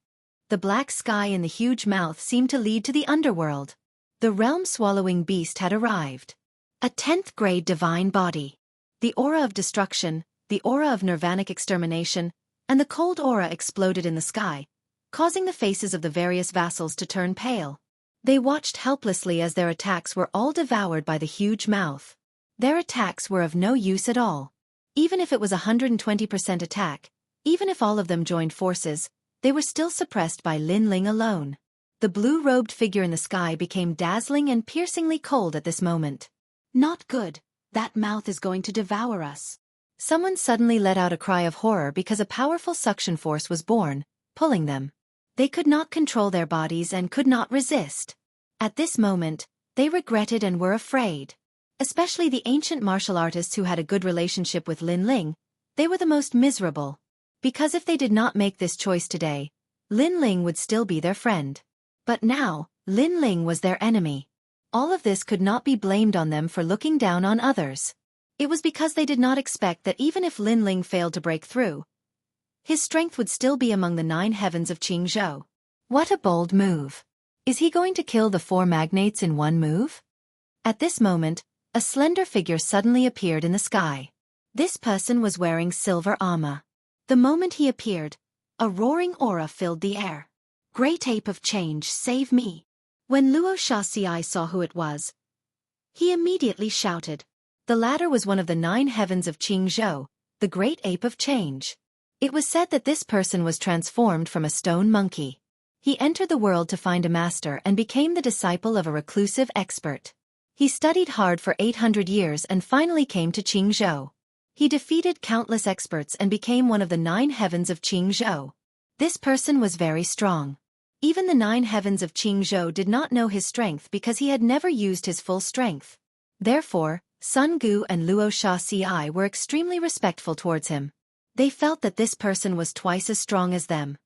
The black sky and the huge mouth seemed to lead to the underworld. The realm-swallowing beast had arrived. A 10th grade divine body. The aura of destruction, the aura of nirvanic extermination, and the cold aura exploded in the sky, causing the faces of the various vassals to turn pale. They watched helplessly as their attacks were all devoured by the huge mouth. Their attacks were of no use at all. Even if it was 120% attack, even if all of them joined forces, they were still suppressed by Lin Ling alone. The blue-robed figure in the sky became dazzling and piercingly cold at this moment. Not good. That mouth is going to devour us. Someone suddenly let out a cry of horror because a powerful suction force was born, pulling them. They could not control their bodies and could not resist. At this moment, they regretted and were afraid. Especially the ancient martial artists who had a good relationship with Lin Ling, they were the most miserable. Because if they did not make this choice today, Lin Ling would still be their friend. But now, Lin Ling was their enemy. All of this could not be blamed on them for looking down on others. It was because they did not expect that even if Lin Ling failed to break through, his strength would still be among the 9 heavens of Jianghu. What a bold move. Is he going to kill the 4 magnates in one move? At this moment, a slender figure suddenly appeared in the sky. This person was wearing silver armor. The moment he appeared, a roaring aura filled the air. Great Ape of Change, save me. When Xianxia saw who it was, he immediately shouted. The latter was one of the 9 heavens of Jianghu, the Great Ape of Change. It was said that this person was transformed from a stone monkey. He entered the world to find a master and became the disciple of a reclusive expert. He studied hard for 800 years and finally came to Jianghu. He defeated countless experts and became one of the 9 heavens of Jianghu. This person was very strong. Even the 9 heavens of Jianghu did not know his strength because he had never used his full strength. Therefore, Sun Gu and Xianxia were extremely respectful towards him. They felt that this person was twice as strong as them.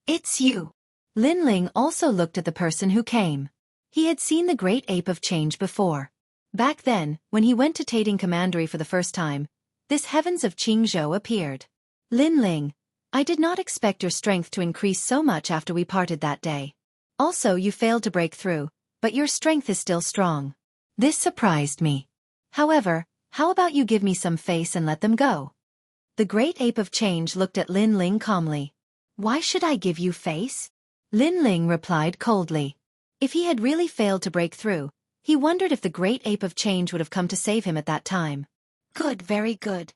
It's you. Lin Ling also looked at the person who came. He had seen the Great Ape of Change before. Back then, when he went to Tating Commandery for the first time, this heavens of Jianghu appeared. Lin Ling, I did not expect your strength to increase so much after we parted that day. Also, you failed to break through, but your strength is still strong. This surprised me. However, how about you give me some face and let them go? The Great Ape of Change looked at Lin Ling calmly. Why should I give you face? Lin Ling replied coldly. If he had really failed to break through, he wondered if the Great Ape of Change would have come to save him at that time. Good, very good.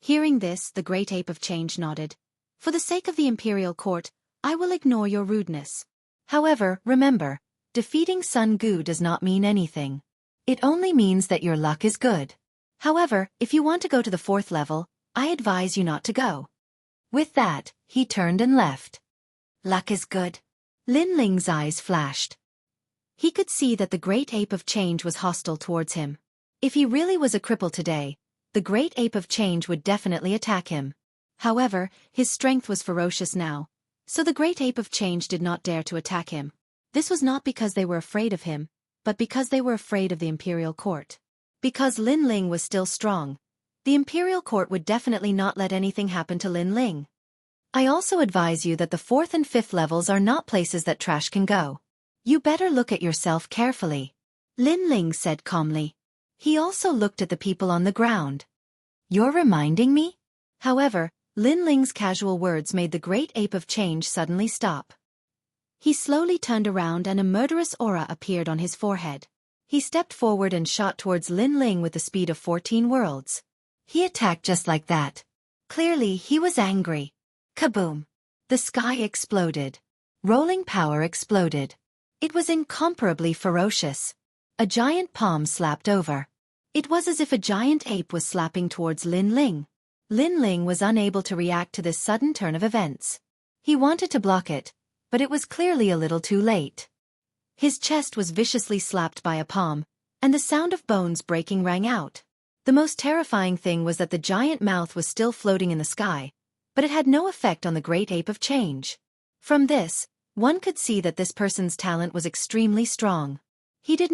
Hearing this, the Great Ape of Change nodded. For the sake of the imperial court, I will ignore your rudeness. However, remember, defeating Sun Gu does not mean anything. It only means that your luck is good. However, if you want to go to the 4th level, I advise you not to go. With that, he turned and left. Luck is good. Lin Ling's eyes flashed. He could see that the Great Ape of Change was hostile towards him. If he really was a cripple today, the Great Ape of Change would definitely attack him. However, his strength was ferocious now, so the Great Ape of Change did not dare to attack him. This was not because they were afraid of him, but because they were afraid of the imperial court. Because Lin Ling was still strong, The imperial court would definitely not let anything happen to Lin Ling. I also advise you that the 4th and 5th levels are not places that trash can go. You better look at yourself carefully. Lin Ling said calmly. He also looked at the people on the ground. You're reminding me? However, Lin Ling's casual words made the great ape of change suddenly stop. He slowly turned around and a murderous aura appeared on his forehead. He stepped forward and shot towards Lin Ling with the speed of 14 worlds. He attacked just like that. Clearly, he was angry. Kaboom! The sky exploded. Rolling power exploded. It was incomparably ferocious. A giant palm slapped over. It was as if a giant ape was slapping towards Lin Ling. Lin Ling was unable to react to this sudden turn of events. He wanted to block it, but it was clearly a little too late. His chest was viciously slapped by a palm, and the sound of bones breaking rang out. The most terrifying thing was that the giant mouth was still floating in the sky, but it had no effect on the great ape of change. From this, one could see that this person's talent was extremely strong. He did